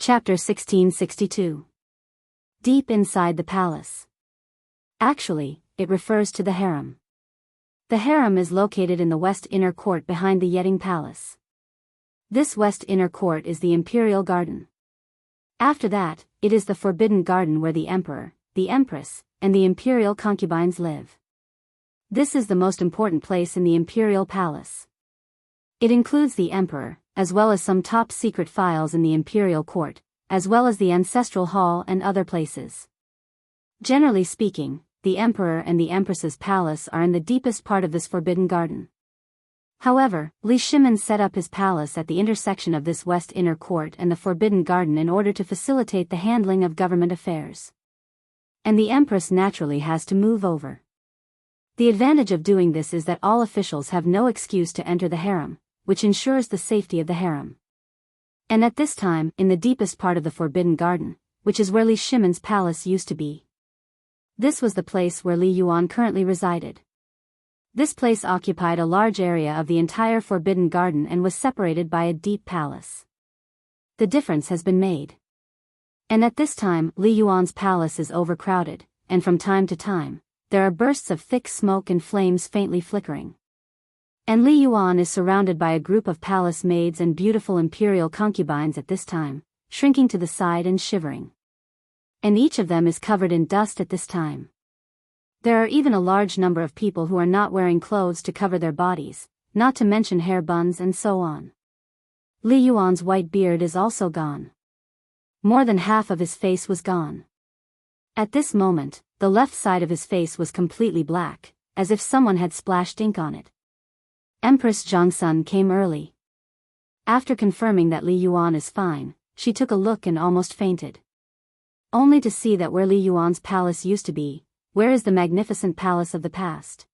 Chapter 1662. Deep inside the palace. Actually, it refers to the harem. The harem is located in the west inner court behind the Yeting Palace. This west inner court is the imperial garden. After that, it is the forbidden garden where the emperor, the empress, and the imperial concubines live. This is the most important place in the imperial palace. It includes the emperor, as well as some top-secret files in the imperial court, as well as the ancestral hall and other places. Generally speaking, the emperor and the empress's palace are in the deepest part of this forbidden garden. However, Li Shimin set up his palace at the intersection of this west inner court and the forbidden garden in order to facilitate the handling of government affairs. And the empress naturally has to move over. The advantage of doing this is that all officials have no excuse to enter the harem, which ensures the safety of the harem. And at this time, in the deepest part of the forbidden garden, which is where Li Shimin's palace used to be. This was the place where Li Yuan currently resided. This place occupied a large area of the entire forbidden garden and was separated by a deep palace. The difference has been made. And at this time, Li Yuan's palace is overcrowded, and from time to time, there are bursts of thick smoke and flames faintly flickering. And Li Yuan is surrounded by a group of palace maids and beautiful imperial concubines at this time, shrinking to the side and shivering. And each of them is covered in dust at this time. There are even a large number of people who are not wearing clothes to cover their bodies, not to mention hair buns and so on. Li Yuan's white beard is also gone. More than half of his face was gone. At this moment, the left side of his face was completely black, as if someone had splashed ink on it. Empress Chang'an came early. After confirming that Li Yuan is fine, she took a look and almost fainted. Only to see that where Li Yuan's palace used to be, where is the magnificent palace of the past?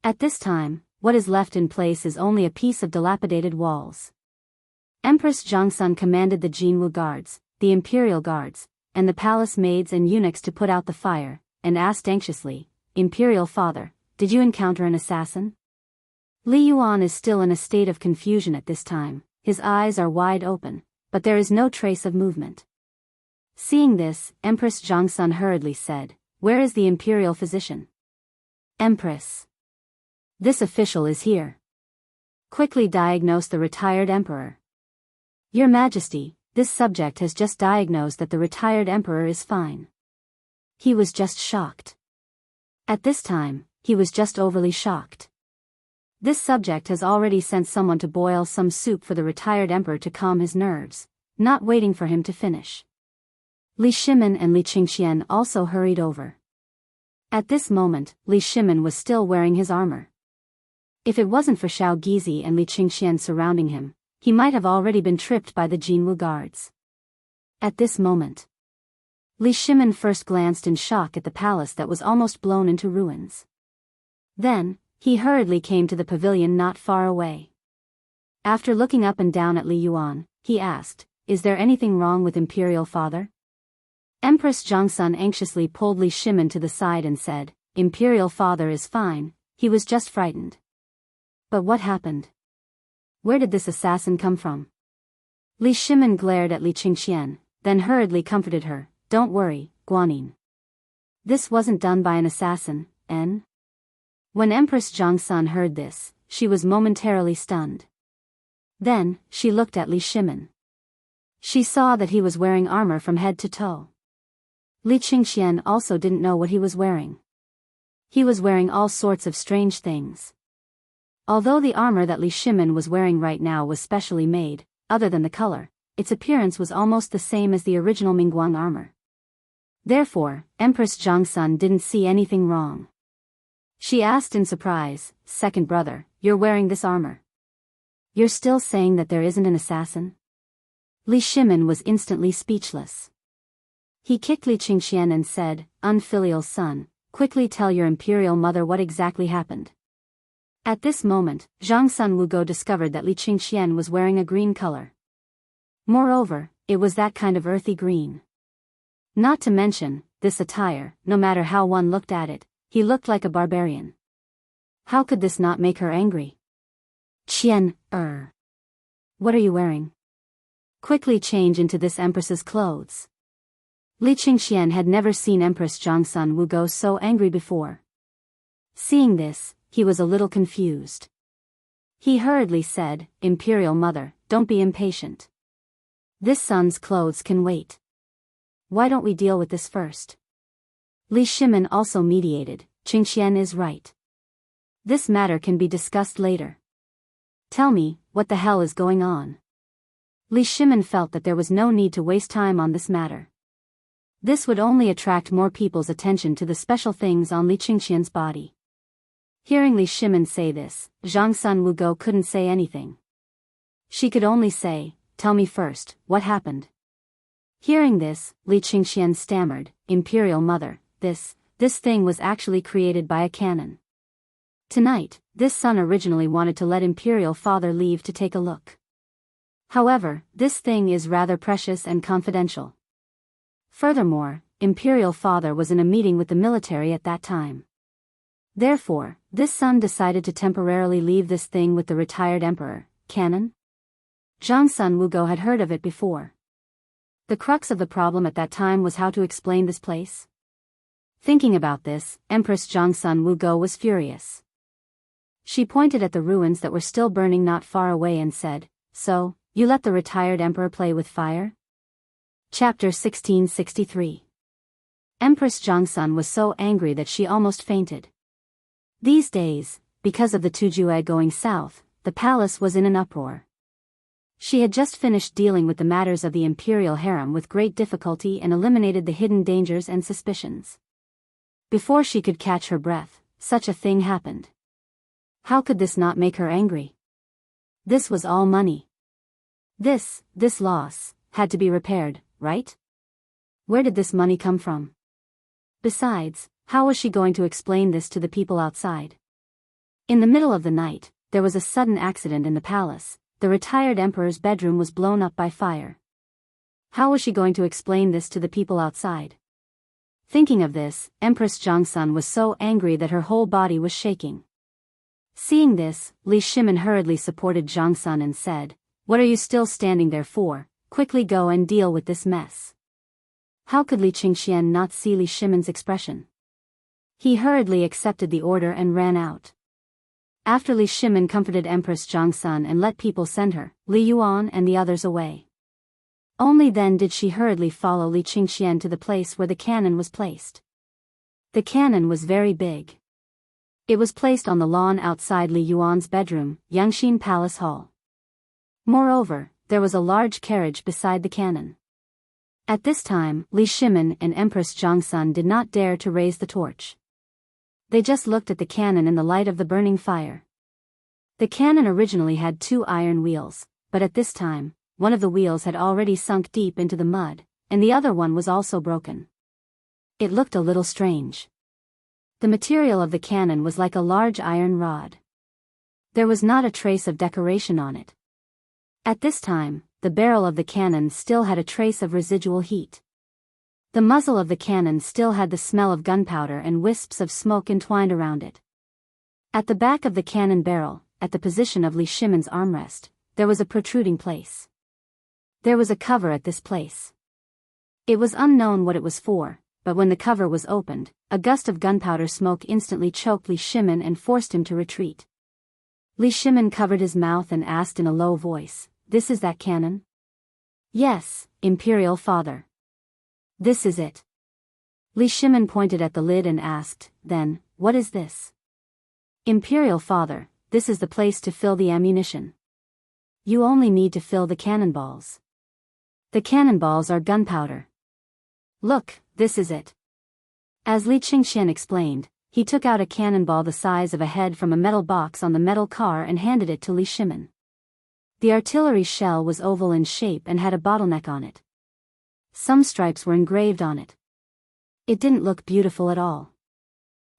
At this time, what is left in place is only a piece of dilapidated walls. Empress Chang'an commanded the Jinwu guards, the imperial guards, and the palace maids and eunuchs to put out the fire, and asked anxiously, "Imperial father, did you encounter an assassin?" Li Yuan is still in a state of confusion at this time, his eyes are wide open, but there is no trace of movement. Seeing this, Empress Chang'an hurriedly said, "Where is the imperial physician?" "Empress. This official is here." Quickly diagnosed the retired emperor. "Your Majesty, this subject has just diagnosed that the retired emperor is fine." He was just shocked. At this time, he was just overly shocked. This subject has already sent someone to boil some soup for the retired emperor to calm his nerves, not waiting for him to finish. Li Shimin and Li Qingxian also hurried over. At this moment, Li Shimin was still wearing his armor. If it wasn't for Xiao Gizi and Li Qingxian surrounding him, he might have already been tripped by the Jinwu guards. At this moment, Li Shimin first glanced in shock at the palace that was almost blown into ruins. Then, he hurriedly came to the pavilion not far away. After looking up and down at Li Yuan, he asked, "Is there anything wrong with Imperial Father?" Empress Chang'an anxiously pulled Li Shimin to the side and said, "Imperial Father is fine, he was just frightened." "But what happened? Where did this assassin come from?" Li Shimin glared at Li Qingxian, then hurriedly comforted her, "Don't worry, Guanyin. This wasn't done by an assassin, en?" When Empress Chang'an heard this, she was momentarily stunned. Then, she looked at Li Shimin. She saw that he was wearing armor from head to toe. Li Qingxian also didn't know what he was wearing. He was wearing all sorts of strange things. Although the armor that Li Shimin was wearing right now was specially made, other than the color, its appearance was almost the same as the original Mingguang armor. Therefore, Empress Chang'an didn't see anything wrong. She asked in surprise, "Second brother, you're wearing this armor? You're still saying that there isn't an assassin?" Li Shimin was instantly speechless. He kicked Li Qingxian and said, "Unfilial son, quickly tell your imperial mother what exactly happened." At this moment, Chang'an Wugo discovered that Li Qingxian was wearing a green color. Moreover, it was that kind of earthy green. Not to mention, this attire, no matter how one looked at it, he looked like a barbarian. How could this not make her angry? "Qian, what are you wearing?" Quickly change into this empress's clothes. Li Qingxian had never seen Empress Chang'an Wu go so angry before. Seeing this, he was a little confused. He hurriedly said, "Imperial Mother, don't be impatient. This son's clothes can wait. Why don't we deal with this first?" Li Shimin also mediated, "Qingxian is right. This matter can be discussed later. Tell me, what the hell is going on?" Li Shimin felt that there was no need to waste time on this matter. This would only attract more people's attention to the special things on Li Qingxian's body. Hearing Li Shimin say this, Zhang Wugo couldn't say anything. She could only say, "Tell me first, what happened?" Hearing this, Li Qingxian stammered, "Imperial Mother, this thing was actually created by a cannon. Tonight, this son originally wanted to let Imperial Father leave to take a look. However, this thing is rather precious and confidential. Furthermore, Imperial Father was in a meeting with the military at that time. Therefore, this son decided to temporarily leave this thing with the retired emperor." Cannon? Zhang Wugo had heard of it before. The crux of the problem at that time was how to explain this place. Thinking about this, Empress Zhang Wugo was furious. She pointed at the ruins that were still burning not far away and said, "So, you let the retired emperor play with fire?" Chapter 1663. Empress Zhang was so angry that she almost fainted. These days, because of the Tujue going south, the palace was in an uproar. She had just finished dealing with the matters of the imperial harem with great difficulty and eliminated the hidden dangers and suspicions. Before she could catch her breath, such a thing happened. How could this not make her angry? This was all money. This loss, had to be repaired, right? Where did this money come from? Besides, how was she going to explain this to the people outside? In the middle of the night, there was a sudden accident in the palace. The retired emperor's bedroom was blown up by fire. How was she going to explain this to the people outside? Thinking of this, Empress Zhang was so angry that her whole body was shaking. Seeing this, Li Shimin hurriedly supported Zhang and said, "What are you still standing there for? Quickly go and deal with this mess." How could Li Qingxian not see Li Shimin's expression? He hurriedly accepted the order and ran out. After Li Shimin comforted Empress Zhang and let people send her, Li Yuan and the others away. Only then did she hurriedly follow Li Qingxian to the place where the cannon was placed. The cannon was very big. It was placed on the lawn outside Li Yuan's bedroom, Yangxin Palace Hall. Moreover, there was a large carriage beside the cannon. At this time, Li Shimin and Empress Zhang did not dare to raise the torch. They just looked at the cannon in the light of the burning fire. The cannon originally had 2 iron wheels, but at this time, one of the wheels had already sunk deep into the mud, and the other one was also broken. It looked a little strange. The material of the cannon was like a large iron rod. There was not a trace of decoration on it. At this time, the barrel of the cannon still had a trace of residual heat. The muzzle of the cannon still had the smell of gunpowder and wisps of smoke entwined around it. At the back of the cannon barrel, at the position of Li Shimin's armrest, there was a protruding place. There was a cover at this place. It was unknown what it was for, but when the cover was opened, a gust of gunpowder smoke instantly choked Li Shimin and forced him to retreat. Li Shimin covered his mouth and asked in a low voice, "This is that cannon?" "Yes, Imperial Father. This is it." Li Shimin pointed at the lid and asked, "Then, what is this?" "Imperial Father, this is the place to fill the ammunition. You only need to fill the cannonballs. The cannonballs are gunpowder. Look, this is it." As Li Qingxian explained, he took out a cannonball the size of a head from a metal box on the metal car and handed it to Li Shimin. The artillery shell was oval in shape and had a bottleneck on it. Some stripes were engraved on it. It didn't look beautiful at all.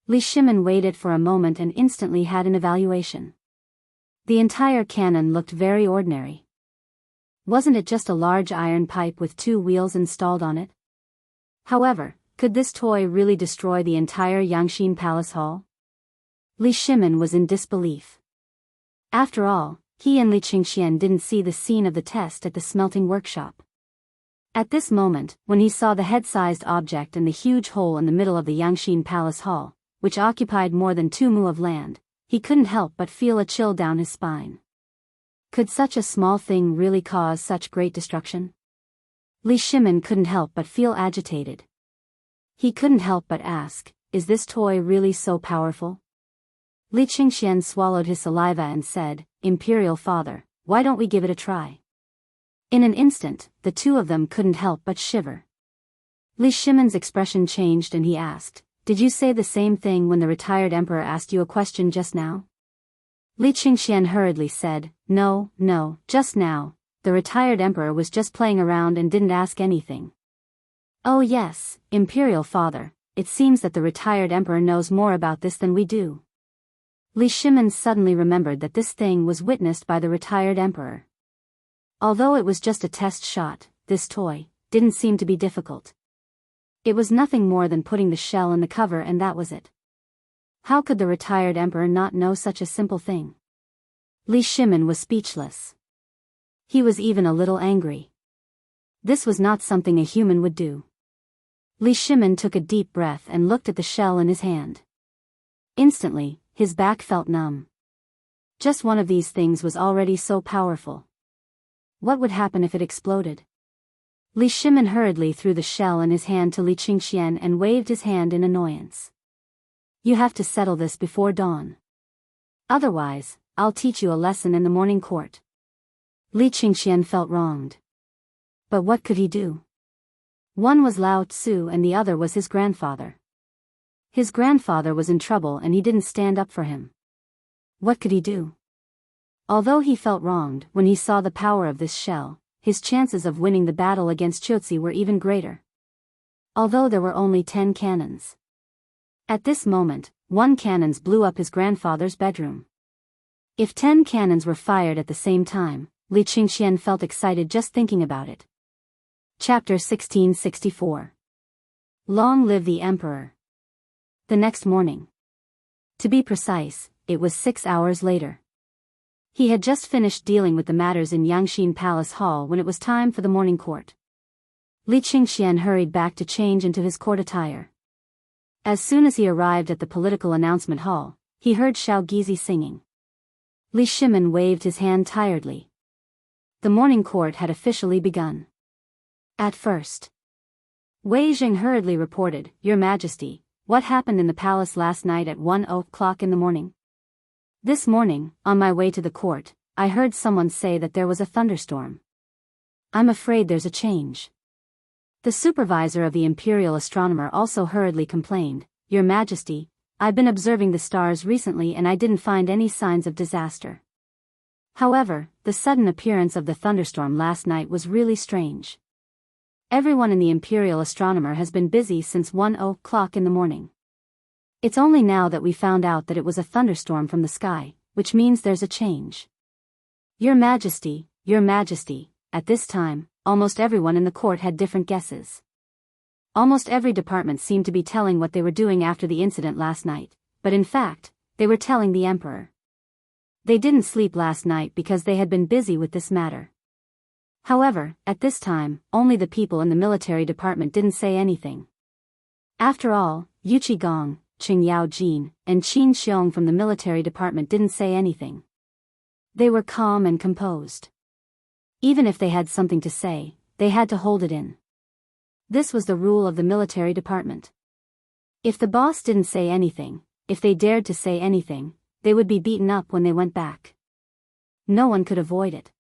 Li Shimin waited for a moment and instantly had an evaluation. The entire cannon looked very ordinary. Wasn't it just a large iron pipe with 2 wheels installed on it? However, could this toy really destroy the entire Yangxin Palace Hall? Li Shimin was in disbelief. After all, He and Li Qingxian didn't see the scene of the test at the smelting workshop. At this moment, when he saw the head-sized object and the huge hole in the middle of the Yangxin Palace Hall, which occupied more than 2 mu of land, he couldn't help but feel a chill down his spine. Could such a small thing really cause such great destruction? Li Shimin couldn't help but feel agitated. He couldn't help but ask, is this toy really so powerful? Li Qingxian swallowed his saliva and said, Imperial Father, why don't we give it a try? In an instant, the two of them couldn't help but shiver. Li Shimin's expression changed and he asked, did you say the same thing when the retired emperor asked you a question just now? Li Qingxian hurriedly said, no, just now, the retired emperor was just playing around and didn't ask anything. Oh yes, Imperial Father, it seems that the retired emperor knows more about this than we do. Li Shimin suddenly remembered that this thing was witnessed by the retired emperor. Although it was just a test shot, this toy didn't seem to be difficult. It was nothing more than putting the shell in the cover and that was it. How could the retired emperor not know such a simple thing? Li Shimin was speechless. He was even a little angry. This was not something a human would do. Li Shimin took a deep breath and looked at the shell in his hand. Instantly, his back felt numb. Just one of these things was already so powerful. What would happen if it exploded? Li Shimin hurriedly threw the shell in his hand to Li Qingxian and waved his hand in annoyance. You have to settle this before dawn. Otherwise, I'll teach you a lesson in the morning court. Li Qingxian felt wronged. But what could he do? One was Lao Tzu and the other was his grandfather. His grandfather was in trouble and he didn't stand up for him. What could he do? Although he felt wronged when he saw the power of this shell, his chances of winning the battle against Chotzi were even greater. Although there were only 10 cannons. At this moment, 1 cannon blew up his grandfather's bedroom. If 10 cannons were fired at the same time, Li Qingxian felt excited just thinking about it. Chapter 1664. Long live the Emperor. The next morning. To be precise, it was 6 hours later. He had just finished dealing with the matters in Yangxin Palace Hall when it was time for the morning court. Li Qingxian hurried back to change into his court attire. As soon as he arrived at the political announcement hall, he heard Xiao Gizi singing. Li Shimin waved his hand tiredly. The morning court had officially begun. At first, Wei Jing hurriedly reported, Your Majesty, what happened in the palace last night at 1:00 in the morning? This morning, on my way to the court, I heard someone say that there was a thunderstorm. I'm afraid there's a change. The supervisor of the imperial astronomer also hurriedly complained, Your Majesty, I've been observing the stars recently and I didn't find any signs of disaster. However, the sudden appearance of the thunderstorm last night was really strange. Everyone in the imperial astronomer has been busy since 1:00 in the morning. It's only now that we found out that it was a thunderstorm from the sky, which means there's a change. Your Majesty, at this time, almost everyone in the court had different guesses. Almost every department seemed to be telling what they were doing after the incident last night, but in fact, they were telling the emperor. They didn't sleep last night because they had been busy with this matter. However, at this time, only the people in the military department didn't say anything. After all, Yu Qigong, Qing Yaojin, and Qin Xiong from the military department didn't say anything. They were calm and composed. Even if they had something to say, they had to hold it in. This was the rule of the military department. If the boss didn't say anything, if they dared to say anything, they would be beaten up when they went back. No one could avoid it.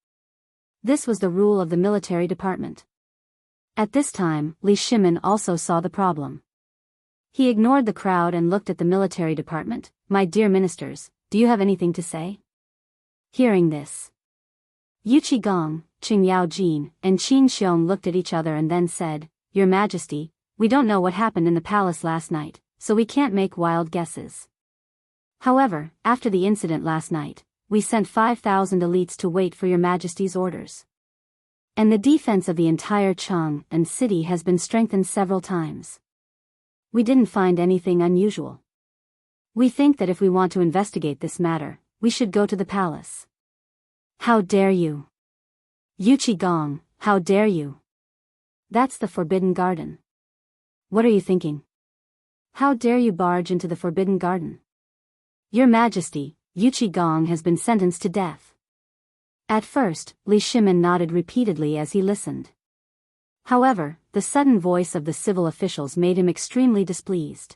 This was the rule of the military department. At this time, Li Shimin also saw the problem. He ignored the crowd and looked at the military department. My dear ministers, do you have anything to say? Hearing this, Yu Qigong, Qing Yaojin, and Qin Xiong looked at each other and then said, Your Majesty, we don't know what happened in the palace last night, so we can't make wild guesses. However, after the incident last night, we sent 5,000 elites to wait for Your Majesty's orders. And the defense of the entire Chang'an city has been strengthened several times. We didn't find anything unusual. We think that if we want to investigate this matter, we should go to the palace. How dare you? Yuchi Gong, how dare you? That's the Forbidden Garden. What are you thinking? How dare you barge into the Forbidden Garden? Your Majesty, Yuchi Gong has been sentenced to death. At first, Li Shimin nodded repeatedly as he listened. However, the sudden voice of the civil officials made him extremely displeased.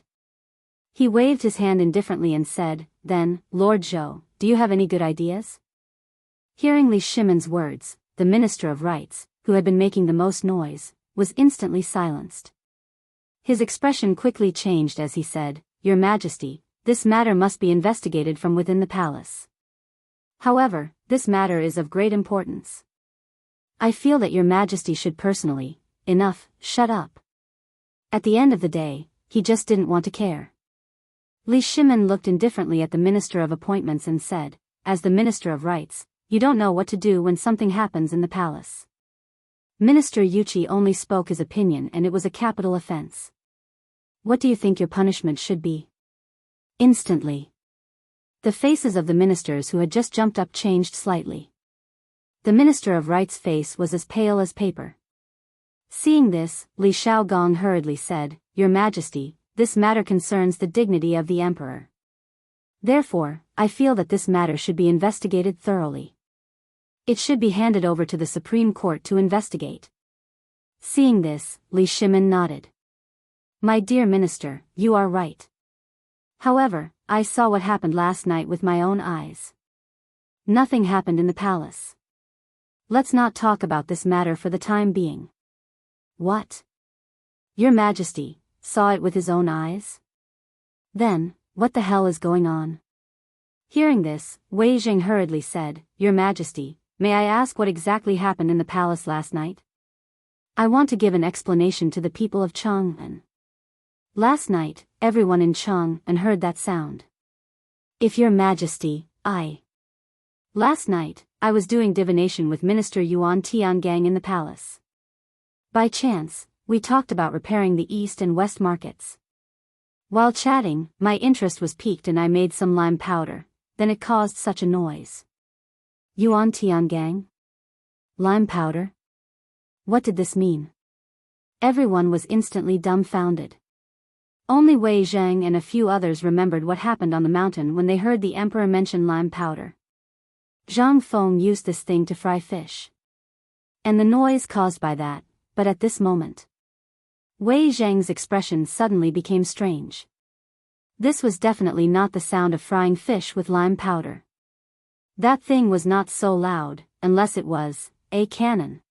He waved his hand indifferently and said, "Then, Lord Zhou, do you have any good ideas?" Hearing Li Shimin's words, the Minister of Rights, who had been making the most noise, was instantly silenced. His expression quickly changed as he said, "Your Majesty, this matter must be investigated from within the palace. However, this matter is of great importance. I feel that Your Majesty should personally, shut up." At the end of the day, he just didn't want to care. Li Shimin looked indifferently at the Minister of Appointments and said, "As the Minister of Rights, you don't know what to do when something happens in the palace." Minister Yuchi only spoke his opinion and it was a capital offense. "What do you think your punishment should be?" Instantly, the faces of the ministers who had just jumped up changed slightly. The Minister of Rights' face was as pale as paper. Seeing this, Li Shaogong hurriedly said, "Your Majesty, this matter concerns the dignity of the Emperor. Therefore, I feel that this matter should be investigated thoroughly. It should be handed over to the Supreme Court to investigate." Seeing this, Li Shimin nodded. "My dear Minister, you are right. However, I saw what happened last night with my own eyes. Nothing happened in the palace. Let's not talk about this matter for the time being." "What? Your Majesty saw it with his own eyes? Then, what the hell is going on?" Hearing this, Wei Jing hurriedly said, "Your Majesty, may I ask what exactly happened in the palace last night? I want to give an explanation to the people of Chang'an. Last night, everyone in Chang'an heard that sound. If Your Majesty, Last night, I was doing divination with Minister Yuan Tiangang in the palace. By chance, we talked about repairing the east and west markets. While chatting, my interest was piqued and I made some lime powder, then it caused such a noise." Yuan Tiangang? Lime powder? What did this mean? Everyone was instantly dumbfounded. Only Wei Zhang and a few others remembered what happened on the mountain when they heard the emperor mention lime powder. Zhang Feng used this thing to fry fish. And the noise caused by that, but at this moment, Wei Zhang's expression suddenly became strange. This was definitely not the sound of frying fish with lime powder. That thing was not so loud, unless it was a cannon.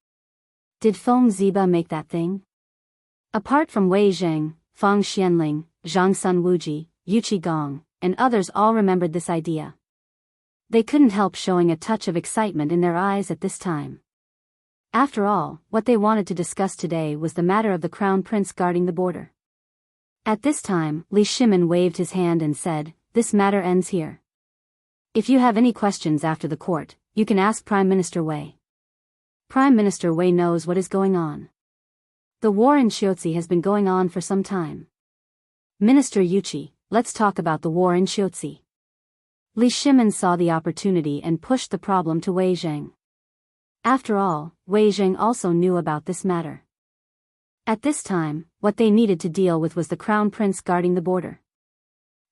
Did Feng Ziba make that thing? Apart from Wei Zhang, Fang Xianling, Zhang Sun Wuji, Yuchi Gong, and others all remembered this idea. They couldn't help showing a touch of excitement in their eyes at this time. After all, what they wanted to discuss today was the matter of the Crown Prince guarding the border. At this time, Li Shimin waved his hand and said, "This matter ends here. If you have any questions after the court, you can ask Prime Minister Wei. Prime Minister Wei knows what is going on. The war in Xiaozi has been going on for some time. Minister Yuchi, let's talk about the war in Xiaozi." Li Shimin saw the opportunity and pushed the problem to Wei Zhang. After all, Wei Zhang also knew about this matter. At this time, what they needed to deal with was the Crown Prince guarding the border.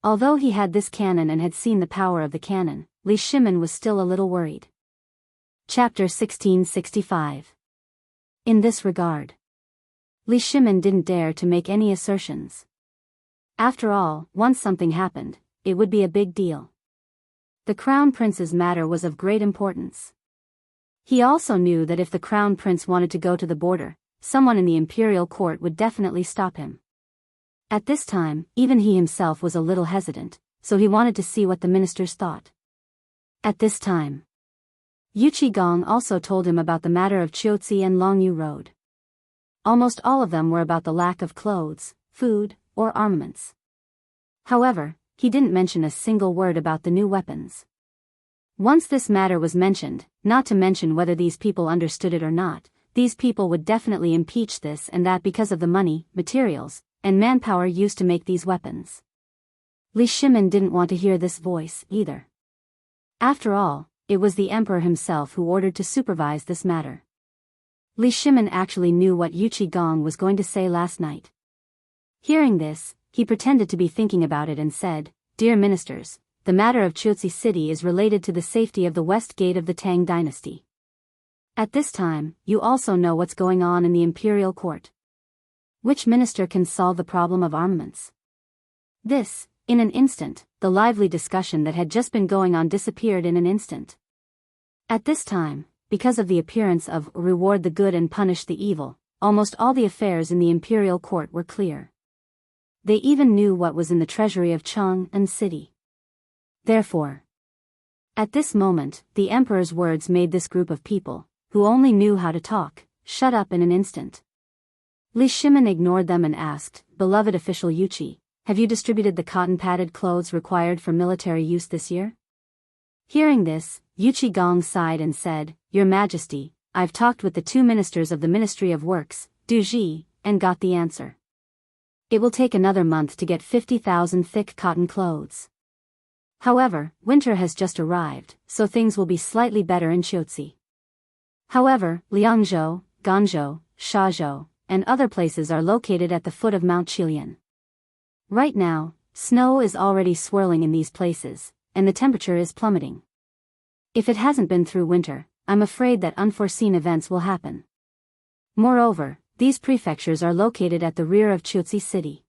Although he had this cannon and had seen the power of the cannon, Li Shimin was still a little worried. Chapter 1665. In this regard, Li Shimin didn't dare to make any assertions. After all, once something happened, it would be a big deal. The Crown Prince's matter was of great importance. He also knew that if the Crown Prince wanted to go to the border, someone in the imperial court would definitely stop him. At this time, even he himself was a little hesitant, so he wanted to see what the ministers thought. At this time, Yuchi Gong also told him about the matter of Qiuzi and Longyu Road. Almost all of them were about the lack of clothes, food, or armaments. However, he didn't mention a single word about the new weapons. Once this matter was mentioned, not to mention whether these people understood it or not, these people would definitely impeach this and that because of the money, materials, and manpower used to make these weapons. Li Shimin didn't want to hear this voice, either. After all, it was the emperor himself who ordered to supervise this matter. Li Shimin actually knew what Yu Qigong was going to say last night. Hearing this, he pretended to be thinking about it and said, "Dear ministers, the matter of Chuzi City is related to the safety of the west gate of the Tang dynasty. At this time, you also know what's going on in the imperial court. Which minister can solve the problem of armaments?" This, in an instant, the lively discussion that had just been going on disappeared in an instant. At this time, because of the appearance of reward the good and punish the evil, almost all the affairs in the imperial court were clear. They even knew what was in the treasury of Chang'an city. Therefore, at this moment, the emperor's words made this group of people, who only knew how to talk, shut up in an instant. Li Shimin ignored them and asked, "Beloved official Yuqi, have you distributed the cotton-padded clothes required for military use this year?" Hearing this, Yu Qigong sighed and said, "Your Majesty, I've talked with the two ministers of the Ministry of Works, Du Ji, and got the answer. It will take another month to get 50,000 thick cotton clothes. However, winter has just arrived, so things will be slightly better in Chuzi. However, Liangzhou, Ganzhou, Shazhou, and other places are located at the foot of Mount Qilian. Right now, snow is already swirling in these places, and the temperature is plummeting. If it hasn't been through winter, I'm afraid that unforeseen events will happen. Moreover, these prefectures are located at the rear of Chuzi city.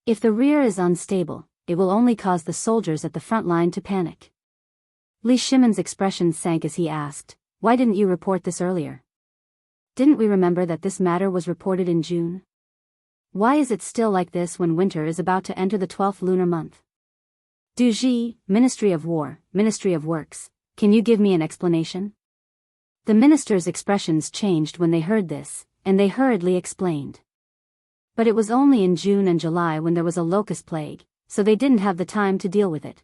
If the rear is unstable, it will only cause the soldiers at the front line to panic." Li Shimin's expression sank as he asked, "Why didn't you report this earlier? Didn't we remember that this matter was reported in June? Why is it still like this when winter is about to enter the 12th lunar month?" "Du Ji, Ministry of War, Ministry of Works, can you give me an explanation?" The ministers' expressions changed when they heard this, and they hurriedly explained. But it was only in June and July when there was a locust plague, so they didn't have the time to deal with it.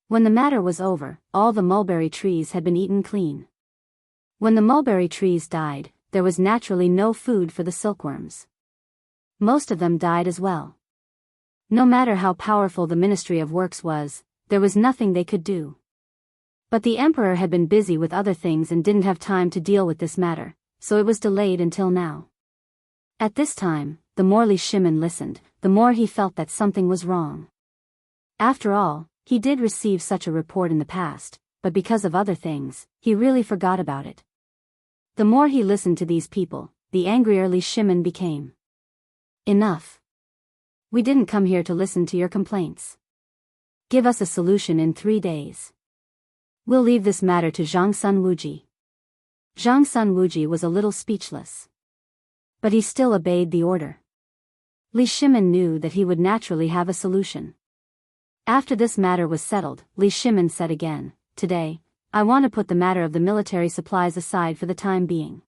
When the matter was over, all the mulberry trees had been eaten clean. When the mulberry trees died, there was naturally no food for the silkworms. Most of them died as well. No matter how powerful the Ministry of Works was, there was nothing they could do. But the emperor had been busy with other things and didn't have time to deal with this matter, so it was delayed until now. At this time, the more Li Shimin listened, the more he felt that something was wrong. After all, he did receive such a report in the past, but because of other things, he really forgot about it. The more he listened to these people, the angrier Li Shimin became. "Enough. We didn't come here to listen to your complaints. Give us a solution in 3 days. We'll leave this matter to Zhang Sun Wuji." Zhang Sun Wuji was a little speechless. But he still obeyed the order. Li Shimin knew that he would naturally have a solution. After this matter was settled, Li Shimin said again, "Today, I want to put the matter of the military supplies aside for the time being.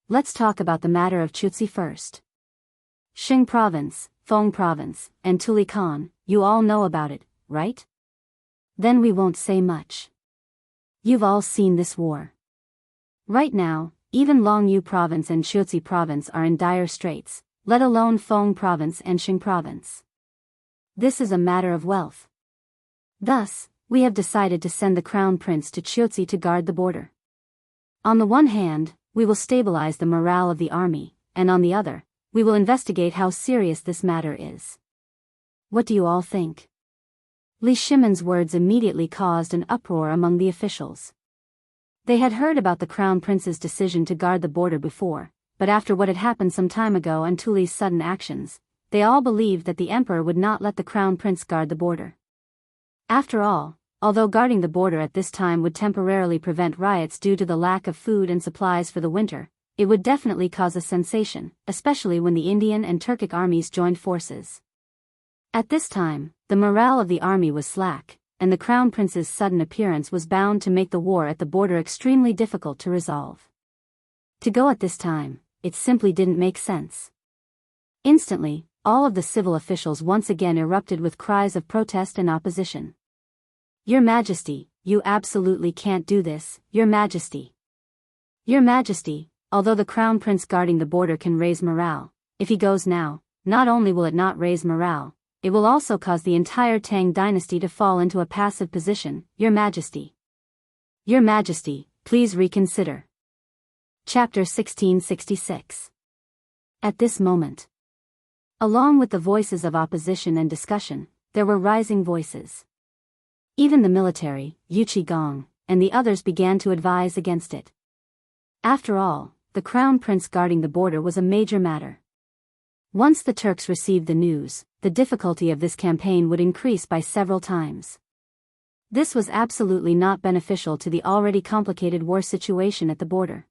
Let's talk about the matter of Chuzi first. Xing Province, Feng Province, and Tulikan, you all know about it, right? Then we won't say much. You've all seen this war. Right now, even Longyu Province and Chuzi Province are in dire straits, let alone Feng Province and Xing Province. This is a matter of wealth. Thus, we have decided to send the Crown Prince to Chuzi to guard the border. On the one hand, we will stabilize the morale of the army, and on the other, we will investigate how serious this matter is. What do you all think?" Li Shimin's words immediately caused an uproar among the officials. They had heard about the Crown Prince's decision to guard the border before, but after what had happened some time ago and Tuli's sudden actions, they all believed that the emperor would not let the Crown Prince guard the border. After all, although guarding the border at this time would temporarily prevent riots due to the lack of food and supplies for the winter, it would definitely cause a sensation, especially when the Indian and Turkic armies joined forces. At this time, the morale of the army was slack, and the Crown Prince's sudden appearance was bound to make the war at the border extremely difficult to resolve. To go at this time, it simply didn't make sense. Instantly, all of the civil officials once again erupted with cries of protest and opposition. "Your Majesty, you absolutely can't do this, Your Majesty. Your Majesty, although the Crown Prince guarding the border can raise morale, if he goes now, not only will it not raise morale, it will also cause the entire Tang dynasty to fall into a passive position, Your Majesty. Your Majesty, please reconsider. Chapter 1666. At this moment, along with the voices of opposition and discussion, there were rising voices. Even the military, Yuchi Gong, and the others began to advise against it. After all, the crown prince guarding the border was a major matter. Once the Turks received the news, the difficulty of this campaign would increase by several times. This was absolutely not beneficial to the already complicated war situation at the border.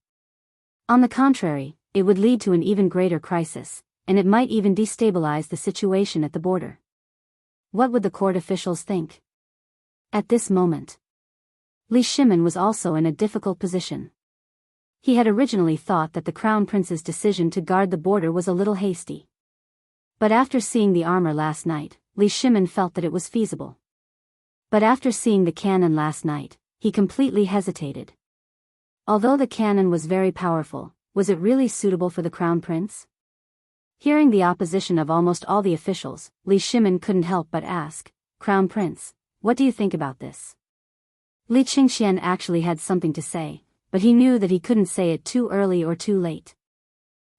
On the contrary, it would lead to an even greater crisis, and it might even destabilize the situation at the border. What would the court officials think? At this moment, Li Shimin was also in a difficult position. He had originally thought that the crown prince's decision to guard the border was a little hasty. But after seeing the armor last night, Li Shimin felt that it was feasible. But after seeing the cannon last night, he completely hesitated. Although the cannon was very powerful, was it really suitable for the crown prince? Hearing the opposition of almost all the officials, Li Shimin couldn't help but ask, "Crown Prince, what do you think about this?" Li Qingxian actually had something to say, but he knew that he couldn't say it too early or too late.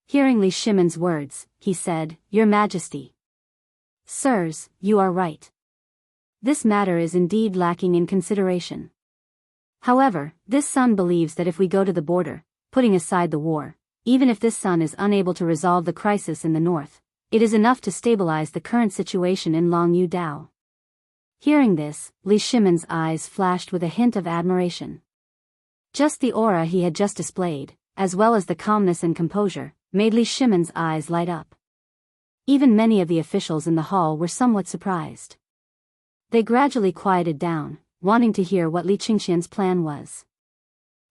Hearing Li Shimin's words, he said, "Your Majesty. Sirs, you are right. This matter is indeed lacking in consideration. However, this son believes that if we go to the border, putting aside the war, even if this son is unable to resolve the crisis in the north, it is enough to stabilize the current situation in Longyu Dao." Hearing this, Li Shimin's eyes flashed with a hint of admiration. Just the aura he had just displayed, as well as the calmness and composure, made Li Shimin's eyes light up. Even many of the officials in the hall were somewhat surprised. They gradually quieted down, wanting to hear what Li Qingxian's plan was.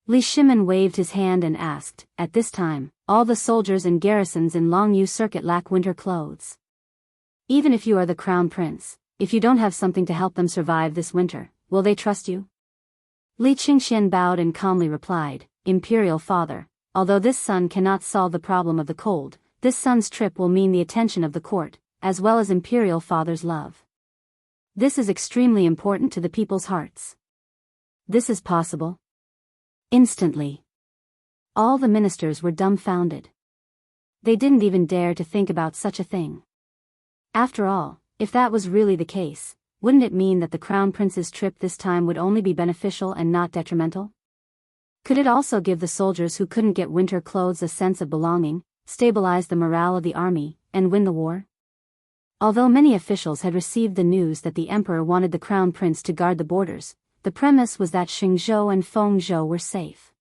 Li Shimin waved his hand and asked, "At this time, all the soldiers and garrisons in Longyu Circuit lack winter clothes. Even if you are the crown prince, if you don't have something to help them survive this winter, will they trust you?" Li Qingxian bowed and calmly replied, "Imperial Father, although this son cannot solve the problem of the cold, this son's trip will mean the attention of the court, as well as Imperial Father's love. This is extremely important to the people's hearts. This is possible." Instantly, all the ministers were dumbfounded. They didn't even dare to think about such a thing. After all, if that was really the case, wouldn't it mean that the crown prince's trip this time would only be beneficial and not detrimental? Could it also give the soldiers who couldn't get winter clothes a sense of belonging, stabilize the morale of the army, and win the war? Although many officials had received the news that the emperor wanted the crown prince to guard the borders, the premise was that Xingzhou and Fengzhou were safe.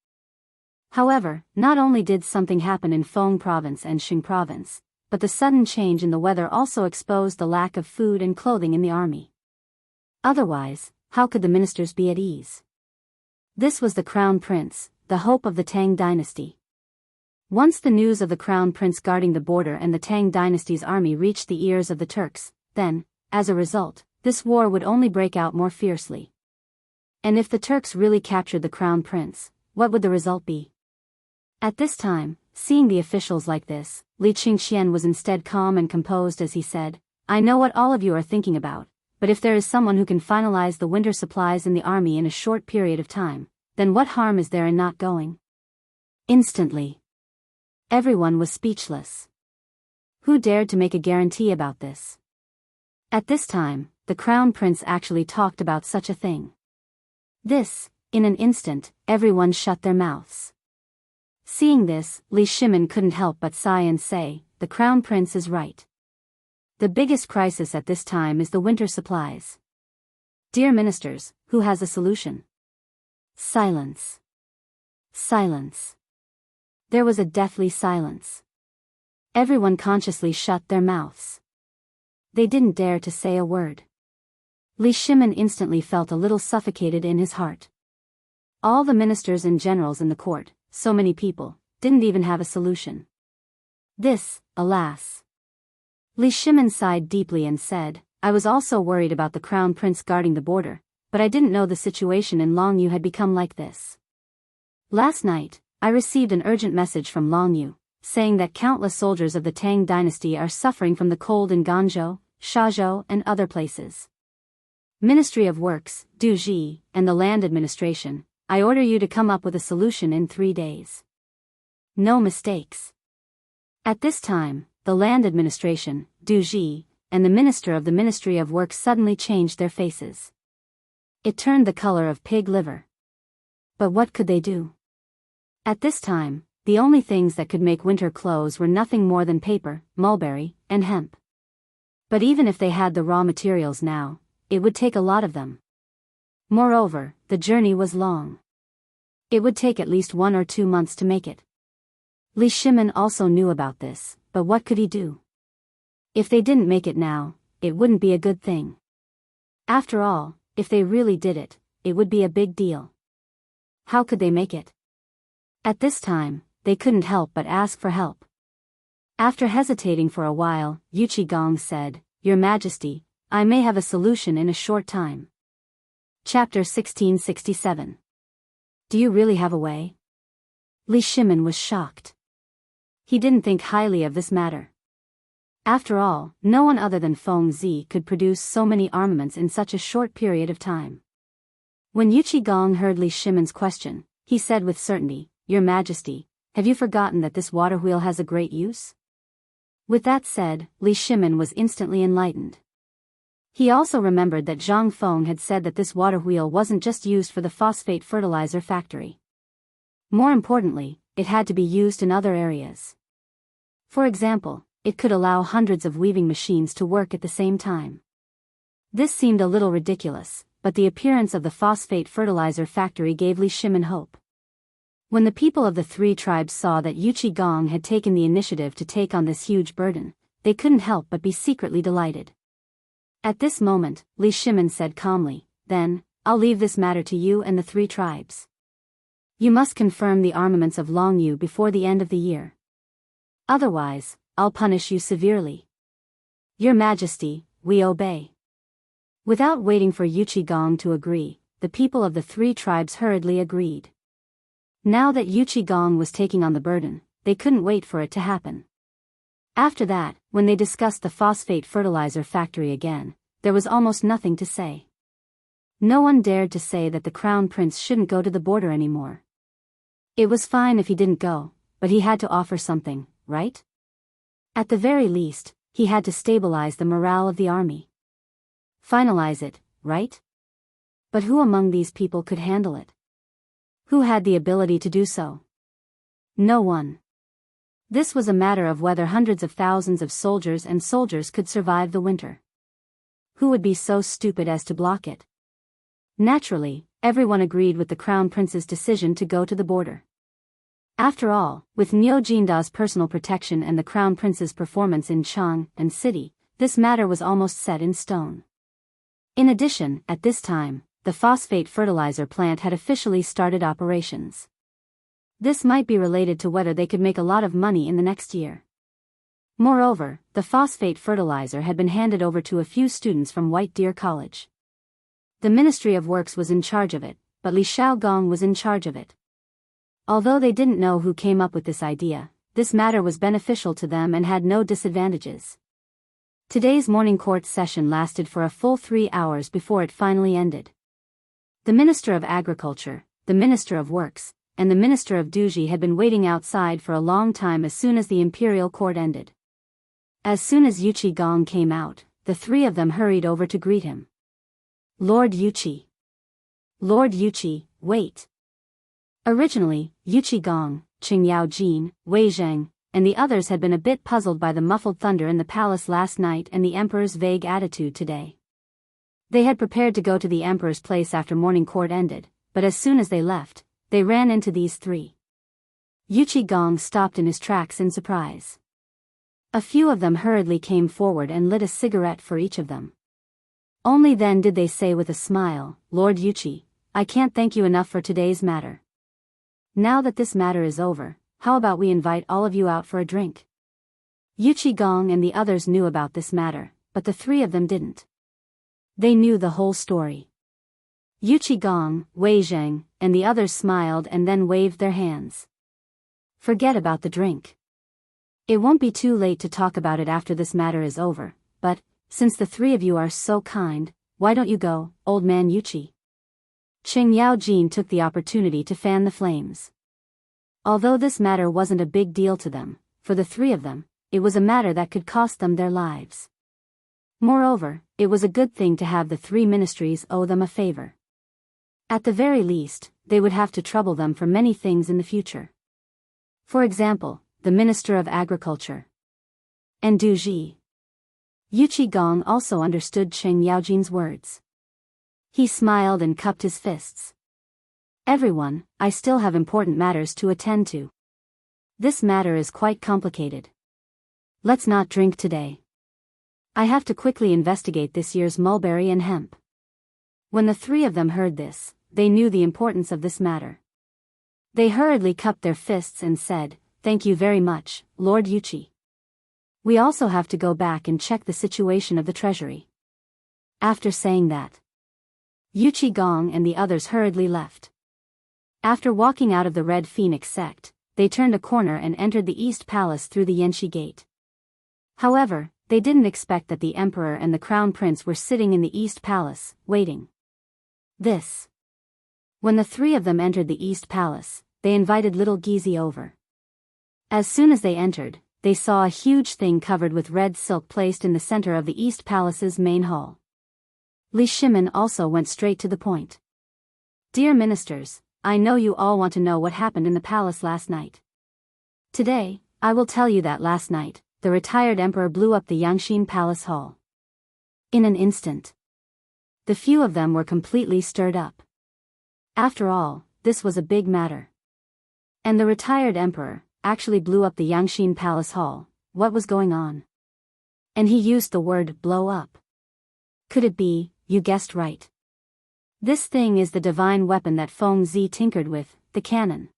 However, not only did something happen in Feng province and Xing province, but the sudden change in the weather also exposed the lack of food and clothing in the army. Otherwise, how could the ministers be at ease? This was the crown prince, the hope of the Tang dynasty. Once the news of the crown prince guarding the border and the Tang dynasty's army reached the ears of the Turks, then, as a result, this war would only break out more fiercely. And if the Turks really captured the crown prince, what would the result be? At this time, seeing the officials like this, Li Qingxian was instead calm and composed as he said, "I know what all of you are thinking about, but if there is someone who can finalize the winter supplies in the army in a short period of time, then what harm is there in not going?" Instantly, everyone was speechless. Who dared to make a guarantee about this? At this time, the crown prince actually talked about such a thing. This, in an instant, everyone shut their mouths. Seeing this, Li Shimin couldn't help but sigh and say, "The crown prince is right. The biggest crisis at this time is the winter supplies. Dear ministers, who has a solution?" Silence. Silence. There was a deathly silence. Everyone consciously shut their mouths. They didn't dare to say a word. Li Shimin instantly felt a little suffocated in his heart. All the ministers and generals in the court, so many people, didn't even have a solution. This, alas. Li Shimin sighed deeply and said, "I was also worried about the crown prince guarding the border, but I didn't know the situation in Longyu had become like this. Last night, I received an urgent message from Longyu, saying that countless soldiers of the Tang dynasty are suffering from the cold in Ganzhou, Shazhou and other places. Ministry of Works, Duji, and the Land Administration, I order you to come up with a solution in 3 days. No mistakes. At this time, the land administration, Duji, and the minister of the Ministry of Works suddenly changed their faces. It turned the color of pig liver. But what could they do? At this time, the only things that could make winter clothes were nothing more than paper, mulberry, and hemp. But even if they had the raw materials now, it would take a lot of them. Moreover, the journey was long. It would take at least 1 or 2 months to make it. Li Shimin also knew about this, but what could he do? If they didn't make it now, it wouldn't be a good thing. After all, if they really did it, it would be a big deal. How could they make it? At this time, they couldn't help but ask for help. After hesitating for a while, Yuqigong said, "Your Majesty, I may have a solution in a short time." Chapter 1667. Do you really have a way? Li Shimin was shocked. He didn't think highly of this matter. After all, no one other than Feng Zi could produce so many armaments in such a short period of time. When Yuqigong heard Li Shimin's question, he said with certainty, "Your Majesty, have you forgotten that this water wheel has a great use?" With that said, Li Shimin was instantly enlightened. He also remembered that Zhang Feng had said that this water wheel wasn't just used for the phosphate fertilizer factory. More importantly, it had to be used in other areas. For example, it could allow hundreds of weaving machines to work at the same time. This seemed a little ridiculous, but the appearance of the phosphate fertilizer factory gave Li Shimin hope. When the people of the 3 tribes saw that Yuqigong had taken the initiative to take on this huge burden, they couldn't help but be secretly delighted. At this moment, Li Shimin said calmly, "Then, I'll leave this matter to you and the 3 tribes. You must confirm the armaments of Longyu before the end of the year. Otherwise, I'll punish you severely." "Your Majesty, we obey." Without waiting for Yuqigong to agree, the people of the 3 tribes hurriedly agreed. Now that Yuqigong was taking on the burden, they couldn't wait for it to happen. After that, when they discussed the phosphate fertilizer factory again, there was almost nothing to say. No one dared to say that the crown prince shouldn't go to the border anymore. It was fine if he didn't go, but he had to offer something, right? At the very least, he had to stabilize the morale of the army. Finalize it, right? But who among these people could handle it? Who had the ability to do so? No one. This was a matter of whether hundreds of thousands of soldiers could survive the winter. Who would be so stupid as to block it? Naturally, everyone agreed with the crown prince's decision to go to the border. After all, with Niu Jinda's personal protection and the crown prince's performance in Chang'an city, this matter was almost set in stone. In addition, at this time, the phosphate fertilizer plant had officially started operations. This might be related to whether they could make a lot of money in the next year. Moreover, the phosphate fertilizer had been handed over to a few students from White Deer College. The Ministry of Works was in charge of it, but Li Xiaogong was in charge of it. Although they didn't know who came up with this idea, this matter was beneficial to them and had no disadvantages. Today's morning court session lasted for a full 3 hours before it finally ended. The Minister of Agriculture, the Minister of Works, and the Minister of Duji had been waiting outside for a long time as soon as the imperial court ended. As soon as Yuqigong came out, the 3 of them hurried over to greet him. "Lord Yuqi. Lord Yuqi, wait." Originally, Yuqigong, Qingyao, Wei Zheng, and the others had been a bit puzzled by the muffled thunder in the palace last night and the emperor's vague attitude today. They had prepared to go to the emperor's place after morning court ended, but as soon as they left, they ran into these 3. Yuqigong stopped in his tracks in surprise. A few of them hurriedly came forward and lit a cigarette for each of them. Only then did they say with a smile, "Lord Yuqi, I can't thank you enough for today's matter. Now that this matter is over, how about we invite all of you out for a drink?" Yuqigong and the others knew about this matter, but the 3 of them didn't. They knew the whole story. Yuqigong, Wei Zheng, and the others smiled and then waved their hands. "Forget about the drink. It won't be too late to talk about it after this matter is over, but, since the 3 of you are so kind, why don't you go, old man Yuqi?" Qing Yaojin took the opportunity to fan the flames. Although this matter wasn't a big deal to them, for the three of them, it was a matter that could cost them their lives. Moreover, it was a good thing to have the three ministries owe them a favor. At the very least, they would have to trouble them for many things in the future. For example, the Minister of Agriculture. And Du Ji. Yuqi Gong also understood Qing Yaojin's words. He smiled and cupped his fists. Everyone, I still have important matters to attend to. This matter is quite complicated. Let's not drink today. I have to quickly investigate this year's mulberry and hemp. When the three of them heard this, they knew the importance of this matter. They hurriedly cupped their fists and said, "Thank you very much, Lord Yuqi. We also have to go back and check the situation of the treasury." After saying that, Yuqi Gong and the others hurriedly left. After walking out of the Red Phoenix sect, they turned a corner and entered the East Palace through the Yanxi Gate. However, they didn't expect that the Emperor and the Crown Prince were sitting in the East Palace, waiting. When the three of them entered the East Palace, they invited little Gizi over. As soon as they entered, they saw a huge thing covered with red silk placed in the center of the East Palace's main hall. Li Shimin also went straight to the point. "Dear ministers, I know you all want to know what happened in the palace last night. Today, I will tell you that last night, the retired emperor blew up the Yangxin Palace Hall. In an instant. The few of them were completely stirred up. After all, this was a big matter. And the retired emperor actually blew up the Yangxin Palace Hall. What was going on? And he used the word blow up. Could it be, you guessed right. This thing is the divine weapon that Feng Zi tinkered with, the cannon."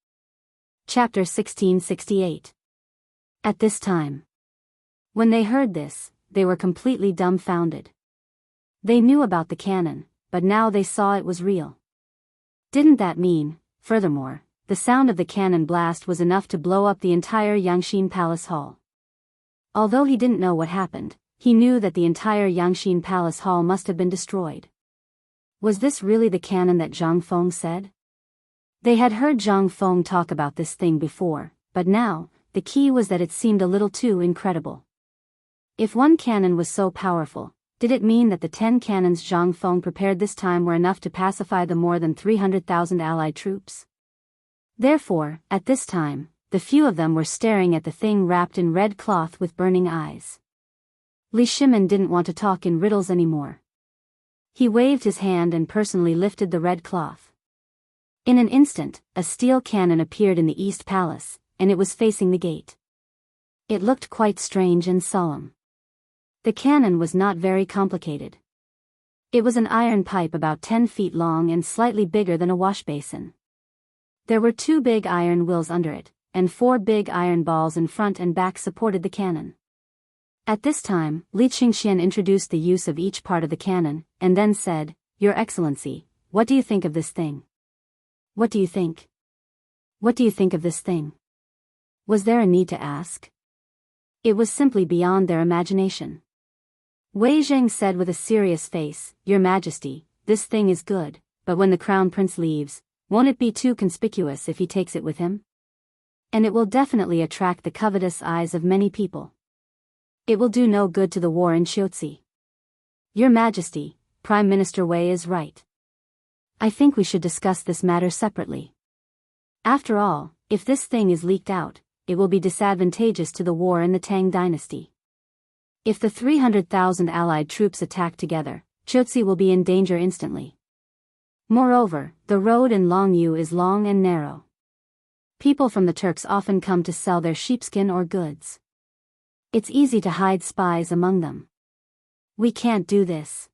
Chapter 1668. At this time, when they heard this, they were completely dumbfounded. They knew about the cannon, but now they saw it was real. Didn't that mean, furthermore, the sound of the cannon blast was enough to blow up the entire Yangxin Palace Hall? Although he didn't know what happened, he knew that the entire Yangxin Palace Hall must have been destroyed. Was this really the cannon that Zhang Feng said? They had heard Zhang Feng talk about this thing before, but now, the key was that it seemed a little too incredible. If one cannon was so powerful, did it mean that the 10 cannons Zhang Feng prepared this time were enough to pacify the more than 300,000 allied troops? Therefore, at this time, the few of them were staring at the thing wrapped in red cloth with burning eyes. Li Shimin didn't want to talk in riddles anymore. He waved his hand and personally lifted the red cloth. In an instant, a steel cannon appeared in the East Palace, and it was facing the gate. It looked quite strange and solemn. The cannon was not very complicated. It was an iron pipe about 10 feet long and slightly bigger than a wash basin. There were 2 big iron wheels under it, and 4 big iron balls in front and back supported the cannon. At this time, Li Qingxian introduced the use of each part of the cannon, and then said, "Your Excellency, what do you think of this thing? What do you think? What do you think of this thing?" Was there a need to ask? It was simply beyond their imagination. Wei Zheng said with a serious face, "Your Majesty, this thing is good, but when the Crown Prince leaves, won't it be too conspicuous if he takes it with him? And it will definitely attract the covetous eyes of many people. It will do no good to the war in Qiuzi. Your Majesty, Prime Minister Wei is right. I think we should discuss this matter separately. After all, if this thing is leaked out, it will be disadvantageous to the war in the Tang dynasty. If the 300,000 allied troops attack together, Qiuzi will be in danger instantly. Moreover, the road in Longyu is long and narrow. People from the Turks often come to sell their sheepskin or goods. It's easy to hide spies among them. We can't do this.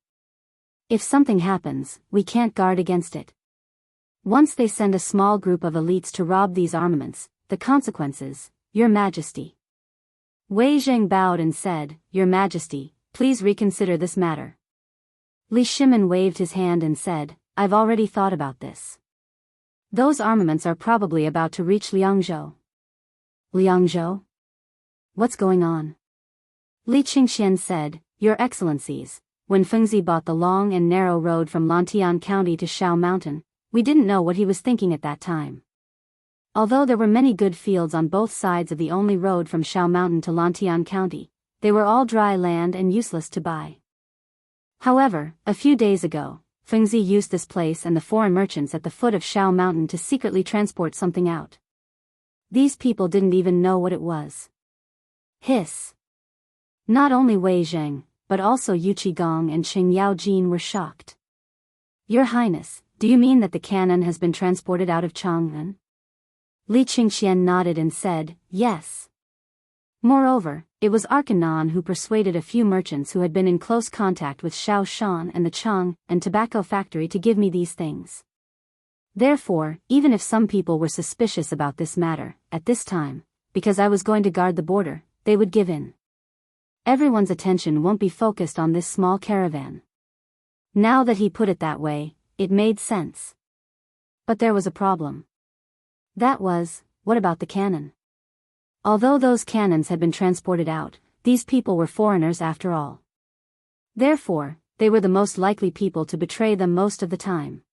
If something happens, we can't guard against it. Once they send a small group of elites to rob these armaments, the consequences, Your Majesty." Wei Zheng bowed and said, "Your Majesty, please reconsider this matter." Li Shimin waved his hand and said, "I've already thought about this. Those armaments are probably about to reach Liangzhou." "Liangzhou? What's going on?" Li Qingxian said, "Your Excellencies, when Fengzi bought the long and narrow road from Lantian County to Shao Mountain, We didn't know what he was thinking at that time. Although there were many good fields on both sides of the only road from Shao Mountain to Lantian County, they were all dry land and useless to buy. However, a few days ago, Fengzi used this place and the foreign merchants at the foot of Shao Mountain to secretly transport something out. These people didn't even know what it was. Hiss. Not only Wei Zheng, but also Yu Qigong and Qing Yaojin were shocked. Your Highness, do you mean that the cannon has been transported out of Chang'an? Li Qingxian nodded and said, yes. Moreover, it was Arcanon who persuaded a few merchants who had been in close contact with Shao Shan and the Chang and tobacco factory to give me these things. Therefore, even if some people were suspicious about this matter, at this time, because I was going to guard the border, they would give in. Everyone's attention won't be focused on this small caravan. Now that he put it that way, it made sense. But there was a problem. That was, what about the cannon? Although those cannons had been transported out, these people were foreigners after all. Therefore, they were the most likely people to betray them most of the time.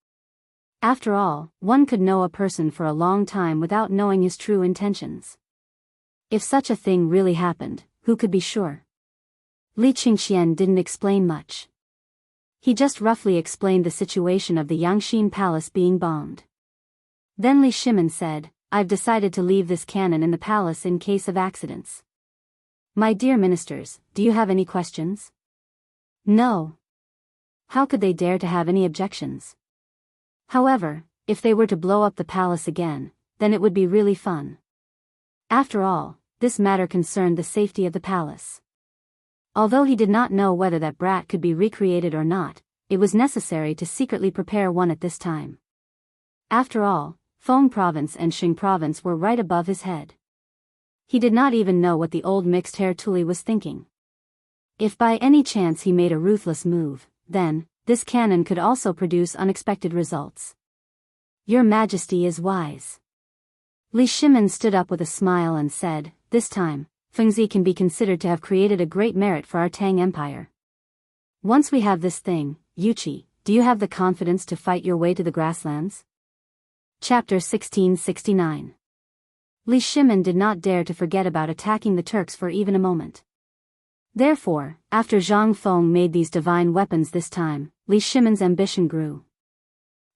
After all, one could know a person for a long time without knowing his true intentions. If such a thing really happened, who could be sure? Li Qingxian didn't explain much. He just roughly explained the situation of the Yangxin Palace being bombed. Then Li Shimin said, I've decided to leave this cannon in the palace in case of accidents. My dear ministers, do you have any questions? No. How could they dare to have any objections? However, if they were to blow up the palace again, then it would be really fun. After all, this matter concerned the safety of the palace. Although he did not know whether that brat could be recreated or not, it was necessary to secretly prepare one at this time. After all, Feng Province and Xing Province were right above his head. He did not even know what the old mixed-hair Tuli was thinking. If by any chance he made a ruthless move, then, this cannon could also produce unexpected results. Your Majesty is wise. Li Shimin stood up with a smile and said, this time, Fengzi can be considered to have created a great merit for our Tang Empire. Once we have this thing, Yuqi, do you have the confidence to fight your way to the grasslands? Chapter 1669. Li Shimin did not dare to forget about attacking the Turks for even a moment. Therefore, after Zhang Feng made these divine weapons this time, Li Shimin's ambition grew.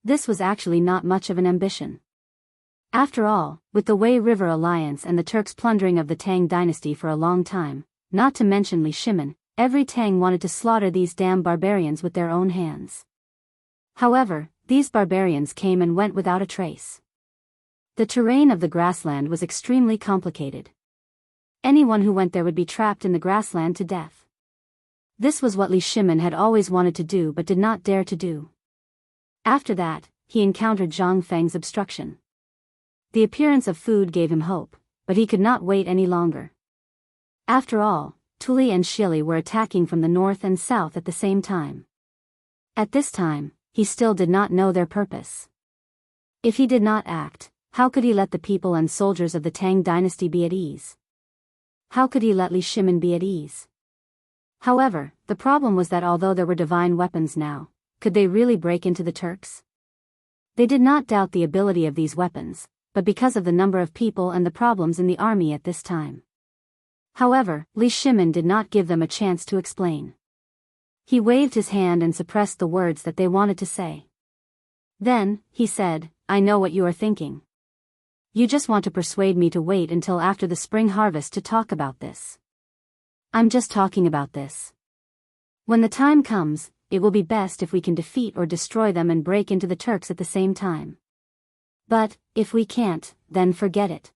This was actually not much of an ambition. After all, with the Wei River Alliance and the Turks plundering of the Tang dynasty for a long time, not to mention Li Shimin, every Tang wanted to slaughter these damn barbarians with their own hands. However, these barbarians came and went without a trace. The terrain of the grassland was extremely complicated. Anyone who went there would be trapped in the grassland to death. This was what Li Shimin had always wanted to do but did not dare to do. After that, he encountered Zhang Feng's obstruction. The appearance of food gave him hope, but he could not wait any longer. After all, Tuli and Shili were attacking from the north and south at the same time. At this time, he still did not know their purpose. If he did not act, how could he let the people and soldiers of the Tang dynasty be at ease? How could he let Li Shimin be at ease? However, the problem was that although there were divine weapons now, could they really break into the Turks? They did not doubt the ability of these weapons, but because of the number of people and the problems in the army at this time. However, Li Shimin did not give them a chance to explain. He waved his hand and suppressed the words that they wanted to say. Then, he said, I know what you are thinking. You just want to persuade me to wait until after the spring harvest to talk about this. I'm just talking about this. When the time comes, it will be best if we can defeat or destroy them and break into the Turks at the same time. But, if we can't, then forget it.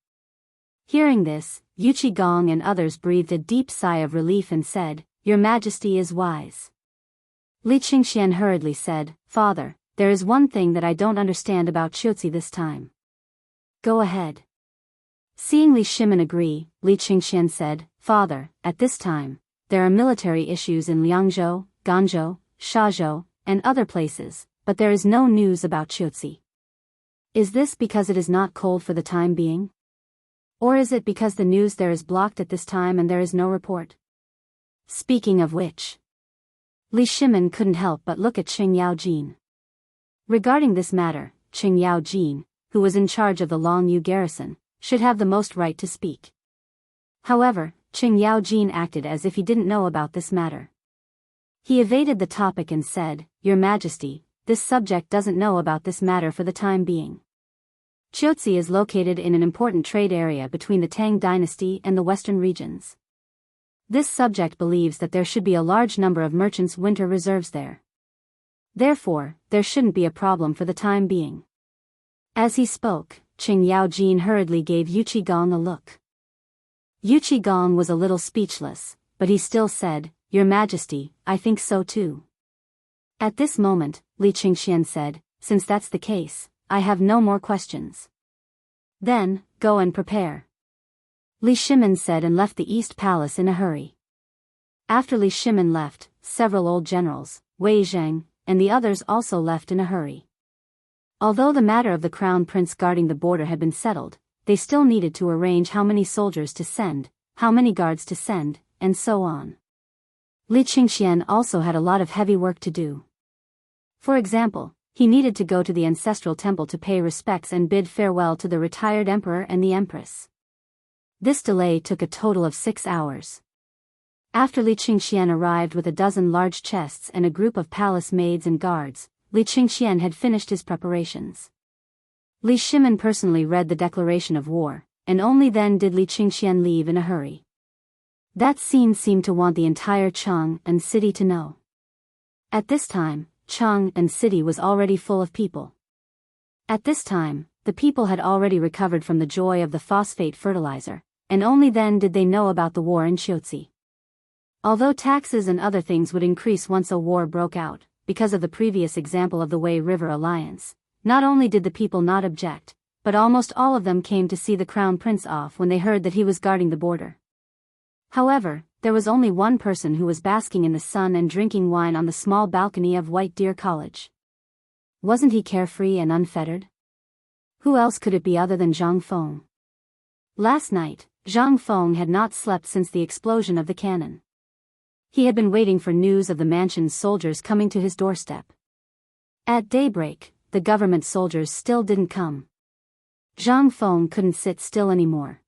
Hearing this, Yu Qigong and others breathed a deep sigh of relief and said, Your Majesty is wise. Li Qingxian hurriedly said, Father, there is one thing that I don't understand about Qiuzi this time. Go ahead. Seeing Li Shimin agree, Li Qingxian said, Father, at this time, there are military issues in Liangzhou, Ganzhou, Shazhou, and other places, but there is no news about Qiuzi. Is this because it is not cold for the time being? Or is it because the news there is blocked at this time and there is no report? Speaking of which, Li Shimin couldn't help but look at Qing Yaojin. Regarding this matter, Qing Yao Jin, who was in charge of the Long Yu garrison, should have the most right to speak. However, Qing Yao Jin acted as if he didn't know about this matter. He evaded the topic and said, "Your Majesty, this subject doesn't know about this matter for the time being. Chiaotzi is located in an important trade area between the Tang dynasty and the western regions. This subject believes that there should be a large number of merchants' winter reserves there. Therefore, there shouldn't be a problem for the time being." As he spoke, Qing Yao Jin hurriedly gave Yu Qigong a look. Yu Qigong was a little speechless, but he still said, "Your Majesty, I think so too." At this moment, Li Qingxian said, "Since that's the case, I have no more questions. Then, go and prepare." Li Shimin said and left the East Palace in a hurry. After Li Shimin left, several old generals, Wei Zheng, and the others also left in a hurry. Although the matter of the crown prince guarding the border had been settled, they still needed to arrange how many soldiers to send, how many guards to send, and so on. Li Qingxian also had a lot of heavy work to do. For example, he needed to go to the ancestral temple to pay respects and bid farewell to the retired emperor and the empress. This delay took a total of 6 hours. After Li Qingxian arrived with a dozen large chests and a group of palace maids and guards, Li Qingxian had finished his preparations. Li Shimin personally read the declaration of war, and only then did Li Qingxian leave in a hurry. That scene seemed to want the entire Chang'an city to know. At this time, Chang'an city was already full of people. At this time, the people had already recovered from the joy of the phosphate fertilizer, and only then did they know about the war in Chiaotzi. Although taxes and other things would increase once a war broke out, because of the previous example of the Wei River Alliance, not only did the people not object, but almost all of them came to see the crown prince off when they heard that he was guarding the border. However, there was only one person who was basking in the sun and drinking wine on the small balcony of White Deer College. Wasn't he carefree and unfettered? Who else could it be other than Zhang Feng? Last night, Zhang Feng had not slept since the explosion of the cannon. He had been waiting for news of the mansion's soldiers coming to his doorstep. At daybreak, the government soldiers still didn't come. Zhang Feng couldn't sit still anymore.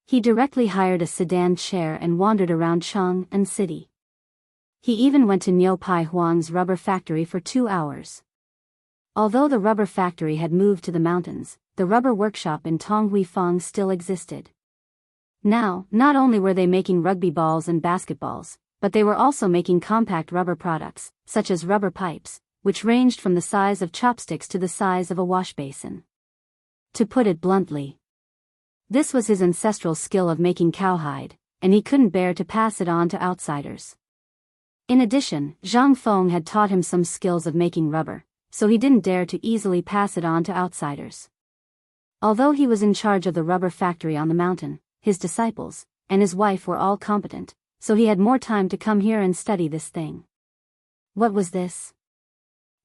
He directly hired a sedan chair and wandered around Chang'an city. He even went to Niu Pai Huang's rubber factory for 2 hours. Although the rubber factory had moved to the mountains, the rubber workshop in Tonghuifang still existed. Now, not only were they making rugby balls and basketballs, but they were also making compact rubber products, such as rubber pipes, which ranged from the size of chopsticks to the size of a wash basin. To put it bluntly, this was his ancestral skill of making cowhide, and he couldn't bear to pass it on to outsiders. In addition, Zhang Feng had taught him some skills of making rubber, so he didn't dare to easily pass it on to outsiders. Although he was in charge of the rubber factory on the mountain, his disciples, and his wife were all competent, so he had more time to come here and study this thing. What was this?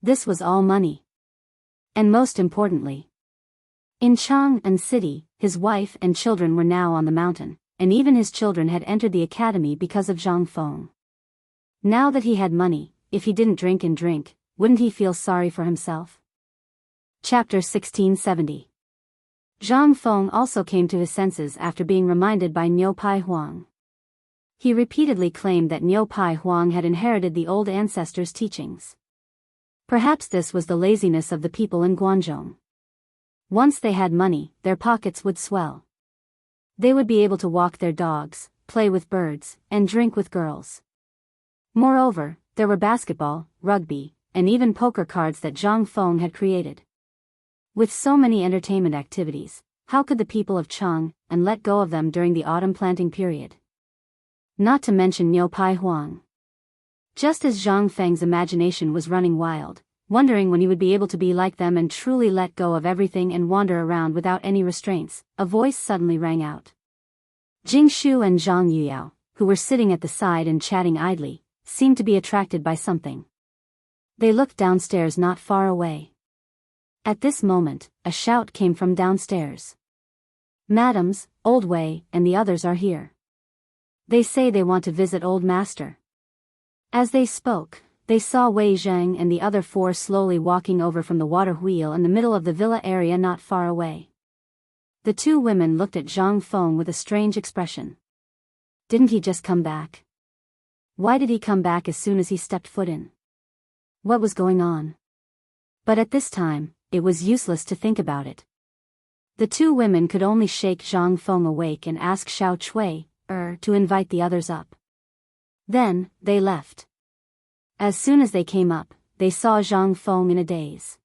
This was all money. And most importantly, in Chang'an city, his wife and children were now on the mountain, and even his children had entered the academy because of Zhang Feng. Now that he had money, if he didn't drink and drink, wouldn't he feel sorry for himself? Chapter 1670. Zhang Feng also came to his senses after being reminded by Niu Pai Huang. He repeatedly claimed that Niu Pai Huang had inherited the old ancestors' teachings. Perhaps this was the laziness of the people in Guangzhou. Once they had money, their pockets would swell. They would be able to walk their dogs, play with birds, and drink with girls. Moreover, there were basketball, rugby, and even poker cards that Zhang Feng had created. With so many entertainment activities, how could the people of Chang'an let go of them during the autumn planting period? Not to mention Niu Pai Huang. Just as Zhang Feng's imagination was running wild, wondering when he would be able to be like them and truly let go of everything and wander around without any restraints, a voice suddenly rang out. Jing Shu and Zhang Yuyao, who were sitting at the side and chatting idly, seemed to be attracted by something. They looked downstairs not far away. At this moment, a shout came from downstairs. "Madams, Old Wei and the others are here. They say they want to visit Old Master." As they spoke, They saw Wei Zheng and the other four slowly walking over from the water wheel in the middle of the villa area not far away. The two women looked at Zhang Feng with a strange expression. Didn't he just come back? Why did he come back as soon as he stepped foot in? What was going on? But at this time, it was useless to think about it. The two women could only shake Zhang Feng awake and ask Xiao Chui, to invite the others up. Then, they left. As soon as they came up, they saw Zhang Feng in a daze.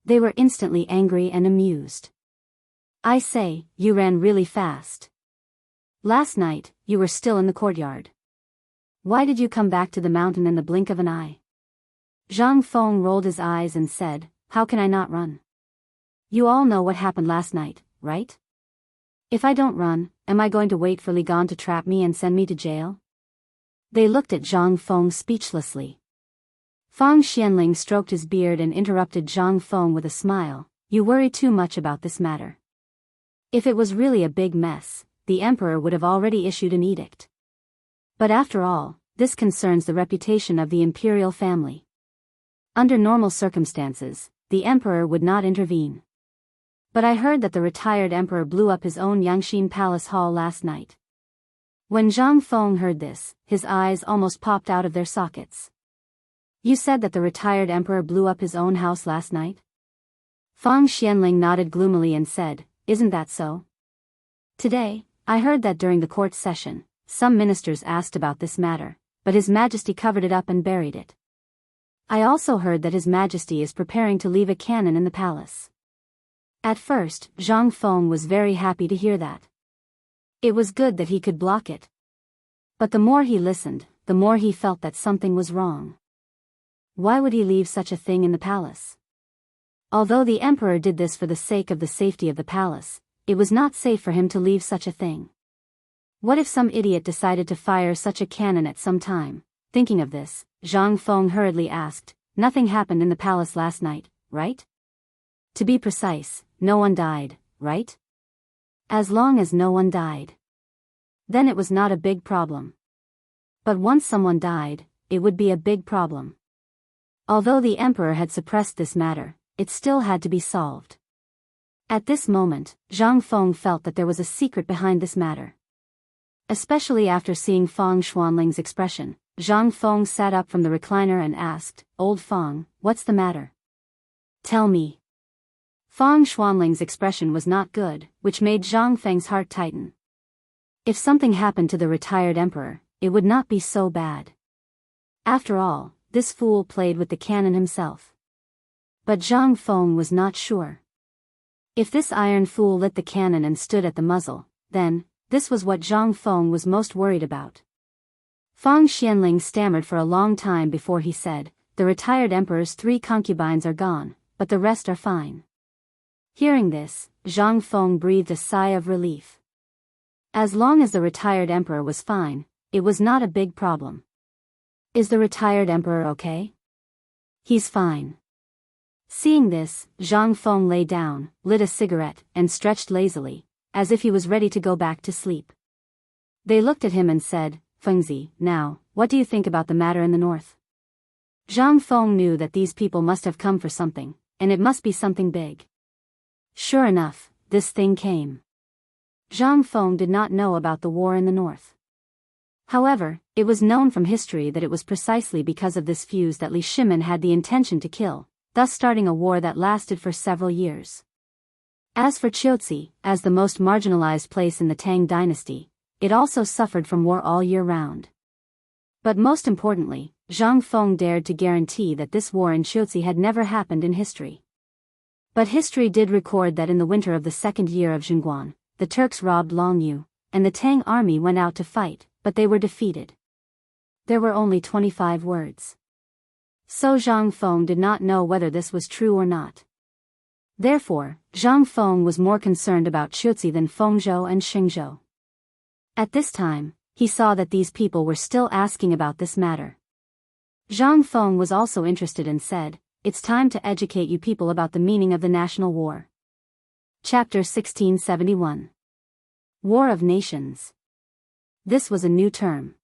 They were instantly angry and amused. I say, you ran really fast. Last night, you were still in the courtyard. Why did you come back to the mountain in the blink of an eye? Zhang Feng rolled his eyes and said, how can I not run? You all know what happened last night, right? If I don't run, am I going to wait for Li Gan to trap me and send me to jail? They looked at Zhang Feng speechlessly. Fang Xianling stroked his beard and interrupted Zhang Feng with a smile. You worry too much about this matter. If it was really a big mess, the emperor would have already issued an edict. But after all, this concerns the reputation of the imperial family. Under normal circumstances, the emperor would not intervene. But I heard that the retired emperor blew up his own Yangxin Palace Hall last night. When Zhang Feng heard this, his eyes almost popped out of their sockets. You said that the retired emperor blew up his own house last night? Fang Xianling nodded gloomily and said, isn't that so? Today, I heard that during the court session, some ministers asked about this matter, but His Majesty covered it up and buried it. I also heard that His Majesty is preparing to leave a cannon in the palace. At first, Zhang Feng was very happy to hear that. It was good that he could block it. But the more he listened, the more he felt that something was wrong. Why would he leave such a thing in the palace? Although the emperor did this for the sake of the safety of the palace, it was not safe for him to leave such a thing. What if some idiot decided to fire such a cannon at some time? Thinking of this, Zhang Feng hurriedly asked, nothing happened in the palace last night, right? To be precise, no one died, right? As long as no one died. Then it was not a big problem. But once someone died, it would be a big problem. Although the emperor had suppressed this matter, it still had to be solved. At this moment, Zhang Feng felt that there was a secret behind this matter. Especially after seeing Fang Xuanling's expression, Zhang Feng sat up from the recliner and asked, Old Fang, what's the matter? Tell me. Fang Xuanling's expression was not good, which made Zhang Feng's heart tighten. If something happened to the retired emperor, it would not be so bad. After all, this fool played with the cannon himself. But Zhang Feng was not sure. If this iron fool lit the cannon and stood at the muzzle, then, this was what Zhang Feng was most worried about. Fang Xianling stammered for a long time before he said, the retired emperor's 3 concubines are gone, but the rest are fine. Hearing this, Zhang Feng breathed a sigh of relief. As long as the retired emperor was fine, it was not a big problem. Is the retired emperor okay? He's fine. Seeing this, Zhang Feng lay down, lit a cigarette, and stretched lazily, as if he was ready to go back to sleep. They looked at him and said, Fengzi, now, what do you think about the matter in the north? Zhang Feng knew that these people must have come for something, and it must be something big. Sure enough, this thing came. Zhang Feng did not know about the war in the north. However, it was known from history that it was precisely because of this fuse that Li Shimin had the intention to kill, thus starting a war that lasted for several years. As for Qiuzi, as the most marginalized place in the Tang dynasty, it also suffered from war all year round. But most importantly, Zhang Feng dared to guarantee that this war in Qiuzi had never happened in history. But history did record that in the winter of the second year of Chang'an, the Turks robbed Longyu, and the Tang army went out to fight, but they were defeated. There were only 25 words. So Zhang Feng did not know whether this was true or not. Therefore, Zhang Feng was more concerned about Qiuzi than Fengzhou and Xingzhou. At this time, he saw that these people were still asking about this matter. Zhang Feng was also interested and said, it's time to educate you people about the meaning of the national war. Chapter 1671. War of Nations. This was a new term.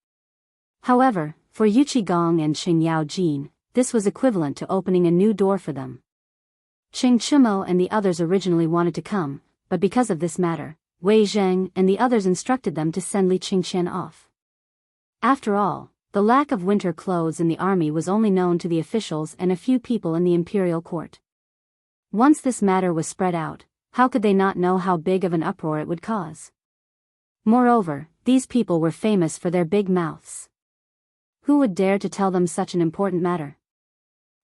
However, For Yuqigong and Qing Yaojin, this was equivalent to opening a new door for them. Qing Chumo and the others originally wanted to come, but because of this matter, Wei Zheng and the others instructed them to send Li Qingqian off. After all, the lack of winter clothes in the army was only known to the officials and a few people in the imperial court. Once this matter was spread out, how could they not know how big of an uproar it would cause? Moreover, these people were famous for their big mouths. Who would dare to tell them such an important matter?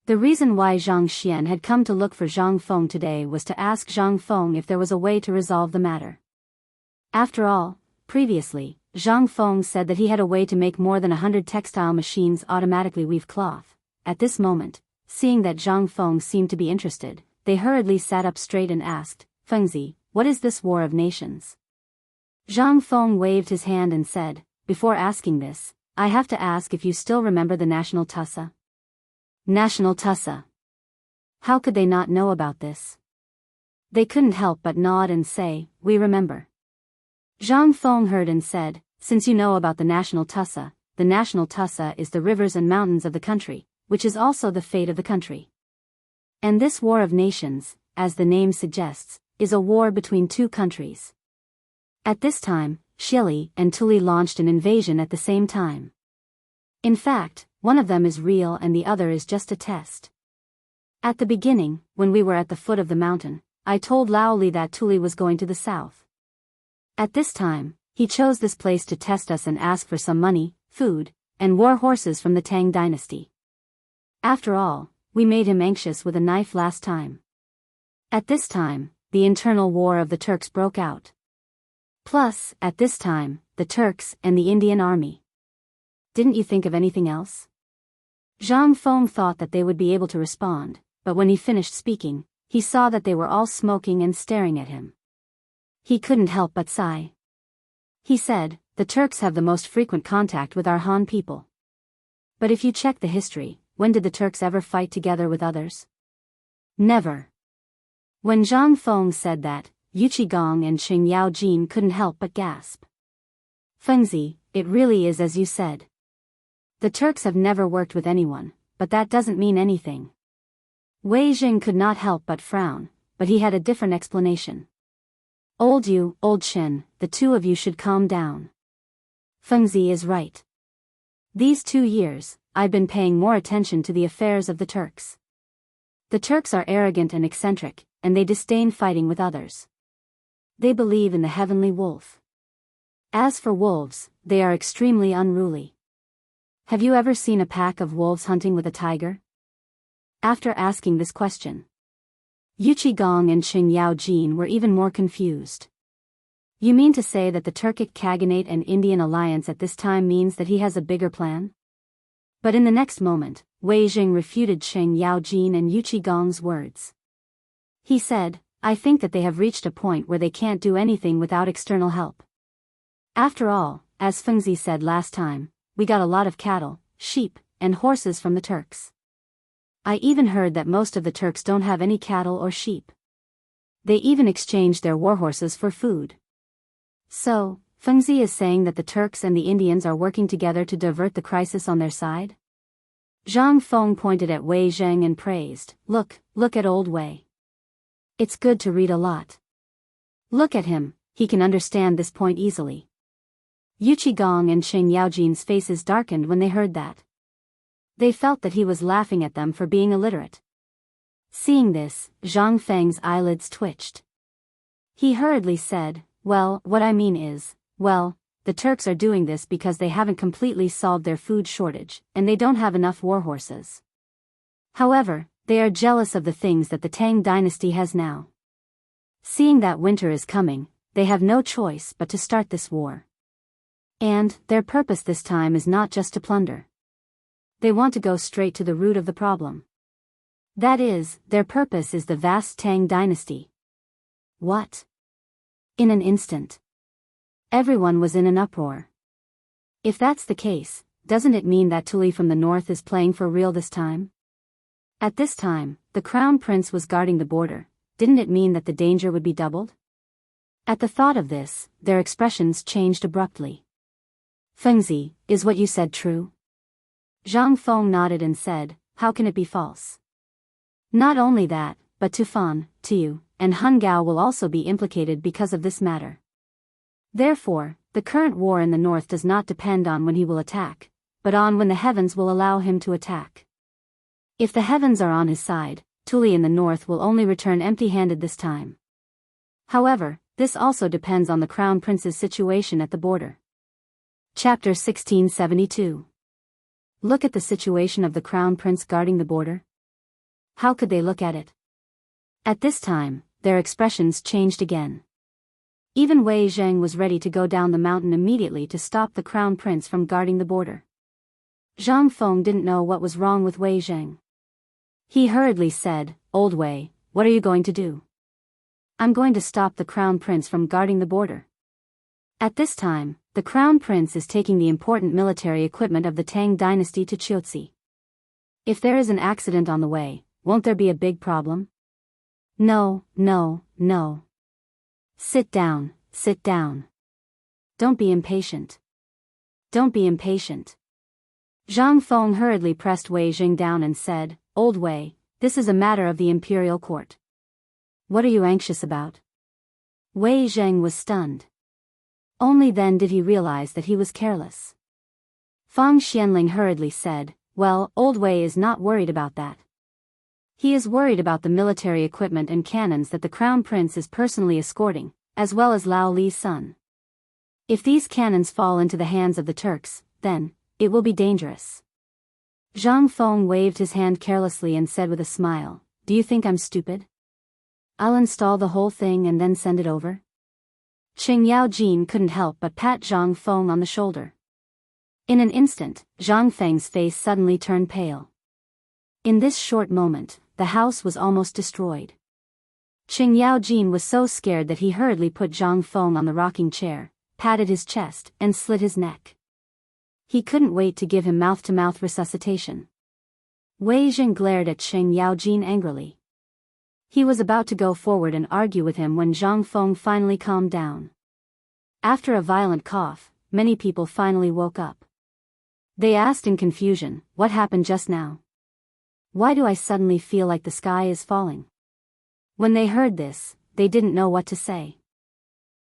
The reason why Zhang Xian had come to look for Zhang Feng today was to ask Zhang Feng if there was a way to resolve the matter. After all, previously, Zhang Feng said that he had a way to make more than 100 textile machines automatically weave cloth. At this moment, seeing that Zhang Feng seemed to be interested, they hurriedly sat up straight and asked, "Fengzi, what is this war of nations?" Zhang Feng waved his hand and said, "Before asking this, I have to ask if you still remember the National Tussa." National Tussa. How could they not know about this? They couldn't help but nod and say, "We remember." Zhang Feng heard and said, "Since you know about the National Tussa is the rivers and mountains of the country, which is also the fate of the country. And this war of nations, as the name suggests, is a war between two countries. At this time, Shili and Tuli launched an invasion at the same time. In fact, one of them is real and the other is just a test. At the beginning, when we were at the foot of the mountain, I told Lao Li that Tuli was going to the south. At this time, he chose this place to test us and ask for some money, food, and war horses from the Tang dynasty. After all, we made him anxious with a knife last time. At this time, the internal war of the Turks broke out. Plus, at this time, the Turks and the Indian army. Didn't you think of anything else?" Zhang Feng thought that they would be able to respond, but when he finished speaking, he saw that they were all smoking and staring at him. He couldn't help but sigh. He said, "The Turks have the most frequent contact with our Han people. But if you check the history, when did the Turks ever fight together with others? Never." When Zhang Feng said that, Yuqigong and Qing Yaojin couldn't help but gasp. "Fengzi, it really is as you said. The Turks have never worked with anyone, but that doesn't mean anything." Wei Jing could not help but frown, but he had a different explanation. "Old Qin, the two of you should calm down. Fengzi is right. These 2 years, I've been paying more attention to the affairs of the Turks. The Turks are arrogant and eccentric, and they disdain fighting with others. They believe in the heavenly wolf. As for wolves, they are extremely unruly. Have you ever seen a pack of wolves hunting with a tiger?" After asking this question, Yuqigong and Qing Yaojin were even more confused. "You mean to say that the Turkic Khaganate and Indian alliance at this time means that he has a bigger plan?" But in the next moment, Wei Jing refuted Qing Yaojin and Yuqigong's words. He said, "I think that they have reached a point where they can't do anything without external help. After all, as Fengzi said last time, we got a lot of cattle, sheep, and horses from the Turks. I even heard that most of the Turks don't have any cattle or sheep. They even exchanged their warhorses for food. So, Fengzi is saying that the Turks and the Indians are working together to divert the crisis on their side?" Zhang Feng pointed at Wei Zheng and praised, Look at old Wei. It's good to read a lot. Look at him, he can understand this point easily." Yuqigong and Qing Yaojin's faces darkened when they heard that. They felt that he was laughing at them for being illiterate. Seeing this, Zhang Feng's eyelids twitched. He hurriedly said, "Well, what I mean is, the Turks are doing this because they haven't completely solved their food shortage, and they don't have enough warhorses. However, they are jealous of the things that the Tang dynasty has now. Seeing that winter is coming, they have no choice but to start this war. And their purpose this time is not just to plunder. They want to go straight to the root of the problem. That is, their purpose is the vast Tang dynasty." What? In an instant, everyone was in an uproar. If that's the case, doesn't it mean that Tuli from the north is playing for real this time? At this time, the crown prince was guarding the border. Didn't it mean that the danger would be doubled? At the thought of this, their expressions changed abruptly. "Fengzi, is what you said true?" Zhang Feng nodded and said, how can it be false? Not only that, but Tufan, Tu, and Hun Gao will also be implicated because of this matter. Therefore, the current war in the north does not depend on when he will attack, but on when the heavens will allow him to attack. If the heavens are on his side, Tuli in the north will only return empty-handed this time. However, this also depends on the Crown Prince's situation at the border. Chapter 1672. Look at the situation of the Crown Prince guarding the border. How could they look at it? At this time, their expressions changed again. Even Wei Zheng was ready to go down the mountain immediately to stop the Crown Prince from guarding the border. Zhang Feng didn't know what was wrong with Wei Zheng. He hurriedly said, Old Wei, what are you going to do? I'm going to stop the Crown Prince from guarding the border. At this time, the Crown Prince is taking the important military equipment of the Tang dynasty to Chiuzi. If there is an accident on the way, won't there be a big problem? No. Sit down. Don't be impatient. Zhang Feng hurriedly pressed Wei Jing down and said, Old Wei, this is a matter of the imperial court. What are you anxious about? Wei Zheng was stunned. Only then did he realize that he was careless. Fang Xianling hurriedly said, well, Old Wei is not worried about that. He is worried about the military equipment and cannons that the Crown Prince is personally escorting, as well as Lao Li's son. If these cannons fall into the hands of the Turks, then, it will be dangerous. Zhang Feng waved his hand carelessly and said with a smile, do you think I'm stupid? I'll install the whole thing and then send it over? Qing Yao Jin couldn't help but pat Zhang Feng on the shoulder. In an instant, Zhang Feng's face suddenly turned pale. In this short moment, the house was almost destroyed. Qing Yao Jin was so scared that he hurriedly put Zhang Feng on the rocking chair, patted his chest, and slit his neck. He couldn't wait to give him mouth-to-mouth resuscitation. Wei Jing glared at Qing Yao Jin angrily. He was about to go forward and argue with him when Zhang Feng finally calmed down. After a violent cough, many people finally woke up. They asked in confusion, what happened just now? Why do I suddenly feel like the sky is falling? When they heard this, they didn't know what to say.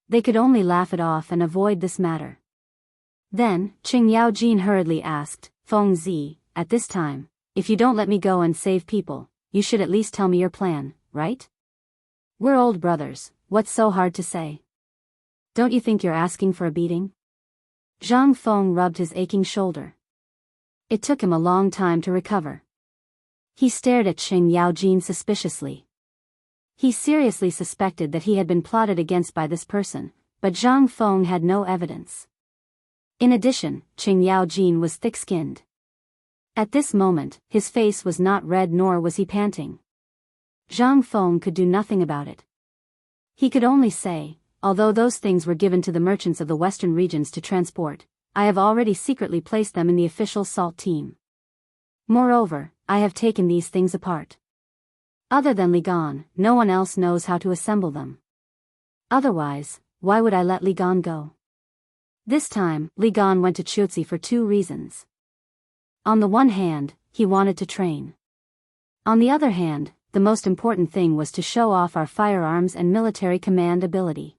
They could only laugh it off and avoid this matter. Then, Qing Yao Jin hurriedly asked, Feng Zi, at this time, if you don't let me go and save people, you should at least tell me your plan, right? We're old brothers, what's so hard to say? Don't you think you're asking for a beating? Zhang Feng rubbed his aching shoulder. It took him a long time to recover. He stared at Qing Yao Jin suspiciously. He seriously suspected that he had been plotted against by this person, but Zhang Feng had no evidence. In addition, Qing Yao Jin was thick-skinned. At this moment, his face was not red nor was he panting. Zhang Feng could do nothing about it. He could only say, although those things were given to the merchants of the western regions to transport, I have already secretly placed them in the official salt team. Moreover, I have taken these things apart. Other than Li Gan, no one else knows how to assemble them. Otherwise, why would I let Li Gan go? This time, Li Gan went to Chiuzi for two reasons. On the one hand, he wanted to train. On the other hand, the most important thing was to show off our firearms and military command ability.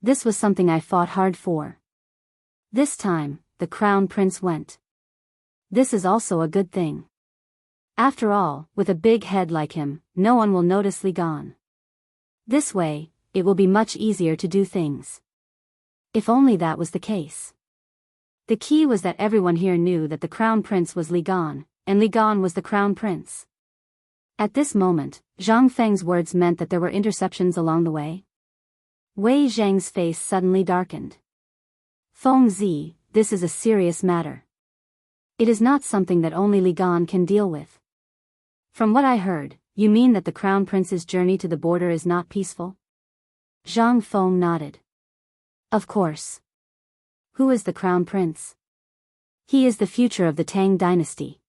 This was something I fought hard for. This time, the Crown Prince went. This is also a good thing. After all, with a big head like him, no one will notice Li Gan. This way, it will be much easier to do things. If only that was the case. The key was that everyone here knew that the Crown Prince was Li Gan, and Li Gan was the Crown Prince. At this moment, Zhang Feng's words meant that there were interceptions along the way. Wei Zheng's face suddenly darkened. Feng Zi, this is a serious matter. It is not something that only Li Gan can deal with. From what I heard, you mean that the Crown Prince's journey to the border is not peaceful? Zhang Feng nodded. Of course. Who is the Crown Prince? He is the future of the Tang dynasty.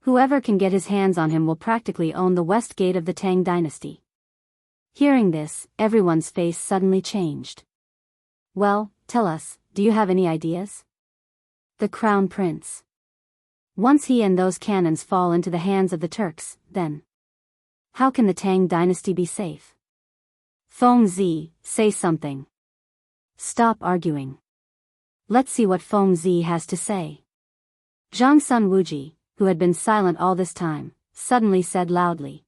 Whoever can get his hands on him will practically own the west gate of the Tang dynasty. Hearing this, everyone's face suddenly changed. Well, tell us, do you have any ideas? The Crown Prince. Once he and those cannons fall into the hands of the Turks, then how can the Tang dynasty be safe? Feng Zi, say something. Stop arguing. Let's see what Feng Zi has to say. Zhang Sun Wuji, who had been silent all this time, suddenly said loudly.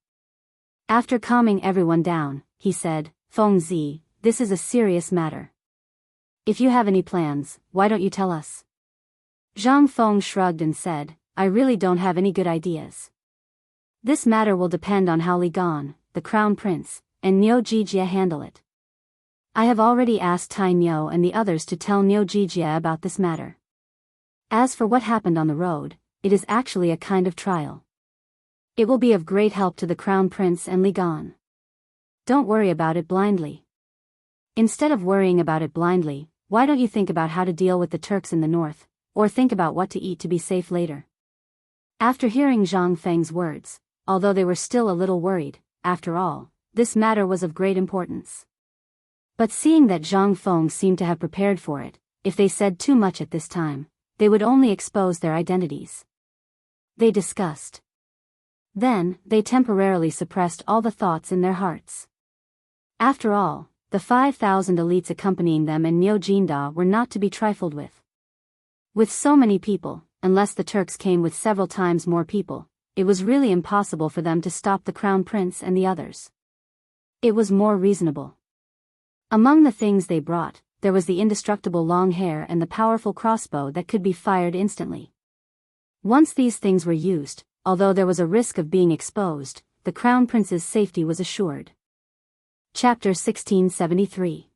After calming everyone down, he said, Feng Zi, this is a serious matter. If you have any plans, why don't you tell us? Zhang Feng shrugged and said, I really don't have any good ideas. This matter will depend on how Li Gan, the crown prince, and Niu Jijia handle it. I have already asked Tai Niu and the others to tell Niu Jijia about this matter. As for what happened on the road, it is actually a kind of trial. It will be of great help to the crown prince and Li Gan. Don't worry about it blindly. Instead of worrying about it blindly, why don't you think about how to deal with the Turks in the north, or think about what to eat to be safe later? After hearing Zhang Feng's words, although they were still a little worried, after all, this matter was of great importance. But seeing that Zhang Feng seemed to have prepared for it, if they said too much at this time, they would only expose their identities. They discussed. Then, they temporarily suppressed all the thoughts in their hearts. After all, the 5,000 elites accompanying them and Niu Jinda were not to be trifled with. With so many people, unless the Turks came with several times more people, it was really impossible for them to stop the crown prince and the others. It was more reasonable. Among the things they brought, there was the indestructible long hair and the powerful crossbow that could be fired instantly. Once these things were used, although there was a risk of being exposed, the crown prince's safety was assured. Chapter 1673.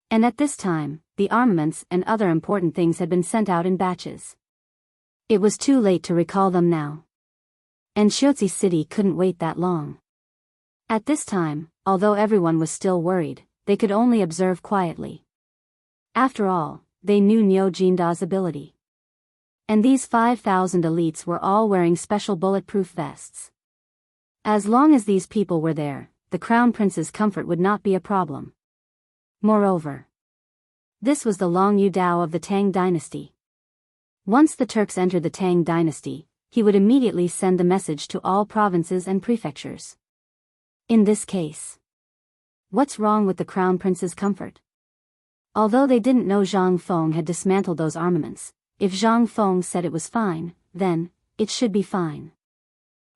And at this time, the armaments and other important things had been sent out in batches. It was too late to recall them now. And Xiuzi City couldn't wait that long. At this time, although everyone was still worried, they could only observe quietly. After all, they knew Niu Jinda's ability. And these 5,000 elites were all wearing special bulletproof vests. As long as these people were there, the crown prince's comfort would not be a problem. Moreover, this was the Long Yu Dao of the Tang dynasty. Once the Turks entered the Tang dynasty, he would immediately send the message to all provinces and prefectures. In this case, what's wrong with the crown prince's comfort? Although they didn't know Zhang Feng had dismantled those armaments, if Zhang Feng said it was fine, then it should be fine.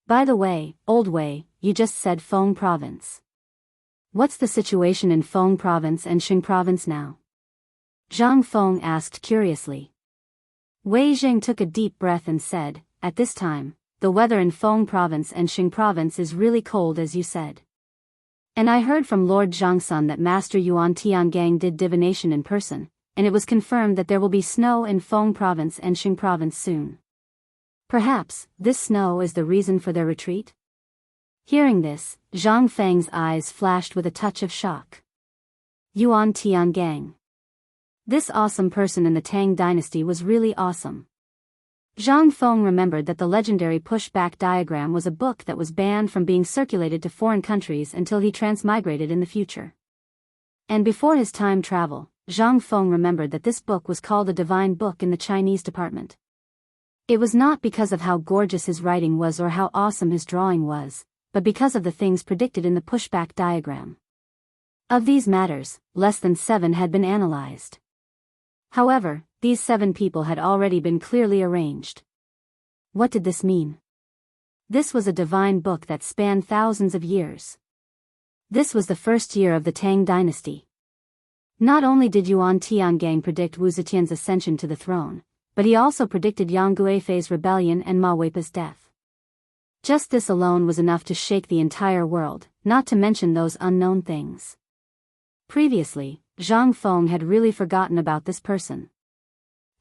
By the way, Old Wei, you just said Feng province. What's the situation in Feng province and Xing province now? Zhang Feng asked curiously. Wei Zheng took a deep breath and said, at this time, the weather in Feng province and Xing province is really cold as you said. And I heard from Lord Zhangsun that Master Yuan Tiangang did divination in person, and it was confirmed that there will be snow in Feng province and Xing province soon. Perhaps, this snow is the reason for their retreat? Hearing this, Zhang Feng's eyes flashed with a touch of shock. Yuan Tiangang. This awesome person in the Tang dynasty was really awesome. Zhang Feng remembered that the legendary pushback diagram was a book that was banned from being circulated to foreign countries until he transmigrated in the future. And before his time travel, Zhang Feng remembered that this book was called a divine book in the Chinese department. It was not because of how gorgeous his writing was or how awesome his drawing was, but because of the things predicted in the pushback diagram. Of these matters, less than 7 had been analyzed. However, these 7 people had already been clearly arranged. What did this mean? This was a divine book that spanned thousands of years. This was the first year of the Tang dynasty. Not only did Yuan Tiangang predict Wu Zetian's ascension to the throne, but he also predicted Yang Guifei's rebellion and Ma Weipa's death. Just this alone was enough to shake the entire world, not to mention those unknown things. Previously, Zhang Feng had really forgotten about this person.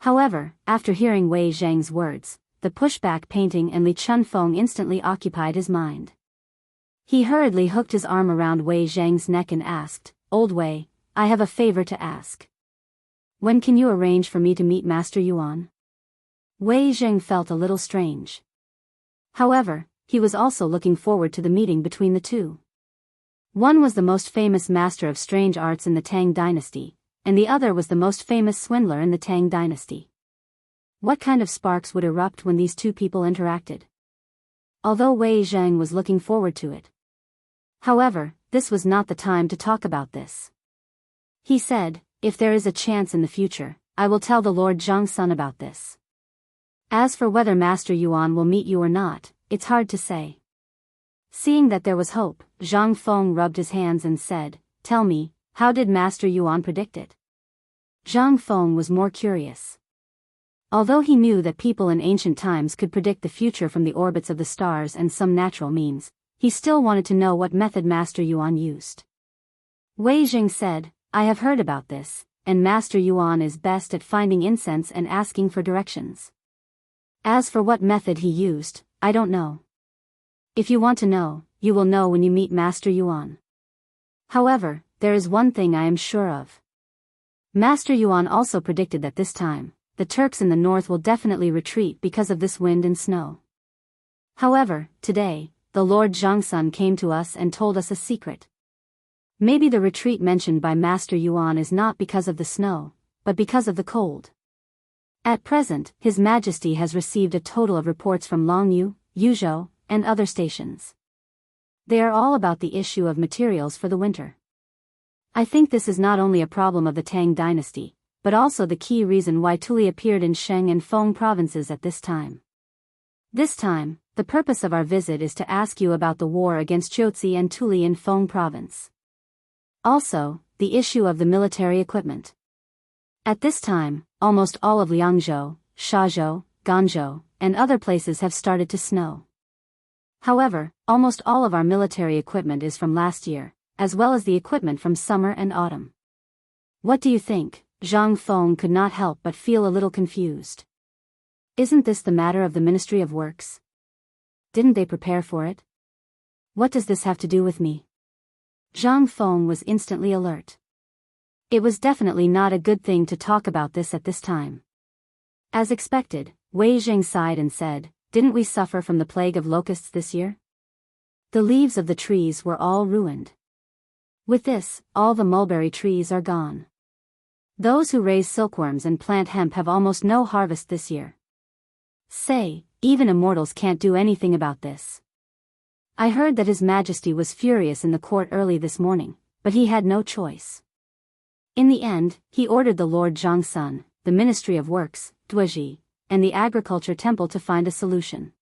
However, after hearing Wei Zheng's words, the pushback painting and Li Chunfeng instantly occupied his mind. He hurriedly hooked his arm around Wei Zheng's neck and asked, Old Wei, I have a favor to ask. When can you arrange for me to meet Master Yuan? Wei Zheng felt a little strange. However, he was also looking forward to the meeting between the two. One was the most famous master of strange arts in the Tang dynasty, and the other was the most famous swindler in the Tang dynasty. What kind of sparks would erupt when these two people interacted? Although Wei Zheng was looking forward to it. However, this was not the time to talk about this. He said, if there is a chance in the future, I will tell the Lord Zhang about this. As for whether Master Yuan will meet you or not, it's hard to say. Seeing that there was hope, Zhang Feng rubbed his hands and said, tell me, how did Master Yuan predict it? Zhang Feng was more curious. Although he knew that people in ancient times could predict the future from the orbits of the stars and some natural means, he still wanted to know what method Master Yuan used. Wei Jing said, I have heard about this, and Master Yuan is best at finding incense and asking for directions. As for what method he used, I don't know. If you want to know, you will know when you meet Master Yuan. However, there is one thing I am sure of. Master Yuan also predicted that this time, the Turks in the north will definitely retreat because of this wind and snow. However, today, the Lord Zhangsun came to us and told us a secret. Maybe the retreat mentioned by Master Yuan is not because of the snow, but because of the cold. At present, His Majesty has received a total of reports from Longyu, Yuzhou, and other stations. They are all about the issue of materials for the winter. I think this is not only a problem of the Tang dynasty, but also the key reason why Tuli appeared in Sheng and Feng provinces at this time. This time, the purpose of our visit is to ask you about the war against Jiuzi and Tuli in Feng province. Also, the issue of the military equipment. At this time, almost all of Liangzhou, Shazhou, Ganzhou, and other places have started to snow. However, almost all of our military equipment is from last year, as well as the equipment from summer and autumn. What do you think? Zhang Feng could not help but feel a little confused. Isn't this the matter of the Ministry of Works? Didn't they prepare for it? What does this have to do with me? Zhang Feng was instantly alert. It was definitely not a good thing to talk about this at this time. As expected, Wei Jing sighed and said, didn't we suffer from the plague of locusts this year? The leaves of the trees were all ruined. With this, all the mulberry trees are gone. Those who raise silkworms and plant hemp have almost no harvest this year. Say, even immortals can't do anything about this. I heard that His Majesty was furious in the court early this morning, but he had no choice. In the end, he ordered the Lord Zhangsun, the Ministry of Works, Duoji, and the Agriculture Temple to find a solution.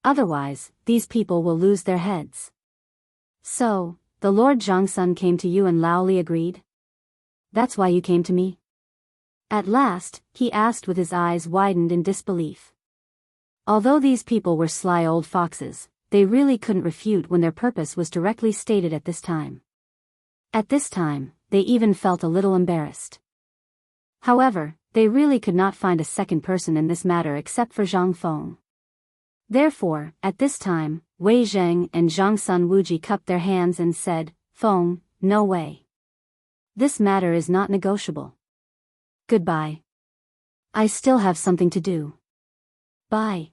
Otherwise, these people will lose their heads. So, the Lord Zhangsun came to you and Laoli agreed? That's why you came to me? At last, he asked with his eyes widened in disbelief. Although these people were sly old foxes, they really couldn't refute when their purpose was directly stated at this time. At this time, they even felt a little embarrassed. However, they really could not find a second person in this matter except for Zhang Feng. Therefore, at this time, Wei Zheng and Zhangsun Wuji cupped their hands and said, Feng, no way. This matter is not negotiable. Goodbye. I still have something to do. Bye.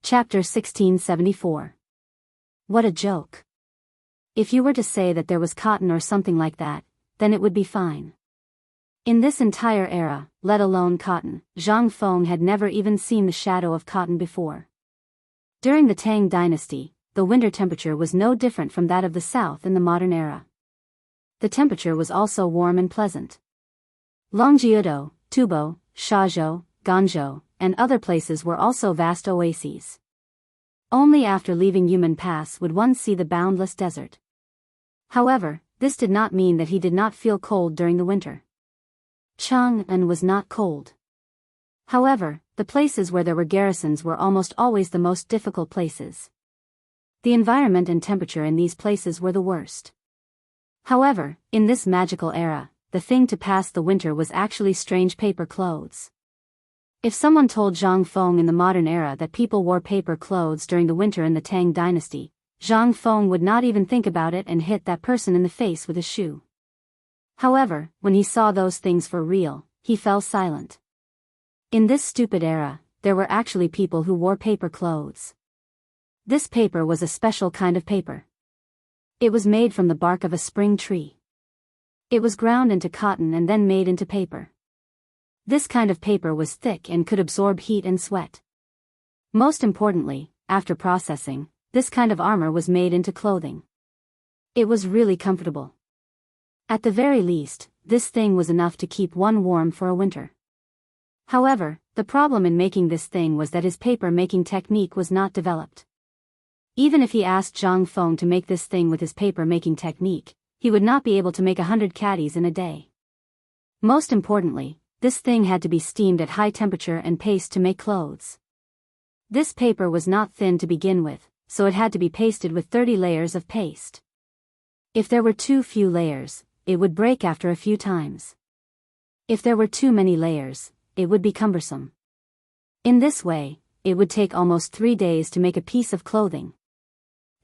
Chapter 1674. What a joke. If you were to say that there was cotton or something like that, then it would be fine. In this entire era, let alone cotton, Zhang Feng had never even seen the shadow of cotton before. During the Tang dynasty, the winter temperature was no different from that of the south in the modern era. The temperature was also warm and pleasant. Longjiudo, Tubo, Shazhou, Ganzhou, and other places were also vast oases. Only after leaving Yumen Pass would one see the boundless desert. However, this did not mean that he did not feel cold during the winter. Chang'an was not cold. However, the places where there were garrisons were almost always the most difficult places. The environment and temperature in these places were the worst. However, in this magical era, the thing to pass the winter was actually strange paper clothes. If someone told Zhang Feng in the modern era that people wore paper clothes during the winter in the Tang dynasty, Zhang Feng would not even think about it and hit that person in the face with a shoe. However, when he saw those things for real, he fell silent. In this stupid era, there were actually people who wore paper clothes. This paper was a special kind of paper. It was made from the bark of a spring tree. It was ground into cotton and then made into paper. This kind of paper was thick and could absorb heat and sweat. Most importantly, after processing, this kind of armor was made into clothing. It was really comfortable. At the very least, this thing was enough to keep one warm for a winter. However, the problem in making this thing was that his paper-making technique was not developed. Even if he asked Zhang Feng to make this thing with his paper-making technique, he would not be able to make 100 caddies in a day. Most importantly, this thing had to be steamed at high temperature and paste to make clothes. This paper was not thin to begin with, so it had to be pasted with 30 layers of paste. If there were too few layers, it would break after a few times. If there were too many layers, it would be cumbersome. In this way, it would take almost 3 days to make a piece of clothing.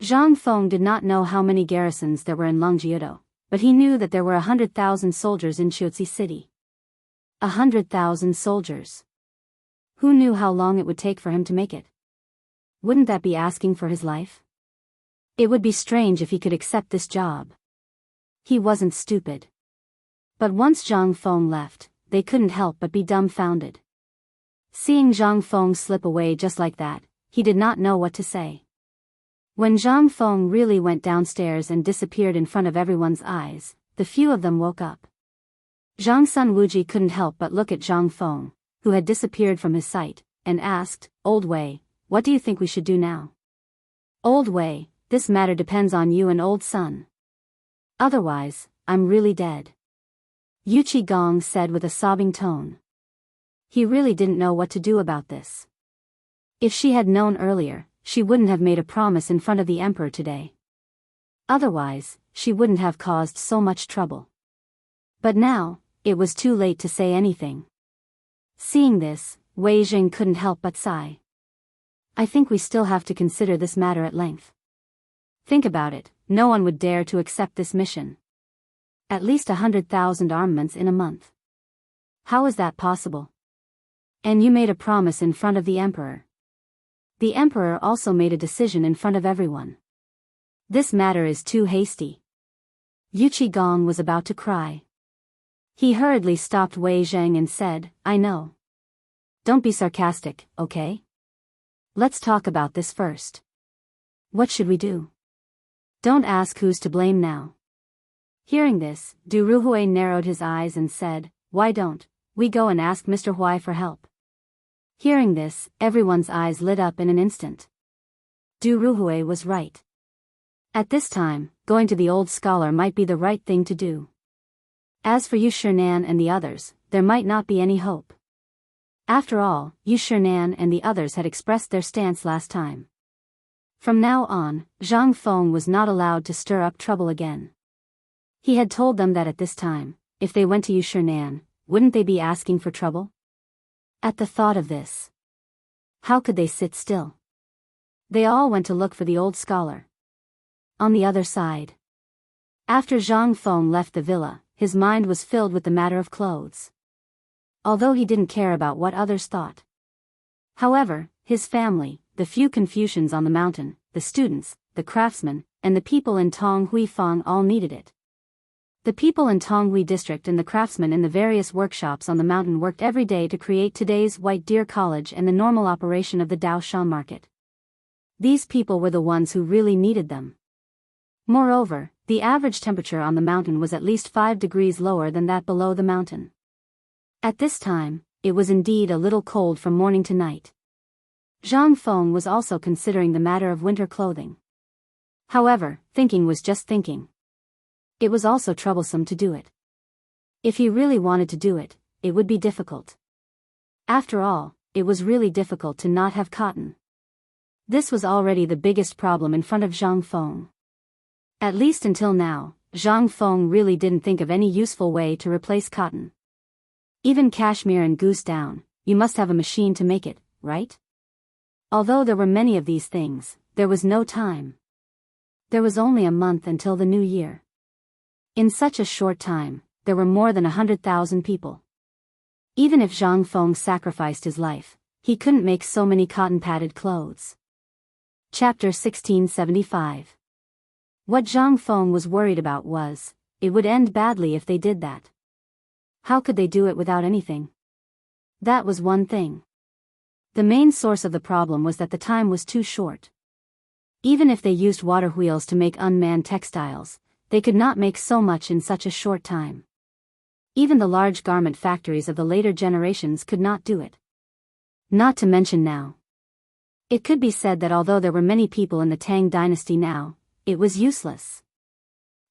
Zhang Feng did not know how many garrisons there were in Longjiudo, but he knew that there were 100,000 soldiers in Qiuzi City. 100,000 soldiers. Who knew how long it would take for him to make it? Wouldn't that be asking for his life? It would be strange if he could accept this job. He wasn't stupid. But once Zhang Feng left, they couldn't help but be dumbfounded. Seeing Zhang Feng slip away just like that, he did not know what to say. When Zhang Feng really went downstairs and disappeared in front of everyone's eyes, the few of them woke up. Zhang Sun Wuji couldn't help but look at Zhang Feng, who had disappeared from his sight, and asked, "Old Wei, what do you think we should do now?" "Old Wei, this matter depends on you and Old Sun. Otherwise, I'm really dead," Yu Qigong said with a sobbing tone. He really didn't know what to do about this. If she had known earlier, she wouldn't have made a promise in front of the emperor today. Otherwise, she wouldn't have caused so much trouble. But now, it was too late to say anything. Seeing this, Wei Jing couldn't help but sigh. "I think we still have to consider this matter at length. Think about it, no one would dare to accept this mission. At least 100,000 armaments in a month. How is that possible? And you made a promise in front of the emperor. The emperor also made a decision in front of everyone. This matter is too hasty." Yu Qigong was about to cry. He hurriedly stopped Wei Zheng and said, "I know. Don't be sarcastic, okay? Let's talk about this first. What should we do? Don't ask who's to blame now." Hearing this, Du Ruhui narrowed his eyes and said, "Why don't we go and ask Mr. Huai for help?" Hearing this, everyone's eyes lit up in an instant. Du Ruhui was right. At this time, going to the old scholar might be the right thing to do. As for Yu Shinan and the others, there might not be any hope. After all, Yu Shinan and the others had expressed their stance last time. From now on, Zhang Feng was not allowed to stir up trouble again. He had told them that at this time, if they went to Yu Shinan, wouldn't they be asking for trouble? At the thought of this, how could they sit still? They all went to look for the old scholar. On the other side, after Zhang Feng left the villa, his mind was filled with the matter of clothes. Although he didn't care about what others thought. However, his family, the few Confucians on the mountain, the students, the craftsmen, and the people in Tonghui Fang all needed it. The people in Tonghui district and the craftsmen in the various workshops on the mountain worked every day to create today's White Deer College and the normal operation of the Daoshan market. These people were the ones who really needed them. Moreover, the average temperature on the mountain was at least 5 degrees lower than that below the mountain. At this time, it was indeed a little cold from morning to night. Zhang Feng was also considering the matter of winter clothing. However, thinking was just thinking. It was also troublesome to do it. If he really wanted to do it, it would be difficult. After all, it was really difficult to not have cotton. This was already the biggest problem in front of Zhang Feng. At least until now, Zhang Feng really didn't think of any useful way to replace cotton. Even cashmere and goose down, you must have a machine to make it, right? Although there were many of these things, there was no time. There was only a month until the new year. In such a short time, there were more than 100,000 people. Even if Zhang Feng sacrificed his life, he couldn't make so many cotton-padded clothes. Chapter 1675. What Zhang Feng was worried about was, it would end badly if they did that. How could they do it without anything? That was one thing. The main source of the problem was that the time was too short. Even if they used water wheels to make unmanned textiles, they could not make so much in such a short time. Even the large garment factories of the later generations could not do it. Not to mention now. It could be said that although there were many people in the Tang dynasty now, it was useless.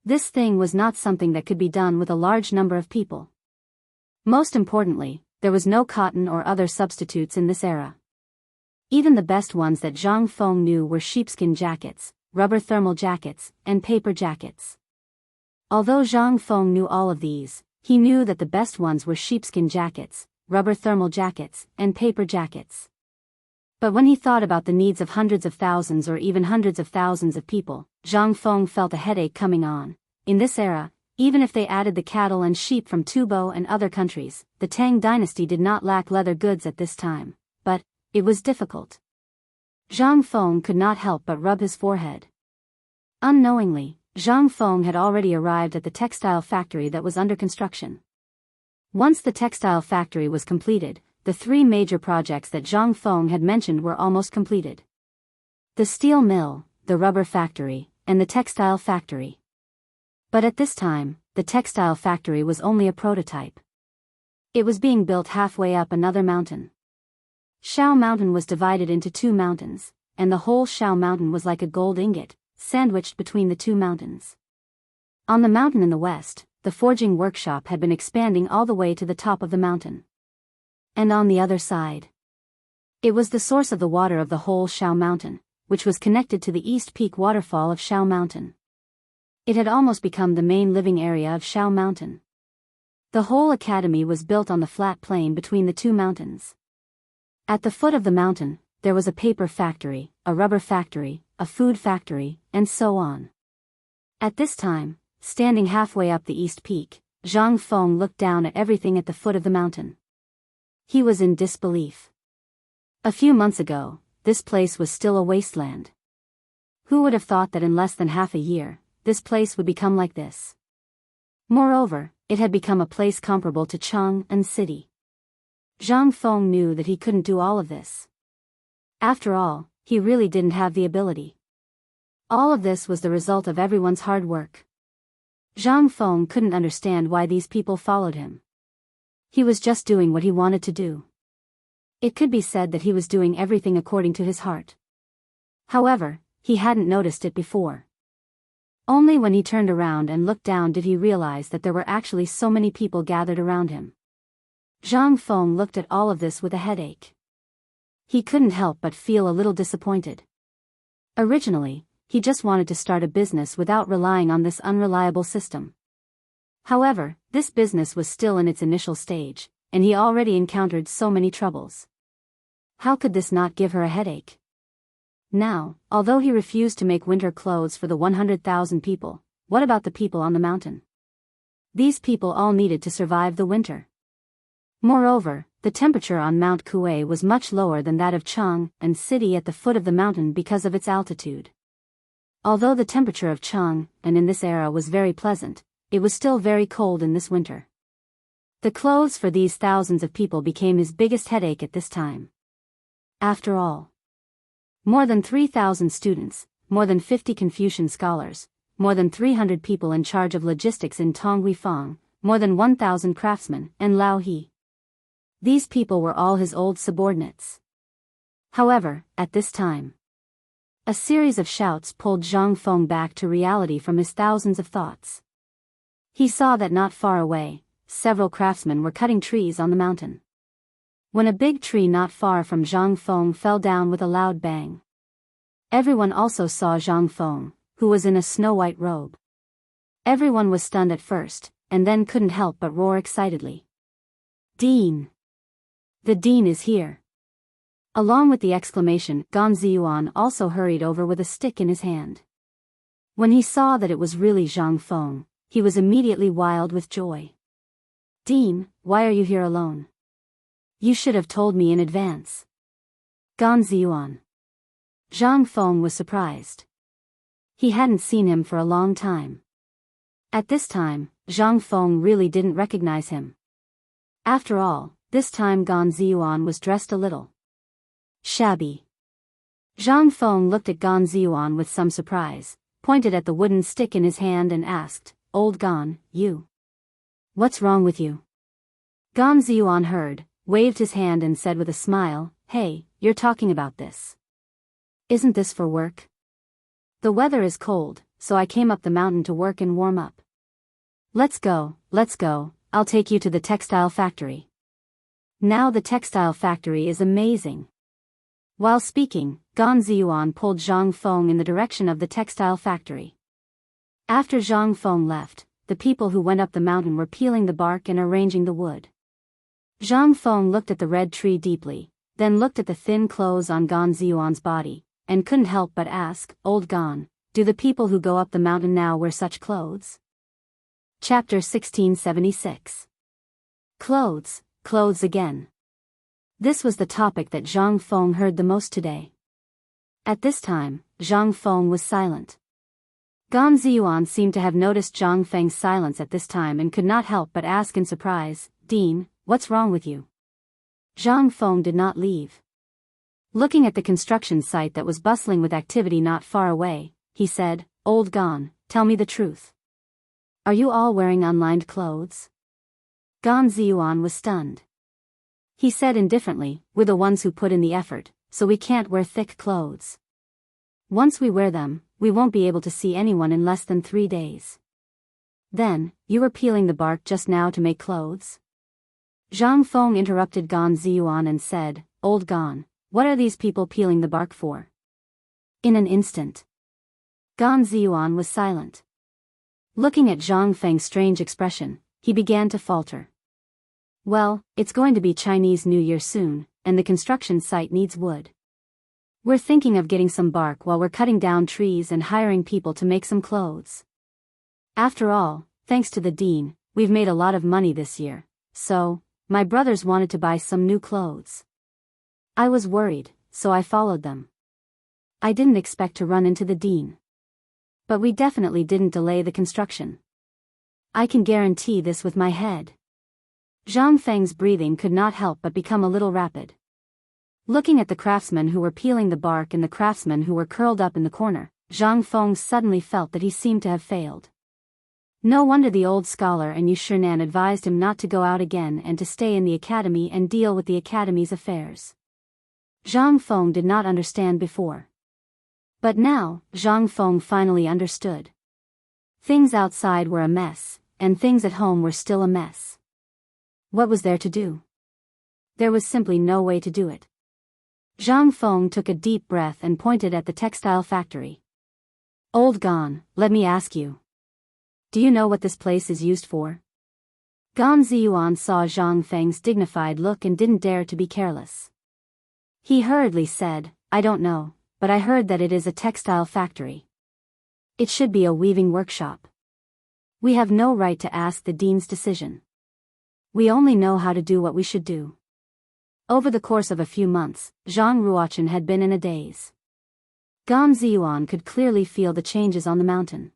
This thing was not something that could be done with a large number of people. Most importantly, there was no cotton or other substitutes in this era. Even the best ones that Zhang Feng knew were sheepskin jackets, rubber thermal jackets, and paper jackets. Although Zhang Feng knew all of these, he knew that the best ones were sheepskin jackets, rubber thermal jackets, and paper jackets. But when he thought about the needs of hundreds of thousands or even hundreds of thousands of people, Zhang Feng felt a headache coming on. In this era, even if they added the cattle and sheep from Tubo and other countries, the Tang dynasty did not lack leather goods at this time, but it was difficult. Zhang Feng could not help but rub his forehead. Unknowingly, Zhang Feng had already arrived at the textile factory that was under construction. Once the textile factory was completed, the three major projects that Zhang Feng had mentioned were almost completed. The steel mill, the rubber factory, and the textile factory. But at this time, the textile factory was only a prototype. It was being built halfway up another mountain. Shao Mountain was divided into two mountains, and the whole Shao Mountain was like a gold ingot, sandwiched between the two mountains. On the mountain in the west, the forging workshop had been expanding all the way to the top of the mountain. And on the other side, it was the source of the water of the whole Shao Mountain, which was connected to the East Peak waterfall of Shao Mountain. It had almost become the main living area of Shao Mountain. The whole academy was built on the flat plain between the two mountains. At the foot of the mountain, there was a paper factory, a rubber factory, a food factory, and so on. At this time, standing halfway up the East Peak, Zhang Feng looked down at everything at the foot of the mountain. He was in disbelief. A few months ago, this place was still a wasteland. Who would have thought that in less than half a year, this place would become like this? Moreover, it had become a place comparable to Chang'an city. Zhang Feng knew that he couldn't do all of this. After all, he really didn't have the ability. All of this was the result of everyone's hard work. Zhang Feng couldn't understand why these people followed him. He was just doing what he wanted to do. It could be said that he was doing everything according to his heart. However, he hadn't noticed it before. Only when he turned around and looked down did he realize that there were actually so many people gathered around him. Zhang Feng looked at all of this with a headache. He couldn't help but feel a little disappointed. Originally, he just wanted to start a business without relying on this unreliable system. However, this business was still in its initial stage, and he already encountered so many troubles. How could this not give her a headache? Now, although he refused to make winter clothes for the 100,000 people, what about the people on the mountain? These people all needed to survive the winter. Moreover, the temperature on Mount Kuei was much lower than that of Chang'an city at the foot of the mountain because of its altitude. Although the temperature of Chang'an in this era was very pleasant, it was still very cold in this winter. The clothes for these thousands of people became his biggest headache at this time. After all, more than 3,000 students, more than 50 Confucian scholars, more than 300 people in charge of logistics in Tonghuifang, more than 1,000 craftsmen, and Lao He. These people were all his old subordinates. However, at this time, a series of shouts pulled Zhang Feng back to reality from his thousands of thoughts. He saw that not far away, several craftsmen were cutting trees on the mountain. When a big tree not far from Zhang Feng fell down with a loud bang. Everyone also saw Zhang Feng, who was in a snow-white robe. Everyone was stunned at first, and then couldn't help but roar excitedly. "Dean! The Dean is here!" Along with the exclamation, Gan Ziyuan also hurried over with a stick in his hand. When he saw that it was really Zhang Feng, he was immediately wild with joy. "Dean, why are you here alone? You should have told me in advance." Gan Ziyuan. Zhang Feng was surprised. He hadn't seen him for a long time. At this time, Zhang Feng really didn't recognize him. After all, This time Gan Ziyuan was dressed a little shabby. Zhang Feng looked at Gan Ziyuan with some surprise, pointed at the wooden stick in his hand and asked, "Old Gan, you. What's wrong with you?" Gan Ziyuan heard, waved his hand and said with a smile, "Hey, you're talking about this. Isn't this for work? The weather is cold, so I came up the mountain to work and warm up. Let's go, I'll take you to the textile factory." Now the textile factory is amazing. While speaking, Gan Ziyuan pulled Zhang Feng in the direction of the textile factory. After Zhang Feng left, the people who went up the mountain were peeling the bark and arranging the wood. Zhang Feng looked at the red tree deeply, then looked at the thin clothes on Gan Ziyuan's body, and couldn't help but ask, "Old Gan, do the people who go up the mountain now wear such clothes?" Chapter 1676. Clothes again. This was the topic that Zhang Feng heard the most today. At this time, Zhang Feng was silent. Gan Ziyuan seemed to have noticed Zhang Feng's silence at this time and could not help but ask in surprise, "Dean, what's wrong with you?" Zhang Feng did not leave. Looking at the construction site that was bustling with activity not far away, he said, "Old Gan, tell me the truth. Are you all wearing unlined clothes?" Gan Ziyuan was stunned. He said indifferently, "We're the ones who put in the effort, so we can't wear thick clothes. Once we wear them, we won't be able to see anyone in less than 3 days." "Then, you were peeling the bark just now to make clothes?" Zhang Feng interrupted Gan Ziyuan and said, "Old Gan, what are these people peeling the bark for?" In an instant, Gan Ziyuan was silent. Looking at Zhang Feng's strange expression, he began to falter. "Well, it's going to be Chinese New Year soon, and the construction site needs wood. We're thinking of getting some bark while we're cutting down trees and hiring people to make some clothes. After all, thanks to the dean, we've made a lot of money this year, so, my brothers wanted to buy some new clothes. I was worried, so I followed them. I didn't expect to run into the dean. But we definitely didn't delay the construction. I can guarantee this with my head." Zhang Feng's breathing could not help but become a little rapid. Looking at the craftsmen who were peeling the bark and the craftsmen who were curled up in the corner, Zhang Feng suddenly felt that he seemed to have failed. No wonder the old scholar and Yu Shinan advised him not to go out again and to stay in the academy and deal with the academy's affairs. Zhang Feng did not understand before. But now, Zhang Feng finally understood. Things outside were a mess, and things at home were still a mess. What was there to do? There was simply no way to do it. Zhang Feng took a deep breath and pointed at the textile factory. "Old Gan, let me ask you. Do you know what this place is used for?" Gan Ziyuan saw Zhang Feng's dignified look and didn't dare to be careless. He hurriedly said, "I don't know, but I heard that it is a textile factory. It should be a weaving workshop. We have no right to ask the dean's decision. We only know how to do what we should do." Over the course of a few months, Zhang Ruochen had been in a daze. Gan Ziyuan could clearly feel the changes on the mountain.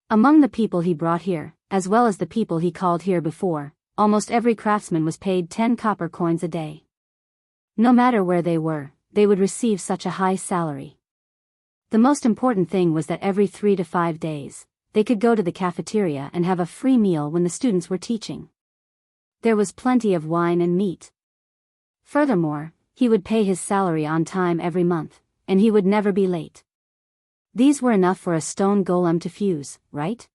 Among the people he brought here, as well as the people he called here before, almost every craftsman was paid 10 copper coins a day. No matter where they were, they would receive such a high salary. The most important thing was that every 3 to 5 days, they could go to the cafeteria and have a free meal when the students were teaching. There was plenty of wine and meat. Furthermore, he would pay his salary on time every month, and he would never be late. These were enough for a stone golem to fuse, right?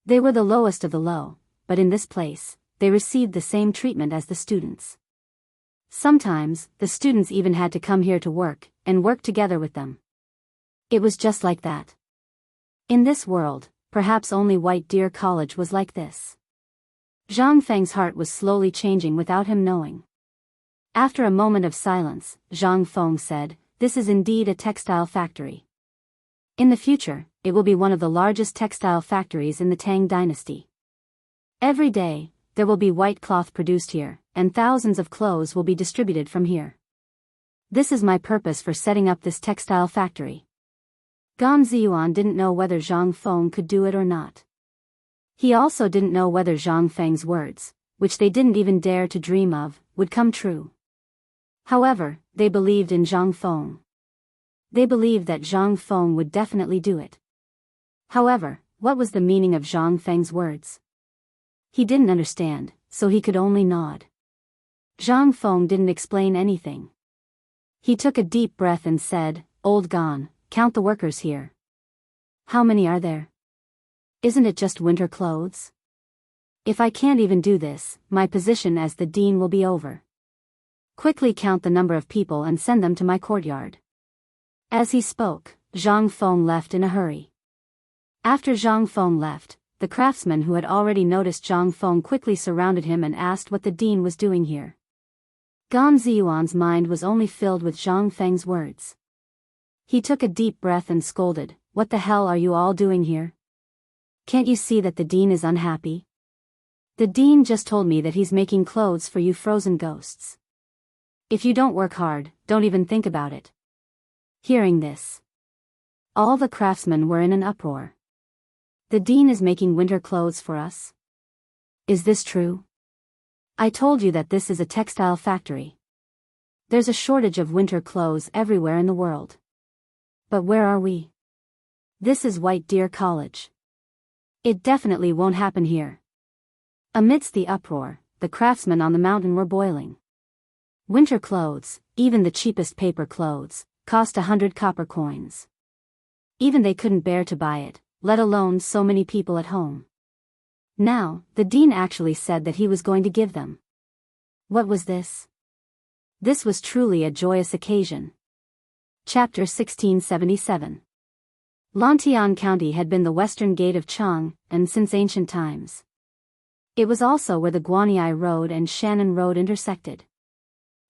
They were the lowest of the low, but in this place, they received the same treatment as the students. Sometimes, the students even had to come here to work, and work together with them. It was just like that. In this world, perhaps only White Deer College was like this. Zhang Feng's heart was slowly changing without him knowing. After a moment of silence, Zhang Feng said, "This is indeed a textile factory. In the future, it will be one of the largest textile factories in the Tang dynasty. Every day, there will be white cloth produced here, and thousands of clothes will be distributed from here. This is my purpose for setting up this textile factory." Gan Ziyuan didn't know whether Zhang Feng could do it or not. He also didn't know whether Zhang Feng's words, which they didn't even dare to dream of, would come true. However, they believed in Zhang Feng. They believed that Zhang Feng would definitely do it. However, what was the meaning of Zhang Feng's words? He didn't understand, so he could only nod. Zhang Feng didn't explain anything. He took a deep breath and said, "Old Gan, count the workers here. How many are there? Isn't it just winter clothes? If I can't even do this, my position as the dean will be over. Quickly count the number of people and send them to my courtyard." As he spoke, Zhang Feng left in a hurry. After Zhang Feng left, the craftsmen who had already noticed Zhang Feng quickly surrounded him and asked what the dean was doing here. Gan Ziyuan's mind was only filled with Zhang Feng's words. He took a deep breath and scolded, "What the hell are you all doing here? Can't you see that the dean is unhappy? The dean just told me that he's making clothes for you frozen ghosts. If you don't work hard, don't even think about it." Hearing this, all the craftsmen were in an uproar. The dean is making winter clothes for us? Is this true? I told you that this is a textile factory. There's a shortage of winter clothes everywhere in the world. But where are we? This is White Deer College. It definitely won't happen here. Amidst the uproar, the craftsmen on the mountain were boiling. Winter clothes, even the cheapest paper clothes, cost 100 copper coins. Even they couldn't bear to buy it, let alone so many people at home. Now, the dean actually said that he was going to give them. What was this? This was truly a joyous occasion. Chapter 1677. Lantian County had been the western gate of Chang'an since ancient times. It was also where the Guanyi Road and Shannon Road intersected.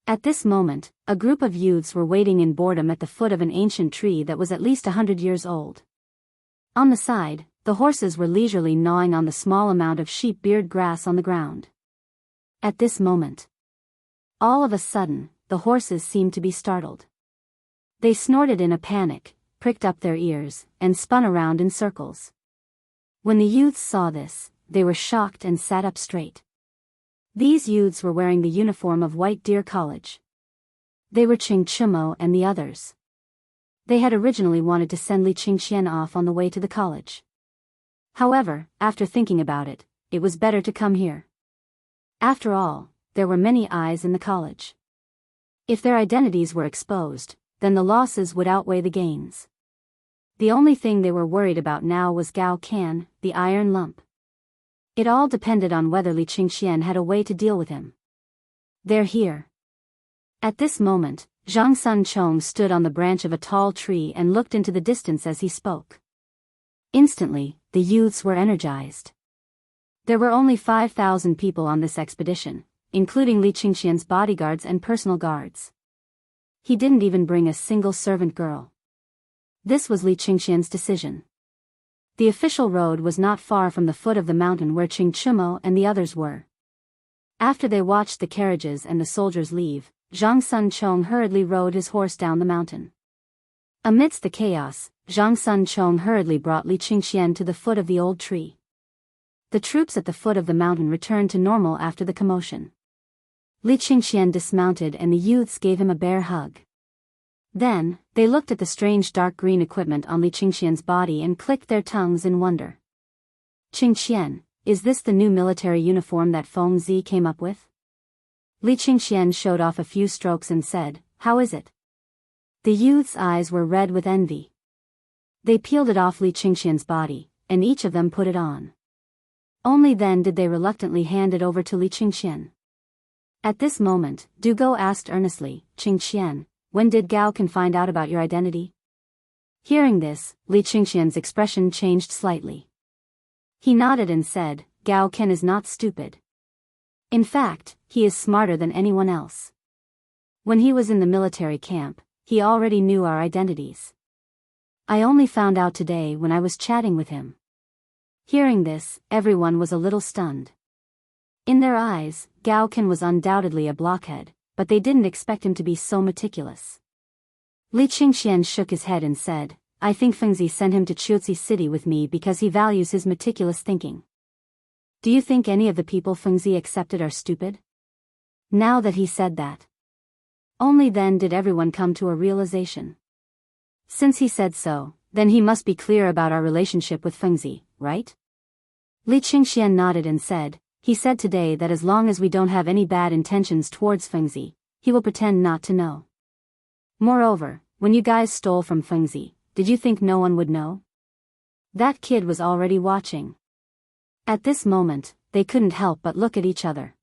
At this moment, a group of youths were waiting in boredom at the foot of an ancient tree that was at least 100 years old. On the side, the horses were leisurely gnawing on the small amount of sheep beard grass on the ground. At this moment, all of a sudden, the horses seemed to be startled. They snorted in a panic, pricked up their ears, and spun around in circles. When the youths saw this, they were shocked and sat up straight. These youths were wearing the uniform of White Deer College. They were Qing Chimo and the others. They had originally wanted to send Li Qingxian off on the way to the college. However, after thinking about it, it was better to come here. After all, there were many eyes in the college. If their identities were exposed, then the losses would outweigh the gains. The only thing they were worried about now was Gao Can, the iron lump. It all depended on whether Li Qingxian had a way to deal with him. They're here. At this moment, Zhang Sun Chong stood on the branch of a tall tree and looked into the distance as he spoke. Instantly, the youths were energized. There were only 5,000 people on this expedition, including Li Qingxian's bodyguards and personal guards. He didn't even bring a single servant girl. This was Li Qingxian's decision. The official road was not far from the foot of the mountain where Qing Chimo and the others were. After they watched the carriages and the soldiers leave, Zhang Sun Chong hurriedly rode his horse down the mountain. Amidst the chaos, Zhang Sun Chong hurriedly brought Li Qingxian to the foot of the old tree. The troops at the foot of the mountain returned to normal after the commotion. Li Qingxian dismounted and the youths gave him a bear hug. Then, they looked at the strange dark green equipment on Li Qingxian's body and clicked their tongues in wonder. "Qingxian, is this the new military uniform that Feng Zi came up with?" Li Qingxian showed off a few strokes and said, "How is it?" The youth's eyes were red with envy. They peeled it off Li Qingxian's body, and each of them put it on. Only then did they reluctantly hand it over to Li Qingxian. At this moment, Du Go asked earnestly, "Qingxian, when did Gao Can find out about your identity?" Hearing this, Li Qingxian's expression changed slightly. He nodded and said, "Gao Can is not stupid. In fact, he is smarter than anyone else. When he was in the military camp, he already knew our identities. I only found out today when I was chatting with him." Hearing this, everyone was a little stunned. In their eyes, Gao Can was undoubtedly a blockhead, but they didn't expect him to be so meticulous. Li Qingxian shook his head and said, "I think Feng Zi sent him to Chuzi City with me because he values his meticulous thinking." Do you think any of the people Fengzi accepted are stupid? Now that he said that. Only then did everyone come to a realization. Since he said so, then he must be clear about our relationship with Fengzi, right? Li Qingxian nodded and said, he said today that as long as we don't have any bad intentions towards Fengzi, he will pretend not to know. Moreover, when you guys stole from Fengzi, did you think no one would know? That kid was already watching. At this moment, they couldn't help but look at each other.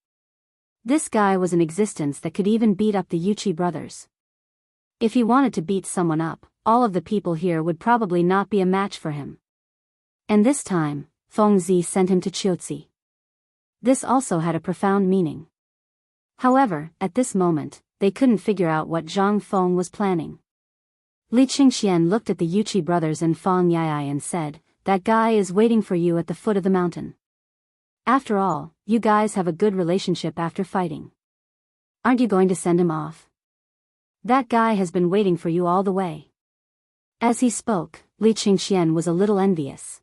This guy was an existence that could even beat up the Yuchi brothers. If he wanted to beat someone up, all of the people here would probably not be a match for him. And this time, Fengzi sent him to Qiuzi. This also had a profound meaning. However, at this moment, they couldn't figure out what Zhang Feng was planning. Li Qingxian looked at the Yuchi brothers and Feng Yai and said, that guy is waiting for you at the foot of the mountain. After all, you guys have a good relationship after fighting. Aren't you going to send him off? That guy has been waiting for you all the way. As he spoke, Li Qingxian was a little envious.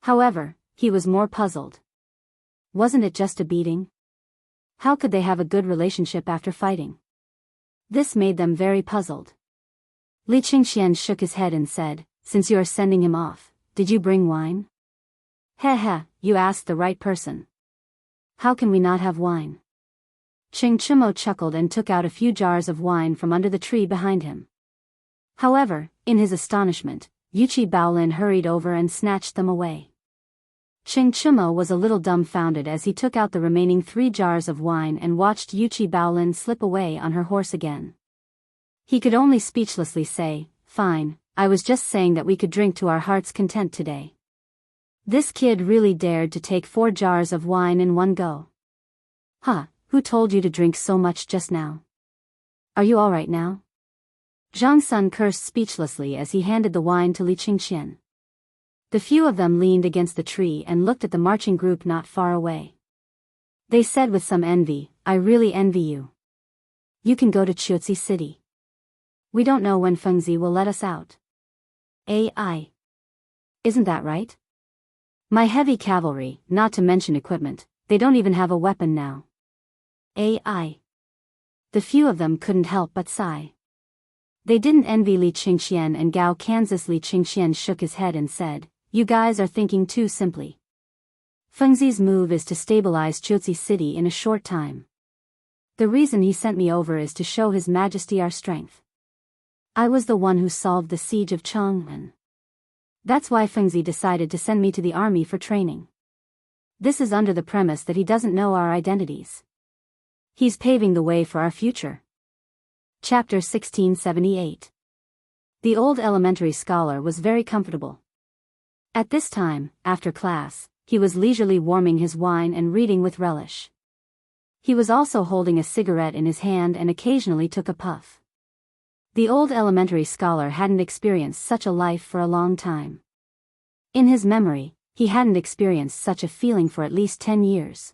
However, he was more puzzled. Wasn't it just a beating? How could they have a good relationship after fighting? This made them very puzzled. Li Qingxian shook his head and said, since you are sending him off, did you bring wine? Heh, you asked the right person. How can we not have wine? Cheng Chimo chuckled and took out a few jars of wine from under the tree behind him. However, in his astonishment, Yuchi Baolin hurried over and snatched them away. Cheng Chimo was a little dumbfounded as he took out the remaining 3 jars of wine and watched Yuchi Baolin slip away on her horse again. He could only speechlessly say, fine, I was just saying that we could drink to our heart's content today. This kid really dared to take 4 jars of wine in one go. Huh, who told you to drink so much just now? Are you all right now? Zhang Sun cursed speechlessly as he handed the wine to Li Qingxian. The few of them leaned against the tree and looked at the marching group not far away. They said with some envy, I really envy you. You can go to Qiuzi City. We don't know when Fengzi will let us out. AI. Isn't that right? My heavy cavalry, not to mention equipment, they don't even have a weapon now. AI. The few of them couldn't help but sigh. They didn't envy Li Qingxian and Gao Kansas. Li Qingxian shook his head and said, you guys are thinking too simply. Fengzi's move is to stabilize Qiuzi City in a short time. The reason he sent me over is to show His Majesty our strength. I was the one who solved the siege of Chang'an. That's why Fengzi decided to send me to the army for training. This is under the premise that he doesn't know our identities. He's paving the way for our future. Chapter 1678. The old elementary scholar was very comfortable. At this time, after class, he was leisurely warming his wine and reading with relish. He was also holding a cigarette in his hand and occasionally took a puff. The old elementary scholar hadn't experienced such a life for a long time. In his memory, he hadn't experienced such a feeling for at least 10 years.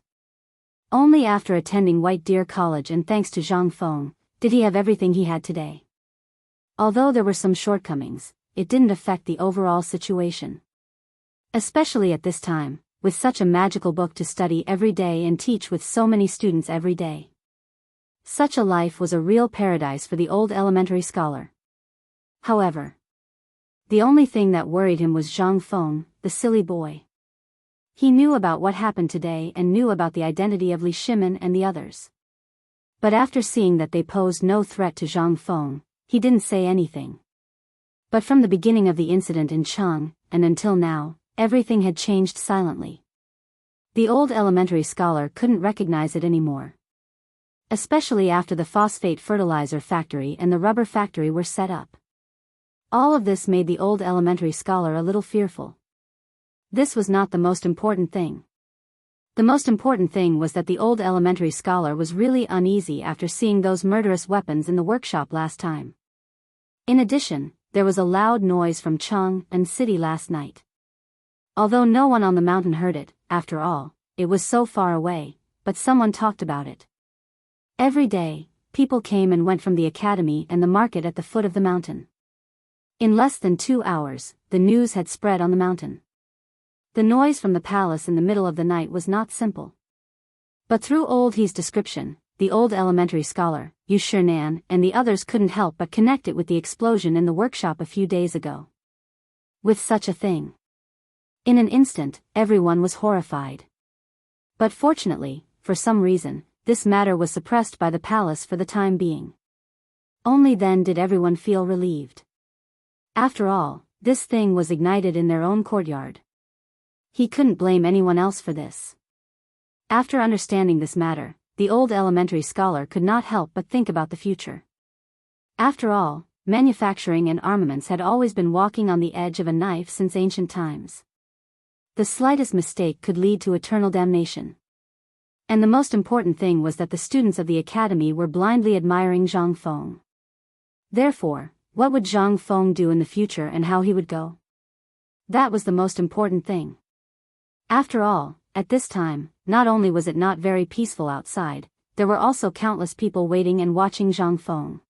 Only after attending White Deer College and thanks to Zhang Feng, did he have everything he had today. Although there were some shortcomings, it didn't affect the overall situation. Especially at this time, with such a magical book to study every day and teach with so many students every day. Such a life was a real paradise for the old elementary scholar. However, the only thing that worried him was Zhang Feng, the silly boy. He knew about what happened today and knew about the identity of Li Shimin and the others. But after seeing that they posed no threat to Zhang Feng, he didn't say anything. But from the beginning of the incident in Chang'an, and until now, everything had changed silently. The old elementary scholar couldn't recognize it anymore. Especially after the phosphate fertilizer factory and the rubber factory were set up. All of this made the old elementary scholar a little fearful. This was not the most important thing. The most important thing was that the old elementary scholar was really uneasy after seeing those murderous weapons in the workshop last time. In addition, there was a loud noise from Chang'an City last night. Although no one on the mountain heard it, after all, it was so far away, but someone talked about it. Every day, people came and went from the academy and the market at the foot of the mountain. In less than 2 hours, the news had spread on the mountain. The noise from the palace in the middle of the night was not simple. But through Old He's description, the old elementary scholar, Chang'an, and the others couldn't help but connect it with the explosion in the workshop a few days ago. With such a thing. In an instant, everyone was horrified. But fortunately, for some reason, this matter was suppressed by the palace for the time being. Only then did everyone feel relieved. After all, this thing was ignited in their own courtyard. He couldn't blame anyone else for this. After understanding this matter, the old elementary scholar could not help but think about the future. After all, manufacturing and armaments had always been walking on the edge of a knife since ancient times. The slightest mistake could lead to eternal damnation. And the most important thing was that the students of the academy were blindly admiring Zhang Feng. Therefore, what would Zhang Feng do in the future and how he would go? That was the most important thing. After all, at this time, not only was it not very peaceful outside, there were also countless people waiting and watching Zhang Feng.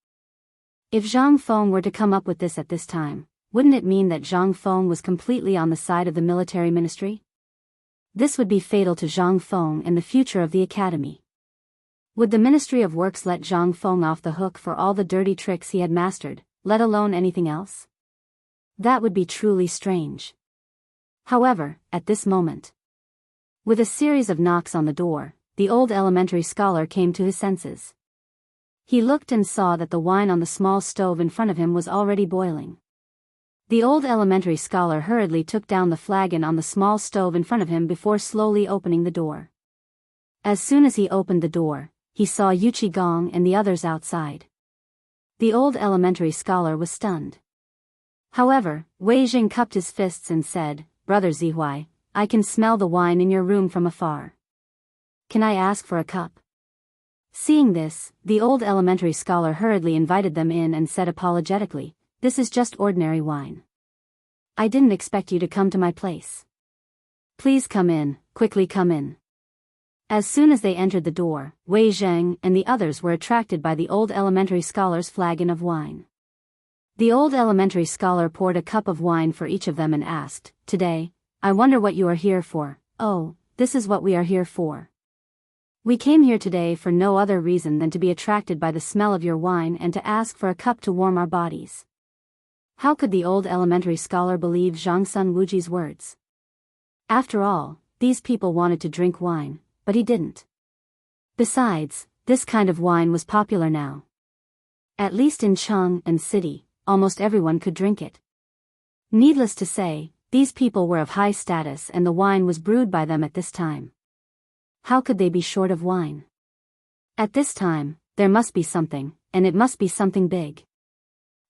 If Zhang Feng were to come up with this at this time, wouldn't it mean that Zhang Feng was completely on the side of the military ministry? This would be fatal to Zhang Feng and the future of the academy. Would the Ministry of Works let Zhang Feng off the hook for all the dirty tricks he had mastered, let alone anything else? That would be truly strange. However, at this moment, with a series of knocks on the door, the old elementary scholar came to his senses. He looked and saw that the wine on the small stove in front of him was already boiling. The old elementary scholar hurriedly took down the flagon on the small stove in front of him before slowly opening the door. As soon as he opened the door, he saw Yuchi Gong and the others outside. The old elementary scholar was stunned. However, Wei Jing cupped his fists and said, "Brother Zihuai, I can smell the wine in your room from afar. Can I ask for a cup?" Seeing this, the old elementary scholar hurriedly invited them in and said apologetically, "This is just ordinary wine. I didn't expect you to come to my place. Please come in, quickly come in." As soon as they entered the door, Wei Zheng and the others were attracted by the old elementary scholar's flagon of wine. The old elementary scholar poured a cup of wine for each of them and asked, "Today, I wonder what you are here for." "Oh, this is what we are here for. We came here today for no other reason than to be attracted by the smell of your wine and to ask for a cup to warm our bodies." How could the old elementary scholar believe Zhang Sun Wuji's words? After all, these people wanted to drink wine, but he didn't. Besides, this kind of wine was popular now. At least in Chang'an city, almost everyone could drink it. Needless to say, these people were of high status and the wine was brewed by them at this time. How could they be short of wine? At this time, there must be something, and it must be something big.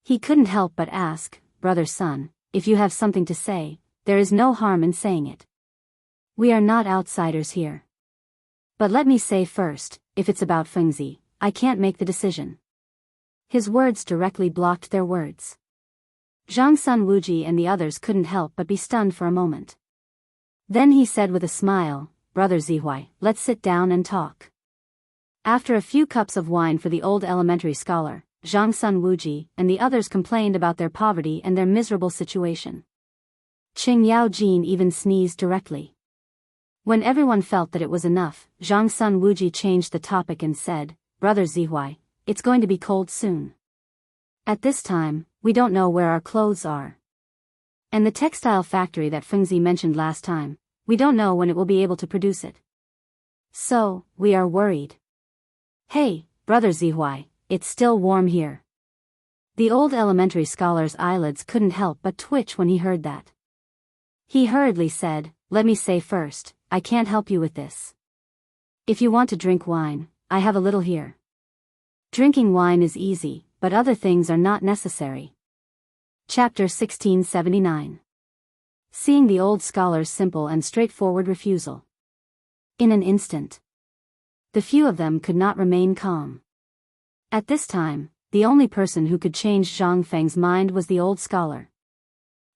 He couldn't help but ask, "Brother Sun, if you have something to say, there is no harm in saying it. We are not outsiders here. But let me say first, if it's about Fengzi, I can't make the decision." His words directly blocked their words. Zhang Sun Wuji and the others couldn't help but be stunned for a moment. Then he said with a smile, "Brother Zihuai, let's sit down and talk." After a few cups of wine for the old elementary scholar, Zhang Sun Wuji and the others complained about their poverty and their miserable situation. Qing Yao Jin even sneezed directly. When everyone felt that it was enough, Zhang Sun Wuji changed the topic and said, "Brother Zihuai, it's going to be cold soon. At this time, we don't know where our clothes are. And the textile factory that Fengzi mentioned last time, we don't know when it will be able to produce it. So, we are worried. Hey, Brother Zihuai, it's still warm here." The old elementary scholar's eyelids couldn't help but twitch when he heard that. He hurriedly said, "Let me say first, I can't help you with this. If you want to drink wine, I have a little here. Drinking wine is easy, but other things are not necessary." Chapter 1679. Seeing the old scholar's simple and straightforward refusal. In an instant, the few of them could not remain calm. At this time, the only person who could change Zhang Feng's mind was the old scholar.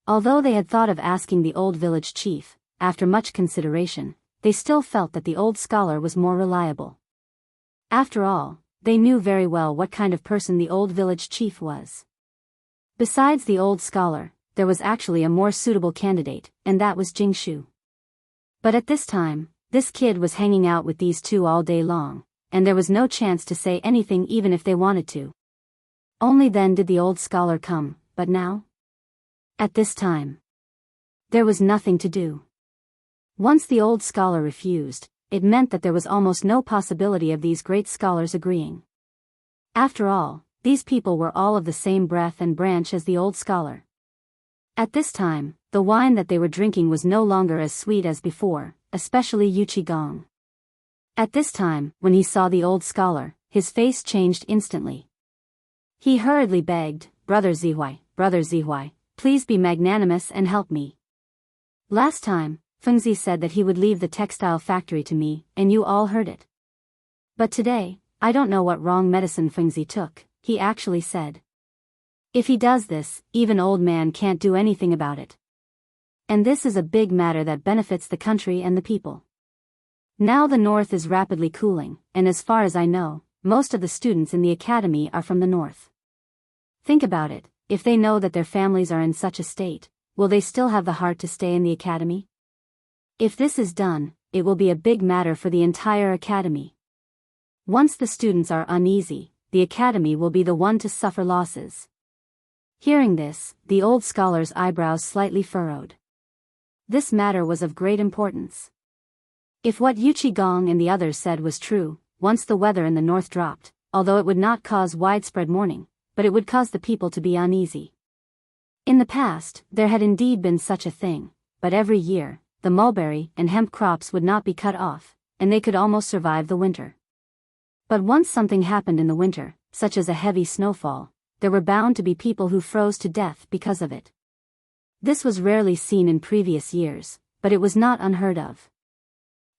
Although they had thought of asking the old village chief, after much consideration, they still felt that the old scholar was more reliable. After all, they knew very well what kind of person the old village chief was. Besides the old scholar, there was actually a more suitable candidate, and that was Jingshu. But at this time, this kid was hanging out with these two all day long, and there was no chance to say anything even if they wanted to. Only then did the old scholar come, but now? At this time, there was nothing to do. Once the old scholar refused, it meant that there was almost no possibility of these great scholars agreeing. After all, these people were all of the same breath and branch as the old scholar. At this time, the wine that they were drinking was no longer as sweet as before, especially Yuchi-gong. At this time, when he saw the old scholar, his face changed instantly. He hurriedly begged, Brother Zihui, please be magnanimous and help me. Last time, Fengzi said that he would leave the textile factory to me, and you all heard it. But today, I don't know what wrong medicine Fengzi took, he actually said. If he does this, even old man can't do anything about it. And this is a big matter that benefits the country and the people. Now the north is rapidly cooling, and as far as I know, most of the students in the academy are from the north. Think about it, if they know that their families are in such a state, will they still have the heart to stay in the academy? If this is done, it will be a big matter for the entire academy. Once the students are uneasy, the academy will be the one to suffer losses. Hearing this, the old scholar's eyebrows slightly furrowed. This matter was of great importance. If what Yuchi-gong and the others said was true, once the weather in the north dropped, although it would not cause widespread mourning, but it would cause the people to be uneasy. In the past, there had indeed been such a thing, but every year, the mulberry and hemp crops would not be cut off, and they could almost survive the winter. But once something happened in the winter, such as a heavy snowfall, there were bound to be people who froze to death because of it. This was rarely seen in previous years, but it was not unheard of.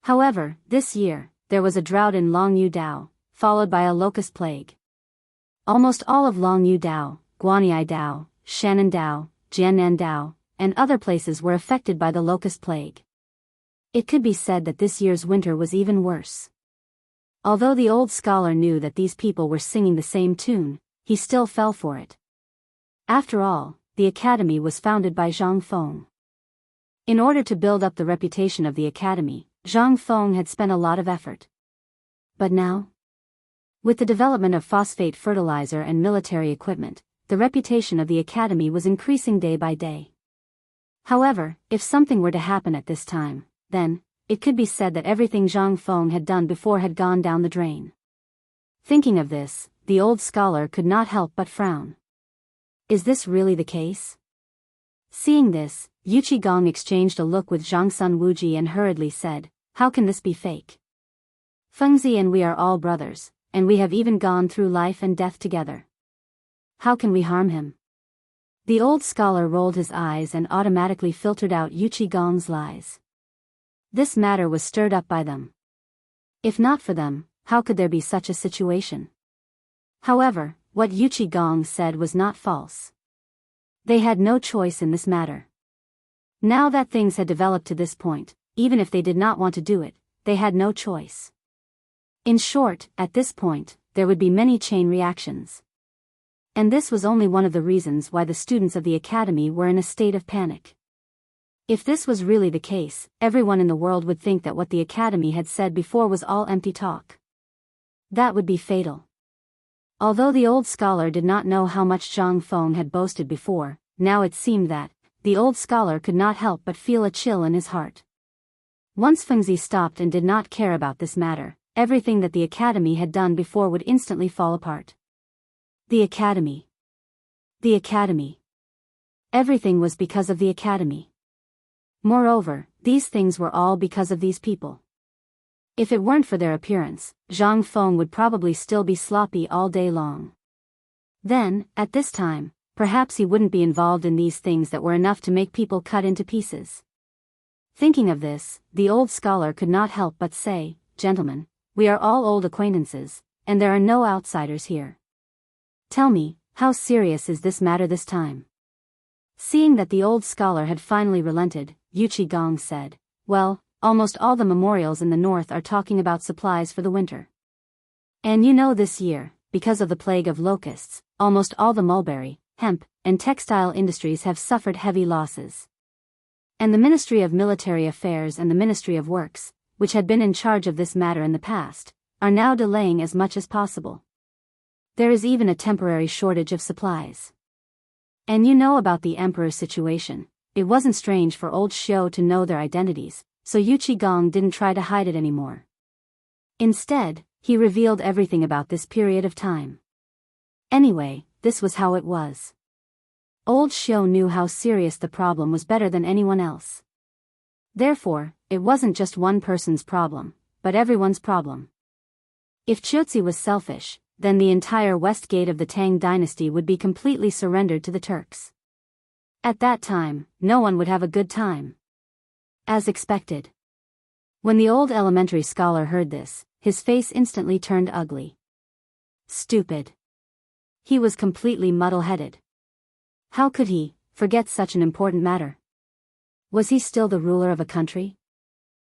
However, this year, there was a drought in Longyu Dao, followed by a locust plague. Almost all of Longyu Dao, Guanyi Dao, Shannon Dao, Jiannan Dao, and other places were affected by the locust plague. It could be said that this year's winter was even worse. Although the old scholar knew that these people were singing the same tune, he still fell for it. After all, the academy was founded by Zhang Feng. In order to build up the reputation of the academy, Zhang Feng had spent a lot of effort. But now? With the development of phosphate fertilizer and military equipment, the reputation of the academy was increasing day by day. However, if something were to happen at this time, then, it could be said that everything Zhang Feng had done before had gone down the drain. Thinking of this, the old scholar could not help but frown. Is this really the case? Seeing this, Yuchi-gong exchanged a look with Zhang Sun Wuji and hurriedly said, how can this be fake? Fengzi and we are all brothers, and we have even gone through life and death together. How can we harm him? The old scholar rolled his eyes and automatically filtered out Yuchi-gong's lies. This matter was stirred up by them. If not for them, how could there be such a situation? However, what Yuchi-gong said was not false. They had no choice in this matter. Now that things had developed to this point, even if they did not want to do it, they had no choice. In short, at this point, there would be many chain reactions. And this was only one of the reasons why the students of the academy were in a state of panic. If this was really the case, everyone in the world would think that what the academy had said before was all empty talk. That would be fatal. Although the old scholar did not know how much Zhang Feng had boasted before, now it seemed that, the old scholar could not help but feel a chill in his heart. Once Fengzi stopped and did not care about this matter, everything that the academy had done before would instantly fall apart. The academy. The academy. Everything was because of the academy. Moreover, these things were all because of these people. If it weren't for their appearance, Zhang Feng would probably still be sloppy all day long. Then, at this time, perhaps he wouldn't be involved in these things that were enough to make people cut into pieces. Thinking of this, the old scholar could not help but say, gentlemen, we are all old acquaintances, and there are no outsiders here. Tell me, how serious is this matter this time? Seeing that the old scholar had finally relented, Yuchi-gong said, well, almost all the memorials in the north are talking about supplies for the winter. And you know this year, because of the plague of locusts, almost all the mulberry, hemp, and textile industries have suffered heavy losses. And the Ministry of Military Affairs and the Ministry of Works, which had been in charge of this matter in the past, are now delaying as much as possible. There is even a temporary shortage of supplies. And you know about the Emperor's situation. It wasn't strange for old Xiao to know their identities, so Yu Qigong didn't try to hide it anymore. Instead, he revealed everything about this period of time. Anyway, this was how it was. Old Xiao knew how serious the problem was better than anyone else. Therefore, it wasn't just one person's problem, but everyone's problem. If Qiuzi was selfish, then the entire west gate of the Tang dynasty would be completely surrendered to the Turks. At that time, no one would have a good time. As expected. When the old elementary scholar heard this, his face instantly turned ugly. Stupid. He was completely muddle-headed. How could he forget such an important matter? Was he still the ruler of a country?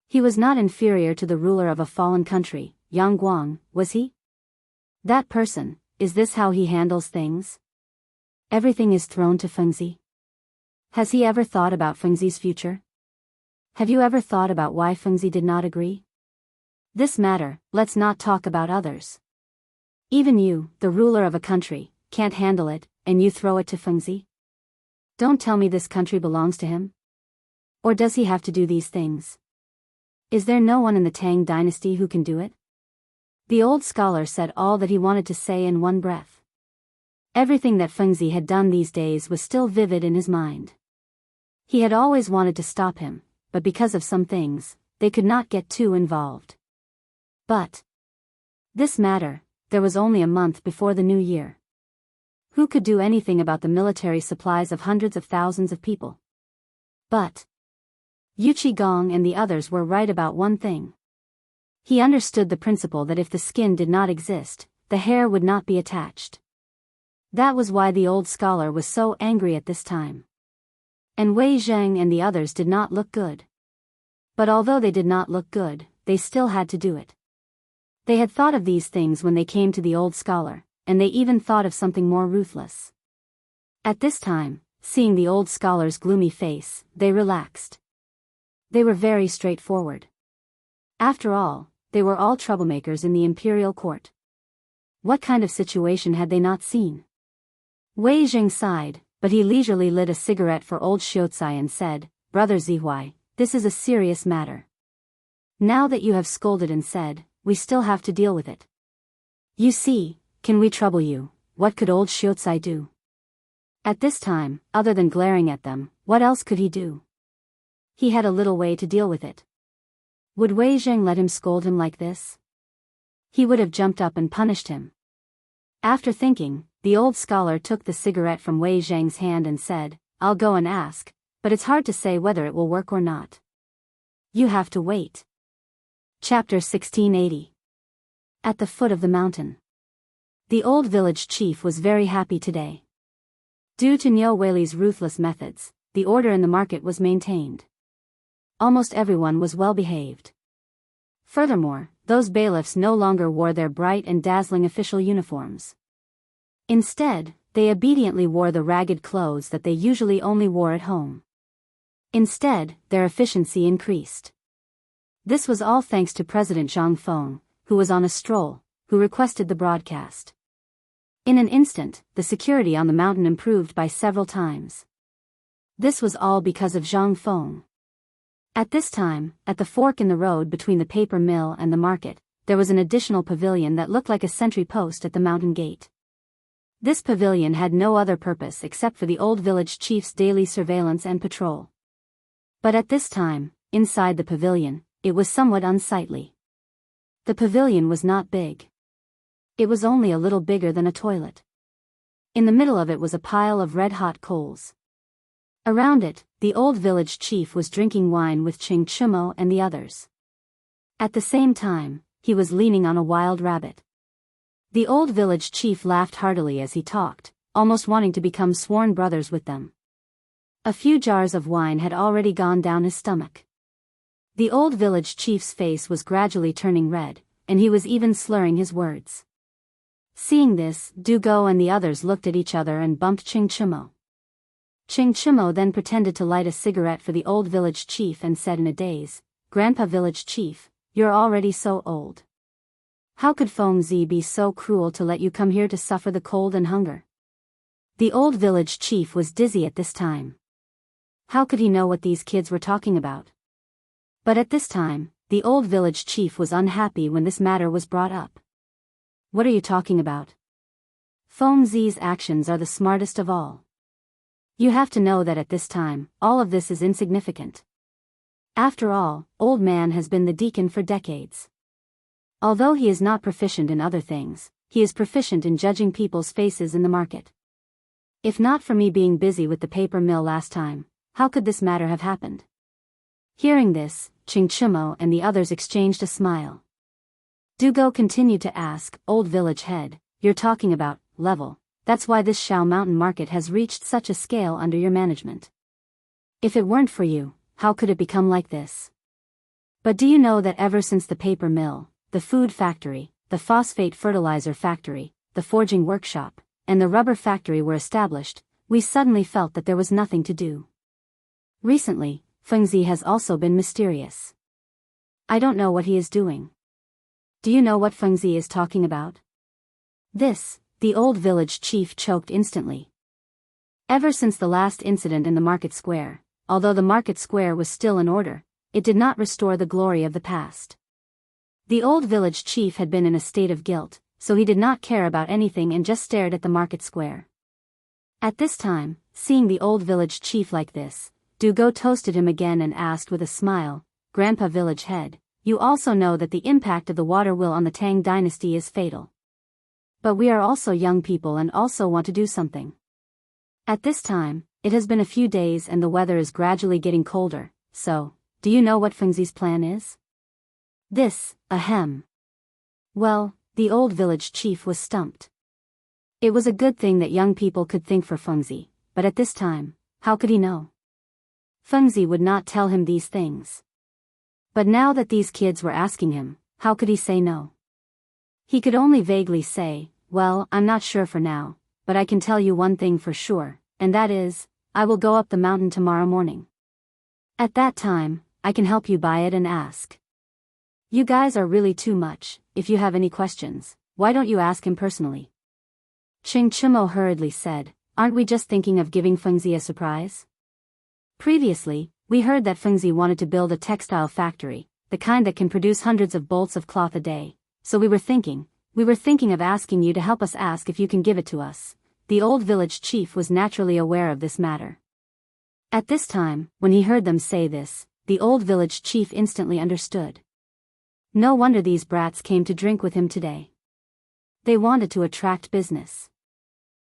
He was not inferior to the ruler of a fallen country, Yang Guang, was he? That person, is this how he handles things? Everything is thrown to Fengzi. Has he ever thought about Fengzi's future? Have you ever thought about why Fengzi did not agree? This matter, let's not talk about others. Even you, the ruler of a country, can't handle it, and you throw it to Fengzi? Don't tell me this country belongs to him? Or does he have to do these things? Is there no one in the Tang dynasty who can do it? The old scholar said all that he wanted to say in one breath. Everything that Fengzi had done these days was still vivid in his mind. He had always wanted to stop him, but because of some things, they could not get too involved. But this matter, there was only a month before the new year. Who could do anything about the military supplies of hundreds of thousands of people? But Yu Qigong and the others were right about one thing. He understood the principle that if the skin did not exist, the hair would not be attached. That was why the old scholar was so angry at this time. And Wei Zheng and the others did not look good. But although they did not look good, they still had to do it. They had thought of these things when they came to the old scholar, and they even thought of something more ruthless. At this time, seeing the old scholar's gloomy face, they relaxed. They were very straightforward. After all, they were all troublemakers in the imperial court. What kind of situation had they not seen? Wei Zheng sighed, but he leisurely lit a cigarette for old Xiaocai and said, "Brother Zihuai, this is a serious matter. Now that you have scolded and said, we still have to deal with it. You see, can we trouble you? What could old Xiaocai do?" At this time, other than glaring at them, what else could he do? He had a little way to deal with it. Would Wei Zheng let him scold him like this? He would have jumped up and punished him. After thinking, the old scholar took the cigarette from Wei Zheng's hand and said, "I'll go and ask, but it's hard to say whether it will work or not. You have to wait." Chapter 1680. At the foot of the mountain. The old village chief was very happy today. Due to Niu Weili's ruthless methods, the order in the market was maintained. Almost everyone was well behaved. Furthermore, those bailiffs no longer wore their bright and dazzling official uniforms. Instead, they obediently wore the ragged clothes that they usually only wore at home. Instead, their efficiency increased. This was all thanks to President Zhang Feng, who was on a stroll, who requested the broadcast. In an instant, the security on the mountain improved by several times. This was all because of Zhang Feng. At this time, at the fork in the road between the paper mill and the market, there was an additional pavilion that looked like a sentry post at the mountain gate. This pavilion had no other purpose except for the old village chief's daily surveillance and patrol. But at this time, inside the pavilion, it was somewhat unsightly. The pavilion was not big. It was only a little bigger than a toilet. In the middle of it was a pile of red-hot coals. Around it, the old village chief was drinking wine with Chang'an and the others. At the same time, he was leaning on a wild rabbit. The old village chief laughed heartily as he talked, almost wanting to become sworn brothers with them. A few jars of wine had already gone down his stomach. The old village chief's face was gradually turning red, and he was even slurring his words. Seeing this, Dugo and the others looked at each other and bumped Chang'an. Chang'an then pretended to light a cigarette for the old village chief and said in a daze, "Grandpa village chief, you're already so old. How could Fengzi be so cruel to let you come here to suffer the cold and hunger?" The old village chief was dizzy at this time. How could he know what these kids were talking about? But at this time, the old village chief was unhappy when this matter was brought up. "What are you talking about? Fengzi's actions are the smartest of all. You have to know that at this time, all of this is insignificant. After all, old man has been the deacon for decades. Although he is not proficient in other things, he is proficient in judging people's faces in the market. If not for me being busy with the paper mill last time, how could this matter have happened?" Hearing this, Chang'an and the others exchanged a smile. Dugo continued to ask, "Old village head, you're talking about level. That's why this Shao Mountain market has reached such a scale under your management. If it weren't for you, how could it become like this? But do you know that ever since the paper mill, the food factory, the phosphate fertilizer factory, the forging workshop, and the rubber factory were established, we suddenly felt that there was nothing to do. Recently, Fengzi has also been mysterious. I don't know what he is doing. Do you know what Fengzi is talking about?" This, the old village chief choked instantly. Ever since the last incident in the market square, although the market square was still in order, it did not restore the glory of the past. The old village chief had been in a state of guilt, so he did not care about anything and just stared at the market square. At this time, seeing the old village chief like this, Dugo toasted him again and asked with a smile, "Grandpa village head, you also know that the impact of the water will on the Tang dynasty is fatal. But we are also young people and also want to do something. At this time, it has been a few days and the weather is gradually getting colder, so, do you know what Fengzi's plan is?" This, ahem. Well, the old village chief was stumped. It was a good thing that young people could think for Fengzi, but at this time, how could he know? Fengzi would not tell him these things. But now that these kids were asking him, how could he say no? He could only vaguely say, "Well, I'm not sure for now, but I can tell you one thing for sure, and that is, I will go up the mountain tomorrow morning. At that time, I can help you buy it and ask. You guys are really too much. If you have any questions, why don't you ask him personally?" Chang'an hurriedly said, "Aren't we just thinking of giving Fengzi a surprise? Previously, we heard that Fengzi wanted to build a textile factory, the kind that can produce hundreds of bolts of cloth a day, so we were thinking of asking you to help us ask if you can give it to us." The old village chief was naturally aware of this matter. At this time, when he heard them say this, the old village chief instantly understood. No wonder these brats came to drink with him today. They wanted to attract business.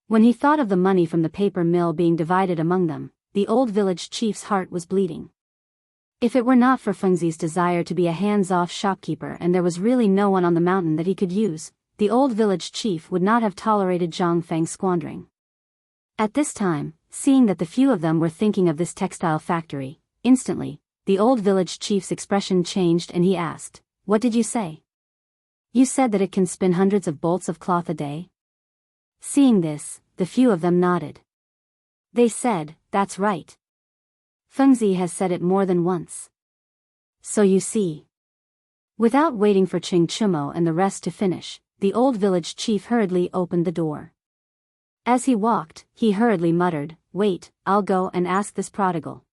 When he thought of the money from the paper mill being divided among them, the old village chief's heart was bleeding. If it were not for Fengzi's desire to be a hands-off shopkeeper and there was really no one on the mountain that he could use, the old village chief would not have tolerated Zhang Feng's squandering. At this time, seeing that the few of them were thinking of this textile factory, instantly, the old village chief's expression changed and he asked, "What did you say? You said that it can spin hundreds of bolts of cloth a day?" Seeing this, the few of them nodded. They said, "That's right. Fengzi has said it more than once. So you see." Without waiting for Chang'an and the rest to finish, the old village chief hurriedly opened the door. As he walked, he hurriedly muttered, "Wait, I'll go and ask this prodigal.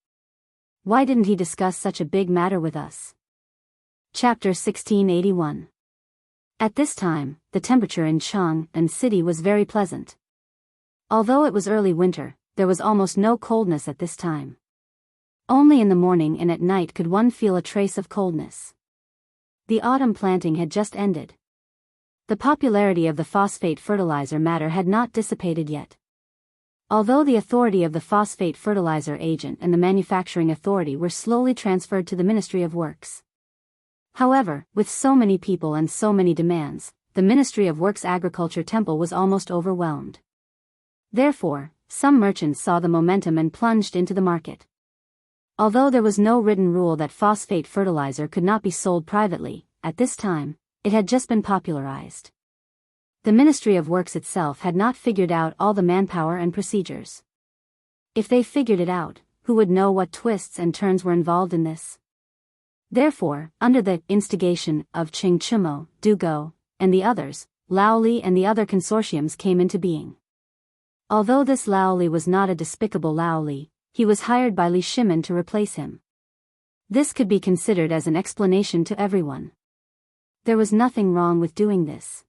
Why didn't he discuss such a big matter with us?" Chapter 1681. At this time, the temperature in Chang'an city was very pleasant. Although it was early winter, there was almost no coldness at this time. Only in the morning and at night could one feel a trace of coldness. The autumn planting had just ended. The popularity of the phosphate fertilizer matter had not dissipated yet. Although the authority of the phosphate fertilizer agent and the manufacturing authority were slowly transferred to the Ministry of Works. However, with so many people and so many demands, the Ministry of Works Agriculture Temple was almost overwhelmed. Therefore, some merchants saw the momentum and plunged into the market. Although there was no written rule that phosphate fertilizer could not be sold privately, at this time, it had just been popularized. The Ministry of Works itself had not figured out all the manpower and procedures. If they figured it out, who would know what twists and turns were involved in this? Therefore, under the instigation of Chang'an, Dugo, and the others, Lao Li and the other consortiums came into being. Although this Lao Li was not a despicable Lao Li, he was hired by Li Shimin to replace him. This could be considered as an explanation to everyone. There was nothing wrong with doing this.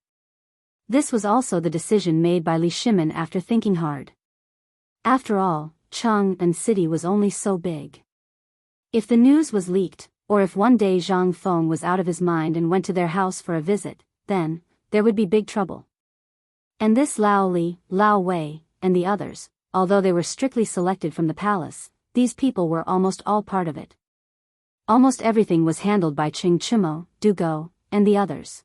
This was also the decision made by Li Shimin after thinking hard. After all, Chang'an city was only so big. If the news was leaked, or if one day Zhang Feng was out of his mind and went to their house for a visit, then there would be big trouble. And this Lao Li, Lao Wei, and the others, although they were strictly selected from the palace, these people were almost all part of it. Almost everything was handled by Chang'an, Dugo, and the others.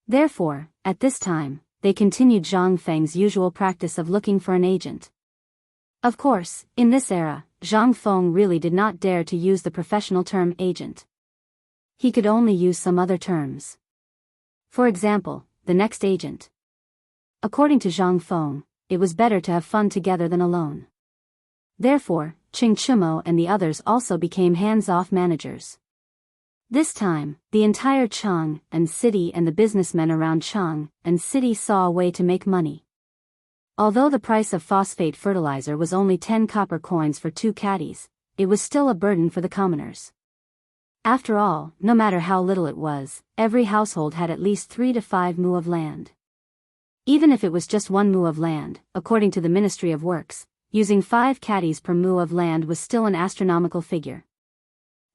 Therefore, at this time, they continued Zhang Feng's usual practice of looking for an agent. Of course, in this era, Zhang Feng really did not dare to use the professional term agent. He could only use some other terms. For example, the next agent. According to Zhang Feng, it was better to have fun together than alone. Therefore, Chang'an and the others also became hands-off managers. This time, the entire Chang'an city and the businessmen around Chang'an city saw a way to make money. Although the price of phosphate fertilizer was only 10 copper coins for 2 caddies, it was still a burden for the commoners. After all, no matter how little it was, every household had at least 3 to 5 mu of land. Even if it was just 1 mu of land, according to the Ministry of Works, using 5 caddies per mu of land was still an astronomical figure.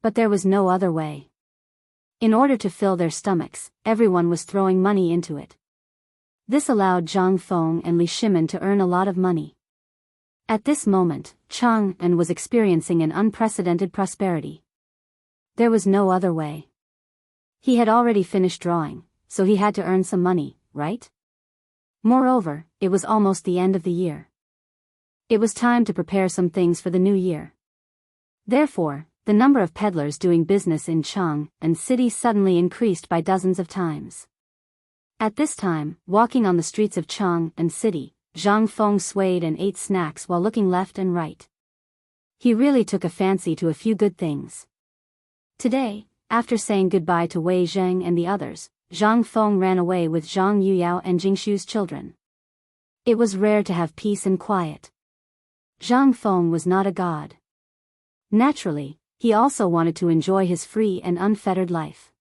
But there was no other way. In order to fill their stomachs, everyone was throwing money into it. This allowed Zhang Feng and Li Shimin to earn a lot of money. At this moment, Chang'an was experiencing an unprecedented prosperity. There was no other way. He had already finished drawing, so he had to earn some money, right? Moreover, it was almost the end of the year. It was time to prepare some things for the new year. Therefore, the number of peddlers doing business in Chang'an city suddenly increased by dozens of times. At this time, walking on the streets of Chang'an city, Zhang Feng swayed and ate snacks while looking left and right. He really took a fancy to a few good things. Today, after saying goodbye to Wei Zheng and the others, Zhang Feng ran away with Zhang Yuyao and Jingshu's children. It was rare to have peace and quiet. Zhang Feng was not a god. Naturally, he also wanted to enjoy his free and unfettered life.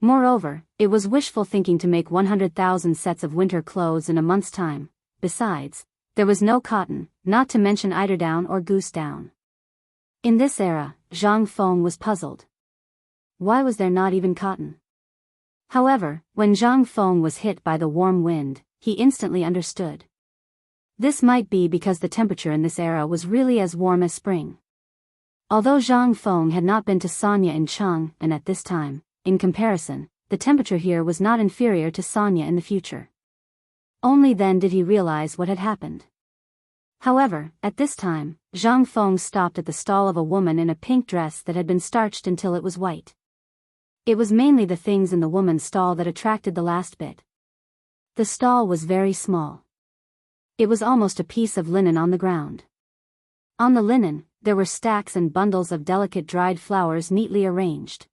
Moreover, it was wishful thinking to make 100,000 sets of winter clothes in a month's time. Besides, there was no cotton, not to mention eiderdown or goose down. In this era, Zhang Feng was puzzled. Why was there not even cotton? However, when Zhang Feng was hit by the warm wind, he instantly understood. This might be because the temperature in this era was really as warm as spring. Although Zhang Feng had not been to Sanya in Chang'an at this time, in comparison, the temperature here was not inferior to Sanya in the future. Only then did he realize what had happened. However, at this time, Zhang Feng stopped at the stall of a woman in a pink dress that had been starched until it was white. It was mainly the things in the woman's stall that attracted the last bit. The stall was very small. It was almost a piece of linen on the ground. On the linen, there were stacks and bundles of delicate dried flowers neatly arranged.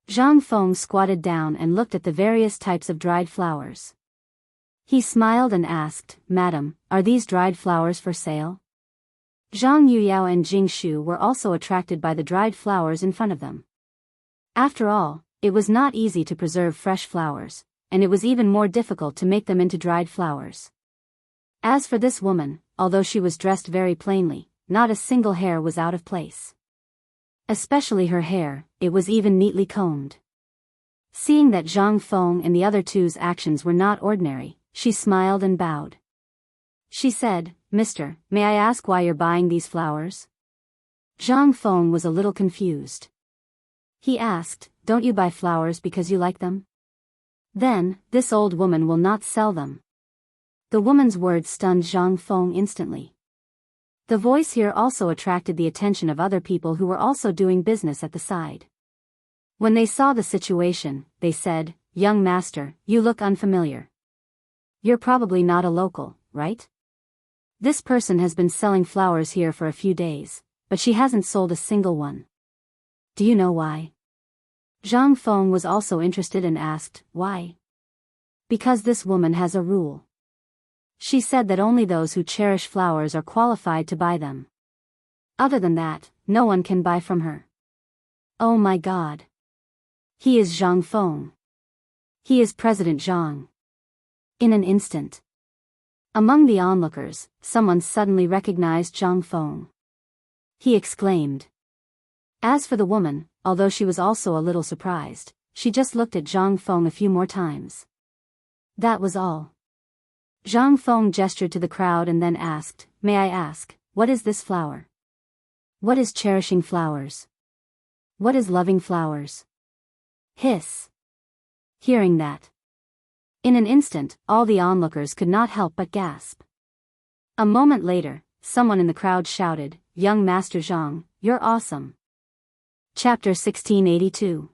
Zhang Feng squatted down and looked at the various types of dried flowers. He smiled and asked, "Madam, are these dried flowers for sale?" Zhang Yuyao and Jingshu were also attracted by the dried flowers in front of them. After all, it was not easy to preserve fresh flowers, and it was even more difficult to make them into dried flowers. As for this woman, although she was dressed very plainly, not a single hair was out of place. Especially her hair, it was even neatly combed. Seeing that Zhang Feng and the other two's actions were not ordinary, she smiled and bowed. She said, "Mister, may I ask why you're buying these flowers?" Zhang Feng was a little confused. He asked, "Don't you buy flowers because you like them? Then, this old woman will not sell them." The woman's words stunned Zhang Feng instantly. The voice here also attracted the attention of other people who were also doing business at the side. When they saw the situation, they said, "Young master, you look unfamiliar. You're probably not a local, right?" This person has been selling flowers here for a few days, but she hasn't sold a single one. Do you know why? Zhang Feng was also interested and asked, why? Because this woman has a rule. She said that only those who cherish flowers are qualified to buy them. Other than that, no one can buy from her. Oh my God. He is Zhang Feng. He is President Zhang. In an instant. Among the onlookers, someone suddenly recognized Zhang Feng. He exclaimed. As for the woman, although she was also a little surprised, she just looked at Zhang Feng a few more times. That was all. Zhang Feng gestured to the crowd and then asked, may I ask, what is this flower? What is cherishing flowers? What is loving flowers? Hiss. Hearing that. In an instant, all the onlookers could not help but gasp. A moment later, someone in the crowd shouted, young Master Zhang, you're awesome. Chapter 1682.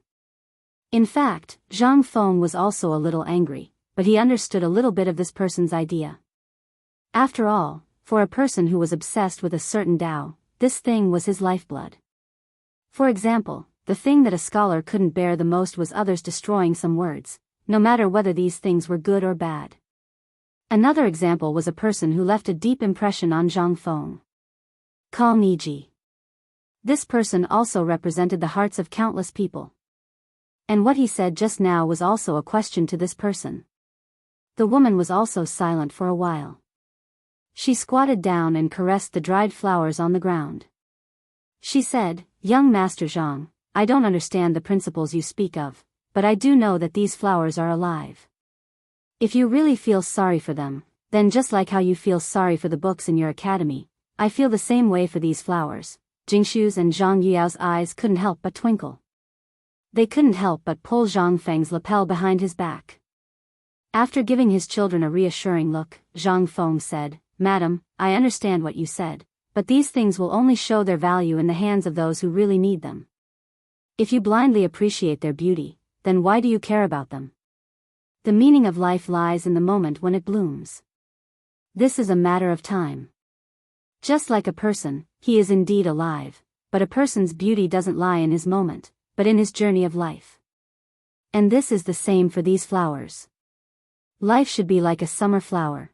In fact, Zhang Feng was also a little angry, but he understood a little bit of this person's idea. After all, for a person who was obsessed with a certain Tao, this thing was his lifeblood. For example, the thing that a scholar couldn't bear the most was others destroying some words, no matter whether these things were good or bad. Another example was a person who left a deep impression on Zhang Feng. Call Niji. This person also represented the hearts of countless people. And what he said just now was also a question to this person. The woman was also silent for a while. She squatted down and caressed the dried flowers on the ground. She said, young Master Zhang, I don't understand the principles you speak of, but I do know that these flowers are alive. If you really feel sorry for them, then just like how you feel sorry for the books in your academy, I feel the same way for these flowers. Jingshu's and Zhang Yuyao's eyes couldn't help but twinkle. They couldn't help but pull Zhang Feng's lapel behind his back. After giving his children a reassuring look, Zhang Feng said, Madam, I understand what you said, but these things will only show their value in the hands of those who really need them. If you blindly appreciate their beauty, then why do you care about them? The meaning of life lies in the moment when it blooms. This is a matter of time. Just like a person, he is indeed alive, but a person's beauty doesn't lie in his moment, but in his journey of life. And this is the same for these flowers. Life should be like a summer flower.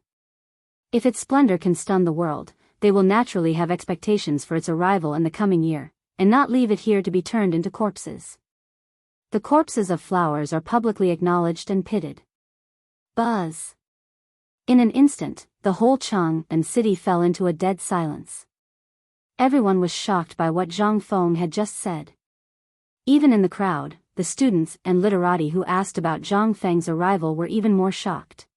If its splendor can stun the world, they will naturally have expectations for its arrival in the coming year, and not leave it here to be turned into corpses. The corpses of flowers are publicly acknowledged and pitted. Buzz. In an instant, the whole Chang'an city fell into a dead silence. Everyone was shocked by what Zhang Feng had just said. Even in the crowd, the students and literati who asked about Zhang Feng's arrival were even more shocked.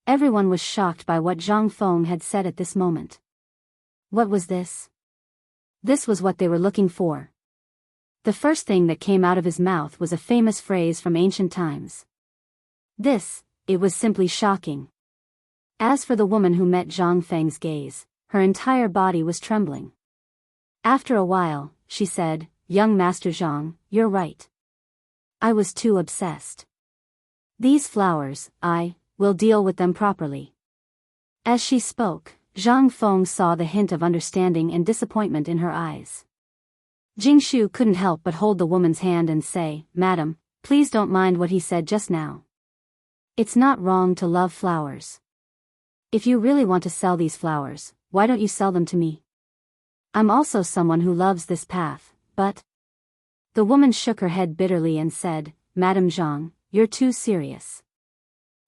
Everyone was shocked by what Zhang Feng had said at this moment. What was this? This was what they were looking for. The first thing that came out of his mouth was a famous phrase from ancient times. It was simply shocking. As for the woman who met Zhang Feng's gaze, her entire body was trembling. After a while, she said, young Master Zhang, you're right. I was too obsessed. These flowers, I will deal with them properly. As she spoke, Zhang Feng saw the hint of understanding and disappointment in her eyes. Jingshu couldn't help but hold the woman's hand and say, Madam, please don't mind what he said just now. It's not wrong to love flowers. If you really want to sell these flowers, why don't you sell them to me? I'm also someone who loves this path, but... The woman shook her head bitterly and said, Madam Zhang, you're too serious.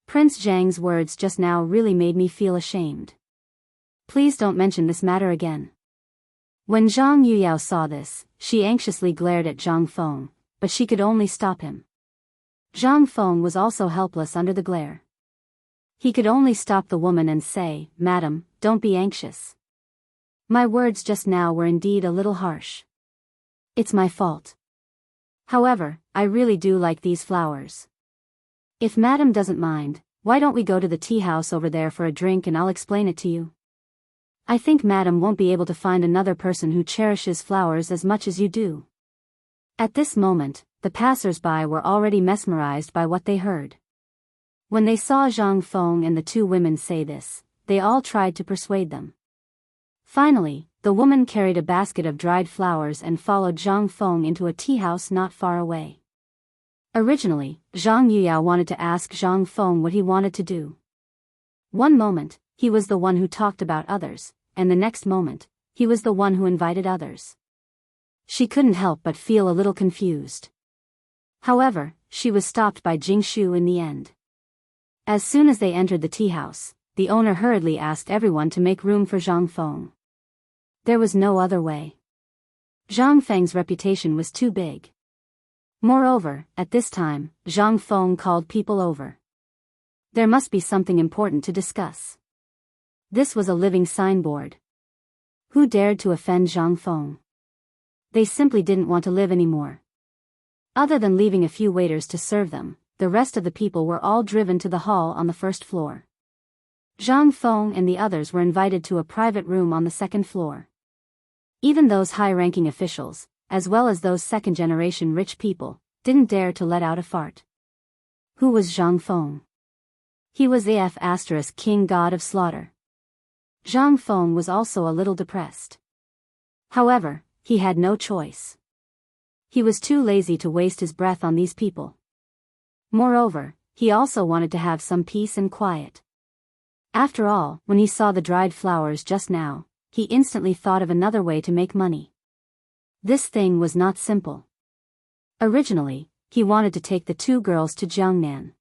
Prince Zhang's words just now really made me feel ashamed. Please don't mention this matter again. When Zhang Yuyao saw this, she anxiously glared at Zhang Feng, but she could only stop him. Zhang Feng was also helpless under the glare. He could only stop the woman and say, Madam, don't be anxious. My words just now were indeed a little harsh. It's my fault. However, I really do like these flowers. If Madam doesn't mind, why don't we go to the tea house over there for a drink and I'll explain it to you? I think Madam won't be able to find another person who cherishes flowers as much as you do. At this moment, the passers-by were already mesmerized by what they heard. When they saw Zhang Feng and the two women say this, they all tried to persuade them. Finally, the woman carried a basket of dried flowers and followed Zhang Feng into a tea house not far away. Originally, Zhang Yuyao wanted to ask Zhang Feng what he wanted to do. One moment, he was the one who talked about others, and the next moment, he was the one who invited others. She couldn't help but feel a little confused. However, she was stopped by Jingshu in the end. As soon as they entered the tea house, the owner hurriedly asked everyone to make room for Zhang Feng. There was no other way. Zhang Feng's reputation was too big. Moreover, at this time, Zhang Feng called people over. There must be something important to discuss. This was a living signboard. Who dared to offend Zhang Feng? They simply didn't want to live anymore. Other than leaving a few waiters to serve them, the rest of the people were all driven to the hall on the first floor. Zhang Feng and the others were invited to a private room on the second floor. Even those high-ranking officials, as well as those second-generation rich people, didn't dare to let out a fart. Who was Zhang Feng? He was the King god of slaughter. Zhang Feng was also a little depressed. However, he had no choice. He was too lazy to waste his breath on these people. Moreover, he also wanted to have some peace and quiet. After all, when he saw the dried flowers just now, he instantly thought of another way to make money. This thing was not simple. Originally, he wanted to take the two girls to Chang'an.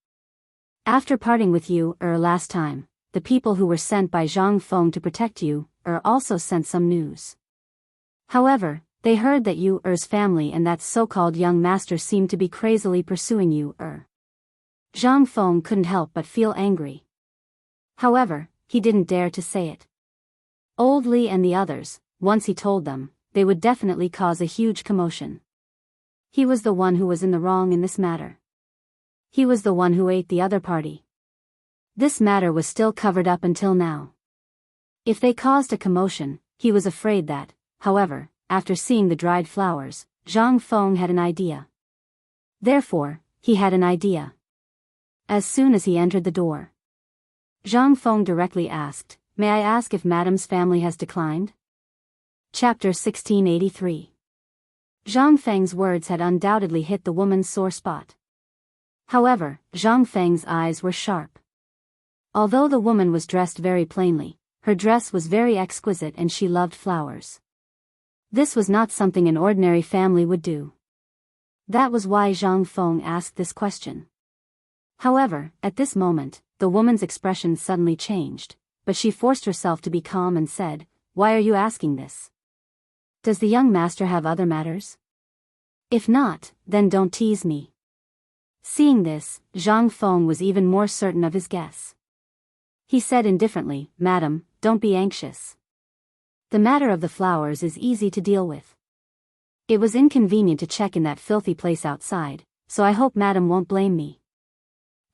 After parting with you, last time, the people who were sent by Zhang Feng to protect you, also sent some news. However, they heard that you-'s family and that so-called young master seemed to be crazily pursuing you-'. Zhang Feng couldn't help but feel angry. However, he didn't dare to say it. Old Li and the others, once he told them, they would definitely cause a huge commotion. He was the one who was in the wrong in this matter. He was the one who ate the other party. This matter was still covered up until now. If they caused a commotion, he was afraid that, however, after seeing the dried flowers, Zhang Feng had an idea. Therefore, he had an idea. As soon as he entered the door, Zhang Feng directly asked, "May I ask if Madam's family has declined?" Chapter 1683. Zhang Feng's words had undoubtedly hit the woman's sore spot. However, Zhang Feng's eyes were sharp. Although the woman was dressed very plainly, her dress was very exquisite and she loved flowers. This was not something an ordinary family would do. That was why Zhang Feng asked this question. However, at this moment, the woman's expression suddenly changed, but she forced herself to be calm and said, "Why are you asking this? Does the young master have other matters? If not, then don't tease me." Seeing this, Zhang Feng was even more certain of his guess. He said indifferently, "Madam, don't be anxious. The matter of the flowers is easy to deal with. It was inconvenient to check in that filthy place outside, so I hope Madam won't blame me.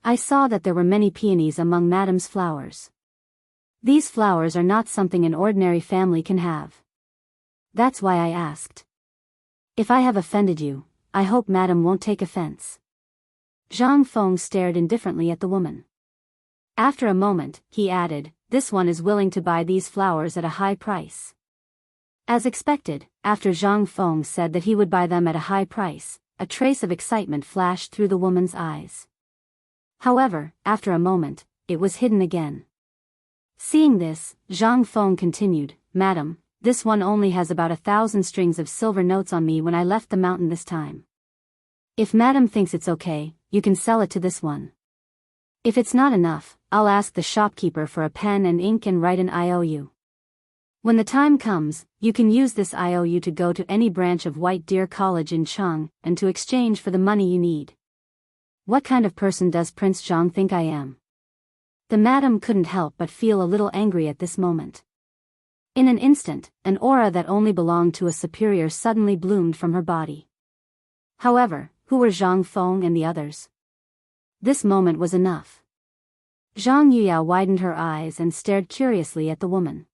I saw that there were many peonies among Madam's flowers. These flowers are not something an ordinary family can have. That's why I asked. If I have offended you, I hope Madam won't take offense." Zhang Feng stared indifferently at the woman. After a moment, he added, "This one is willing to buy these flowers at a high price." As expected, after Zhang Feng said that he would buy them at a high price, a trace of excitement flashed through the woman's eyes. However, after a moment, it was hidden again. Seeing this, Zhang Feng continued, "Madam, this one only has about 1,000 strings of silver notes on me when I left the mountain this time. If Madam thinks it's okay, you can sell it to this one. If it's not enough, I'll ask the shopkeeper for a pen and ink and write an IOU. When the time comes, you can use this IOU to go to any branch of White Deer College in Chang'an and to exchange for the money you need. What kind of person does Prince Zhang think I am?" The madam couldn't help but feel a little angry at this moment. In an instant, an aura that only belonged to a superior suddenly bloomed from her body. However, who were Zhang Feng and the others? This moment was enough. Zhang Yuyao widened her eyes and stared curiously at the woman.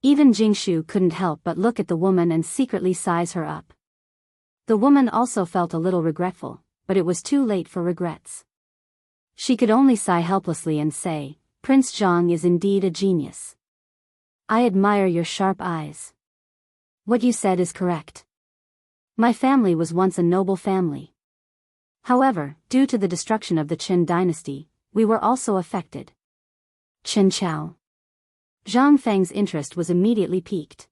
Even Jingshu couldn't help but look at the woman and secretly size her up. The woman also felt a little regretful, but it was too late for regrets. She could only sigh helplessly and say, Prince Zhang is indeed a genius. I admire your sharp eyes. What you said is correct. My family was once a noble family. However, due to the destruction of the Qin dynasty, we were also affected. Qin Chao. Zhang Feng's interest was immediately piqued.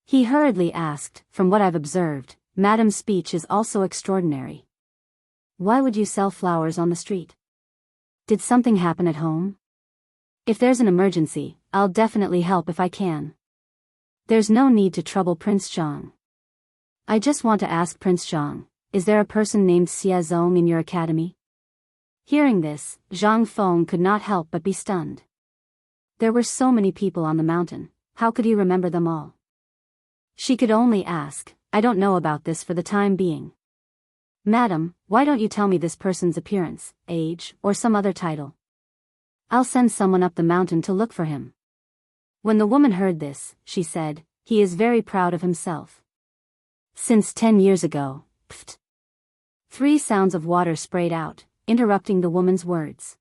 He hurriedly asked, from what I've observed, Madam's speech is also extraordinary. Why would you sell flowers on the street? Did something happen at home? If there's an emergency, I'll definitely help if I can. There's no need to trouble Prince Zhang. I just want to ask Prince Zhang, is there a person named Xia Zong in your academy? Hearing this, Zhang Feng could not help but be stunned. There were so many people on the mountain, how could he remember them all? She could only ask, I don't know about this for the time being. Madam, why don't you tell me this person's appearance, age, or some other title? I'll send someone up the mountain to look for him. When the woman heard this, she said, he is very proud of himself. Since 10 years ago, pft. 3 sounds of water sprayed out, interrupting the woman's words.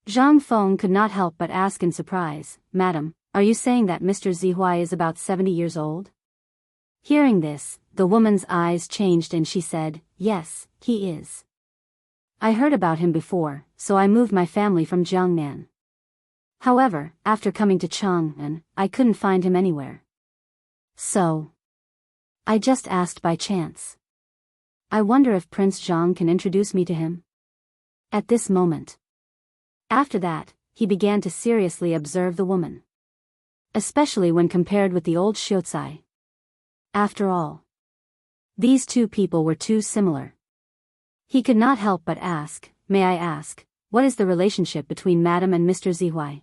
Zhang Feng could not help but ask in surprise, Madam, are you saying that Mr. Zihuai is about 70 years old? Hearing this, the woman's eyes changed and she said, yes, he is. I heard about him before, so I moved my family from Jiangnan. However, after coming to Chang'an, I couldn't find him anywhere. So, I just asked by chance. I wonder if Prince Zhang can introduce me to him? At this moment. After that, he began to seriously observe the woman. Especially when compared with the old Xiuzai. After all, these two people were too similar. He could not help but ask, may I ask, what is the relationship between Madam and Mr. Zihuai?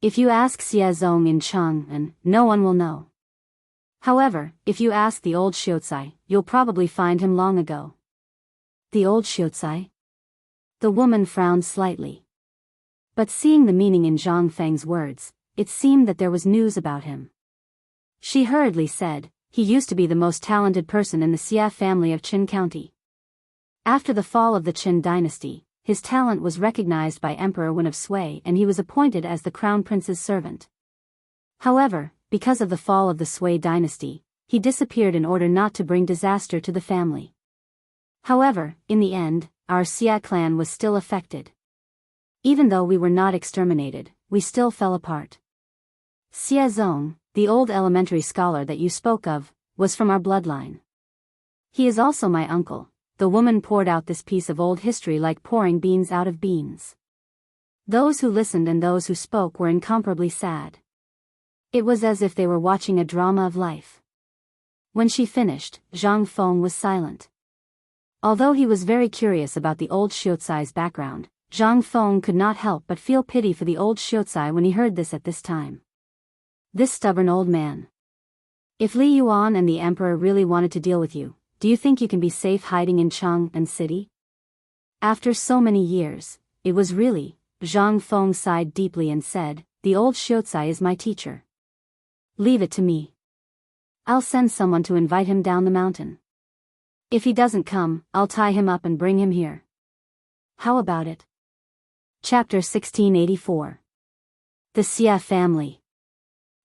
If you ask Xia Zong in Chang'an, no one will know. However, if you ask the old Xiuzai, you'll probably find him long ago. The old Xiuzai? The woman frowned slightly. But seeing the meaning in Zhang Feng's words, it seemed that there was news about him. She hurriedly said, he used to be the most talented person in the Xia family of Qin County. After the fall of the Qin dynasty, his talent was recognized by Emperor Wen of Sui and he was appointed as the crown prince's servant. However, because of the fall of the Sui dynasty, he disappeared in order not to bring disaster to the family. However, in the end, our Xia clan was still affected. Even though we were not exterminated, we still fell apart. Xia Zong, the old elementary scholar that you spoke of, was from our bloodline. He is also my uncle. The woman poured out this piece of old history like pouring beans out of beans. Those who listened and those who spoke were incomparably sad. It was as if they were watching a drama of life. When she finished, Zhang Feng was silent. Although he was very curious about the old Xiuzai's background, Zhang Feng could not help but feel pity for the old Xiuzai when he heard this at this time. This stubborn old man. If Li Yuan and the emperor really wanted to deal with you, do you think you can be safe hiding in Chang'an city? After so many years, it was really, Zhang Feng sighed deeply and said, the old Xiuzai is my teacher. Leave it to me. I'll send someone to invite him down the mountain. If he doesn't come, I'll tie him up and bring him here. How about it? Chapter 1684. The Xia family.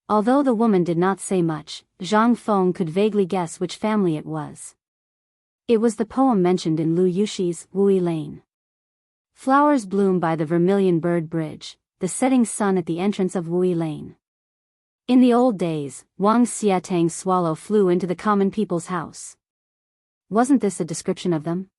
Although the woman did not say much, Zhang Feng could vaguely guess which family it was. It was the poem mentioned in Lu Yuxi's Wui Lane. Flowers bloom by the Vermilion Bird Bridge, the setting sun at the entrance of Wui Lane. In the old days, Wang Xiatang's swallow flew into the common people's house. Wasn't this a description of them?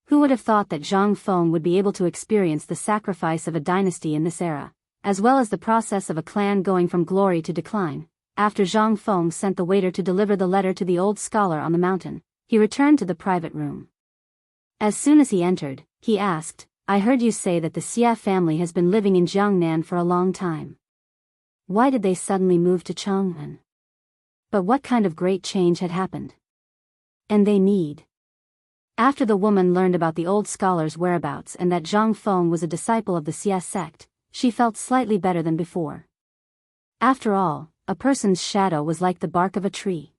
Who would have thought that Zhang Feng would be able to experience the sacrifice of a dynasty in this era, as well as the process of a clan going from glory to decline? After Zhang Feng sent the waiter to deliver the letter to the old scholar on the mountain, he returned to the private room. As soon as he entered, he asked, I heard you say that the Xia family has been living in Jiangnan for a long time. Why did they suddenly move to Chang'an? But what kind of great change had happened? And they need. After the woman learned about the old scholar's whereabouts and that Zhang Feng was a disciple of the Xia sect, she felt slightly better than before. After all, a person's shadow was like the bark of a tree.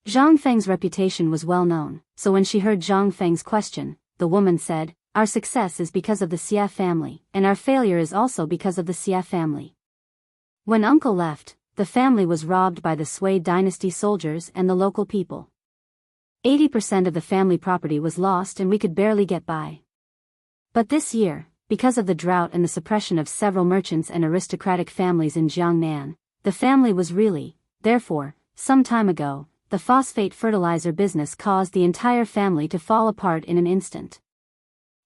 Zhang Feng's reputation was well known, so when she heard Zhang Feng's question, the woman said, our success is because of the Xia family, and our failure is also because of the Xia family. When uncle left, the family was robbed by the Sui dynasty soldiers and the local people. 80% of the family property was lost and we could barely get by. But this year, because of the drought and the suppression of several merchants and aristocratic families in Chang'an, the family was really, therefore, some time ago, the phosphate fertilizer business caused the entire family to fall apart in an instant.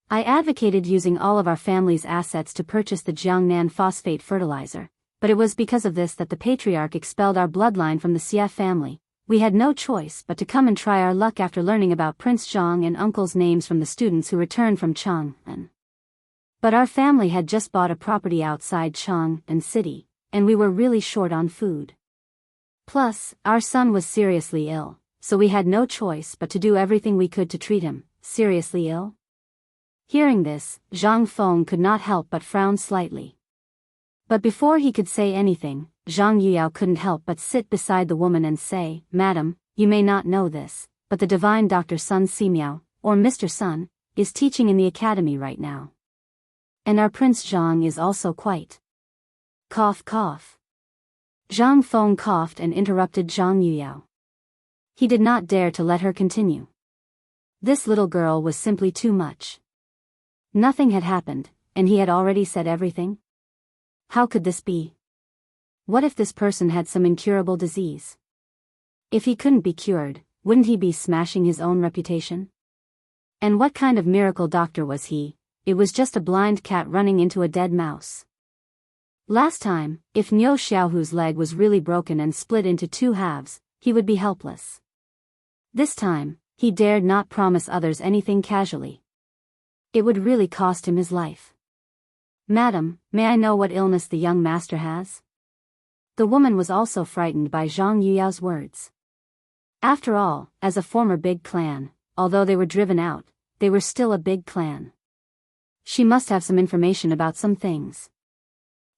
I advocated using all of our family's assets to purchase the Jiangnan phosphate fertilizer, but it was because of this that the patriarch expelled our bloodline from the Xia family. We had no choice but to come and try our luck after learning about Prince Zhang and uncle's names from the students who returned from Chang'an. But our family had just bought a property outside Chang'an city, and we were really short on food. Plus, our son was seriously ill, so we had no choice but to do everything we could to treat him. Seriously ill? Hearing this, Zhang Feng could not help but frown slightly. But before he could say anything, Zhang Yuyao couldn't help but sit beside the woman and say, "Madam, you may not know this, but the divine Dr. Sun Simiao, or Mr. Sun, is teaching in the academy right now. And our Prince Zhang is also quite..." Cough cough. Zhang Feng coughed and interrupted Zhang Yuyao. He did not dare to let her continue. This little girl was simply too much. Nothing had happened, and he had already said everything? How could this be? What if this person had some incurable disease? If he couldn't be cured, wouldn't he be smashing his own reputation? And what kind of miracle doctor was he? It was just a blind cat running into a dead mouse. Last time, if Niu Xiaohu's leg was really broken and split into two halves, he would be helpless. This time, he dared not promise others anything casually. It would really cost him his life. "Madam, may I know what illness the young master has?" The woman was also frightened by Zhang Yuyao's words. After all, as a former big clan, although they were driven out, they were still a big clan. She must have some information about some things.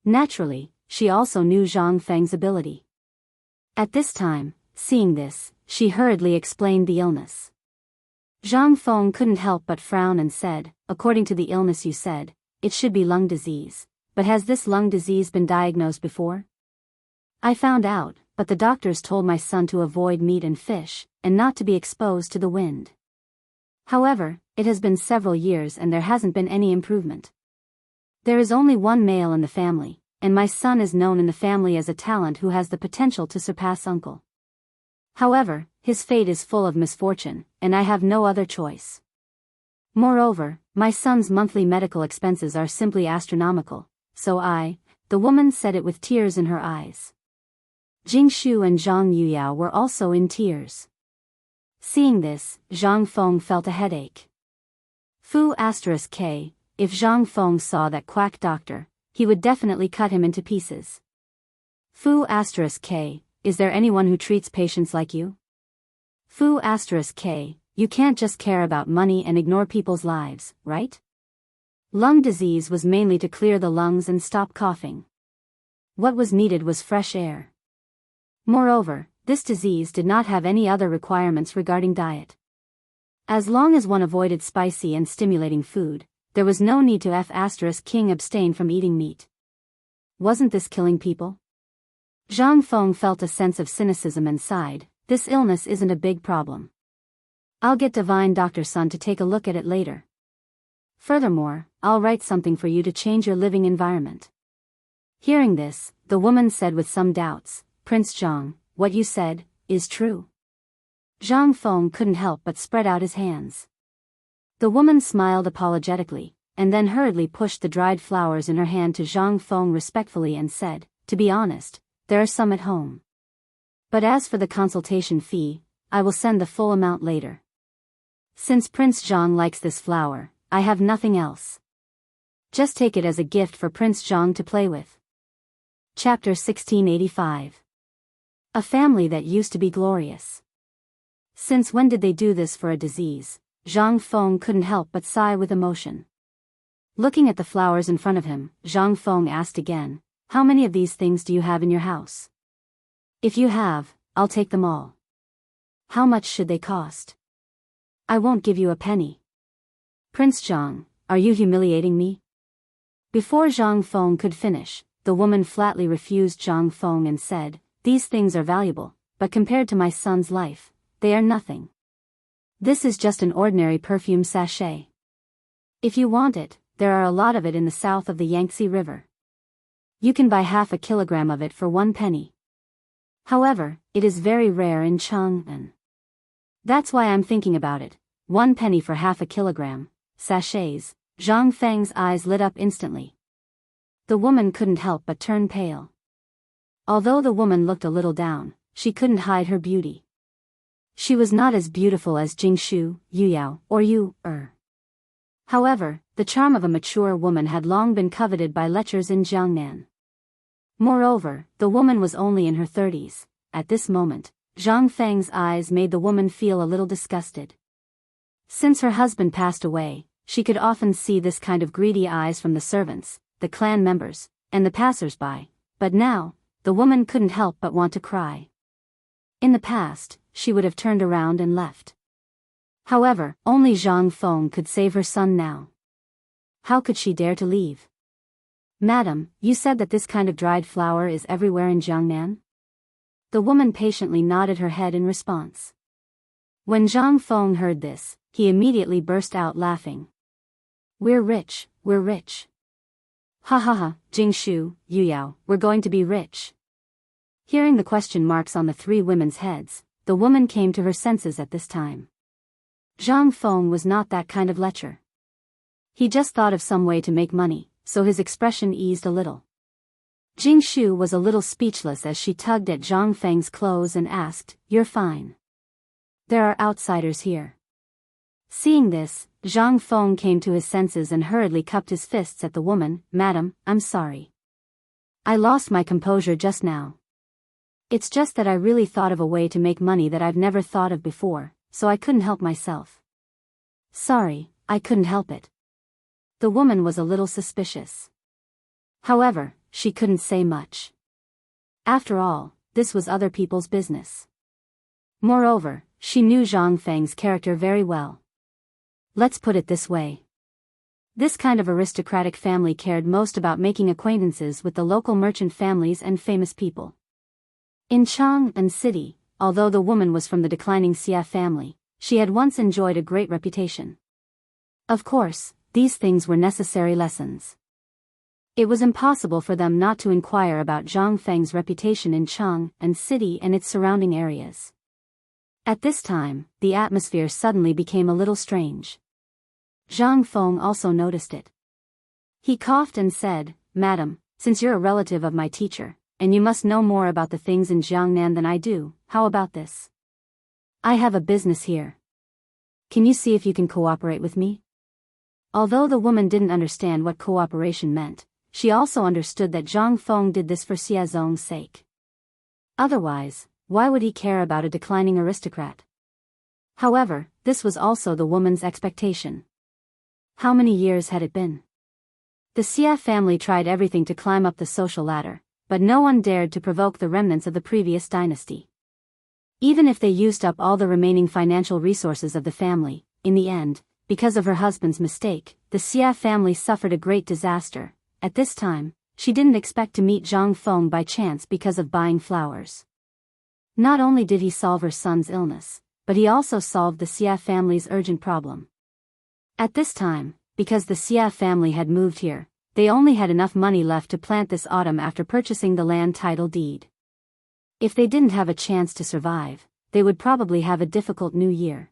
Naturally, she also knew Zhang Feng's ability. At this time, seeing this, she hurriedly explained the illness. Zhang Feng couldn't help but frown and said, "According to the illness you said, it should be lung disease, but has this lung disease been diagnosed before?" "I found out, but the doctors told my son to avoid meat and fish, and not to be exposed to the wind. However, it has been several years and there hasn't been any improvement. There is only one male in the family, and my son is known in the family as a talent who has the potential to surpass uncle. However, his fate is full of misfortune, and I have no other choice. Moreover, my son's monthly medical expenses are simply astronomical, so the woman said it with tears in her eyes. Jingshu and Zhang Yuyao were also in tears. Seeing this, Zhang Feng felt a headache. Fu*k, if Zhang Feng saw that quack doctor, he would definitely cut him into pieces. Fu*k, is there anyone who treats patients like you? Fu*k, you can't just care about money and ignore people's lives, right? Lung disease was mainly to clear the lungs and stop coughing. What was needed was fresh air. Moreover, this disease did not have any other requirements regarding diet. As long as one avoided spicy and stimulating food, there was no need to King abstain from eating meat. Wasn't this killing people? Zhang Feng felt a sense of cynicism and sighed, "This illness isn't a big problem. I'll get Divine Dr. Sun to take a look at it later. Furthermore, I'll write something for you to change your living environment." Hearing this, the woman said with some doubts, "Prince Zhang, what you said is true?" Zhang Feng couldn't help but spread out his hands. The woman smiled apologetically, and then hurriedly pushed the dried flowers in her hand to Zhang Feng respectfully and said, "To be honest, there are some at home. But as for the consultation fee, I will send the full amount later. Since Prince Zhang likes this flower, I have nothing else. Just take it as a gift for Prince Zhang to play with." Chapter 1685. A family that used to be glorious. Since when did they do this for a disease? Zhang Feng couldn't help but sigh with emotion. Looking at the flowers in front of him, Zhang Feng asked again, "How many of these things do you have in your house? If you have, I'll take them all." "How much should they cost?" "I won't give you a penny. Prince Zhang, are you humiliating me? Before Zhang Feng could finish, the woman flatly refused Zhang Feng and said, these things are valuable, but compared to my son's life, they are nothing. This is just an ordinary perfume sachet. If you want it, there are a lot of it in the south of the Yangtze River. You can buy half a kilogram of it for 1 penny. However, it is very rare in Chang'an. That's why I'm thinking about it. 1 penny for half a kilogram. Sachets. Zhang Feng's eyes lit up instantly. The woman couldn't help but turn pale. Although the woman looked a little down, she couldn't hide her beauty. She was not as beautiful as Jingshu, Yuyao, or Yu. However, the charm of a mature woman had long been coveted by lechers in Jiangnan. Moreover, the woman was only in her 30s. At this moment, Zhang Feng's eyes made the woman feel a little disgusted. Since her husband passed away, she could often see this kind of greedy eyes from the servants, the clan members, and the passers-by, but now, the woman couldn't help but want to cry. In the past, she would have turned around and left. However, only Zhang Feng could save her son now. How could she dare to leave? Madam, you said that this kind of dried flower is everywhere in Jiangnan? The woman patiently nodded her head in response. When Zhang Feng heard this, he immediately burst out laughing. We're rich, we're rich. Ha ha ha, Jingshu, Yuyao, we're going to be rich. Hearing the question marks on the 3 women's heads, the woman came to her senses at this time. Zhang Feng was not that kind of lecher. He just thought of some way to make money, so his expression eased a little. Jingshu was a little speechless as she tugged at Zhang Feng's clothes and asked, you're fine. There are outsiders here. Seeing this, Zhang Feng came to his senses and hurriedly cupped his fists at the woman. Madam, I'm sorry. I lost my composure just now. It's just that I really thought of a way to make money that I've never thought of before, so I couldn't help myself. Sorry, I couldn't help it. The woman was a little suspicious. However, she couldn't say much. After all, this was other people's business. Moreover, she knew Zhang Feng's character very well. Let's put it this way. This kind of aristocratic family cared most about making acquaintances with the local merchant families and famous people. In Chang'an City, although the woman was from the declining Xia family, she had once enjoyed a great reputation. Of course, these things were necessary lessons. It was impossible for them not to inquire about Zhang Feng's reputation in Chang'an City and its surrounding areas. At this time, the atmosphere suddenly became a little strange. Zhang Feng also noticed it. He coughed and said, Madam, since you're a relative of my teacher, and you must know more about the things in Jiangnan than I do, how about this? I have a business here. Can you see if you can cooperate with me? Although the woman didn't understand what cooperation meant, she also understood that Zhang Feng did this for Xia Zong's sake. Otherwise, why would he care about a declining aristocrat? However, this was also the woman's expectation. How many years had it been? The Xia family tried everything to climb up the social ladder, but no one dared to provoke the remnants of the previous dynasty. Even if they used up all the remaining financial resources of the family, in the end, because of her husband's mistake, the Xia family suffered a great disaster. At this time, she didn't expect to meet Zhang Feng by chance because of buying flowers. Not only did he solve her son's illness, but he also solved the Xia family's urgent problem. At this time, because the Xia family had moved here, they only had enough money left to plant this autumn after purchasing the land title deed. If they didn't have a chance to survive, they would probably have a difficult new year.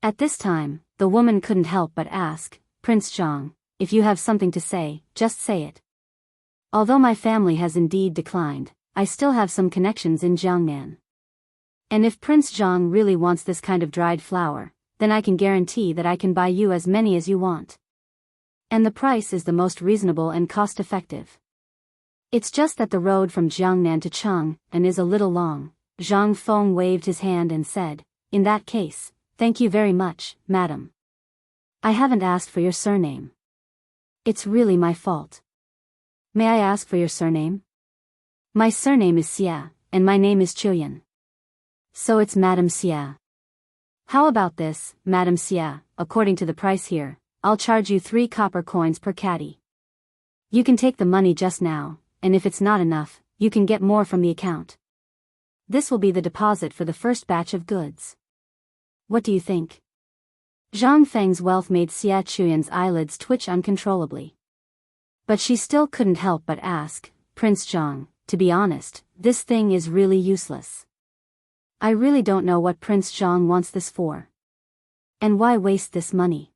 At this time, the woman couldn't help but ask, Prince Zhang, if you have something to say, just say it. Although my family has indeed declined, I still have some connections in Jiangnan. And if Prince Zhang really wants this kind of dried flower, then I can guarantee that I can buy you as many as you want. And the price is the most reasonable and cost-effective. It's just that the road from Jiangnan to Chang'an is a little long. Zhang Feng waved his hand and said, in that case, thank you very much, madam. I haven't asked for your surname. It's really my fault. May I ask for your surname? My surname is Xia, and my name is Chuyan. So it's Madam Xia. How about this, Madam Xia, according to the price here, I'll charge you 3 copper coins per caddy. You can take the money just now, and if it's not enough, you can get more from the account. This will be the deposit for the first batch of goods. What do you think? Zhang Feng's wealth made Xia Chuyan's eyelids twitch uncontrollably. But she still couldn't help but ask, Prince Zhang, to be honest, this thing is really useless. I really don't know what Prince Zhang wants this for. And why waste this money?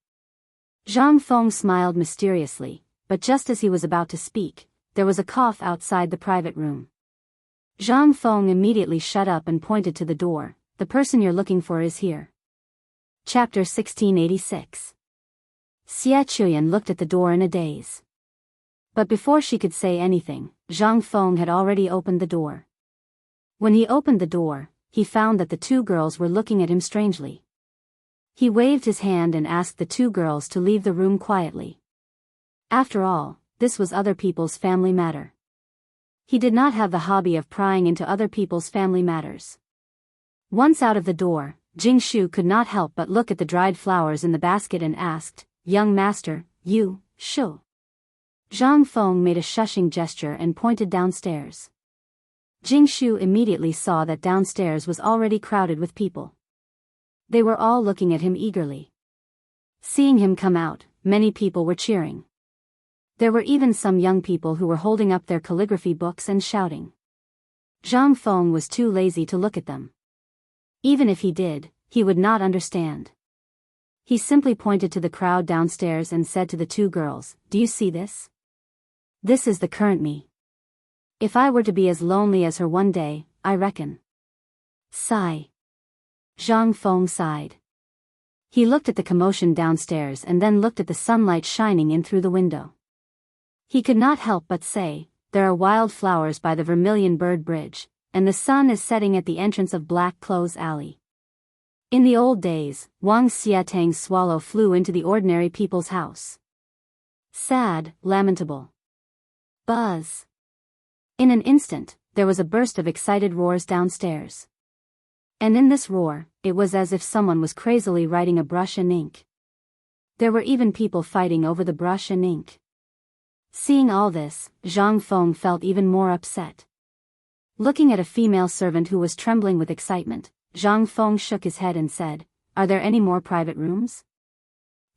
Zhang Feng smiled mysteriously, but just as he was about to speak, there was a cough outside the private room. Zhang Feng immediately shut up and pointed to the door. The person you're looking for is here. Chapter 1686. Xia Chuyan looked at the door in a daze. But before she could say anything, Zhang Feng had already opened the door. When he opened the door, he found that the 2 girls were looking at him strangely. He waved his hand and asked the 2 girls to leave the room quietly. After all, this was other people's family matter. He did not have the hobby of prying into other people's family matters. Once out of the door, Jing Shu could not help but look at the dried flowers in the basket and asked, Young master, you, Shu. Zhang Feng made a shushing gesture and pointed downstairs. Jing Shu immediately saw that downstairs was already crowded with people. They were all looking at him eagerly. Seeing him come out, many people were cheering. There were even some young people who were holding up their calligraphy books and shouting. Zhang Feng was too lazy to look at them. Even if he did, he would not understand. He simply pointed to the crowd downstairs and said to the 2 girls, Do you see this? This is the current me. If I were to be as lonely as her one day, I reckon. Sigh. Zhang Feng sighed. He looked at the commotion downstairs and then looked at the sunlight shining in through the window. He could not help but say, There are wild flowers by the Vermilion Bird Bridge, and the sun is setting at the entrance of Black Clothes Alley. In the old days, Wang Xiatang's swallow flew into the ordinary people's house. Sad, lamentable. Buzz. In an instant, there was a burst of excited roars downstairs. And in this roar, it was as if someone was crazily writing a brush and ink. There were even people fighting over the brush and ink. Seeing all this, Zhang Feng felt even more upset. Looking at a female servant who was trembling with excitement, Zhang Feng shook his head and said, Are there any more private rooms?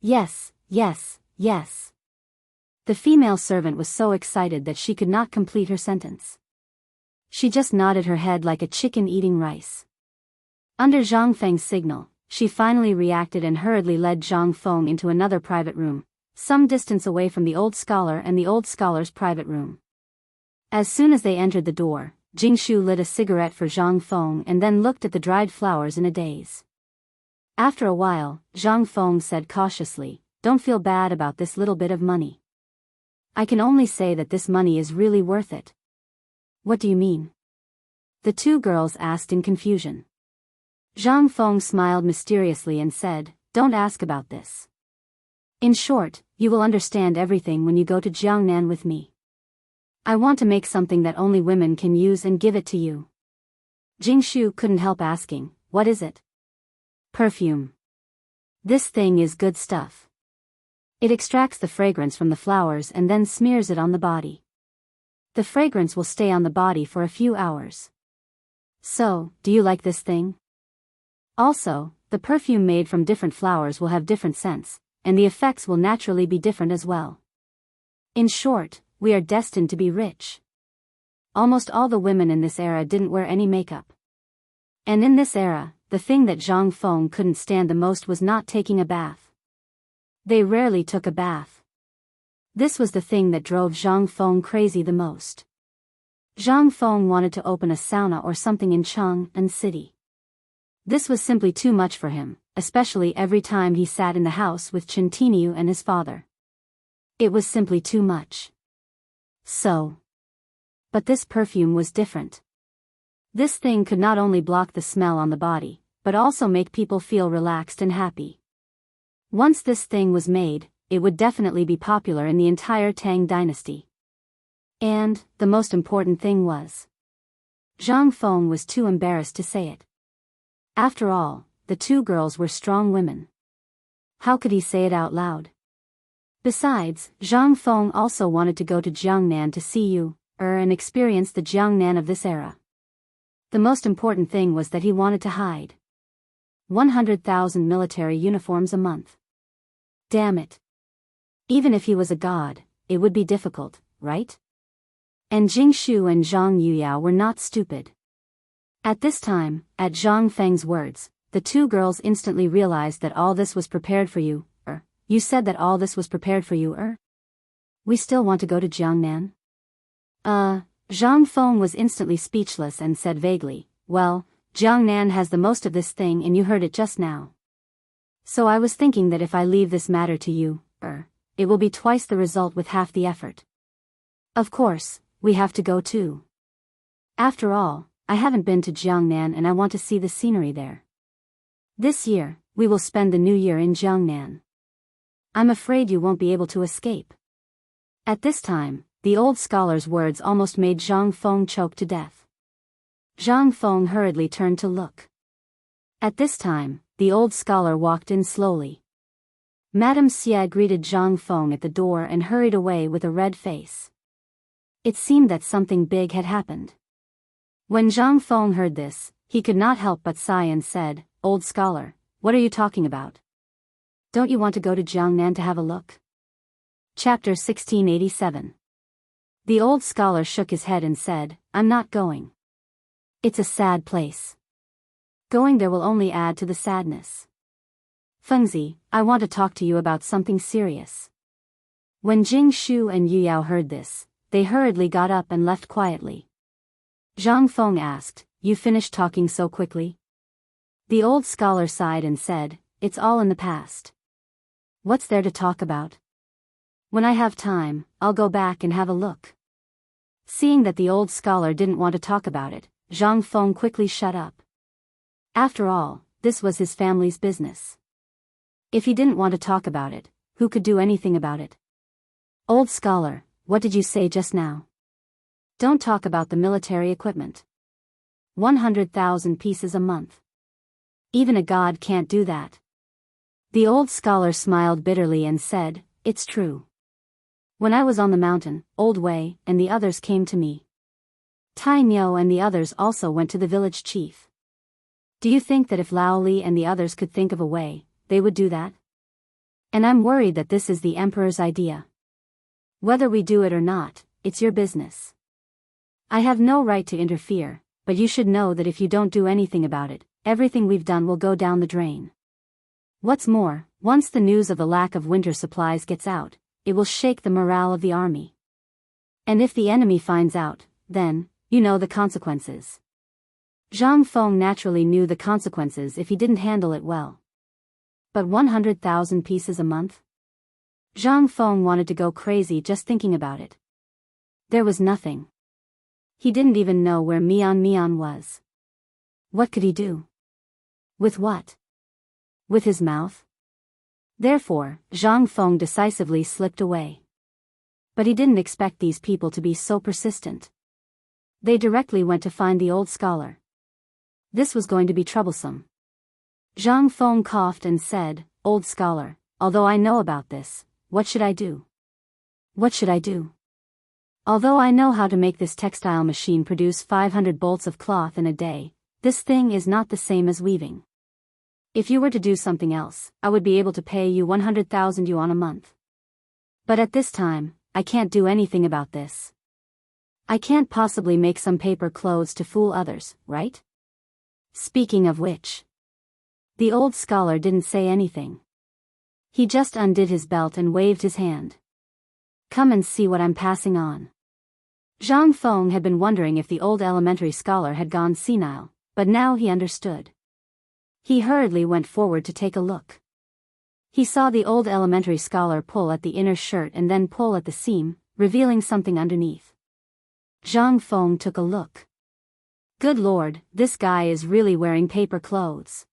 Yes, yes, yes. The female servant was so excited that she could not complete her sentence. She just nodded her head like a chicken eating rice. Under Zhang Feng's signal, she finally reacted and hurriedly led Zhang Feng into another private room, some distance away from the old scholar and the old scholar's private room. As soon as they entered the door, Jing Shu lit a cigarette for Zhang Feng and then looked at the dried flowers in a daze. After a while, Zhang Feng said cautiously, Don't feel bad about this little bit of money. I can only say that this money is really worth it. What do you mean? The 2 girls asked in confusion. Zhang Feng smiled mysteriously and said, Don't ask about this. In short, you will understand everything when you go to Chang'an with me. I want to make something that only women can use and give it to you. Jing Shu couldn't help asking, What is it? Perfume. This thing is good stuff. It extracts the fragrance from the flowers and then smears it on the body. The fragrance will stay on the body for a few hours. So, do you like this thing? Also, the perfume made from different flowers will have different scents, and the effects will naturally be different as well. In short, we are destined to be rich. Almost all the women in this era didn't wear any makeup. And in this era, the thing that Zhang Feng couldn't stand the most was not taking a bath. They rarely took a bath. This was the thing that drove Zhang Feng crazy the most. Zhang Feng wanted to open a sauna or something in Chang'an City. This was simply too much for him, especially every time he sat in the house with Chen Tiniu and his father. It was simply too much. But this perfume was different. This thing could not only block the smell on the body, but also make people feel relaxed and happy. Once this thing was made, it would definitely be popular in the entire Tang dynasty. And, the most important thing was, Zhang Feng was too embarrassed to say it. After all, the 2 girls were strong women. How could he say it out loud? Besides, Zhang Feng also wanted to go to Chang'an to see you, and experience the Chang'an of this era. The most important thing was that he wanted to hide 100,000 military uniforms a month. Damn it. Even if he was a god, it would be difficult, right? And Jing Shu and Zhang Yuyao were not stupid. At this time, at Zhang Feng's words, the two girls instantly realized that all this was prepared for you. You said that all this was prepared for you, We still want to go to Chang'an? Zhang Feng was instantly speechless and said vaguely, well, Chang'an has the most of this thing and you heard it just now. So I was thinking that if I leave this matter to you, it will be twice the result with half the effort. Of course, we have to go too. After all, I haven't been to Chang'an and I want to see the scenery there. This year, we will spend the new year in Chang'an. I'm afraid you won't be able to escape. At this time, the old scholar's words almost made Zhang Feng choke to death. Zhang Feng hurriedly turned to look. At this time, the old scholar walked in slowly. Madame Xie greeted Zhang Feng at the door and hurried away with a red face. It seemed that something big had happened. When Zhang Feng heard this, he could not help but sigh and said, Old scholar, what are you talking about? Don't you want to go to Chang'an to have a look? Chapter 1687. The old scholar shook his head and said, I'm not going. It's a sad place. Going there will only add to the sadness. Fengzi, I want to talk to you about something serious. When Jing Shu and Yu Yao heard this, they hurriedly got up and left quietly. Zhang Feng asked, You finished talking so quickly? The old scholar sighed and said, It's all in the past. What's there to talk about? When I have time, I'll go back and have a look. Seeing that the old scholar didn't want to talk about it, Zhang Feng quickly shut up. After all, this was his family's business. If he didn't want to talk about it, who could do anything about it? Old scholar, what did you say just now? Don't talk about the military equipment. 100,000 pieces a month. Even a god can't do that. The old scholar smiled bitterly and said, It's true. When I was on the mountain, Old Wei and the others came to me. Tai Miao and the others also went to the village chief. Do you think that if Lao Li and the others could think of a way, they would do that? And I'm worried that this is the emperor's idea. Whether we do it or not, it's your business. I have no right to interfere, but you should know that if you don't do anything about it, everything we've done will go down the drain. What's more, once the news of the lack of winter supplies gets out, it will shake the morale of the army. And if the enemy finds out, then, you know the consequences. Zhang Feng naturally knew the consequences if he didn't handle it well. But 100,000 pieces a month? Zhang Feng wanted to go crazy just thinking about it. There was nothing. He didn't even know where Mian was. What could he do? With what? With his mouth? Therefore, Zhang Feng decisively slipped away. But he didn't expect these people to be so persistent. They directly went to find the old scholar. This was going to be troublesome. Zhang Feng coughed and said, Old scholar, although I know about this, what should I do? What should I do? Although I know how to make this textile machine produce 500 bolts of cloth in a day, this thing is not the same as weaving. If you were to do something else, I would be able to pay you 100,000 yuan a month. But at this time, I can't do anything about this. I can't possibly make some paper clothes to fool others, right? Speaking of which. The old scholar didn't say anything. He just undid his belt and waved his hand. Come and see what I'm passing on. Zhang Feng had been wondering if the old elementary scholar had gone senile, but now he understood. He hurriedly went forward to take a look. He saw the old elementary scholar pull at the inner shirt and then pull at the seam, revealing something underneath. Zhang Feng took a look. Good lord, this guy is really wearing paper clothes.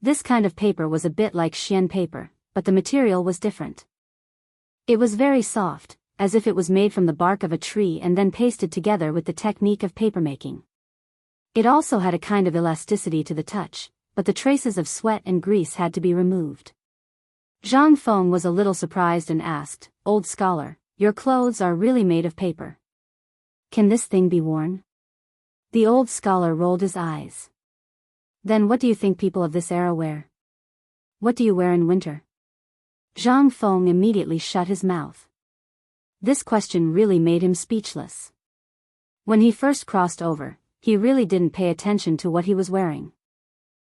This kind of paper was a bit like Xian paper, but the material was different. It was very soft, as if it was made from the bark of a tree and then pasted together with the technique of papermaking. It also had a kind of elasticity to the touch, but the traces of sweat and grease had to be removed. Zhang Feng was a little surprised and asked, "Old scholar, your clothes are really made of paper. Can this thing be worn?" The old scholar rolled his eyes. "Then what do you think people of this era wear? What do you wear in winter?" Zhang Feng immediately shut his mouth. This question really made him speechless. When he first crossed over, he really didn't pay attention to what he was wearing.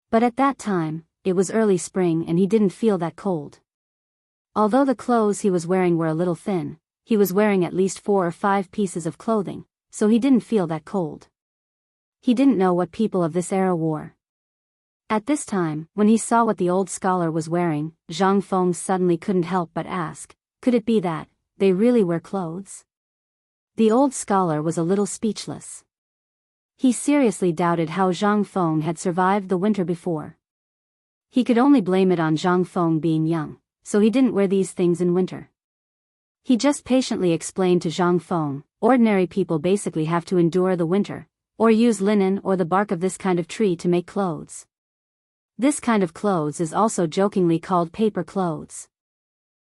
But at that time, it was early spring and he didn't feel that cold. Although the clothes he was wearing were a little thin, he was wearing at least 4 or 5 pieces of clothing, so he didn't feel that cold. He didn't know what people of this era wore. At this time, when he saw what the old scholar was wearing, Zhang Feng suddenly couldn't help but ask, could it be that they really wear clothes? The old scholar was a little speechless. He seriously doubted how Zhang Feng had survived the winter before. He could only blame it on Zhang Feng being young, so he didn't wear these things in winter. He just patiently explained to Zhang Feng, ordinary people basically have to endure the winter, or use linen or the bark of this kind of tree to make clothes. This kind of clothes is also jokingly called paper clothes.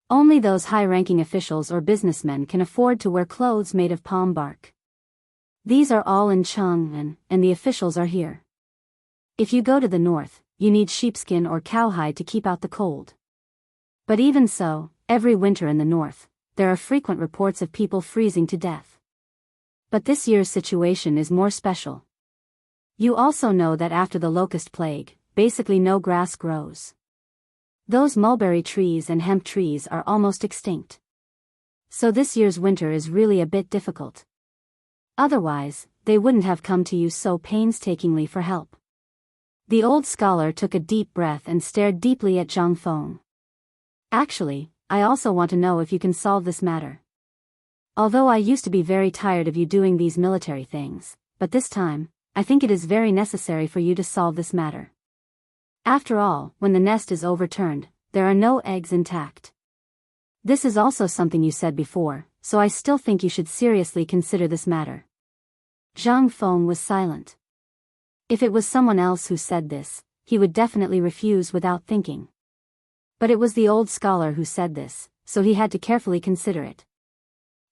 Only those high-ranking officials or businessmen can afford to wear clothes made of palm bark. These are all in Chang'an, and the officials are here. If you go to the north, you need sheepskin or cowhide to keep out the cold. But even so, every winter in the north, there are frequent reports of people freezing to death. But this year's situation is more special. You also know that after the locust plague, basically no grass grows. Those mulberry trees and hemp trees are almost extinct. So this year's winter is really a bit difficult. Otherwise, they wouldn't have come to you so painstakingly for help. The old scholar took a deep breath and stared deeply at Zhang Feng. Actually, I also want to know if you can solve this matter. Although I used to be very tired of you doing these military things, but this time, I think it is very necessary for you to solve this matter. After all, when the nest is overturned, there are no eggs intact. This is also something you said before, so I still think you should seriously consider this matter. Zhang Feng was silent. If it was someone else who said this, he would definitely refuse without thinking. But it was the old scholar who said this, so he had to carefully consider it.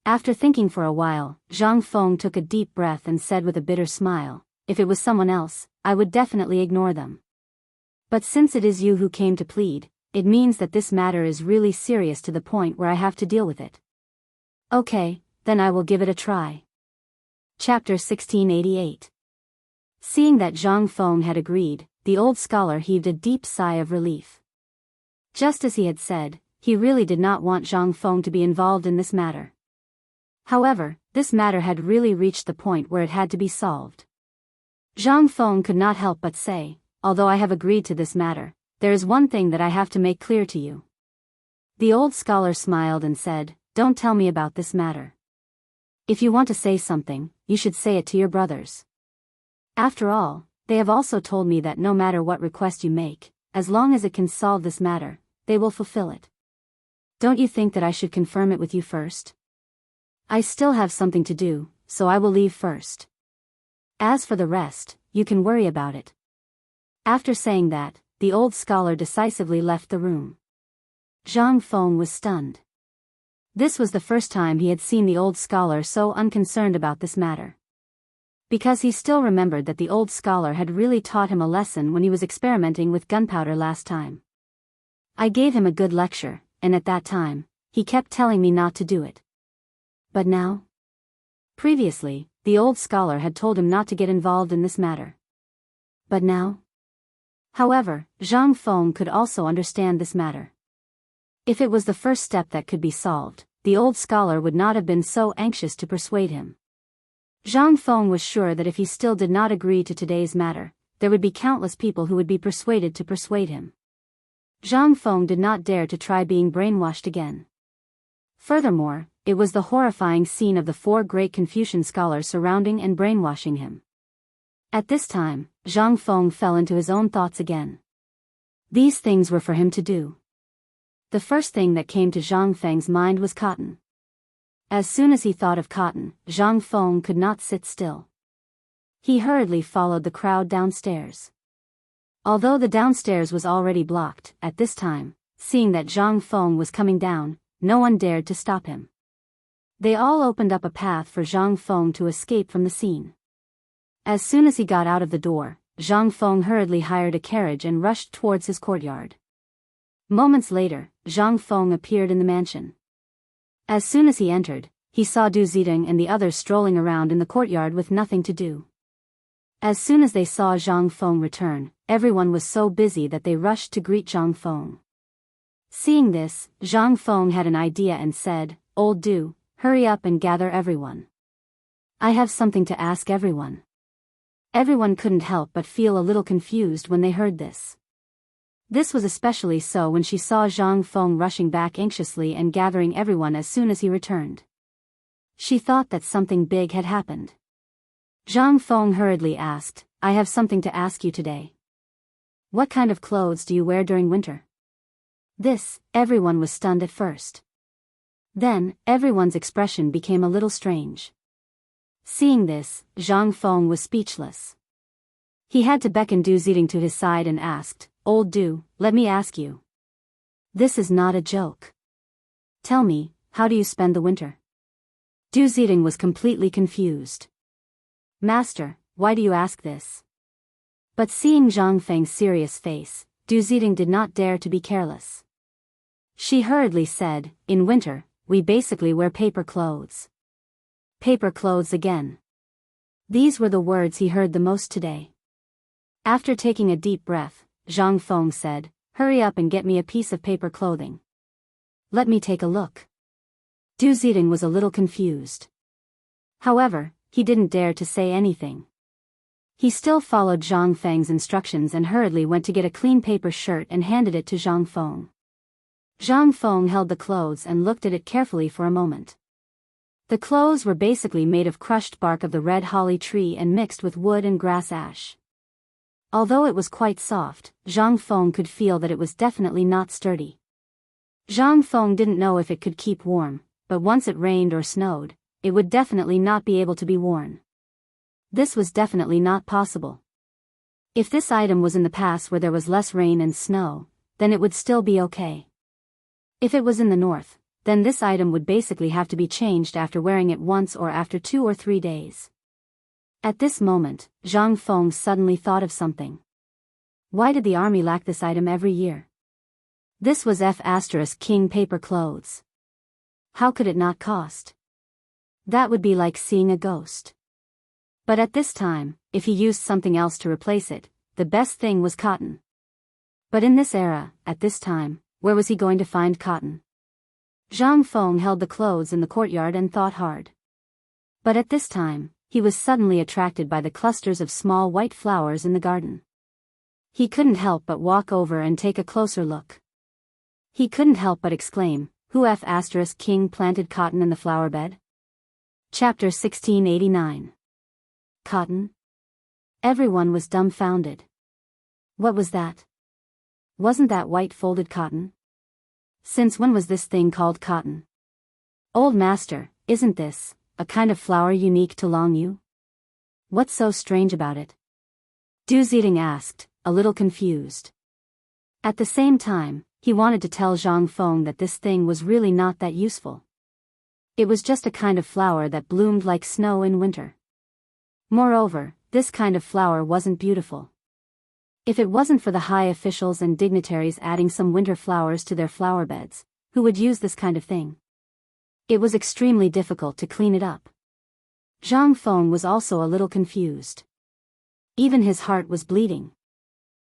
After thinking for a while, Zhang Feng took a deep breath and said with a bitter smile, "If it was someone else, I would definitely ignore them. But since it is you who came to plead, it means that this matter is really serious to the point where I have to deal with it. Okay, then I will give it a try." Chapter 1688. Seeing that Zhang Feng had agreed, the old scholar heaved a deep sigh of relief. Just as he had said, he really did not want Zhang Feng to be involved in this matter. However, this matter had really reached the point where it had to be solved. Zhang Feng could not help but say, "Although I have agreed to this matter, there is one thing that I have to make clear to you." The old scholar smiled and said, "Don't tell me about this matter. If you want to say something, you should say it to your brothers. After all, they have also told me that no matter what request you make, as long as it can solve this matter, they will fulfill it. Don't you think that I should confirm it with you first? I still have something to do, so I will leave first. As for the rest, you can worry about it." After saying that, the old scholar decisively left the room. Zhang Feng was stunned. This was the first time he had seen the old scholar so unconcerned about this matter. Because he still remembered that the old scholar had really taught him a lesson when he was experimenting with gunpowder last time. "I gave him a good lecture, and at that time, he kept telling me not to do it. But now?" Previously, the old scholar had told him not to get involved in this matter. But now? However, Zhang Feng could also understand this matter. If it was the first step that could be solved, the old scholar would not have been so anxious to persuade him. Zhang Feng was sure that if he still did not agree to today's matter, there would be countless people who would be persuaded to persuade him. Zhang Feng did not dare to try being brainwashed again. Furthermore, it was the horrifying scene of the 4 great Confucian scholars surrounding and brainwashing him. At this time, Zhang Feng fell into his own thoughts again. These things were for him to do. The first thing that came to Zhang Feng's mind was cotton. As soon as he thought of cotton, Zhang Feng could not sit still. He hurriedly followed the crowd downstairs. Although the downstairs was already blocked, at this time, Seeing that Zhang Feng was coming down, no one dared to stop him. They all opened up a path for Zhang Feng to escape from the scene. As soon as he got out of the door, Zhang Feng hurriedly hired a carriage and rushed towards his courtyard. Moments later, Zhang Feng appeared in the mansion. As soon as he entered, he saw Du Zidong and the others strolling around in the courtyard with nothing to do. As soon as they saw Zhang Feng return, everyone was so busy that they rushed to greet Zhang Feng. Seeing this, Zhang Feng had an idea and said, "Old Du, hurry up and gather everyone. I have something to ask everyone." Everyone couldn't help but feel a little confused when they heard this. This was especially so when she saw Zhang Feng rushing back anxiously and gathering everyone as soon as he returned. She thought that something big had happened. Zhang Feng hurriedly asked, "I have something to ask you today. What kind of clothes do you wear during winter?" Everyone was stunned at first. Then, everyone's expression became a little strange. Seeing this, Zhang Feng was speechless. He had to beckon Du Zidong to his side and asked, "Old Du, let me ask you. This is not a joke. Tell me, how do you spend the winter?" Du Zidong was completely confused. "Master, why do you ask this?" But seeing Zhang Feng's serious face, Du Zidong did not dare to be careless. She hurriedly said, "In winter, we basically wear paper clothes." Paper clothes again. These were the words he heard the most today. After taking a deep breath, Zhang Feng said, "Hurry up and get me a piece of paper clothing. Let me take a look." Du Zidong was a little confused. However, he didn't dare to say anything. He still followed Zhang Feng's instructions and hurriedly went to get a clean paper shirt and handed it to Zhang Feng. Zhang Feng held the clothes and looked at it carefully for a moment. The clothes were basically made of crushed bark of the red holly tree and mixed with wood and grass ash. Although it was quite soft, Zhang Feng could feel that it was definitely not sturdy. Zhang Feng didn't know if it could keep warm, but once it rained or snowed, it would definitely not be able to be worn. This was definitely not possible. If this item was in the past where there was less rain and snow, then it would still be okay. If it was in the north, then this item would basically have to be changed after wearing it once or after 2 or 3 days. At this moment, Zhang Feng suddenly thought of something. Why did the army lack this item every year? This was King paper clothes. How could it not cost? That would be like seeing a ghost. But at this time, if he used something else to replace it, the best thing was cotton. But in this era, at this time, where was he going to find cotton? Zhang Feng held the clothes in the courtyard and thought hard. But at this time, he was suddenly attracted by the clusters of small white flowers in the garden. He couldn't help but walk over and take a closer look. He couldn't help but exclaim, "Who King planted cotton in the flower bed?" Chapter 1689. Cotton? Everyone was dumbfounded. What was that? Wasn't that white folded cotton? Since when was this thing called cotton? Old master, isn't this a kind of flower unique to Longyu? What's so strange about it? Du Zidong asked, a little confused. At the same time, he wanted to tell Zhang Feng that this thing was really not that useful. It was just a kind of flower that bloomed like snow in winter. Moreover, this kind of flower wasn't beautiful. If it wasn't for the high officials and dignitaries adding some winter flowers to their flower beds, who would use this kind of thing? It was extremely difficult to clean it up. Zhang Feng was also a little confused. Even his heart was bleeding.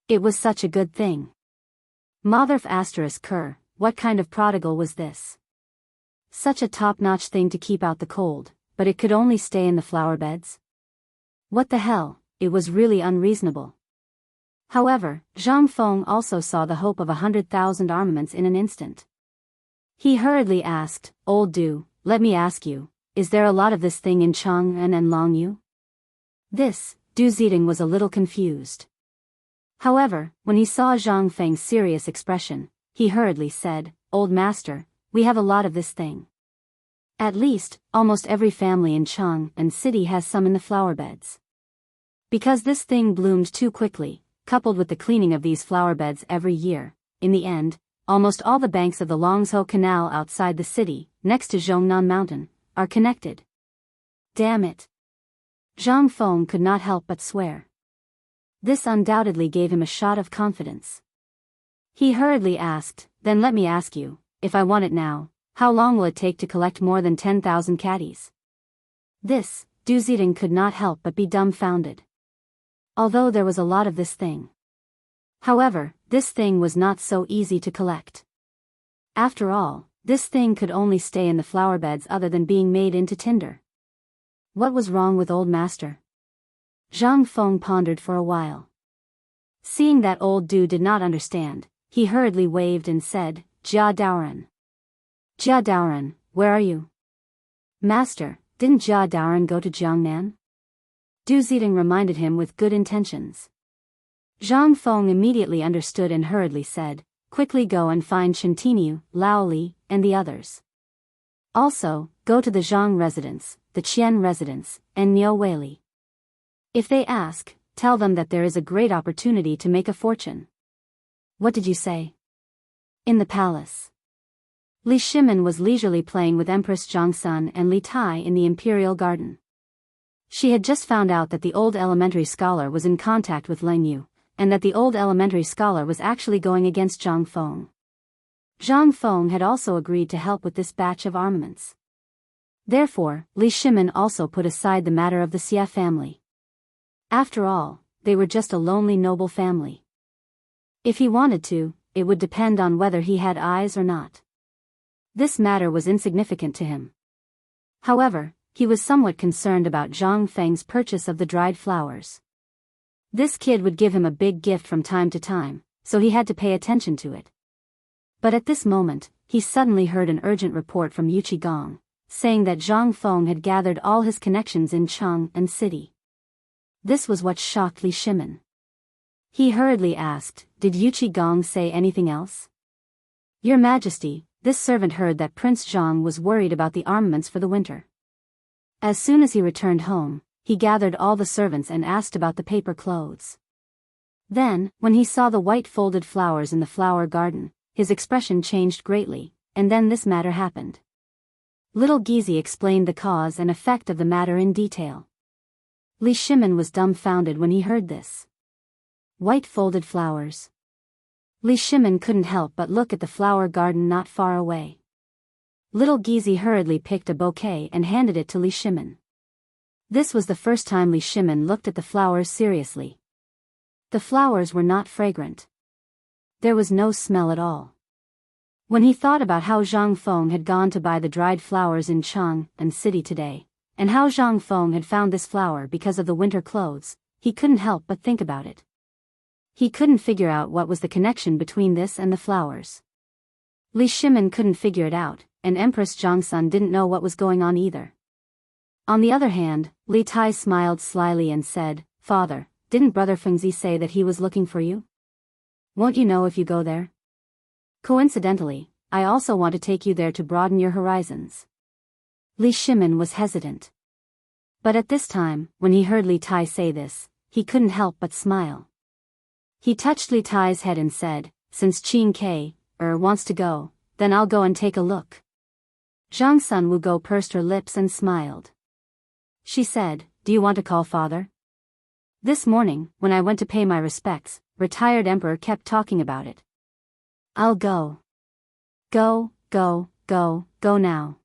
It was such a good thing. What kind of prodigal was this? Such a top-notch thing to keep out the cold, but it could only stay in the flower beds? What the hell, it was really unreasonable. However, Zhang Feng also saw the hope of 100,000 armaments in an instant. He hurriedly asked, "Old Du, let me ask you, is there a lot of this thing in Chang'an and Longyu?" Du Zidong was a little confused. However, when he saw Zhang Feng's serious expression, he hurriedly said, "Old master, we have a lot of this thing. At least, almost every family in Chang'an city has some in the flower beds. Because this thing bloomed too quickly, coupled with the cleaning of these flower beds every year, in the end, almost all the banks of the Longzhou Canal outside the city, next to Chang'an Mountain, are connected. Damn it. Zhang Feng could not help but swear. This undoubtedly gave him a shot of confidence. He hurriedly asked, then let me ask you, if I want it now, how long will it take to collect more than 10,000 caddies? This, Du Zidong could not help but be dumbfounded. Although there was a lot of this thing. However, this thing was not so easy to collect. After all, this thing could only stay in the flower beds other than being made into tinder. What was wrong with old master? Zhang Feng pondered for a while. Seeing that old dude did not understand, he hurriedly waved and said, Jia Daoran. Jia Daoran, where are you? Master, didn't Jia Daoran go to Jiangnan? Du Zidong reminded him with good intentions. Zhang Feng immediately understood and hurriedly said, quickly go and find Shantinu, Lao Li, and the others. Also, go to the Zhang residence, the Qian residence, and Niu Weili. If they ask, tell them that there is a great opportunity to make a fortune. What did you say? In the palace. Li Shimin was leisurely playing with Empress Zhangsun and Li Tai in the imperial garden. She had just found out that the old elementary scholar was in contact with Leng Yu, and that the old elementary scholar was actually going against Zhang Feng. Zhang Feng had also agreed to help with this batch of armaments. Therefore, Li Shimin also put aside the matter of the Xia family. After all, they were just a lonely noble family. If he wanted to, it would depend on whether he had eyes or not. This matter was insignificant to him. However, he was somewhat concerned about Zhang Feng's purchase of the dried flowers. This kid would give him a big gift from time to time, so he had to pay attention to it. But at this moment, he suddenly heard an urgent report from Yuqigong, saying that Zhang Feng had gathered all his connections in Chang'an city. This was what shocked Li Shimin. He hurriedly asked, did Yuqigong say anything else? Your Majesty, this servant heard that Prince Zhang was worried about the armaments for the winter. As soon as he returned home, he gathered all the servants and asked about the paper clothes. Then, when he saw the white folded flowers in the flower garden, his expression changed greatly, and then this matter happened. Little Gizi explained the cause and effect of the matter in detail. Li Shimin was dumbfounded when he heard this. White folded flowers. Li Shimin couldn't help but look at the flower garden not far away. Little Gizi hurriedly picked a bouquet and handed it to Li Shimin. This was the first time Li Shimin looked at the flowers seriously. The flowers were not fragrant. There was no smell at all. When he thought about how Zhang Feng had gone to buy the dried flowers in Chang'an city today, and how Zhang Feng had found this flower because of the winter clothes, he couldn't help but think about it. He couldn't figure out what was the connection between this and the flowers. Li Shimin couldn't figure it out, and Empress Zhangsun didn't know what was going on either. On the other hand, Li Tai smiled slyly and said, Father, didn't Brother Fengzi say that he was looking for you? Won't you know if you go there? Coincidentally, I also want to take you there to broaden your horizons. Li Shimin was hesitant. But at this time, when he heard Li Tai say this, he couldn't help but smile. He touched Li Tai's head and said, since Qing Ke wants to go, then I'll go and take a look. Zhang Sun Wugo pursed her lips and smiled. She said, do you want to call father? This morning, when I went to pay my respects, retired emperor kept talking about it. I'll go. Go now.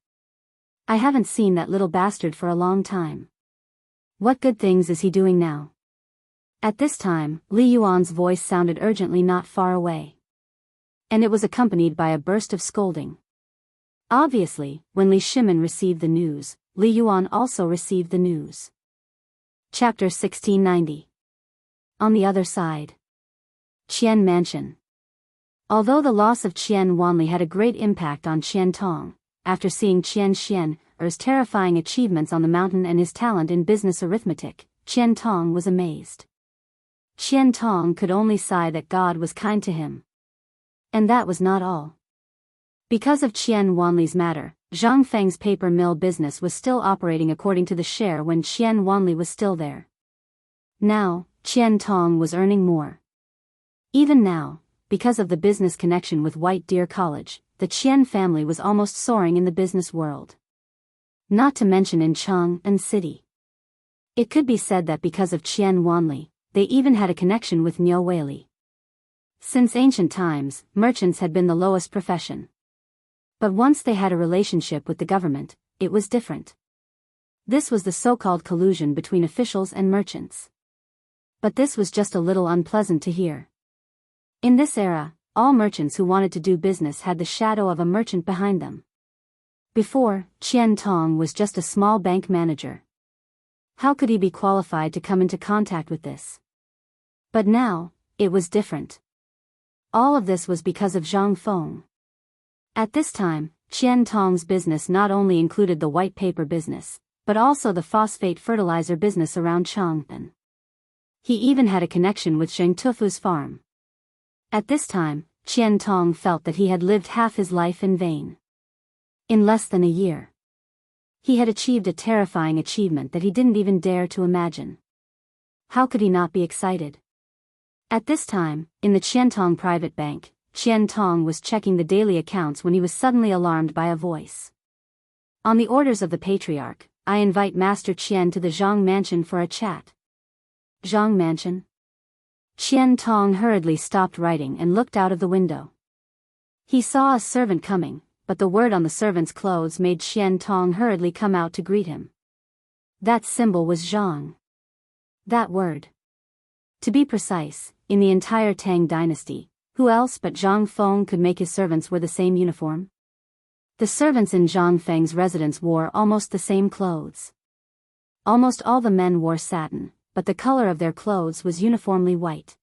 I haven't seen that little bastard for a long time. What good things is he doing now? At this time, Li Yuan's voice sounded urgently not far away. And it was accompanied by a burst of scolding. Obviously, when Li Shimin received the news, Li Yuan also received the news. Chapter 1690. On the other side. Qian Mansion. Although the loss of Qian Wanli had a great impact on Qian Tong, after seeing Qian Xian's terrifying achievements on the mountain and his talent in business arithmetic, Qian Tong was amazed. Qian Tong could only sigh that God was kind to him. And that was not all. Because of Qian Wanli's matter, Zhang Feng's paper mill business was still operating according to the share when Qian Wanli was still there. Now, Qian Tong was earning more. Even now, because of the business connection with White Deer College, the Qian family was almost soaring in the business world. Not to mention in Chang'an city. It could be said that because of Qian Wanli, they even had a connection with Niu Weili. Since ancient times, merchants had been the lowest profession. But once they had a relationship with the government, it was different. This was the so-called collusion between officials and merchants. But this was just a little unpleasant to hear. In this era, all merchants who wanted to do business had the shadow of a merchant behind them. Before, Qian Tong was just a small bank manager. How could he be qualified to come into contact with this? But now, it was different. All of this was because of Zhang Feng. At this time, Qian Tong's business not only included the white paper business, but also the phosphate fertilizer business around Chang'an. He even had a connection with Zheng Tufu's farm. At this time, Qian Tong felt that he had lived half his life in vain. In less than a year, he had achieved a terrifying achievement that he didn't even dare to imagine. How could he not be excited? At this time, in the Qiantong private bank, Qian Tong was checking the daily accounts when he was suddenly alarmed by a voice. On the orders of the patriarch, I invite Master Qian to the Zhang mansion for a chat. Zhang mansion? Qian Tong hurriedly stopped writing and looked out of the window. He saw a servant coming, but the word on the servant's clothes made Qian Tong hurriedly come out to greet him. That symbol was Zhang. That word. To be precise, in the entire Tang dynasty, who else but Zhang Feng could make his servants wear the same uniform? The servants in Zhang Feng's residence wore almost the same clothes. Almost all the men wore satin, but the color of their clothes was uniformly white.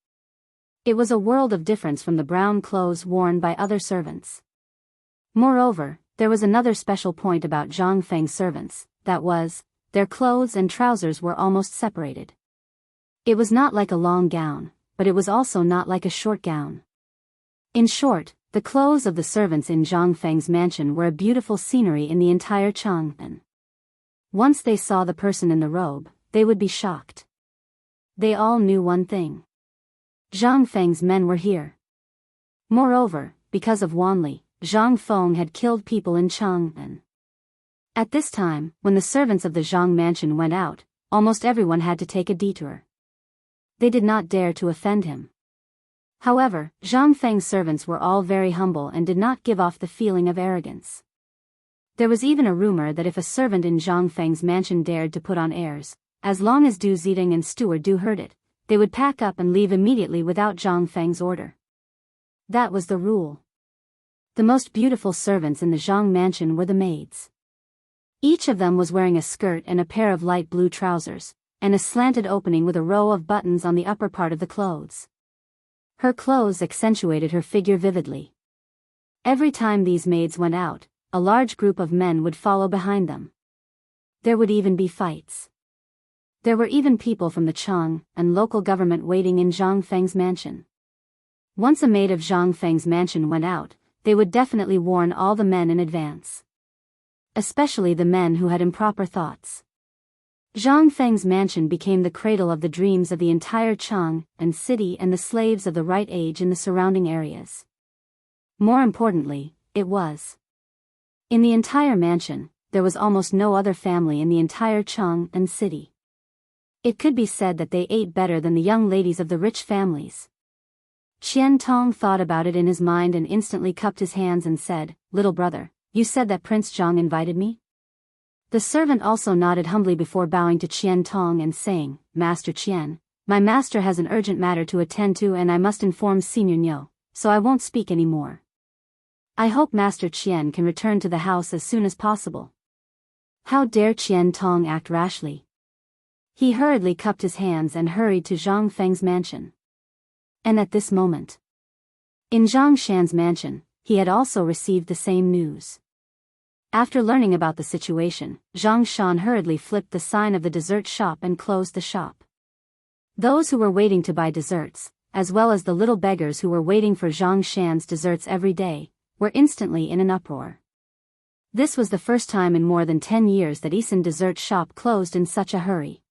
It was a world of difference from the brown clothes worn by other servants. Moreover, there was another special point about Zhang Feng's servants, that was, their clothes and trousers were almost separated. It was not like a long gown, but it was also not like a short gown. In short, the clothes of the servants in Zhang Feng's mansion were a beautiful scenery in the entire Chang'an. Once they saw the person in the robe, they would be shocked. They all knew one thing. Zhang Feng's men were here. Moreover, because of Wanli, Zhang Feng had killed people in Chang'an. At this time, when the servants of the Zhang mansion went out, almost everyone had to take a detour. They did not dare to offend him. However, Zhang Feng's servants were all very humble and did not give off the feeling of arrogance. There was even a rumor that if a servant in Zhang Feng's mansion dared to put on airs, as long as Du Zidong and steward Du heard it, they would pack up and leave immediately without Zhang Feng's order. That was the rule. The most beautiful servants in the Zhang mansion were the maids. Each of them was wearing a skirt and a pair of light blue trousers, and a slanted opening with a row of buttons on the upper part of the clothes. Her clothes accentuated her figure vividly. Every time these maids went out, a large group of men would follow behind them. There would even be fights. There were even people from the Chang and local government waiting in Zhang Feng's mansion. Once a maid of Zhang Feng's mansion went out, they would definitely warn all the men in advance. Especially the men who had improper thoughts. Zhang Feng's mansion became the cradle of the dreams of the entire Chang and city and the slaves of the right age in the surrounding areas. More importantly, it was. In the entire mansion, there was almost no other family in the entire Chang and city. It could be said that they ate better than the young ladies of the rich families. Qian Tong thought about it in his mind and instantly cupped his hands and said, "Little brother, you said that Prince Zhang invited me?" The servant also nodded humbly before bowing to Qian Tong and saying, "Master Qian, my master has an urgent matter to attend to and I must inform Senior Niu, so I won't speak any more. I hope Master Qian can return to the house as soon as possible." How dare Qian Tong act rashly? He hurriedly cupped his hands and hurried to Zhang Feng's mansion. And at this moment, in Zhang Shan's mansion, he had also received the same news. After learning about the situation, Zhang Shan hurriedly flipped the sign of the dessert shop and closed the shop. Those who were waiting to buy desserts, as well as the little beggars who were waiting for Zhang Shan's desserts every day, were instantly in an uproar. This was the first time in more than 10 years that Isan dessert shop closed in such a hurry.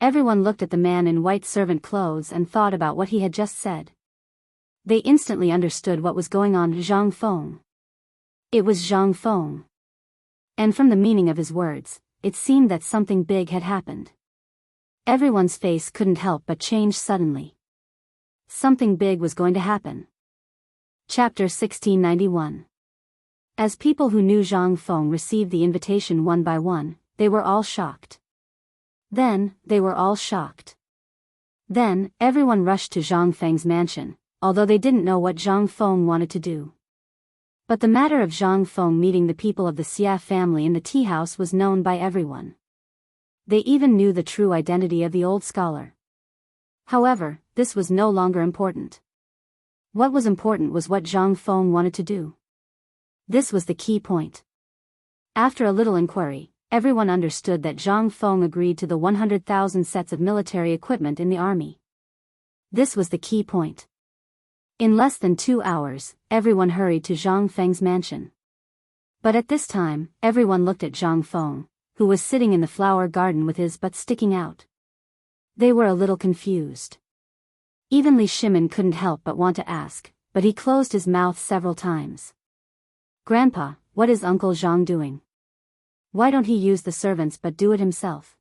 Everyone looked at the man in white servant clothes and thought about what he had just said. They instantly understood what was going on. Zhang Feng. It was Zhang Feng. And from the meaning of his words, it seemed that something big had happened. Everyone's face couldn't help but change suddenly. Something big was going to happen. Chapter 1691. As people who knew Zhang Feng received the invitation one by one, they were all shocked. Then, they were all shocked. Then, everyone rushed to Zhang Feng's mansion, although they didn't know what Zhang Feng wanted to do. But the matter of Zhang Feng meeting the people of the Xia family in the tea house was known by everyone. They even knew the true identity of the old scholar. However, this was no longer important. What was important was what Zhang Feng wanted to do. This was the key point. After a little inquiry, everyone understood that Zhang Feng agreed to the 100,000 sets of military equipment in the army. This was the key point. In less than 2 hours, everyone hurried to Zhang Feng's mansion. But at this time, everyone looked at Zhang Feng, who was sitting in the flower garden with his butt sticking out. They were a little confused. Even Li Shimin couldn't help but want to ask, but he closed his mouth several times. "Grandpa, what is Uncle Zhang doing? Why don't he use the servants but do it himself?"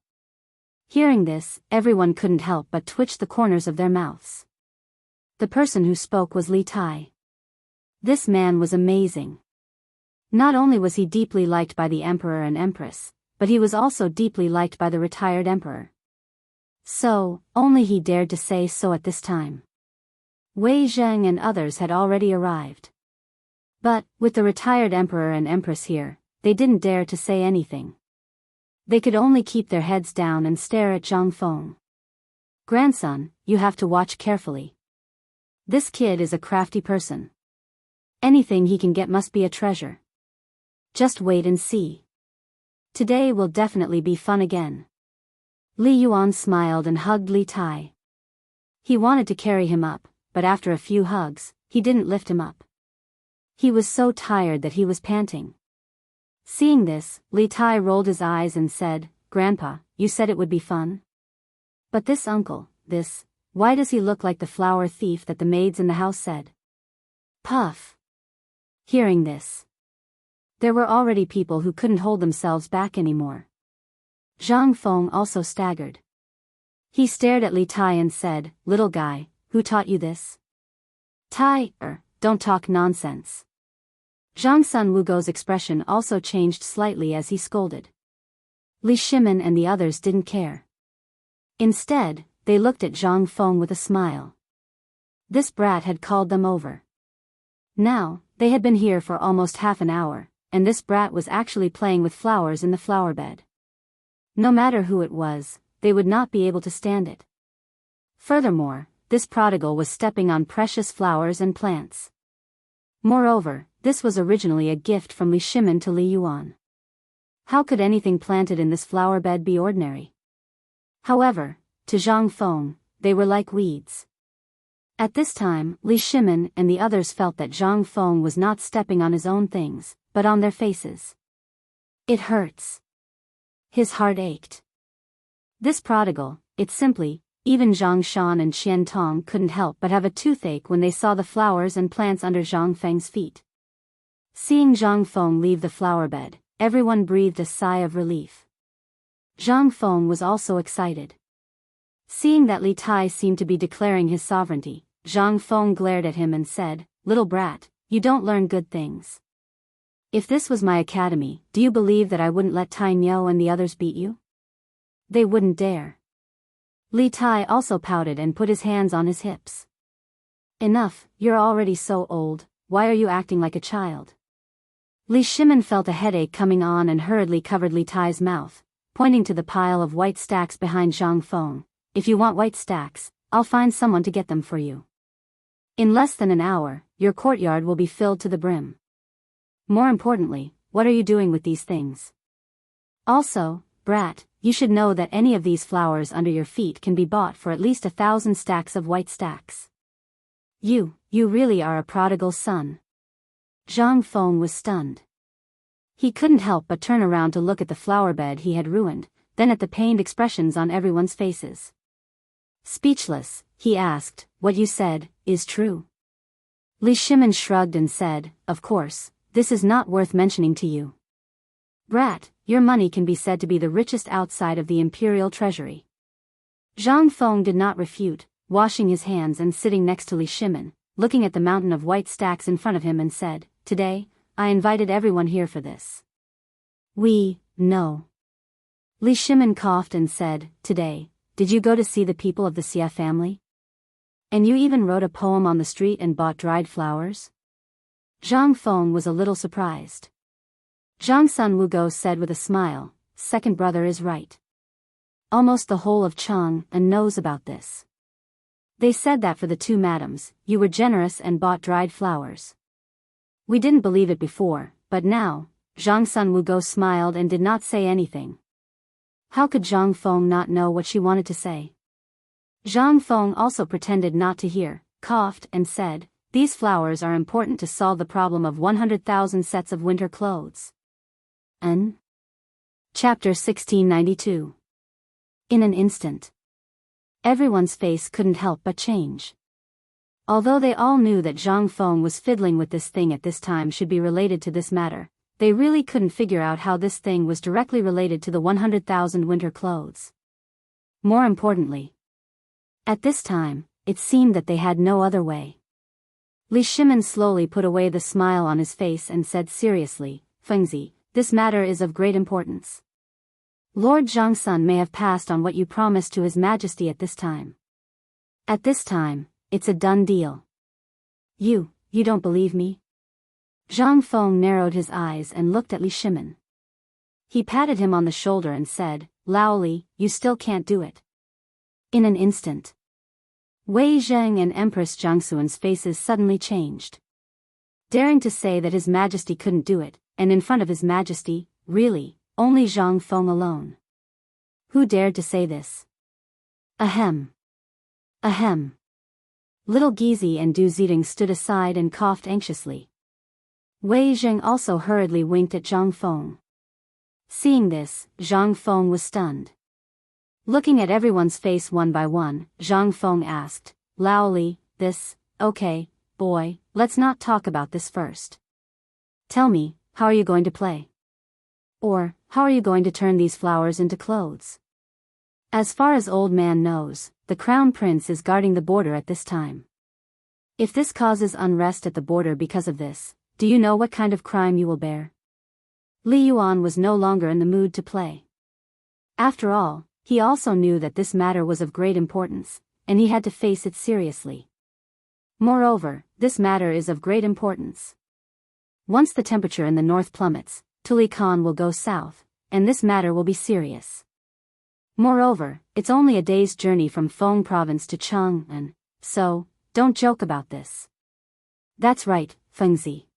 Hearing this, everyone couldn't help but twitch the corners of their mouths. The person who spoke was Li Tai. This man was amazing. Not only was he deeply liked by the emperor and empress, but he was also deeply liked by the retired emperor. So, only he dared to say so at this time. Wei Zheng and others had already arrived. But, with the retired emperor and empress here, they didn't dare to say anything. They could only keep their heads down and stare at Zhang Feng. "Grandson, you have to watch carefully. This kid is a crafty person. Anything he can get must be a treasure. Just wait and see. Today will definitely be fun again." Li Yuan smiled and hugged Li Tai. He wanted to carry him up, but after a few hugs, he didn't lift him up. He was so tired that he was panting. Seeing this, Li Tai rolled his eyes and said, "Grandpa, you said it would be fun? But this uncle, why does he look like the flower thief that the maids in the house said?" Puff. Hearing this, there were already people who couldn't hold themselves back anymore. Zhang Feng also staggered. He stared at Li Tai and said, "Little guy, who taught you this?" "Tai, don't talk nonsense." Zhang Sun Wugo's expression also changed slightly as he scolded. Li Shimin and the others didn't care. Instead, they looked at Zhang Feng with a smile. This brat had called them over. Now, they had been here for almost half an hour, and this brat was actually playing with flowers in the flower bed. No matter who it was, they would not be able to stand it. Furthermore, this prodigal was stepping on precious flowers and plants. Moreover, this was originally a gift from Li Shimin to Li Yuan. How could anything planted in this flower bed be ordinary? However, to Zhang Feng, they were like weeds. At this time, Li Shimin and the others felt that Zhang Feng was not stepping on his own things, but on their faces. It hurts. His heart ached. This prodigal, it's simply, even Zhang Shan and Qian Tong couldn't help but have a toothache when they saw the flowers and plants under Zhang Feng's feet. Seeing Zhang Feng leave the flower bed, everyone breathed a sigh of relief. Zhang Feng was also excited. Seeing that Li Tai seemed to be declaring his sovereignty, Zhang Feng glared at him and said, "Little brat, you don't learn good things. If this was my academy, do you believe that I wouldn't let Tai Niu and the others beat you? They wouldn't dare." Li Tai also pouted and put his hands on his hips. "Enough, you're already so old, why are you acting like a child?" Li Shimin felt a headache coming on and hurriedly covered Li Tai's mouth, pointing to the pile of white stacks behind Zhang Feng. "If you want white stacks, I'll find someone to get them for you. In less than an hour, your courtyard will be filled to the brim. More importantly, what are you doing with these things? Also, brat, you should know that any of these flowers under your feet can be bought for at least 1,000 stacks of white stacks. You really are a prodigal son." Zhang Feng was stunned. He couldn't help but turn around to look at the flower bed he had ruined, then at the pained expressions on everyone's faces. Speechless, he asked, "What you said, is true? Li Shimin shrugged and said, "Of course, this is not worth mentioning to you. Brat, your money can be said to be the richest outside of the imperial treasury." Zhang Feng did not refute, washing his hands and sitting next to Li Shimin, looking at the mountain of white stacks in front of him and said, "Today, I invited everyone here for this." No. Li Shimin coughed and said, "Today, did you go to see the people of the Xie family? And you even wrote a poem on the street and bought dried flowers?" Zhang Feng was a little surprised. Zhang Sun Wugo said with a smile, "Second brother is right. Almost the whole of Chang'an knows about this. They said that for the two madams, you were generous and bought dried flowers. We didn't believe it before, but now." Zhang Sun Wugo smiled and did not say anything. How could Zhang Feng not know what she wanted to say? Zhang Feng also pretended not to hear, coughed and said, "These flowers are important to solve the problem of 100,000 sets of winter clothes." Chapter 1692. In an instant. Everyone's face couldn't help but change. Although they all knew that Zhang Feng was fiddling with this thing at this time should be related to this matter, they really couldn't figure out how this thing was directly related to the 100,000 winter clothes. More importantly, at this time, it seemed that they had no other way. Li Shimin slowly put away the smile on his face and said seriously, "Fengzi, this matter is of great importance. Lord Zhangsun may have passed on what you promised to His Majesty at this time. At this time, it's a done deal." You don't believe me?" Zhang Feng narrowed his eyes and looked at Li Shimin. He patted him on the shoulder and said, "Lao Li, you still can't do it." In an instant, Wei Zheng and Empress Jiangxuan's faces suddenly changed. Daring to say that His Majesty couldn't do it, and in front of His Majesty, really, only Zhang Feng alone. Who dared to say this? Ahem. Ahem. Little Gizi and Du Zidong stood aside and coughed anxiously. Wei Zheng also hurriedly winked at Zhang Feng. Seeing this, Zhang Feng was stunned. Looking at everyone's face one by one, Zhang Feng asked, "Lao Li, okay, boy, let's not talk about this first. Tell me, how are you going to play? Or, how are you going to turn these flowers into clothes?" As far as Old Man knows, the Crown Prince is guarding the border at this time. If this causes unrest at the border because of this, do you know what kind of crime you will bear? Li Yuan was no longer in the mood to play. After all, he also knew that this matter was of great importance, and he had to face it seriously. Moreover, this matter is of great importance. Once the temperature in the north plummets, Tuli Khan will go south, and this matter will be serious. Moreover, it's only a day's journey from Feng Province to Chang'an, so, don't joke about this. That's right, Fengzi.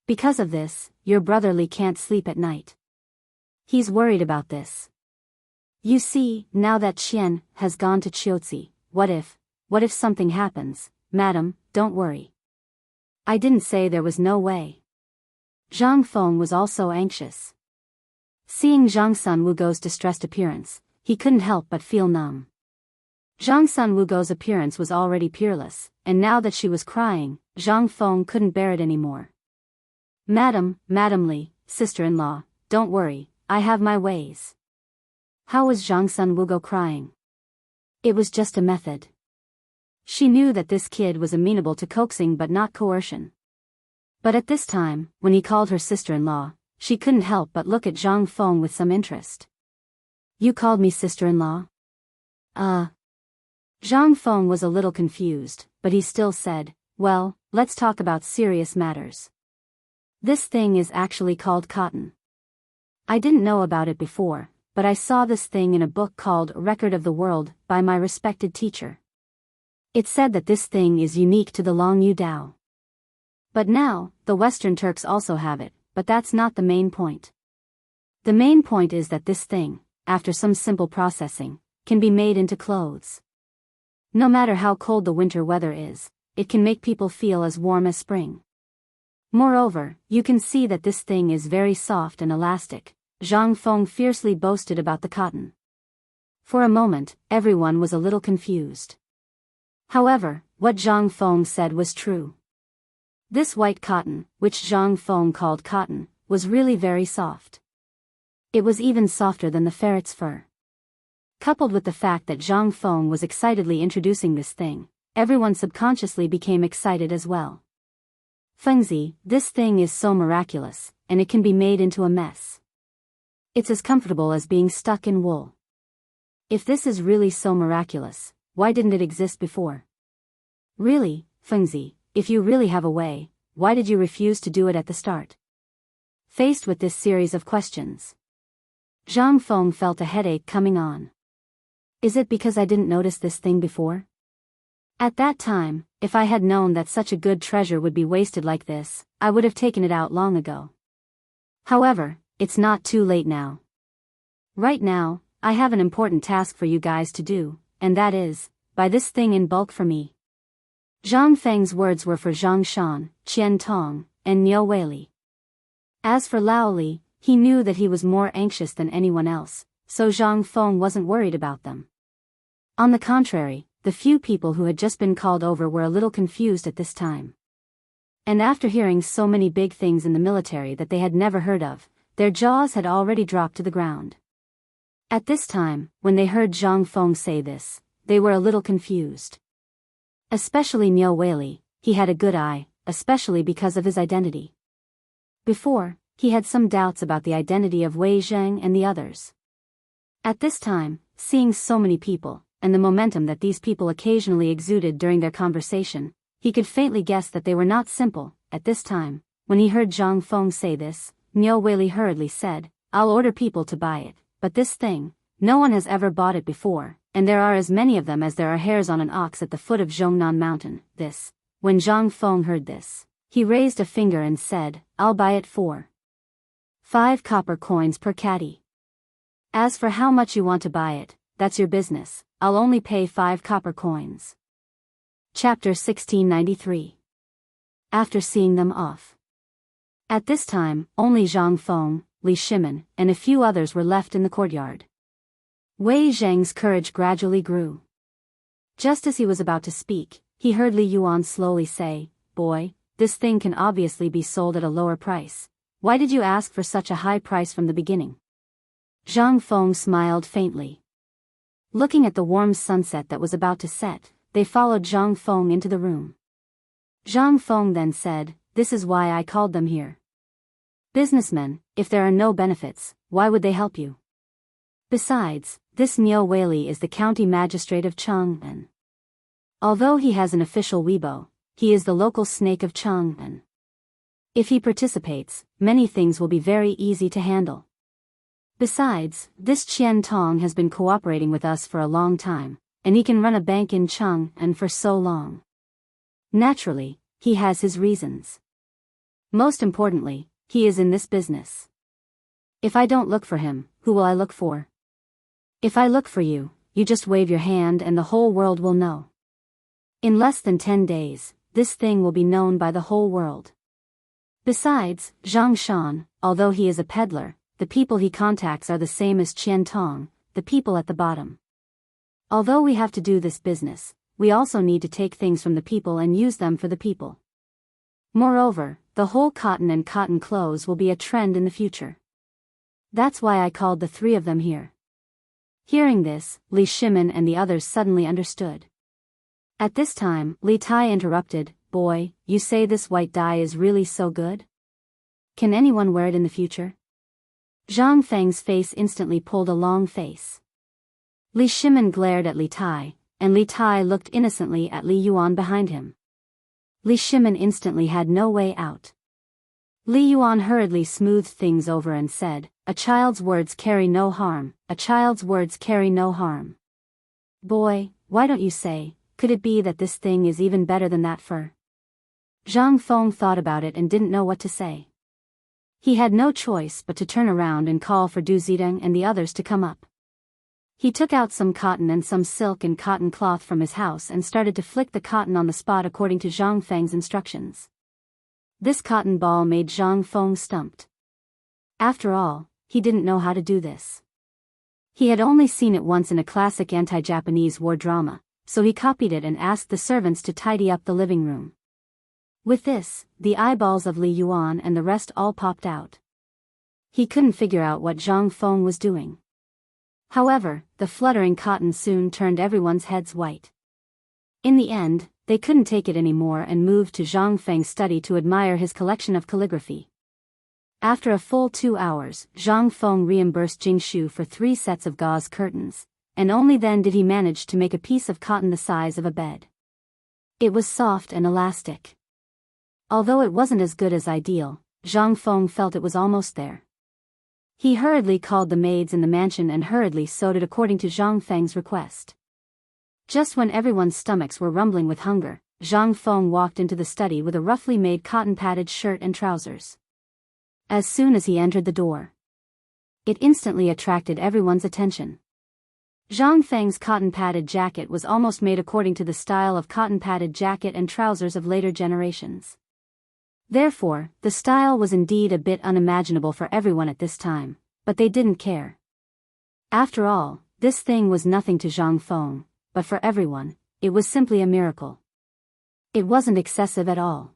Because of this, your brother Li can't sleep at night. He's worried about this. You see, now that Qian has gone to Chiuzi, what if something happens? Madam, don't worry. I didn't say there was no way. Zhang Feng was also anxious. Seeing Zhang Sun Wugo's distressed appearance, he couldn't help but feel numb. Zhang Sun Wugo's appearance was already peerless, and now that she was crying, Zhang Feng couldn't bear it anymore. Madam Li, sister-in-law, don't worry, I have my ways." How was Zhang Sun Wugo crying? It was just a method. She knew that this kid was amenable to coaxing but not coercion. But at this time, when he called her sister-in-law, she couldn't help but look at Zhang Feng with some interest. "You called me sister-in-law?" Zhang Feng was a little confused, but he still said, "Well, let's talk about serious matters. This thing is actually called cotton. I didn't know about it before, but I saw this thing in a book called Record of the World by my respected teacher. It said that this thing is unique to the Longyu Dao. But now, the Western Turks also have it, but that's not the main point. The main point is that this thing, after some simple processing, can be made into clothes. No matter how cold the winter weather is, it can make people feel as warm as spring. Moreover, you can see that this thing is very soft and elastic." Zhang Feng fiercely boasted about the cotton. For a moment, everyone was a little confused. However, what Zhang Feng said was true. This white cotton, which Zhang Feng called cotton, was really very soft. It was even softer than the ferret's fur. Coupled with the fact that Zhang Feng was excitedly introducing this thing, everyone subconsciously became excited as well. Fengzi, this thing is so miraculous, and it can be made into a mess. It's as comfortable as being stuck in wool. If this is really so miraculous, why didn't it exist before? Really, Fengzi, if you really have a way, why did you refuse to do it at the start? Faced with this series of questions, Zhang Feng felt a headache coming on. Is it because I didn't notice this thing before? At that time, if I had known that such a good treasure would be wasted like this, I would have taken it out long ago. However, it's not too late now. Right now, I have an important task for you guys to do, and that is, buy this thing in bulk for me. Zhang Feng's words were for Zhang Shan, Qian Tong, and Niu Weili. As for Lao Li, he knew that he was more anxious than anyone else, so Zhang Feng wasn't worried about them. On the contrary, the few people who had just been called over were a little confused at this time. And after hearing so many big things in the military that they had never heard of, their jaws had already dropped to the ground. At this time, when they heard Zhang Feng say this, they were a little confused. Especially Niu Weili, he had a good eye, especially because of his identity. Before, he had some doubts about the identity of Wei Zheng and the others. At this time, seeing so many people, and the momentum that these people occasionally exuded during their conversation, he could faintly guess that they were not simple. At this time, when he heard Zhang Feng say this, Niu Weili hurriedly said, I'll order people to buy it, but this thing, no one has ever bought it before, and there are as many of them as there are hairs on an ox at the foot of Zhongnan Mountain. When Zhang Feng heard this, he raised a finger and said, I'll buy it for 5 copper coins per caddy. As for how much you want to buy it, that's your business, I'll only pay 5 copper coins. Chapter 1693. After seeing them off. At this time, only Zhang Feng, Li Shimin, and a few others were left in the courtyard. Wei Zheng's courage gradually grew. Just as he was about to speak, he heard Li Yuan slowly say, Boy, this thing can obviously be sold at a lower price. Why did you ask for such a high price from the beginning? Zhang Feng smiled faintly. Looking at the warm sunset that was about to set, they followed Zhang Feng into the room. Zhang Feng then said, This is why I called them here. Businessmen, if there are no benefits, why would they help you? Besides, this Niu Weili is the county magistrate of Chang'an. Although he has an official Weibo, he is the local snake of Chang'an. If he participates, many things will be very easy to handle. Besides, this Qian Tong has been cooperating with us for a long time, and he can run a bank in Chang'an for so long. Naturally, he has his reasons. Most importantly, he is in this business. If I don't look for him, who will I look for? If I look for you, you just wave your hand and the whole world will know. In less than 10 days, this thing will be known by the whole world. Besides, Zhang Shan, although he is a peddler, the people he contacts are the same as Qian Tong, the people at the bottom. Although we have to do this business, we also need to take things from the people and use them for the people. Moreover, the whole cotton and cotton clothes will be a trend in the future. That's why I called the 3 of them here. Hearing this, Li Shimin and the others suddenly understood. At this time, Li Tai interrupted, Boy, you say this white dye is really so good? Can anyone wear it in the future? Zhang Feng's face instantly pulled a long face. Li Shimin glared at Li Tai, and Li Tai looked innocently at Li Yuan behind him. Li Shimin instantly had no way out. Li Yuan hurriedly smoothed things over and said, A child's words carry no harm, a child's words carry no harm. Boy, why don't you say, could it be that this thing is even better than that fur? Zhang Feng thought about it and didn't know what to say. He had no choice but to turn around and call for Du Zidong and the others to come up. He took out some cotton and some silk and cotton cloth from his house and started to flick the cotton on the spot according to Zhang Feng's instructions. This cotton ball made Zhang Feng stumped. After all, he didn't know how to do this. He had only seen it once in a classic anti-Japanese war drama, so he copied it and asked the servants to tidy up the living room. With this, the eyeballs of Li Yuan and the rest all popped out. He couldn't figure out what Zhang Feng was doing. However, the fluttering cotton soon turned everyone's heads white. In the end, they couldn't take it anymore and moved to Zhang Feng's study to admire his collection of calligraphy. After a full 2 hours, Zhang Feng reimbursed Jing Shu for 3 sets of gauze curtains, and only then did he manage to make a piece of cotton the size of a bed. It was soft and elastic. Although it wasn't as good as ideal, Zhang Feng felt it was almost there. He hurriedly called the maids in the mansion and hurriedly sewed it according to Zhang Feng's request. Just when everyone's stomachs were rumbling with hunger, Zhang Feng walked into the study with a roughly made cotton-padded shirt and trousers. As soon as he entered the door, it instantly attracted everyone's attention. Zhang Feng's cotton-padded jacket was almost made according to the style of cotton-padded jacket and trousers of later generations. Therefore, the style was indeed a bit unimaginable for everyone at this time, but they didn't care. After all, this thing was nothing to Zhang Feng, but for everyone, it was simply a miracle. It wasn't excessive at all.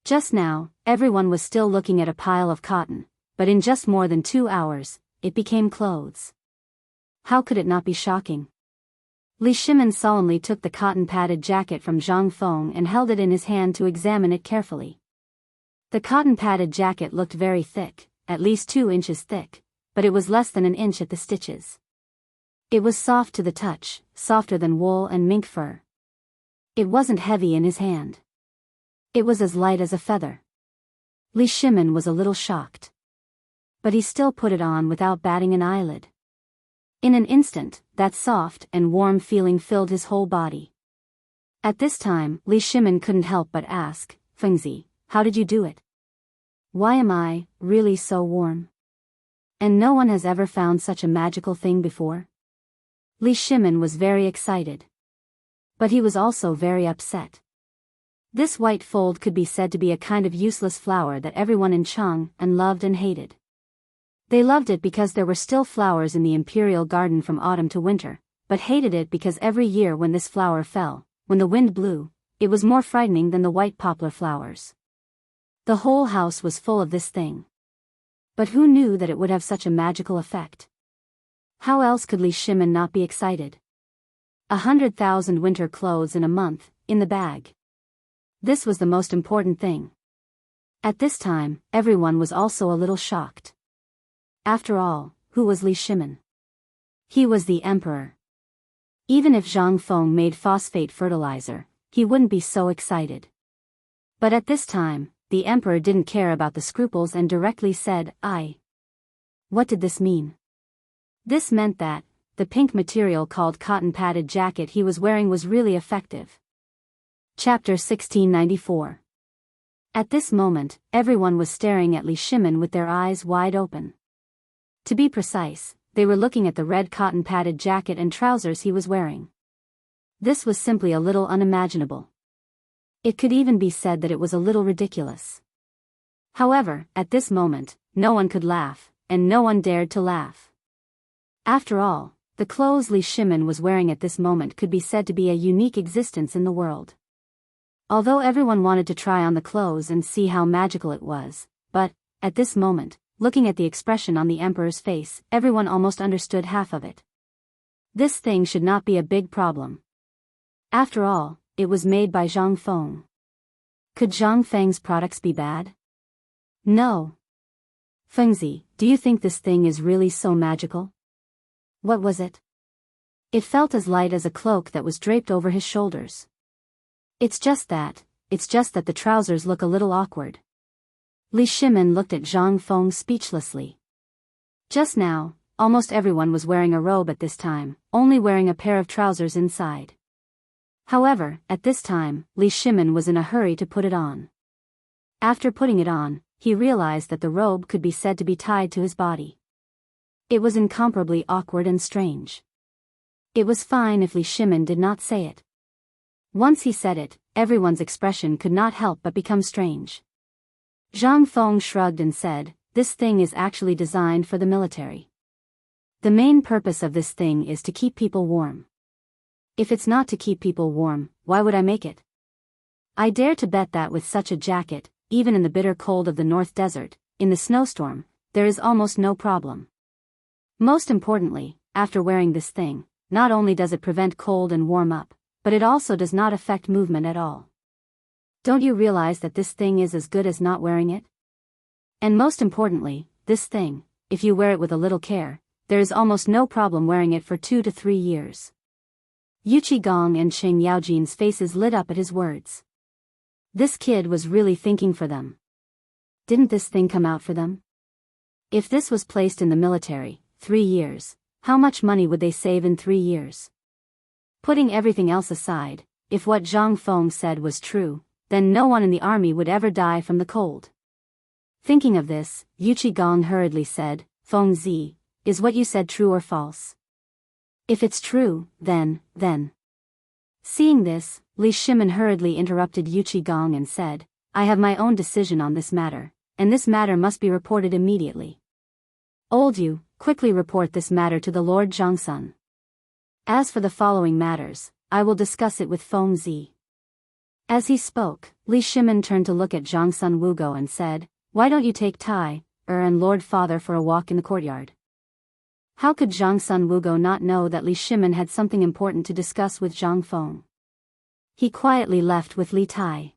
Just now, everyone was still looking at a pile of cotton, but in just more than 2 hours, it became clothes. How could it not be shocking? Li Shimin solemnly took the cotton-padded jacket from Zhang Feng and held it in his hand to examine it carefully. The cotton-padded jacket looked very thick, at least 2 inches thick, but it was less than an inch at the stitches. It was soft to the touch, softer than wool and mink fur. It wasn't heavy in his hand. It was as light as a feather. Li Shimin was a little shocked. But he still put it on without batting an eyelid. In an instant, that soft and warm feeling filled his whole body. At this time, Li Shimin couldn't help but ask, "Fengzi, how did you do it? Why am I really so warm? And no one has ever found such a magical thing before?" Li Shimin was very excited. But he was also very upset. This white fold could be said to be a kind of useless flower that everyone in Chang'an loved and hated. They loved it because there were still flowers in the imperial garden from autumn to winter, but hated it because every year when this flower fell, when the wind blew, it was more frightening than the white poplar flowers. The whole house was full of this thing. But who knew that it would have such a magical effect? How else could Li Shimin not be excited? 100,000 winter clothes in a month, in the bag. This was the most important thing. At this time, everyone was also a little shocked. After all, who was Li Shimin? He was the emperor. Even if Zhang Feng made phosphate fertilizer, he wouldn't be so excited. But at this time, the emperor didn't care about the scruples and directly said, "I." What did this mean? This meant that the pink material called cotton-padded jacket he was wearing was really effective. Chapter 1694. At this moment, everyone was staring at Li Shimin with their eyes wide open. To be precise, they were looking at the red cotton-padded jacket and trousers he was wearing. This was simply a little unimaginable. It could even be said that it was a little ridiculous. However, at this moment, no one could laugh, and no one dared to laugh. After all, the clothes Li Shimin was wearing at this moment could be said to be a unique existence in the world. Although everyone wanted to try on the clothes and see how magical it was, but, at this moment, looking at the expression on the emperor's face, everyone almost understood half of it. This thing should not be a big problem. After all, it was made by Zhang Feng. Could Zhang Feng's products be bad? No. Fengzi, do you think this thing is really so magical? What was it? It felt as light as a cloak that was draped over his shoulders. It's just that the trousers look a little awkward. Li Shimin looked at Zhang Feng speechlessly. Just now, almost everyone was wearing a robe at this time, only wearing a pair of trousers inside. However, at this time, Li Shimin was in a hurry to put it on. After putting it on, he realized that the robe could be said to be tied to his body. It was incomparably awkward and strange. It was fine if Li Shimin did not say it. Once he said it, everyone's expression could not help but become strange. Zhang Feng shrugged and said, "This thing is actually designed for the military. The main purpose of this thing is to keep people warm. If it's not to keep people warm, why would I make it? I dare to bet that with such a jacket, even in the bitter cold of the North Desert, in the snowstorm, there is almost no problem. Most importantly, after wearing this thing, not only does it prevent cold and warm up, but it also does not affect movement at all. Don't you realize that this thing is as good as not wearing it? And most importantly, this thing, if you wear it with a little care, there is almost no problem wearing it for 2 to 3 years. Yuchi Gong and Xing Yaojin's faces lit up at his words. This kid was really thinking for them. Didn't this thing come out for them? If this was placed in the military, 3 years, how much money would they save in 3 years? Putting everything else aside, if what Zhang Feng said was true, then no one in the army would ever die from the cold. Thinking of this, Yuchi Gong hurriedly said, Feng Zi, is what you said true or false? If it's true, then. Seeing this, Li Shimin hurriedly interrupted Yuchi Gong and said, I have my own decision on this matter, and this matter must be reported immediately. Old you, quickly report this matter to the Lord Zhangsun. As for the following matters, I will discuss it with Feng Zi. As he spoke, Li Shimin turned to look at Zhangsun Wugo and said, Why don't you take Tai, and Lord Father for a walk in the courtyard? How could Zhangsun Wugo not know that Li Shimin had something important to discuss with Zhang Feng? He quietly left with Li Tai.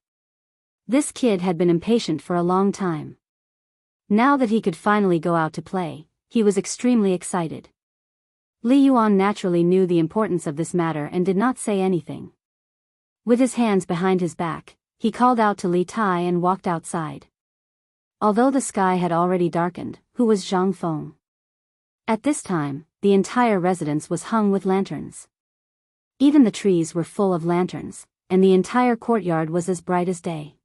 This kid had been impatient for a long time. Now that he could finally go out to play, he was extremely excited. Li Yuan naturally knew the importance of this matter and did not say anything. With his hands behind his back, he called out to Li Tai and walked outside. Although the sky had already darkened, who was Zhang Feng? At this time, the entire residence was hung with lanterns. Even the trees were full of lanterns, and the entire courtyard was as bright as day.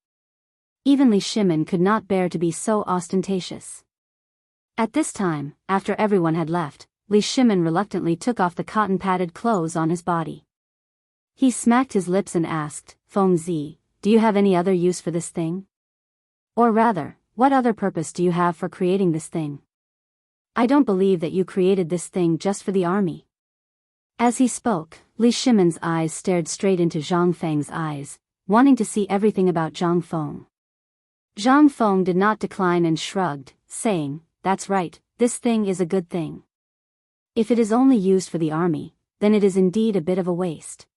Even Li Shimin could not bear to be so ostentatious. At this time, after everyone had left, Li Shimin reluctantly took off the cotton-padded clothes on his body. He smacked his lips and asked, Feng Zi, do you have any other use for this thing? Or rather, what other purpose do you have for creating this thing? I don't believe that you created this thing just for the army. As he spoke, Li Shimin's eyes stared straight into Zhang Feng's eyes, wanting to see everything about Zhang Feng. Zhang Feng did not decline and shrugged, saying, That's right, this thing is a good thing. If it is only used for the army, then it is indeed a bit of a waste.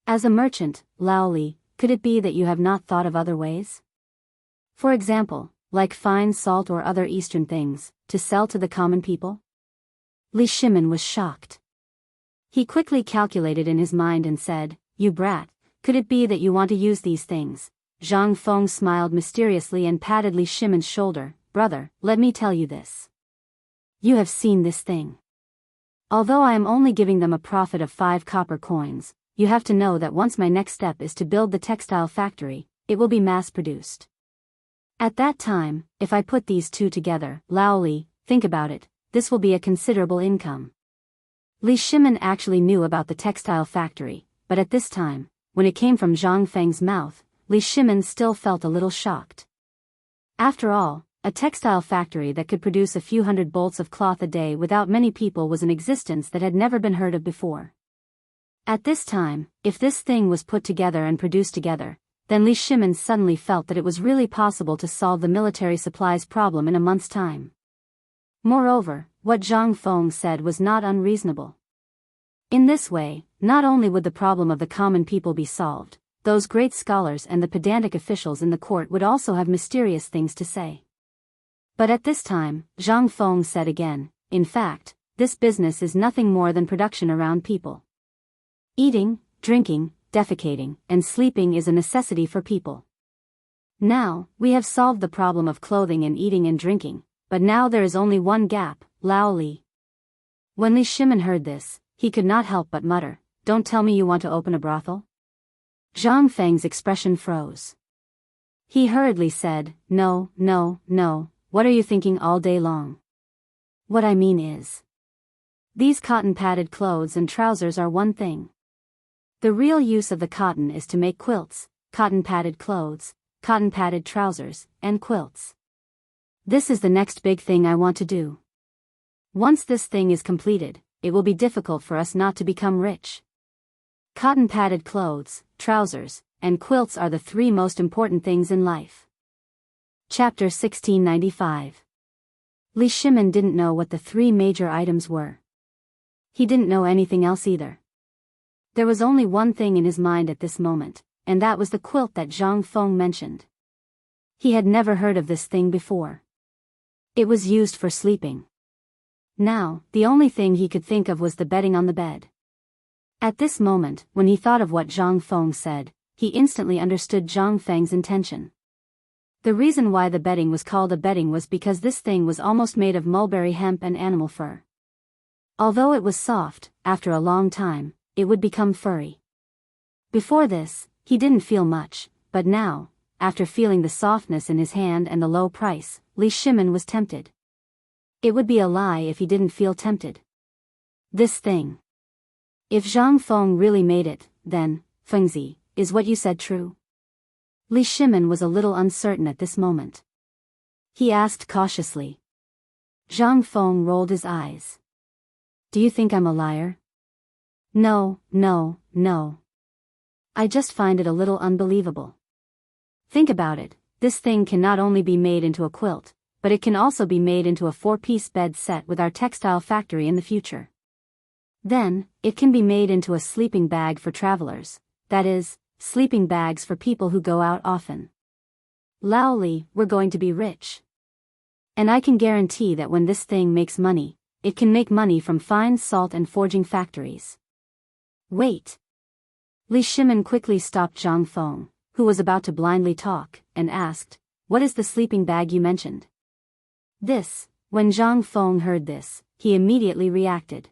As a merchant, Lao Li, could it be that you have not thought of other ways? For example, like fine salt or other Eastern things, to sell to the common people? Li Shimin was shocked. He quickly calculated in his mind and said, You brat, could it be that you want to use these things? Zhang Feng smiled mysteriously and patted Li Shimin's shoulder, Brother, let me tell you this. You have seen this thing. Although I am only giving them a profit of 5 copper coins, you have to know that once my next step is to build the textile factory, it will be mass-produced. At that time, if I put these two together, Lao Li, think about it, this will be a considerable income. Li Shimin actually knew about the textile factory, but at this time, when it came from Zhang Feng's mouth, Li Shimin still felt a little shocked. After all, a textile factory that could produce a few hundred bolts of cloth a day without many people was an existence that had never been heard of before. At this time, if this thing was put together and produced together, then Li Shimin suddenly felt that it was really possible to solve the military supplies problem in a month's time. Moreover, what Zhang Feng said was not unreasonable. In this way, not only would the problem of the common people be solved, those great scholars and the pedantic officials in the court would also have mysterious things to say. But at this time, Zhang Feng said again, in fact, this business is nothing more than production around people. Eating, drinking, defecating, and sleeping is a necessity for people. Now, we have solved the problem of clothing and eating and drinking, but now there is only one gap, Lao Li. When Li Shimin heard this, he could not help but mutter, Don't tell me you want to open a brothel? Zhang Feng's expression froze. He hurriedly said, No, what are you thinking all day long? What I mean is, these cotton-padded clothes and trousers are one thing. The real use of the cotton is to make quilts, cotton-padded clothes, cotton-padded trousers, and quilts. This is the next big thing I want to do. Once this thing is completed, it will be difficult for us not to become rich. Cotton-padded clothes, trousers, and quilts are the three most important things in life. Chapter 1695. Li Shimin didn't know what the three major items were. He didn't know anything else either. There was only one thing in his mind at this moment, and that was the quilt that Zhang Feng mentioned. He had never heard of this thing before. It was used for sleeping. Now, the only thing he could think of was the bedding on the bed. At this moment, when he thought of what Zhang Feng said, he instantly understood Zhang Feng's intention. The reason why the bedding was called a bedding was because this thing was almost made of mulberry hemp and animal fur. Although it was soft, after a long time, it would become furry. Before this, he didn't feel much, but now, after feeling the softness in his hand and the low price, Li Shimin was tempted. It would be a lie if he didn't feel tempted. This thing. If Zhang Feng really made it, then, Fengzi, is what you said true? Li Shimin was a little uncertain at this moment. He asked cautiously. Zhang Feng rolled his eyes. Do you think I'm a liar? No. I just find it a little unbelievable. Think about it, this thing can not only be made into a quilt, but it can also be made into a 4-piece bed set with our textile factory in the future. Then, it can be made into a sleeping bag for travelers, that is, sleeping bags for people who go out often. Laoli, we're going to be rich. And I can guarantee that when this thing makes money, it can make money from fine salt and forging factories. Wait. Li Shimin quickly stopped Zhang Feng, who was about to blindly talk, and asked, what is the sleeping bag you mentioned? When Zhang Feng heard this, he immediately reacted.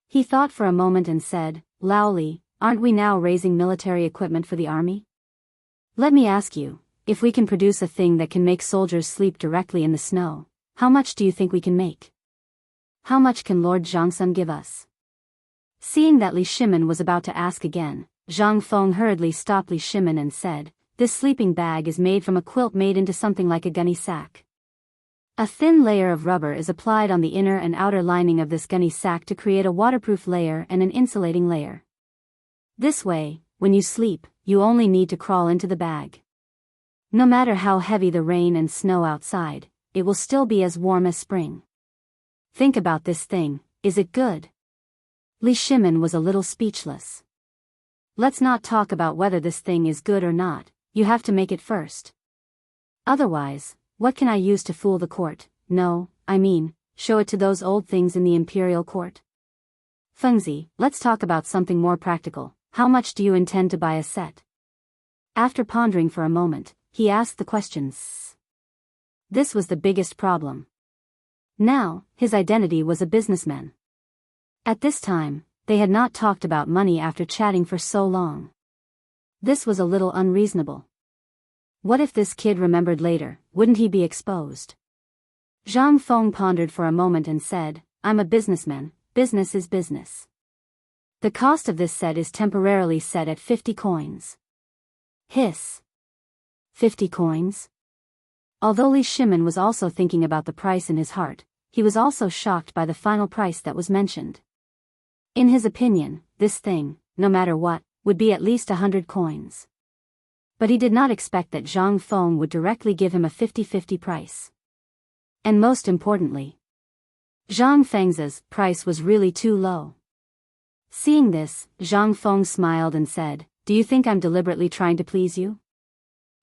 He thought for a moment and said, Laoli, aren't we now raising military equipment for the army? Let me ask you, if we can produce a thing that can make soldiers sleep directly in the snow, how much do you think we can make? How much can Lord Zhangsun give us? Seeing that Li Shimin was about to ask again, Zhang Feng hurriedly stopped Li Shimin and said, this sleeping bag is made from a quilt made into something like a gunny sack. A thin layer of rubber is applied on the inner and outer lining of this gunny sack to create a waterproof layer and an insulating layer. This way, when you sleep, you only need to crawl into the bag. No matter how heavy the rain and snow outside, it will still be as warm as spring. Think about this thing, is it good? Li Shimin was a little speechless. Let's not talk about whether this thing is good or not, you have to make it first. Otherwise, what can I use to fool the court? No, I mean, show it to those old things in the imperial court. Fengzi, let's talk about something more practical. How much do you intend to buy a set? After pondering for a moment, he asked the questions. This was the biggest problem. Now, his identity was a businessman. At this time, they had not talked about money after chatting for so long. This was a little unreasonable. What if this kid remembered later, wouldn't he be exposed? Zhang Feng pondered for a moment and said, I'm a businessman, business is business. The cost of this set is temporarily set at 50 coins. Hiss. 50 coins? Although Li Shimin was also thinking about the price in his heart, he was also shocked by the final price that was mentioned. In his opinion, this thing, no matter what, would be at least 100 coins. But he did not expect that Zhang Feng would directly give him a 50-50 price. And most importantly, Zhang Feng's price was really too low. Seeing this, Zhang Feng smiled and said, do you think I'm deliberately trying to please you?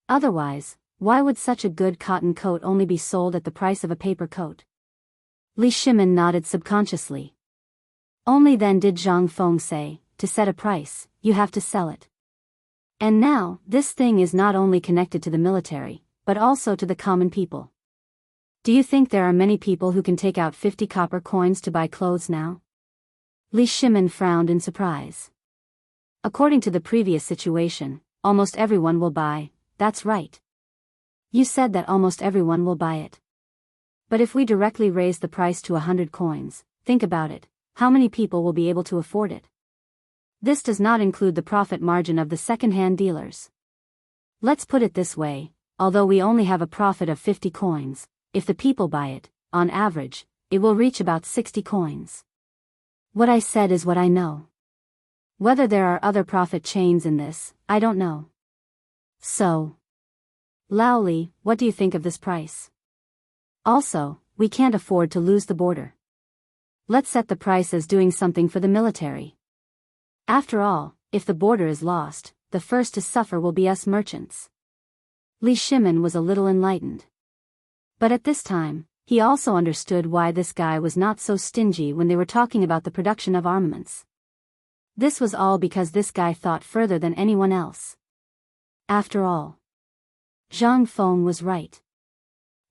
Otherwise, why would such a good cotton coat only be sold at the price of a paper coat? Li Shimin nodded subconsciously. Only then did Zhang Feng say, to set a price, you have to sell it. And now, this thing is not only connected to the military, but also to the common people. Do you think there are many people who can take out 50 copper coins to buy clothes now? Li Shimin frowned in surprise. According to the previous situation, almost everyone will buy, that's right. You said that almost everyone will buy it. But if we directly raise the price to 100 coins, think about it, how many people will be able to afford it? This does not include the profit margin of the second-hand dealers. Let's put it this way, although we only have a profit of 50 coins, if the people buy it, on average, it will reach about 60 coins. What I said is what I know. Whether there are other profit chains in this, I don't know. So, Laoli, what do you think of this price? Also, we can't afford to lose the border. Let's set the price as doing something for the military. After all, if the border is lost, the first to suffer will be us merchants. Li Shimin was a little enlightened. But at this time, he also understood why this guy was not so stingy when they were talking about the production of armaments. This was all because this guy thought further than anyone else. After all, Zhang Feng was right.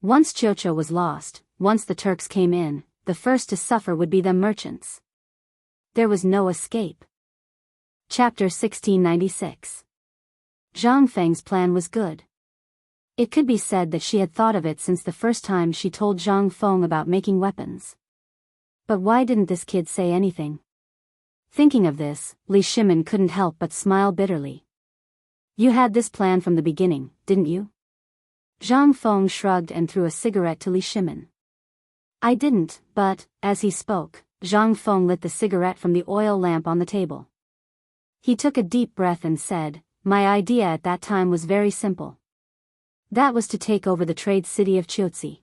Once Chocho was lost, once the Turks came in, the first to suffer would be them merchants. There was no escape. Chapter 1696. Zhang Feng's plan was good. It could be said that she had thought of it since the first time she told Zhang Feng about making weapons. But why didn't this kid say anything? Thinking of this, Li Shimin couldn't help but smile bitterly. You had this plan from the beginning, didn't you? Zhang Feng shrugged and threw a cigarette to Li Shimin. I didn't, but, as he spoke, Zhang Feng lit the cigarette from the oil lamp on the table. He took a deep breath and said, my idea at that time was very simple. That was to take over the trade city of Chiotzi.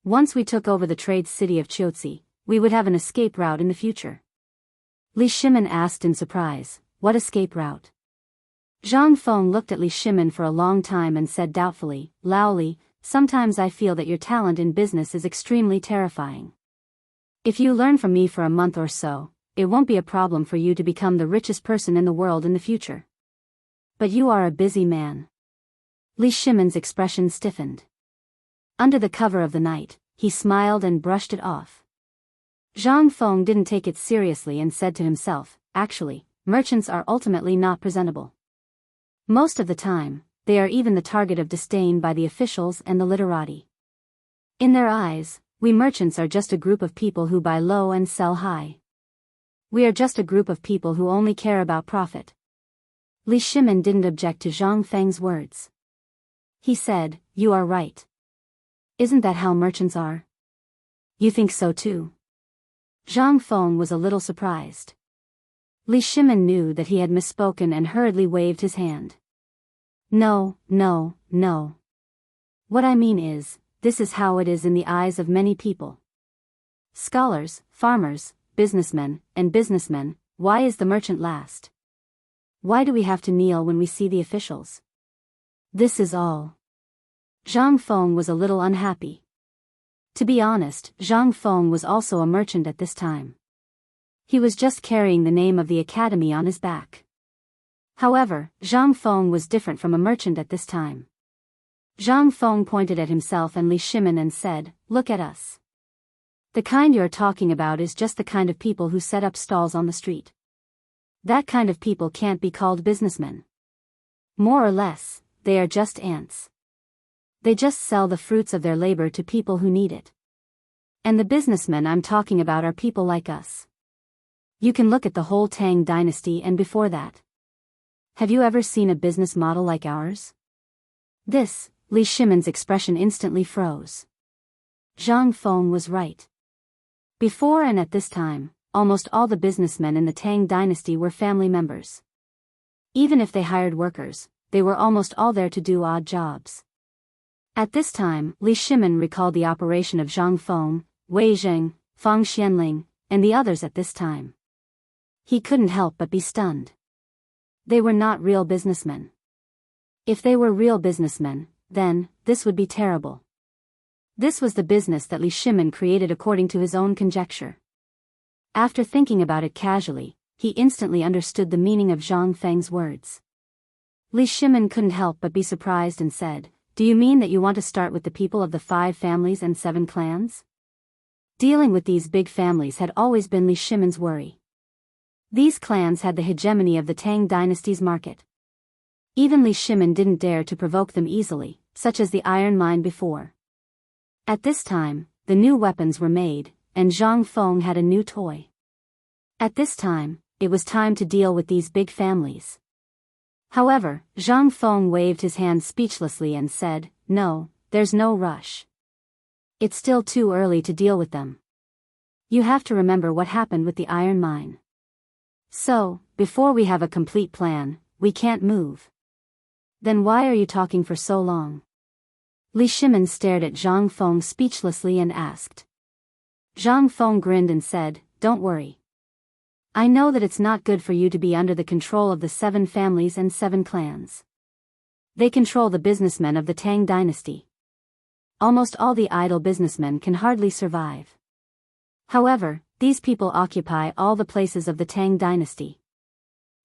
Once we took over the trade city of Chiotzi, we would have an escape route in the future. Li Shimin asked in surprise, what escape route? Zhang Feng looked at Li Shimin for a long time and said doubtfully, Laoli, sometimes I feel that your talent in business is extremely terrifying. If you learn from me for a month or so, it won't be a problem for you to become the richest person in the world in the future. But you are a busy man. Li Shimin's expression stiffened. Under the cover of the night, he smiled and brushed it off. Zhang Feng didn't take it seriously and said to himself, actually, merchants are ultimately not presentable. Most of the time, they are even the target of disdain by the officials and the literati. In their eyes, we merchants are just a group of people who buy low and sell high. We are just a group of people who only care about profit. Li Shimin didn't object to Zhang Feng's words. He said, you are right. Isn't that how merchants are? You think so too? Zhang Feng was a little surprised. Li Shimin knew that he had misspoken and hurriedly waved his hand. No. What I mean is, this is how it is in the eyes of many people. Scholars, farmers, businessmen, why is the merchant last? Why do we have to kneel when we see the officials? This is all. Zhang Feng was a little unhappy. To be honest, Zhang Feng was also a merchant at this time. He was just carrying the name of the academy on his back. However, Zhang Feng was different from a merchant at this time. Zhang Feng pointed at himself and Li Shimin and said, look at us. The kind you're talking about is just the kind of people who set up stalls on the street. That kind of people can't be called businessmen. More or less, they are just ants. They just sell the fruits of their labor to people who need it. And the businessmen I'm talking about are people like us. You can look at the whole Tang dynasty and before that. Have you ever seen a business model like ours? This, Li Shimin's expression instantly froze. Zhang Feng was right. Before and at this time, almost all the businessmen in the Tang dynasty were family members. Even if they hired workers, they were almost all there to do odd jobs. At this time, Li Shimin recalled the operation of Zhang Feng, Wei Zheng, Fang Xianling, and the others at this time. He couldn't help but be stunned. They were not real businessmen. If they were real businessmen, then, this would be terrible. This was the business that Li Shimin created according to his own conjecture. After thinking about it casually, he instantly understood the meaning of Zhang Feng's words. Li Shimin couldn't help but be surprised and said, do you mean that you want to start with the people of the 5 families and 7 clans? Dealing with these big families had always been Li Shimin's worry. These clans had the hegemony of the Tang dynasty's market. Even Li Shimin didn't dare to provoke them easily, such as the iron mine before. At this time, the new weapons were made, and Zhang Feng had a new toy. At this time, it was time to deal with these big families. However, Zhang Feng waved his hand speechlessly and said, no, there's no rush. It's still too early to deal with them. You have to remember what happened with the iron mine. So, before we have a complete plan, we can't move. Then why are you talking for so long? Li Shimin stared at Zhang Feng speechlessly and asked. Zhang Feng grinned and said, "Don't worry. I know that it's not good for you to be under the control of the 7 families and 7 clans. They control the businessmen of the Tang dynasty. Almost all the idle businessmen can hardly survive. However, these people occupy all the places of the Tang dynasty.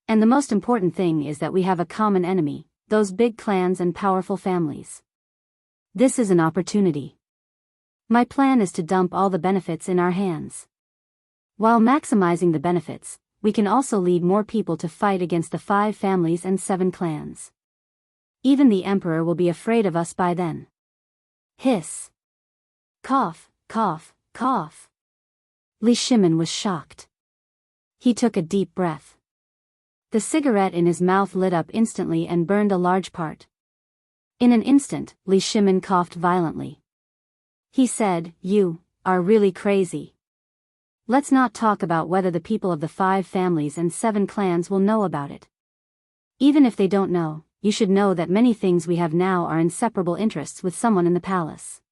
And the most important thing is that we have a common enemy, those big clans and powerful families. This is an opportunity. My plan is to dump all the benefits in our hands. While maximizing the benefits, we can also lead more people to fight against the 5 families and 7 clans. Even the emperor will be afraid of us by then." Hiss. Cough, cough, cough. Li Shimin was shocked. He took a deep breath. The cigarette in his mouth lit up instantly and burned a large part. In an instant, Li Shimin coughed violently. He said, "You are really crazy. Let's not talk about whether the people of the 5 families and 7 clans will know about it. Even if they don't know, you should know that many things we have now are inseparable interests with someone in the palace.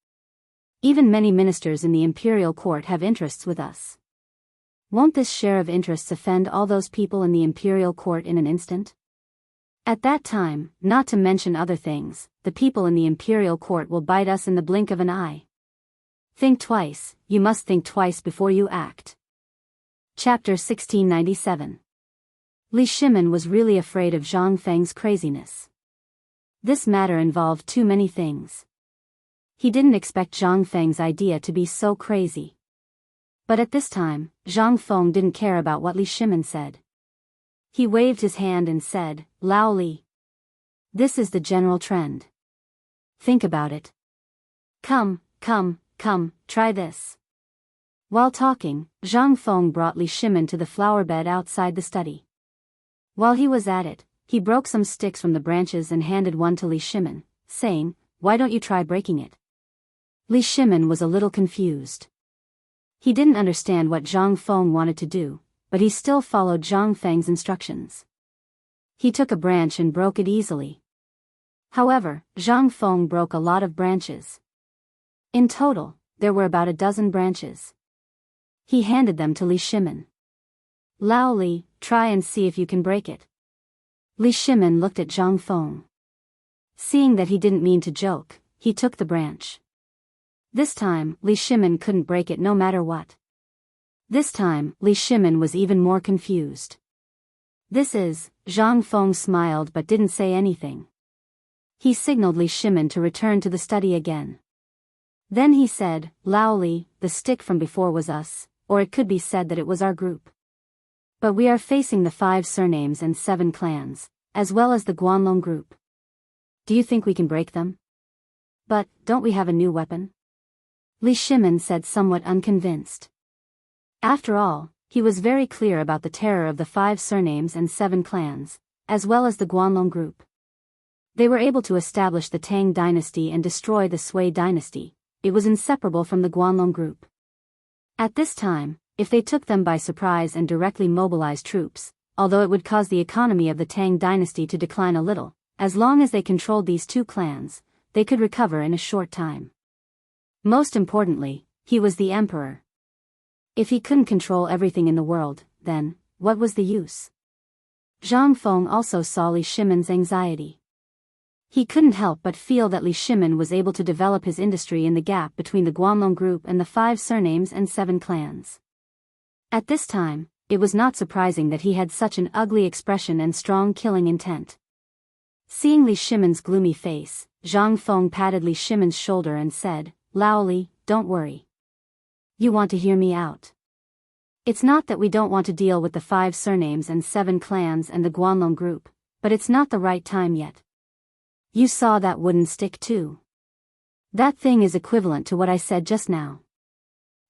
Even many ministers in the imperial court have interests with us. Won't this share of interests offend all those people in the imperial court in an instant? At that time, not to mention other things, the people in the imperial court will bite us in the blink of an eye. Think twice, you must think twice before you act." Chapter 1697. Li Shimin was really afraid of Zhang Feng's craziness. This matter involved too many things. He didn't expect Zhang Feng's idea to be so crazy. But at this time, Zhang Feng didn't care about what Li Shimin said. He waved his hand and said, "Lao Li. This is the general trend. Think about it. Come, try this." While talking, Zhang Feng brought Li Shimin to the flower bed outside the study. While he was at it, he broke some sticks from the branches and handed one to Li Shimin, saying, "Why don't you try breaking it?" Li Shimin was a little confused. He didn't understand what Zhang Feng wanted to do, but he still followed Zhang Feng's instructions. He took a branch and broke it easily. However, Zhang Feng broke a lot of branches. In total, there were about a dozen branches. He handed them to Li Shimin. "Lao Li, try and see if you can break it." Li Shimin looked at Zhang Feng. Seeing that he didn't mean to joke, he took the branch. This time, Li Shimin couldn't break it no matter what. This time, Li Shimin was even more confused. "This is," Zhang Feng smiled but didn't say anything. He signaled Li Shimin to return to the study again. Then he said, "Lao Li, the stick from before was us, or it could be said that it was our group. But we are facing the 5 surnames and 7 clans, as well as the Guanlong group. Do you think we can break them? But, don't we have a new weapon?" Li Shimin said somewhat unconvinced. After all, he was very clear about the terror of the 5 surnames and 7 clans, as well as the Guanlong group. They were able to establish the Tang dynasty and destroy the Sui dynasty. It was inseparable from the Guanlong group. At this time, if they took them by surprise and directly mobilized troops, although it would cause the economy of the Tang dynasty to decline a little, as long as they controlled these 2 clans, they could recover in a short time. Most importantly, he was the emperor. If he couldn't control everything in the world, then, what was the use? Zhang Feng also saw Li Shimin's anxiety. He couldn't help but feel that Li Shimin was able to develop his industry in the gap between the Guanlong group and the 5 surnames and 7 clans. At this time, it was not surprising that he had such an ugly expression and strong killing intent. Seeing Li Shimin's gloomy face, Zhang Feng patted Li Shimin's shoulder and said, "Lao Li, don't worry. You want to hear me out. It's not that we don't want to deal with the 5 surnames and 7 clans and the Guanlong group, but it's not the right time yet. You saw that wooden stick too. That thing is equivalent to what I said just now.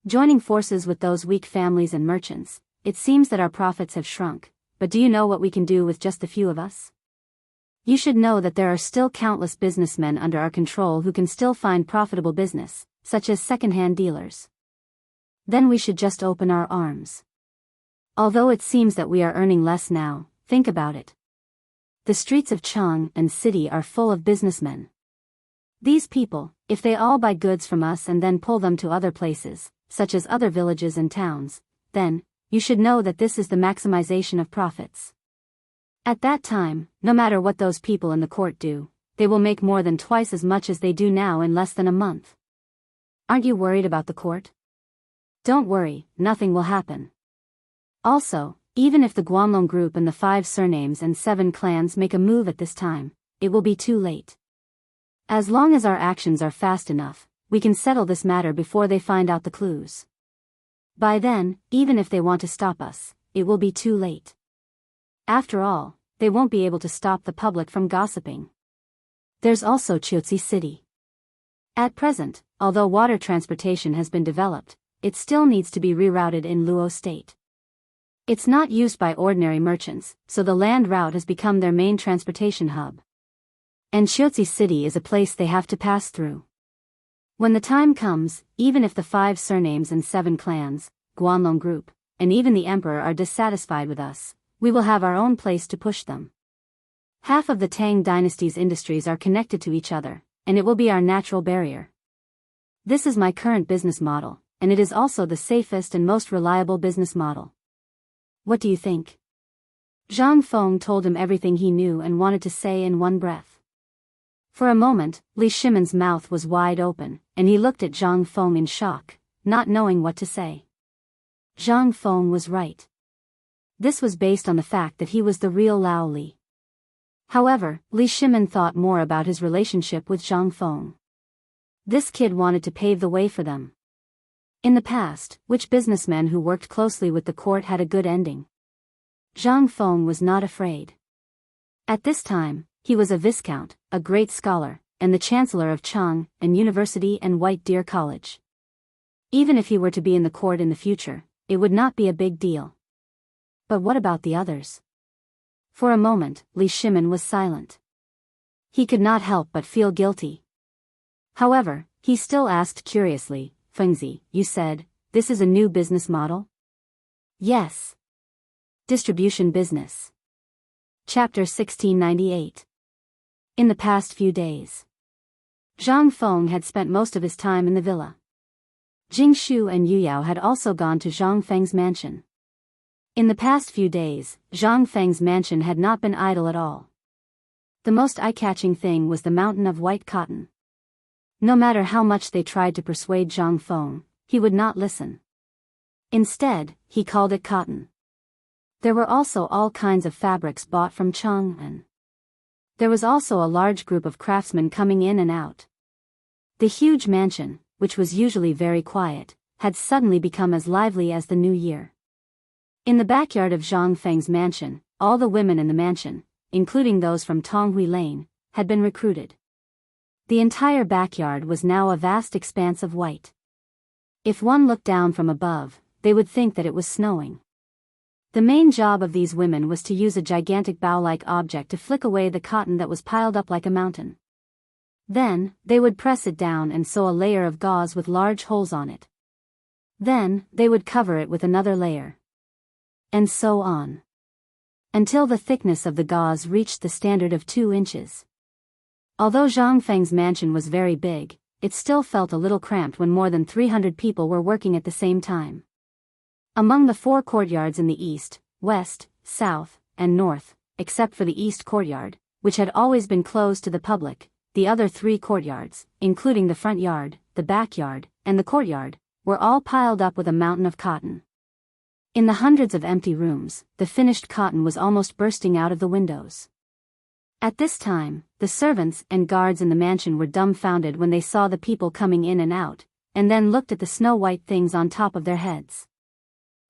Joining forces with those weak families and merchants, it seems that our profits have shrunk, but do you know what we can do with just a few of us? You should know that there are still countless businessmen under our control who can still find profitable business, such as second-hand dealers. Then we should just open our arms. Although it seems that we are earning less now, think about it. the streets of Chang'an city are full of businessmen. These people, if they all buy goods from us and then pull them to other places, such as other villages and towns, then, you should know that this is the maximization of profits. At that time, no matter what those people in the court do, they will make more than twice as much as they do now in less than a month. Aren't you worried about the court? Don't worry, nothing will happen. Also, even if the Guanlong group and the 5 surnames and 7 clans make a move at this time, it will be too late. As long as our actions are fast enough, we can settle this matter before they find out the clues. By then, even if they want to stop us, it will be too late. After all, they won't be able to stop the public from gossiping. There's also Chotzi City. At present, although water transportation has been developed, it still needs to be rerouted in Luo State. It's not used by ordinary merchants, so the land route has become their main transportation hub. And Chotzi City is a place they have to pass through. When the time comes, even if the 5 surnames and 7 clans, Guanlong group, and even the emperor are dissatisfied with us, we will have our own place to push them. Half of the Tang dynasty's industries are connected to each other, and it will be our natural barrier. This is my current business model, and it is also the safest and most reliable business model. What do you think? Zhang Feng told him everything he knew and wanted to say in one breath. For a moment, Li Shimon's mouth was wide open, and he looked at Zhang Feng in shock, not knowing what to say. Zhang Feng was right. This was based on the fact that he was the real Lao Li. However, Li Shimon thought more about his relationship with Zhang Feng. This kid wanted to pave the way for them. In the past, which businessmen who worked closely with the court had a good ending? Zhang Feng was not afraid. At this time, he was a viscount, a great scholar, and the chancellor of Chang'an University and White Deer College. Even if he were to be in the court in the future, it would not be a big deal. But what about the others? For a moment, Li Shimon was silent. He could not help but feel guilty. However, he still asked curiously, Fengzi, you said, this is a new business model? Yes. Distribution business. Chapter 1698. In the past few days, Zhang Feng had spent most of his time in the villa. Jing Shu and Yu Yao had also gone to Zhang Feng's mansion. In the past few days, Zhang Feng's mansion had not been idle at all. The most eye-catching thing was the mountain of white cotton. No matter how much they tried to persuade Zhang Feng, he would not listen. Instead, he called it cotton. There were also all kinds of fabrics bought from Chang'an. There was also a large group of craftsmen coming in and out. The huge mansion, which was usually very quiet, had suddenly become as lively as the new year. In the backyard of Zhang Feng's mansion, all the women in the mansion, including those from Tonghui Lane, had been recruited. The entire backyard was now a vast expanse of white. If one looked down from above, they would think that it was snowing. The main job of these women was to use a gigantic bow-like object to flick away the cotton that was piled up like a mountain. Then, they would press it down and sew a layer of gauze with large holes on it. Then, they would cover it with another layer. And so on. Until the thickness of the gauze reached the standard of 2 inches. Although Zhang Feng's mansion was very big, it still felt a little cramped when more than 300 people were working at the same time. Among the 4 courtyards in the east, west, south, and north, except for the east courtyard, which had always been closed to the public, the other 3 courtyards, including the front yard, the backyard, and the courtyard, were all piled up with a mountain of cotton. In the hundreds of empty rooms, the finished cotton was almost bursting out of the windows. At this time, the servants and guards in the mansion were dumbfounded when they saw the people coming in and out, and then looked at the snow-white things on top of their heads.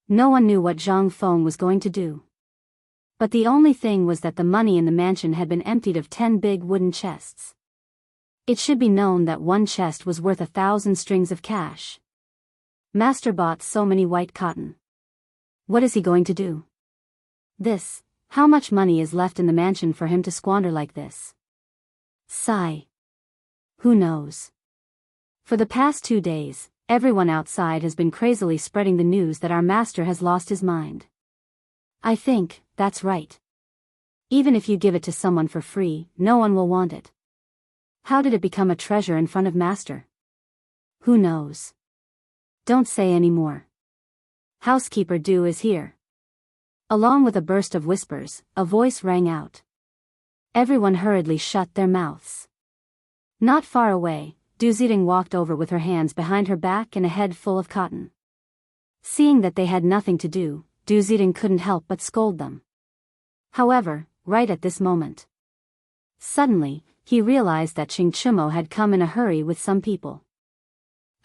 No one knew what Zhang Feng was going to do. But the only thing was that the money in the mansion had been emptied of 10 big wooden chests. It should be known that one chest was worth 1,000 strings of cash. Master bought so many white cotton. What is he going to do? How much money is left in the mansion for him to squander like this? Sigh. Who knows? For the past 2 days, everyone outside has been crazily spreading the news that our master has lost his mind. I think, that's right. Even if you give it to someone for free, no one will want it. How did it become a treasure in front of Master? Who knows? Don't say any more. Housekeeper Du is here. Along with a burst of whispers, a voice rang out. Everyone hurriedly shut their mouths. Not far away, Du Zidong walked over with her hands behind her back and a head full of cotton. Seeing that they had nothing to do, Du Zidong couldn't help but scold them. However, right at this moment, suddenly, he realized that Chang'an had come in a hurry with some people.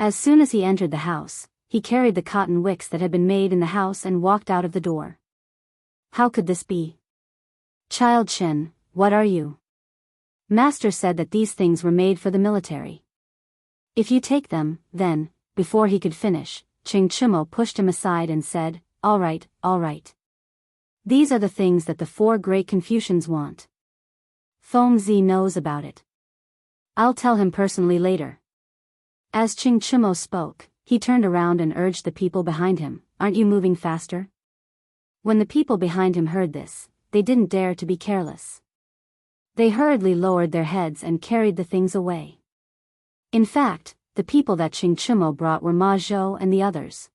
As soon as he entered the house, he carried the cotton wicks that had been made in the house and walked out of the door. How could this be? Child Chen, what are you? Master said that these things were made for the military. If you take them, then, before he could finish, Chang'an pushed him aside and said, all right. These are the things that the 4 great Confucians want. Feng Zi knows about it. I'll tell him personally later. As Chang'an spoke, he turned around and urged the people behind him, aren't you moving faster? When the people behind him heard this, they didn't dare to be careless. They hurriedly lowered their heads and carried the things away. In fact, the people that Chang'an brought were Ma Zhou and the others.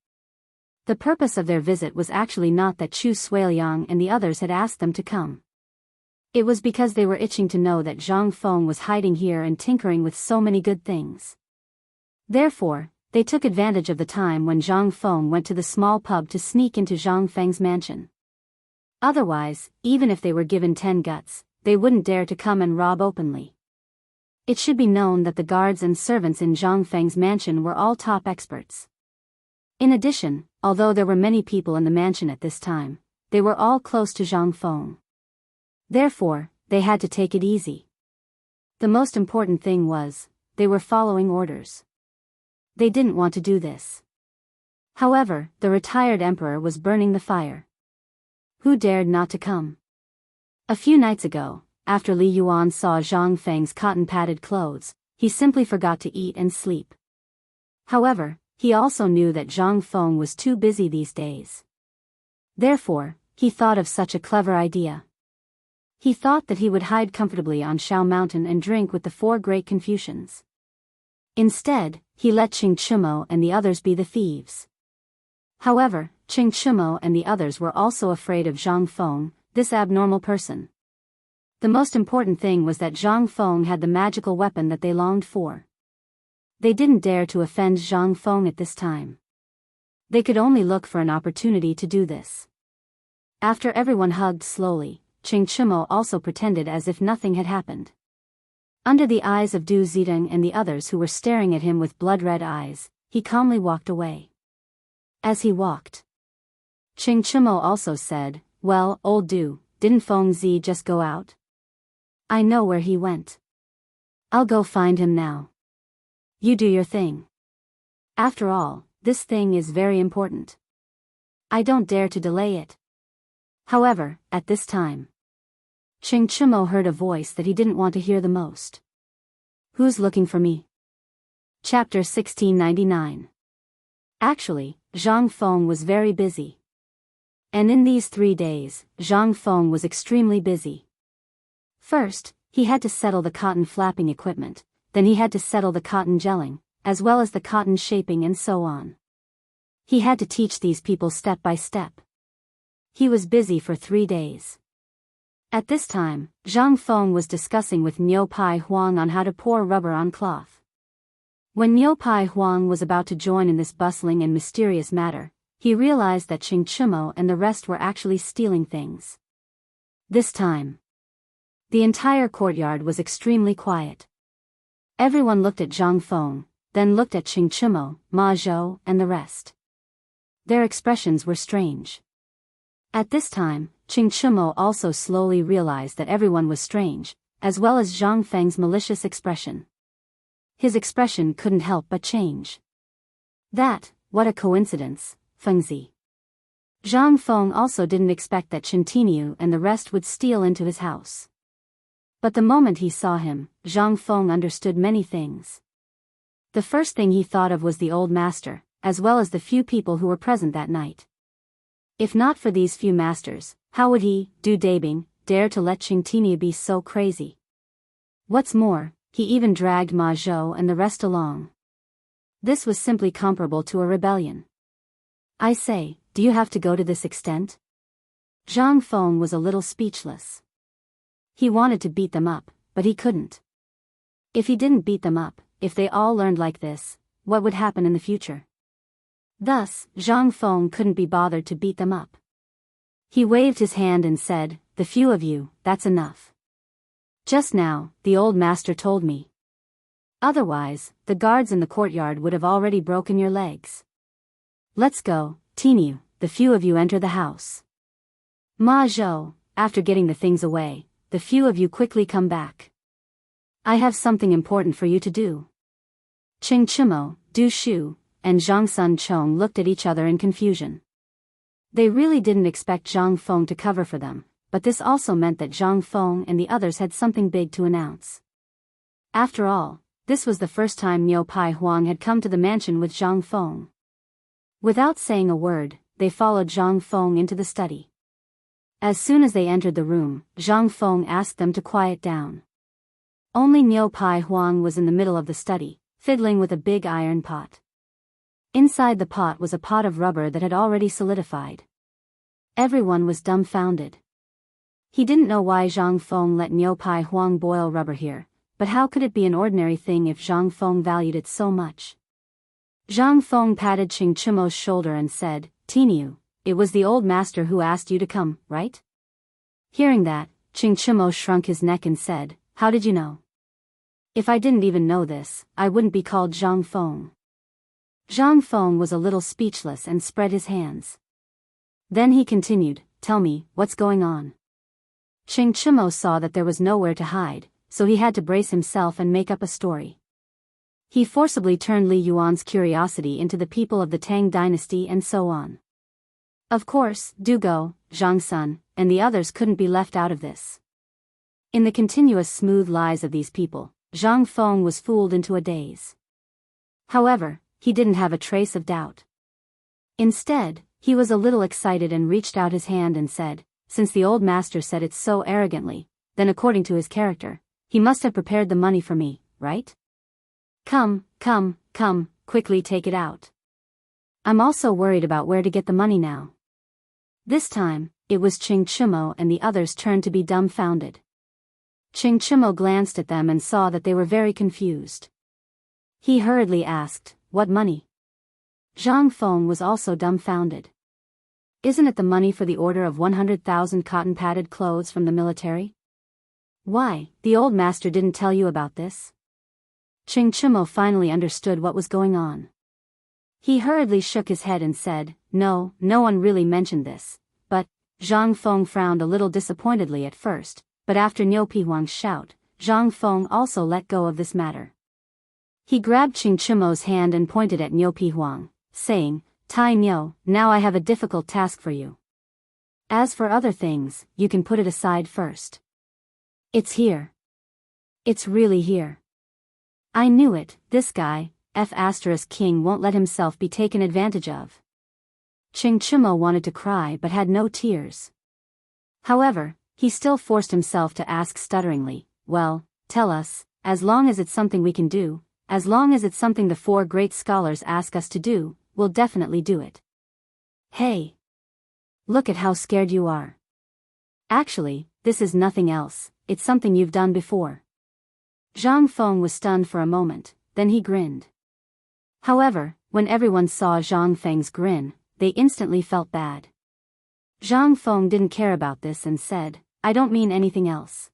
The purpose of their visit was actually not that Chu Suiliang and the others had asked them to come. It was because they were itching to know that Zhang Feng was hiding here and tinkering with so many good things. Therefore, they took advantage of the time when Zhang Feng went to the small pub to sneak into Zhang Feng's mansion. Otherwise, even if they were given 10 guts, they wouldn't dare to come and rob openly. It should be known that the guards and servants in Zhang Feng's mansion were all top experts. In addition, although there were many people in the mansion at this time, they were all close to Zhang Feng. Therefore, they had to take it easy. The most important thing was, they were following orders. They didn't want to do this. However, the retired emperor was burning the fire. Who dared not to come? A few nights ago, after Li Yuan saw Zhang Feng's cotton-padded clothes, he simply forgot to eat and sleep. However, he also knew that Zhang Feng was too busy these days. Therefore, he thought of such a clever idea. He thought that he would hide comfortably on Shao Mountain and drink with the 4 great Confucians. Instead, he let Chang'an and the others be the thieves. However, Chang'an and the others were also afraid of Zhang Feng, this abnormal person. The most important thing was that Zhang Feng had the magical weapon that they longed for. They didn't dare to offend Zhang Feng at this time. They could only look for an opportunity to do this. After everyone hugged slowly, Chang'an also pretended as if nothing had happened. Under the eyes of Du Zidong and the others who were staring at him with blood-red eyes, he calmly walked away. As he walked, Chang'an also said, well, old Du, didn't Feng Zi just go out? I know where he went. I'll go find him now. You do your thing. After all, this thing is very important. I don't dare to delay it. However, at this time, Chang'an heard a voice that he didn't want to hear the most. Who's looking for me? Chapter 1699. Actually, Zhang Feng was very busy. And in these 3 days, Zhang Feng was extremely busy. First, he had to settle the cotton flapping equipment, then he had to settle the cotton gelling, as well as the cotton shaping and so on. He had to teach these people step by step. He was busy for 3 days. At this time, Zhang Feng was discussing with Niu Pai Huang on how to pour rubber on cloth. When Niu Pai Huang was about to join in this bustling and mysterious matter, he realized that Chang'an and the rest were actually stealing things. This time, the entire courtyard was extremely quiet. Everyone looked at Zhang Feng, then looked at Chang'an, Ma Zhou, and the rest. Their expressions were strange. At this time, Chang'an also slowly realized that everyone was strange, as well as Zhang Feng's malicious expression. His expression couldn't help but change. What a coincidence, Feng Zi. Zhang Feng also didn't expect that Chintiniu and the rest would steal into his house. But the moment he saw him, Zhang Feng understood many things. The first thing he thought of was the old master, as well as the few people who were present that night. If not for these few masters, how would he, Du Dabing, dare to let Ching'an be so crazy. What's more, he even dragged Ma Zhou and the rest along. This was simply comparable to a rebellion. I say, do you have to go to this extent? Zhang Feng was a little speechless. He wanted to beat them up, but he couldn't. If he didn't beat them up, if they all learned like this, what would happen in the future? Thus, Zhang Feng couldn't be bothered to beat them up. He waved his hand and said, "The few of you, that's enough. Just now, the old master told me. Otherwise, the guards in the courtyard would have already broken your legs. Let's go, Tinu, the few of you enter the house. Ma Zhou, after getting the things away, the few of you quickly come back. I have something important for you to do." Qing Chimo, Du Shu, and Zhang Sun Chong looked at each other in confusion. They really didn't expect Zhang Feng to cover for them, but this also meant that Zhang Feng and the others had something big to announce. After all, this was the first time Niu Pai Huang had come to the mansion with Zhang Feng. Without saying a word, they followed Zhang Feng into the study. As soon as they entered the room, Zhang Feng asked them to quiet down. Only Niu Pai Huang was in the middle of the study, fiddling with a big iron pot. Inside the pot was a pot of rubber that had already solidified. Everyone was dumbfounded. He didn't know why Zhang Feng let Niu Pai Huang boil rubber here, but how could it be an ordinary thing if Zhang Feng valued it so much? Zhang Feng patted Qing Chimo's shoulder and said, "Tinu, it was the old master who asked you to come, right?" Hearing that, Qing Chimo shrunk his neck and said, "How did you know? If I didn't even know this, I wouldn't be called Zhang Feng." Zhang Feng was a little speechless and spread his hands. Then he continued, "Tell me, what's going on?" Qing Chimo saw that there was nowhere to hide, so he had to brace himself and make up a story. He forcibly turned Li Yuan's curiosity into the people of the Tang dynasty and so on. Of course, Du Go, Zhang Sun, and the others couldn't be left out of this. In the continuous smooth lies of these people, Zhang Feng was fooled into a daze. However, he didn't have a trace of doubt. Instead, he was a little excited and reached out his hand and said, "Since the old master said it so arrogantly, then according to his character, he must have prepared the money for me, right? Come, quickly take it out. I'm also worried about where to get the money now." This time, it was Qing Chimo and the others' turn to be dumbfounded. Qing Chimo glanced at them and saw that they were very confused. He hurriedly asked, "What money?" Zhang Feng was also dumbfounded. "Isn't it the money for the order of 100,000 cotton-padded clothes from the military? Why, the old master didn't tell you about this?" Qing Chimo finally understood what was going on. He hurriedly shook his head and said, No one really mentioned this, but..." Zhang Feng frowned a little disappointedly at first, but after Niu Pai Huang's shout, Zhang Feng also let go of this matter. He grabbed Qing Chimo's hand and pointed at Niu Pai Huang, saying, "Tai Niu, now I have a difficult task for you. As for other things, you can put it aside first. It's here. It's really here. I knew it, this guy, King won't let himself be taken advantage of." Qing Chimo wanted to cry but had no tears. However, he still forced himself to ask stutteringly, "Well, tell us, as long as it's something we can do, as long as it's something the four great scholars ask us to do, we'll definitely do it." "Hey! Look at how scared you are. Actually, this is nothing else, it's something you've done before." Zhang Feng was stunned for a moment, then he grinned. However, when everyone saw Zhang Feng's grin, they instantly felt bad. Zhang Feng didn't care about this and said, "I don't mean anything else.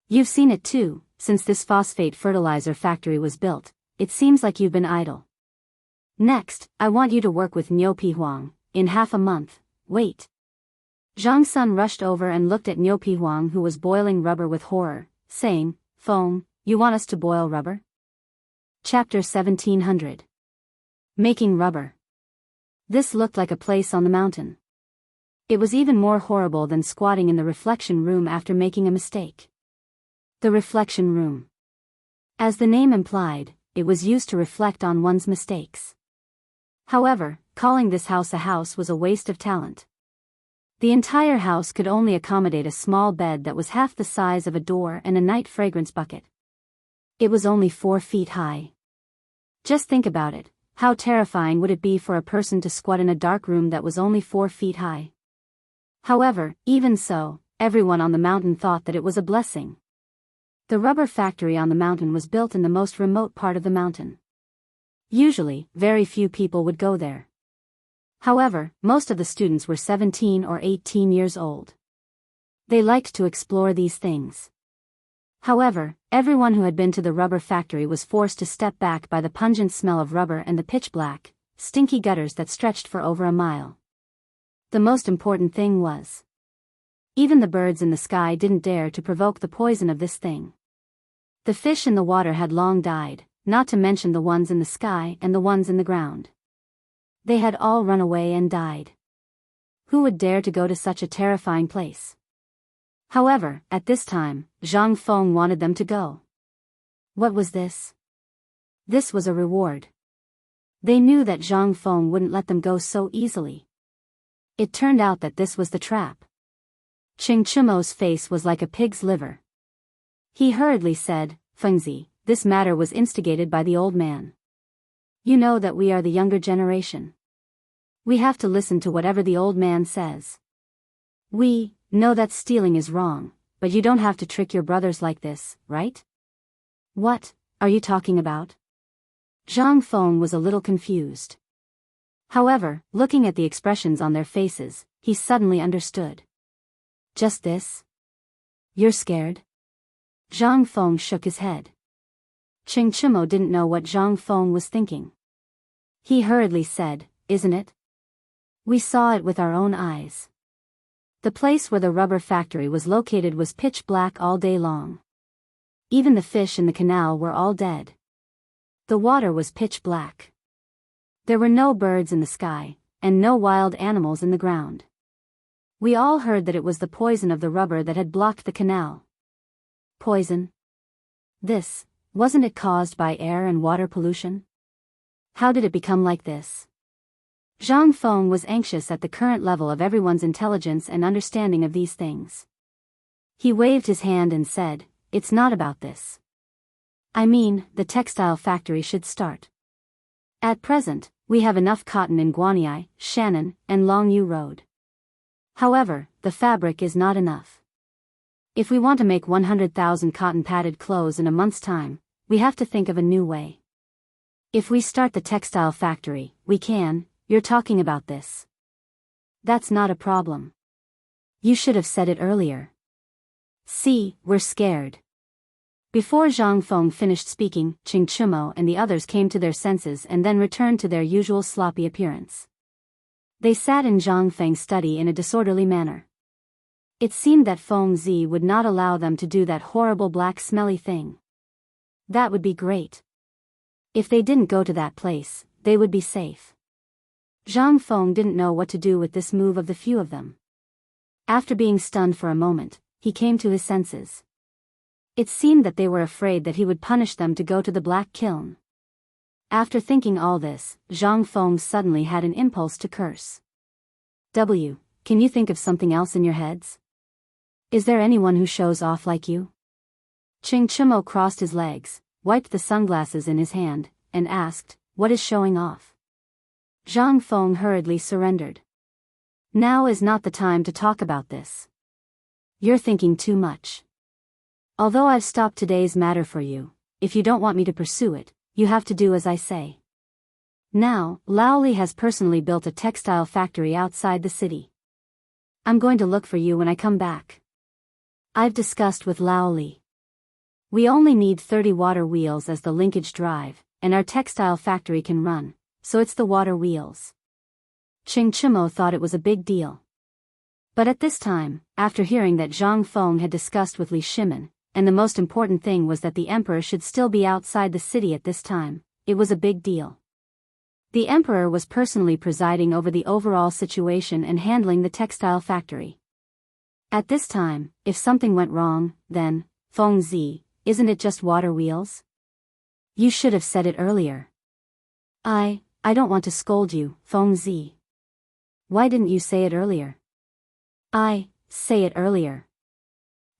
You've seen it too, since this phosphate fertilizer factory was built, it seems like you've been idle. Next, I want you to work with Niu Pai Huang, in half a month, wait." Zhang Sun rushed over and looked at Niu Pai Huang who was boiling rubber with horror, saying, "Feng, you want us to boil rubber?" Chapter 1700. Making rubber. This looked like a place on the mountain. It was even more horrible than squatting in the reflection room after making a mistake. The reflection room. As the name implied, it was used to reflect on one's mistakes. However, calling this house a house was a waste of talent. The entire house could only accommodate a small bed that was half the size of a door and a night fragrance bucket. It was only 4 feet high. Just think about it, how terrifying would it be for a person to squat in a dark room that was only 4 feet high? However, even so, everyone on the mountain thought that it was a blessing. The rubber factory on the mountain was built in the most remote part of the mountain. Usually, very few people would go there. However, most of the students were 17 or 18 years old. They liked to explore these things. However, everyone who had been to the rubber factory was forced to step back by the pungent smell of rubber and the pitch-black, stinky gutters that stretched for over a mile. The most important thing was, even the birds in the sky didn't dare to provoke the poison of this thing. The fish in the water had long died, not to mention the ones in the sky and the ones in the ground. They had all run away and died. Who would dare to go to such a terrifying place? However, at this time, Zhang Feng wanted them to go. What was this? This was a reward. They knew that Zhang Feng wouldn't let them go so easily. It turned out that this was the trap. Chengchumo's face was like a pig's liver. He hurriedly said, "Fengzi, this matter was instigated by the old man. You know that we are the younger generation. We have to listen to whatever the old man says. We know that stealing is wrong, but you don't have to trick your brothers like this, right?" "What are you talking about?" Zhang Feng was a little confused. However, looking at the expressions on their faces, he suddenly understood. "Just this? You're scared?" Zhang Feng shook his head. Chengchumo didn't know what Zhang Feng was thinking. He hurriedly said, "Isn't it? We saw it with our own eyes. The place where the rubber factory was located was pitch black all day long. Even the fish in the canal were all dead. The water was pitch black. There were no birds in the sky, and no wild animals in the ground. We all heard that it was the poison of the rubber that had blocked the canal." Poison? Wasn't it caused by air and water pollution? How did it become like this? Zhang Feng was anxious at the current level of everyone's intelligence and understanding of these things. He waved his hand and said, "It's not about this. I mean, the textile factory should start. At present, we have enough cotton in Guanyi, Shannon, and Longyu Road. However, the fabric is not enough. If we want to make 100,000 cotton-padded clothes in a month's time, we have to think of a new way. If we start the textile factory, we can. You're talking about this. That's not a problem. You should have said it earlier. See, we're scared." Before Zhang Feng finished speaking, Chengchumo and the others came to their senses and then returned to their usual sloppy appearance. They sat in Zhang Feng's study in a disorderly manner. It seemed that Feng Zi would not allow them to do that horrible black smelly thing. That would be great. If they didn't go to that place, they would be safe. Zhang Feng didn't know what to do with this move of the few of them. After being stunned for a moment, he came to his senses. It seemed that they were afraid that he would punish them to go to the black kiln. After thinking all this, Zhang Feng suddenly had an impulse to curse. Can you think of something else in your heads? Is there anyone who shows off like you?" Chengchumo crossed his legs, wiped the sunglasses in his hand, and asked, "What is showing off?" Zhang Feng hurriedly surrendered. "Now is not the time to talk about this. You're thinking too much. Although I've stopped today's matter for you, if you don't want me to pursue it, you have to do as I say. Now, Laoli has personally built a textile factory outside the city. I'm going to look for you when I come back. I've discussed with Laoli. We only need 30 water wheels as the linkage drive, and our textile factory can run, so it's the water wheels." Chengchumo thought it was a big deal. But at this time, after hearing that Zhang Feng had discussed with Li Shimin, and the most important thing was that the emperor should still be outside the city at this time, it was a big deal. The emperor was personally presiding over the overall situation and handling the textile factory. At this time, if something went wrong, then, Feng Zi, isn't it just water wheels? You should have said it earlier. I don't want to scold you, Feng Zi. Why didn't you say it earlier? Say it earlier.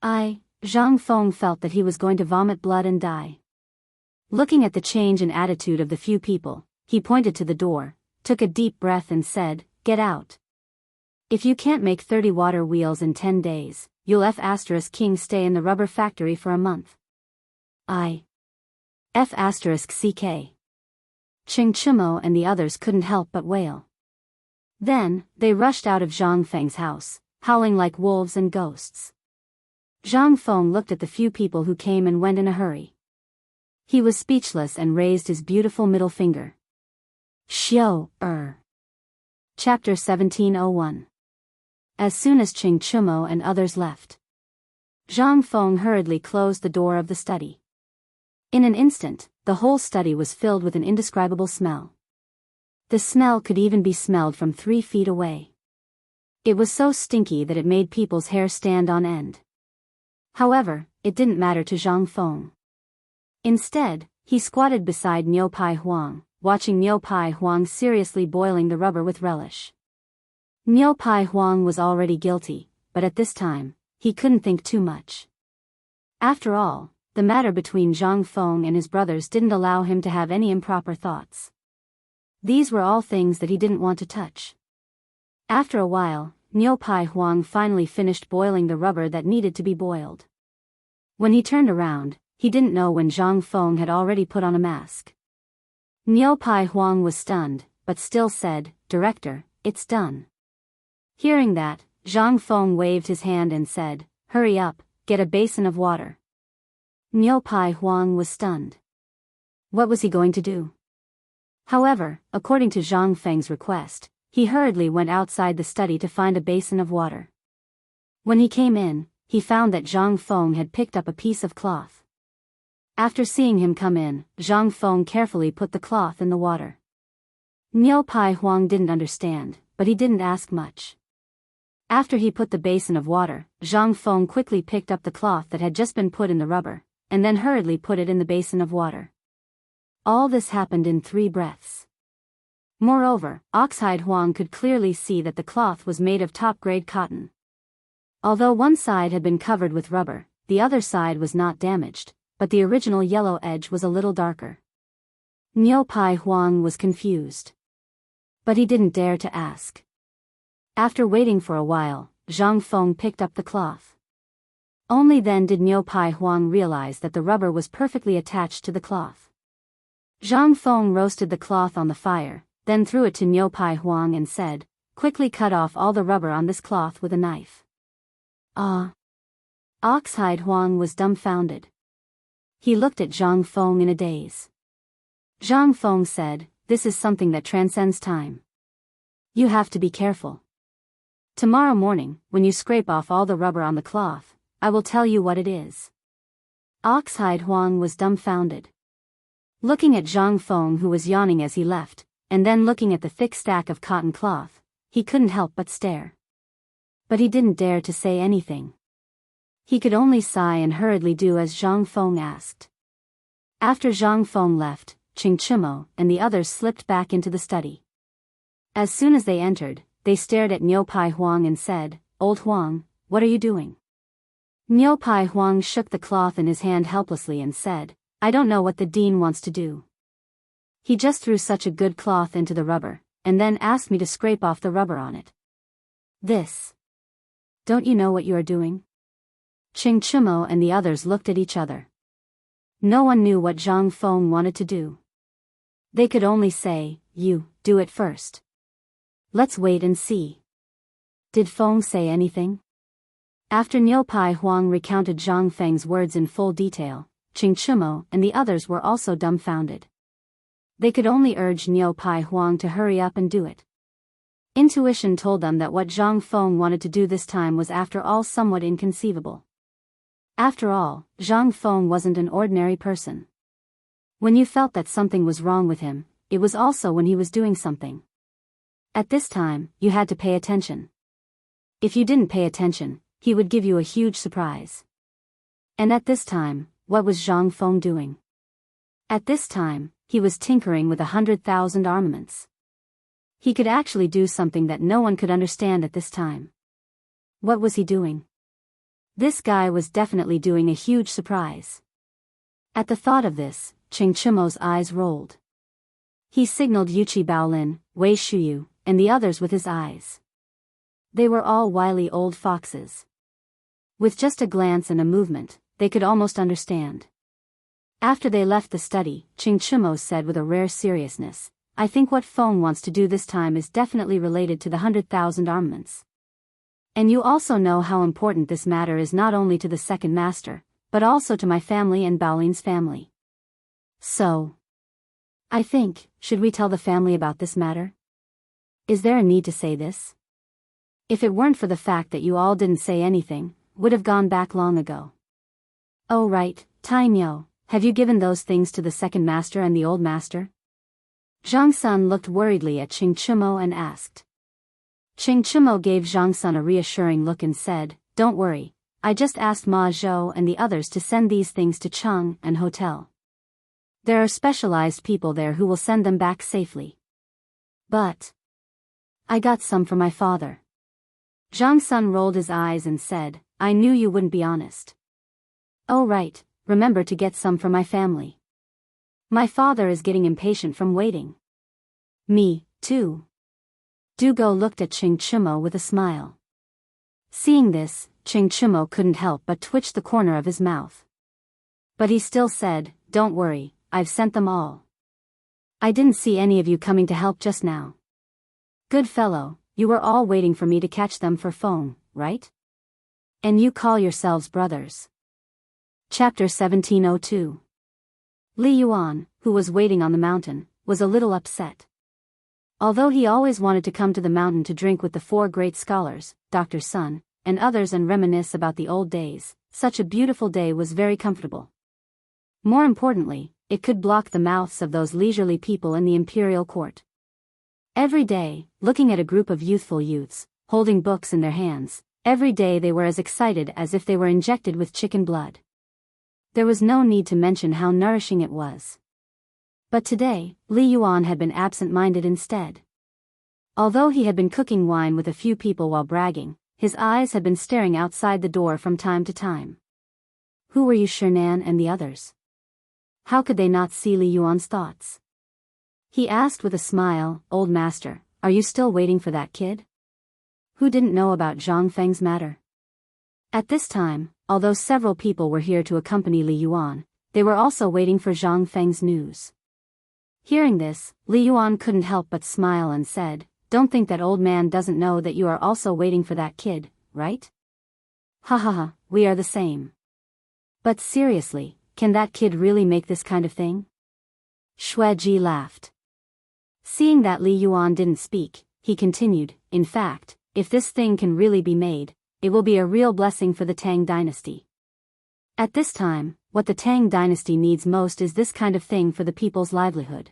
Zhang Feng felt that he was going to vomit blood and die. Looking at the change in attitude of the few people, he pointed to the door, took a deep breath and said, "Get out. If you can't make 30 water wheels in 10 days, you'll F***king stay in the rubber factory for a month." F***ck. Chingchumo and the others couldn't help but wail. Then, they rushed out of Zhang Feng's house, howling like wolves and ghosts. Zhang Feng looked at the few people who came and went in a hurry. He was speechless and raised his beautiful middle finger. Chapter 1701. As soon as Chingchumo and others left, Zhang Feng hurriedly closed the door of the study. In an instant, the whole study was filled with an indescribable smell. The smell could even be smelled from 3 feet away. It was so stinky that it made people's hair stand on end. However, it didn't matter to Zhang Feng. Instead, he squatted beside Niu Pai Huang, watching Niu Pai Huang seriously boiling the rubber with relish. Niu Pai Huang was already guilty, but at this time, he couldn't think too much. After all, the matter between Zhang Feng and his brothers didn't allow him to have any improper thoughts. These were all things that he didn't want to touch. After a while, Niu Pai Huang finally finished boiling the rubber that needed to be boiled. When he turned around, he didn't know when Zhang Feng had already put on a mask. Niu Pai Huang was stunned, but still said, "Director, it's done." Hearing that, Zhang Feng waved his hand and said, "Hurry up, get a basin of water." Niu Pai Huang was stunned. What was he going to do? However, according to Zhang Feng's request, he hurriedly went outside the study to find a basin of water. When he came in, he found that Zhang Feng had picked up a piece of cloth. After seeing him come in, Zhang Feng carefully put the cloth in the water. Niu Pai Huang didn't understand, but he didn't ask much. After he put the basin of water, Zhang Feng quickly picked up the cloth that had just been put in the rubber, and then hurriedly put it in the basin of water. All this happened in 3 breaths. Moreover, Oxhide Huang could clearly see that the cloth was made of top-grade cotton. Although one side had been covered with rubber, the other side was not damaged, but the original yellow edge was a little darker. Niu Pai Huang was confused. But he didn't dare to ask. After waiting for a while, Zhang Feng picked up the cloth. Only then did Niu Pai Huang realize that the rubber was perfectly attached to the cloth. Zhang Feng roasted the cloth on the fire, then threw it to Niu Pai Huang and said, "Quickly cut off all the rubber on this cloth with a knife." Oxhide Huang was dumbfounded. He looked at Zhang Feng in a daze. Zhang Feng said, "This is something that transcends time. You have to be careful. Tomorrow morning, when you scrape off all the rubber on the cloth, I will tell you what it is." Oxhide Huang was dumbfounded. Looking at Zhang Feng, who was yawning as he left, and then looking at the thick stack of cotton cloth, he couldn't help but stare. But he didn't dare to say anything. He could only sigh and hurriedly do as Zhang Feng asked. After Zhang Feng left, Chingchumo and the others slipped back into the study. As soon as they entered, they stared at Niu Pai Huang and said, "Old Huang, what are you doing?" Niu Pai Huang shook the cloth in his hand helplessly and said, "I don't know what the dean wants to do. He just threw such a good cloth into the rubber, and then asked me to scrape off the rubber on it. This. Don't you know what you are doing?" Chingchumo and the others looked at each other. No one knew what Zhang Feng wanted to do. They could only say, "You, do it first. Let's wait and see." Did Feng say anything? After Niu Pai Huang recounted Zhang Feng's words in full detail, Chingchumo and the others were also dumbfounded. They could only urge Niu Pai Huang to hurry up and do it. Intuition told them that what Zhang Feng wanted to do this time was after all somewhat inconceivable. After all, Zhang Feng wasn't an ordinary person. When you felt that something was wrong with him, it was also when he was doing something. At this time, you had to pay attention. If you didn't pay attention, he would give you a huge surprise. And at this time, what was Zhang Feng doing? At this time, he was tinkering with 100,000 armaments. He could actually do something that no one could understand at this time. What was he doing? This guy was definitely doing a huge surprise. At the thought of this, Chang'an's eyes rolled. He signaled Yuchi Baolin, Wei Shuyu, and the others with his eyes. They were all wily old foxes. With just a glance and a movement, they could almost understand. After they left the study, Chang'an said with a rare seriousness, I think what Feng wants to do this time is definitely related to the 100,000 armaments. And you also know how important this matter is not only to the second master, but also to my family and Baolin's family. So, I think, should we tell the family about this matter? Is there a need to say this? If it weren't for the fact that you all didn't say anything, would have gone back long ago. Oh right, Taimyo, have you given those things to the second master and the old master? Zhang Sun looked worriedly at Chang'an and asked. Chang'an gave Zhang Sun a reassuring look and said, Don't worry, I just asked Ma Zhou and the others to send these things to Chang'an Hotel. There are specialized people there who will send them back safely. But I got some for my father. Zhang Sun rolled his eyes and said, I knew you wouldn't be honest. Oh right, remember to get some for my family. My father is getting impatient from waiting. Me, too. Dugo looked at Chang'an with a smile. Seeing this, Chang'an couldn't help but twitch the corner of his mouth. But he still said, Don't worry, I've sent them all. I didn't see any of you coming to help just now. Good fellow, you were all waiting for me to catch them for Feng, right? And you call yourselves brothers. Chapter 1702. Li Yuan, who was waiting on the mountain, was a little upset. Although he always wanted to come to the mountain to drink with the four great scholars, Dr. Sun, and others and reminisce about the old days, such a beautiful day was very comfortable. More importantly, it could block the mouths of those leisurely people in the imperial court. Every day, looking at a group of youthful youths, holding books in their hands, every day they were as excited as if they were injected with chicken blood. There was no need to mention how nourishing it was. But today, Li Yuan had been absent-minded instead. Although he had been cooking wine with a few people while bragging, his eyes had been staring outside the door from time to time. Who were you, Chang'an and the others? How could they not see Li Yuan's thoughts? He asked with a smile, Old master, are you still waiting for that kid? Who didn't know about Zhang Feng's matter? At this time, although several people were here to accompany Li Yuan, they were also waiting for Zhang Feng's news. Hearing this, Li Yuan couldn't help but smile and said, Don't think that old man doesn't know that you are also waiting for that kid, right? Ha ha ha, we are the same. But seriously, can that kid really make this kind of thing? Shueji laughed. Seeing that Li Yuan didn't speak, he continued, In fact, if this thing can really be made, it will be a real blessing for the Tang dynasty. At this time, what the Tang dynasty needs most is this kind of thing for the people's livelihood.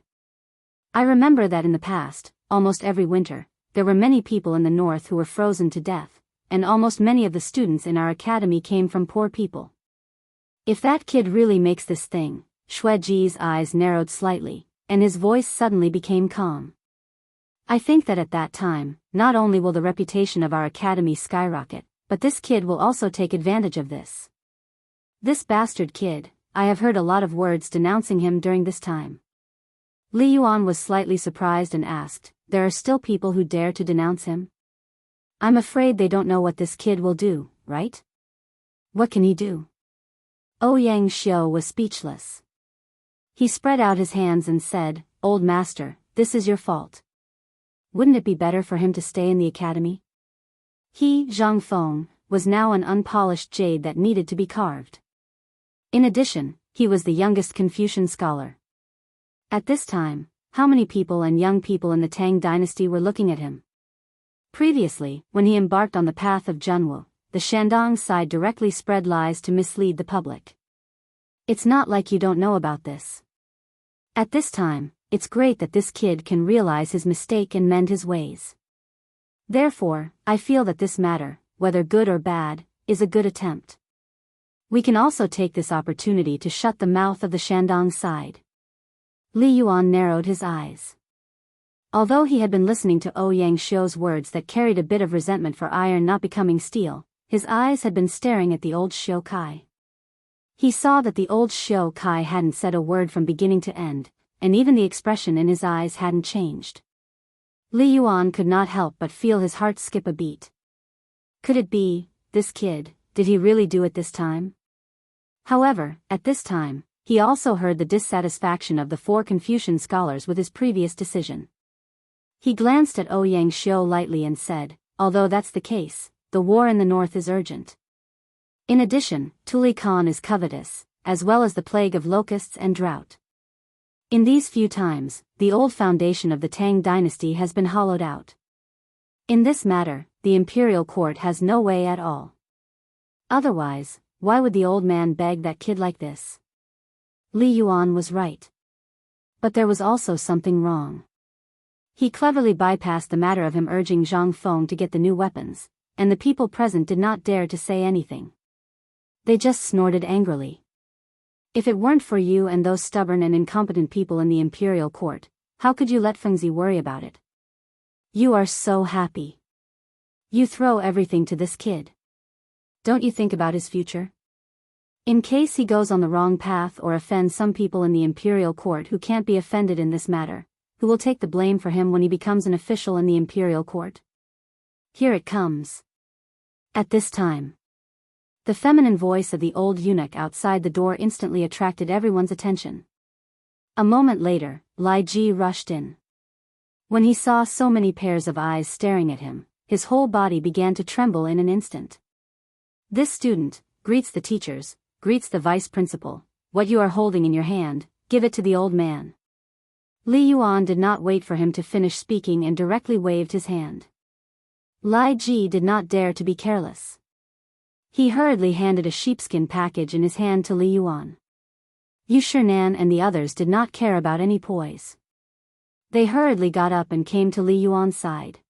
I remember that in the past, almost every winter, there were many people in the north who were frozen to death, and almost many of the students in our academy came from poor people. If that kid really makes this thing, Shueji's eyes narrowed slightly, and his voice suddenly became calm. I think that at that time, not only will the reputation of our academy skyrocket, but this kid will also take advantage of this. This bastard kid, I have heard a lot of words denouncing him during this time. Li Yuan was slightly surprised and asked, There are still people who dare to denounce him? I'm afraid they don't know what this kid will do, right? What can he do? Ouyang Xiao was speechless. He spread out his hands and said, Old master, this is your fault. Wouldn't it be better for him to stay in the academy? He, Zhang Feng, was now an unpolished jade that needed to be carved. In addition, he was the youngest Confucian scholar. At this time, how many people and young people in the Tang dynasty were looking at him? Previously, when he embarked on the path of Junwu, the Shandong side directly spread lies to mislead the public. It's not like you don't know about this. At this time, it's great that this kid can realize his mistake and mend his ways. Therefore, I feel that this matter, whether good or bad, is a good attempt. We can also take this opportunity to shut the mouth of the Shandong side. Li Yuan narrowed his eyes. Although he had been listening to Ouyang Xiu's words that carried a bit of resentment for iron not becoming steel, his eyes had been staring at the old Xiu Kai. He saw that the old Xiu Kai hadn't said a word from beginning to end, and even the expression in his eyes hadn't changed. Li Yuan could not help but feel his heart skip a beat. Could it be, this kid, did he really do it this time? However, at this time, he also heard the dissatisfaction of the 4 Confucian scholars with his previous decision. He glanced at Ouyang Xiu lightly and said, although that's the case, the war in the north is urgent. In addition, Tuli Khan is covetous, as well as the plague of locusts and drought. In these few times, the old foundation of the Tang dynasty has been hollowed out. In this matter, the imperial court has no way at all. Otherwise, why would the old man beg that kid like this? Li Yuan was right. But there was also something wrong. He cleverly bypassed the matter of him urging Zhang Feng to get the new weapons, and the people present did not dare to say anything. They just snorted angrily. If it weren't for you and those stubborn and incompetent people in the imperial court, how could you let Fengzi worry about it? You are so happy. You throw everything to this kid. Don't you think about his future? In case he goes on the wrong path or offends some people in the imperial court who can't be offended in this matter, who will take the blame for him when he becomes an official in the imperial court? Here it comes. At this time, the feminine voice of the old eunuch outside the door instantly attracted everyone's attention. A moment later, Lai Ji rushed in. When he saw so many pairs of eyes staring at him, his whole body began to tremble in an instant. This student greets the teachers, greets the vice principal. What you are holding in your hand, give it to the old man. Li Yuan did not wait for him to finish speaking and directly waved his hand. Lai Ji did not dare to be careless. He hurriedly handed a sheepskin package in his hand to Li Yuan. Yu Shinan and the others did not care about any poise. They hurriedly got up and came to Li Yuan's side.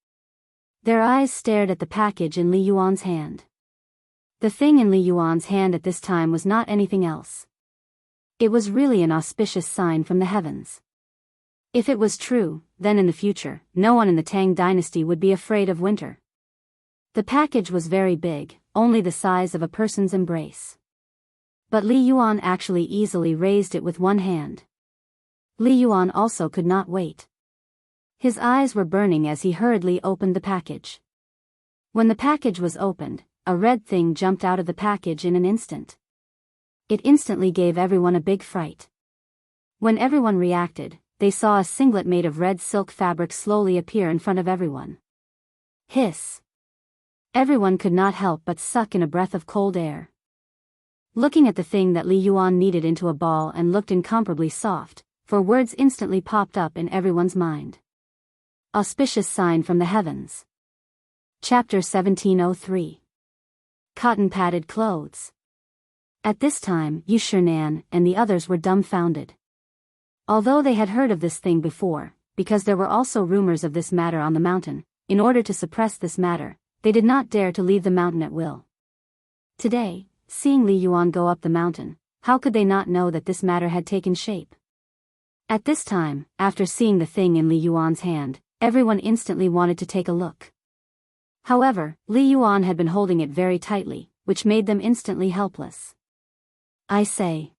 Their eyes stared at the package in Li Yuan's hand. The thing in Li Yuan's hand at this time was not anything else. It was really an auspicious sign from the heavens. If it was true, then in the future, no one in the Tang dynasty would be afraid of winter. The package was very big, only the size of a person's embrace. But Li Yuan actually easily raised it with one hand. Li Yuan also could not wait. His eyes were burning as he hurriedly opened the package. When the package was opened, a red thing jumped out of the package in an instant. It instantly gave everyone a big fright. When everyone reacted, they saw a singlet made of red silk fabric slowly appear in front of everyone. Hiss! Everyone could not help but suck in a breath of cold air. Looking at the thing that Li Yuan kneaded into a ball and looked incomparably soft, for words instantly popped up in everyone's mind. Auspicious sign from the heavens. Chapter 1703. Cotton-padded clothes. At this time, Yu Shinan and the others were dumbfounded. Although they had heard of this thing before, because there were also rumors of this matter on the mountain, in order to suppress this matter, they did not dare to leave the mountain at will. Today, seeing Li Yuan go up the mountain, how could they not know that this matter had taken shape? At this time, after seeing the thing in Li Yuan's hand, everyone instantly wanted to take a look. However, Li Yuan had been holding it very tightly, which made them instantly helpless. I say,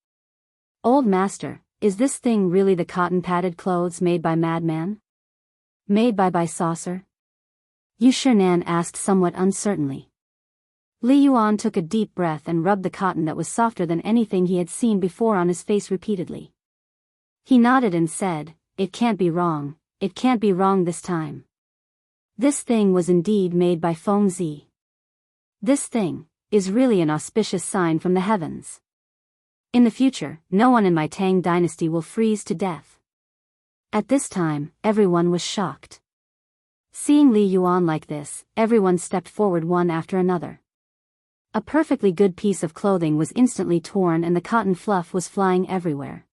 old master, is this thing really the cotton-padded clothes made by Madman? Made by Saucer? Yu Shinan asked somewhat uncertainly. Li Yuan took a deep breath and rubbed the cotton that was softer than anything he had seen before on his face repeatedly. He nodded and said, it can't be wrong this time. This thing was indeed made by Fengzi. This thing is really an auspicious sign from the heavens. In the future, no one in my Tang dynasty will freeze to death. At this time, everyone was shocked. Seeing Li Yuan like this, everyone stepped forward one after another. A perfectly good piece of clothing was instantly torn and the cotton fluff was flying everywhere.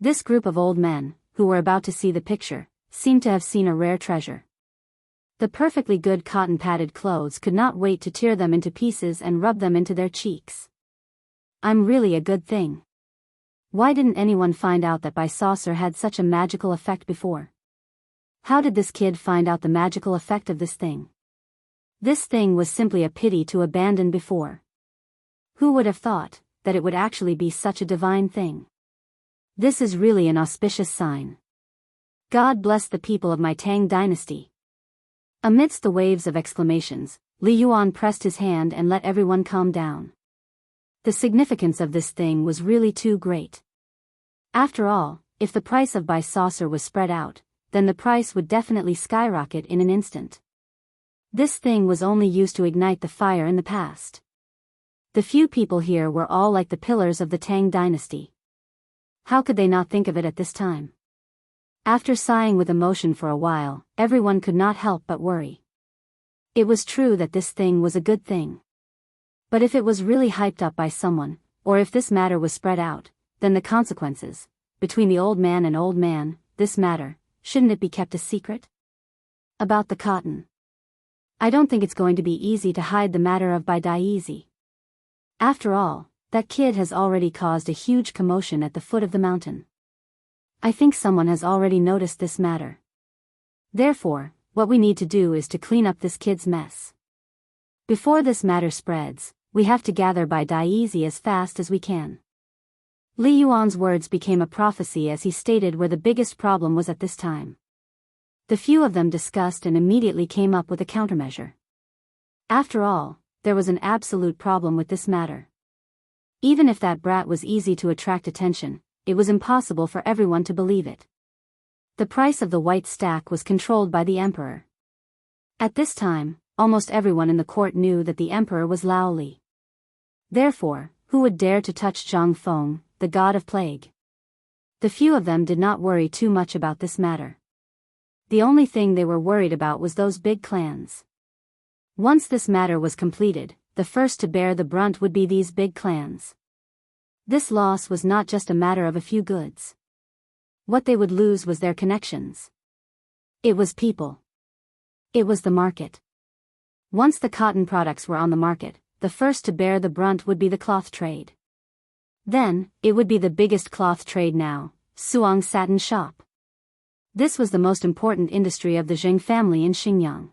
This group of old men, who were about to see the picture, seemed to have seen a rare treasure. The perfectly good cotton-padded clothes could not wait to tear them into pieces and rub them into their cheeks. I'm really a good thing. Why didn't anyone find out that by saucer had such a magical effect before? How did this kid find out the magical effect of this thing? This thing was simply a pity to abandon before. Who would have thought that it would actually be such a divine thing? This is really an auspicious sign. God bless the people of my Tang dynasty. Amidst the waves of exclamations, Li Yuan pressed his hand and let everyone calm down. The significance of this thing was really too great. After all, if the price of buy saucer was spread out, then the price would definitely skyrocket in an instant. This thing was only used to ignite the fire in the past. The few people here were all like the pillars of the Tang dynasty. How could they not think of it at this time? After sighing with emotion for a while, everyone could not help but worry. It was true that this thing was a good thing. But if it was really hyped up by someone, or if this matter was spread out, then the consequences, between the old man and old man, this matter, shouldn't it be kept a secret? About the cotton. I don't think it's going to be easy to hide the matter of Bai Dai easy. After all, that kid has already caused a huge commotion at the foot of the mountain. I think someone has already noticed this matter. Therefore, what we need to do is to clean up this kid's mess. Before this matter spreads, we have to gather Bai Dai easy as fast as we can. Li Yuan's words became a prophecy as he stated where the biggest problem was at this time. The few of them discussed and immediately came up with a countermeasure. After all, there was an absolute problem with this matter. Even if that brat was easy to attract attention, it was impossible for everyone to believe it. The price of the white stack was controlled by the emperor. At this time, almost everyone in the court knew that the emperor was Lao Li. Therefore, who would dare to touch Zhang Feng, the god of plague? The few of them did not worry too much about this matter. The only thing they were worried about was those big clans. Once this matter was completed, the first to bear the brunt would be these big clans. This loss was not just a matter of a few goods. What they would lose was their connections. It was people. It was the market. Once the cotton products were on the market, the first to bear the brunt would be the cloth trade. Then, it would be the biggest cloth trade now, Suang Satin Shop. This was the most important industry of the Zheng family in Xinjiang.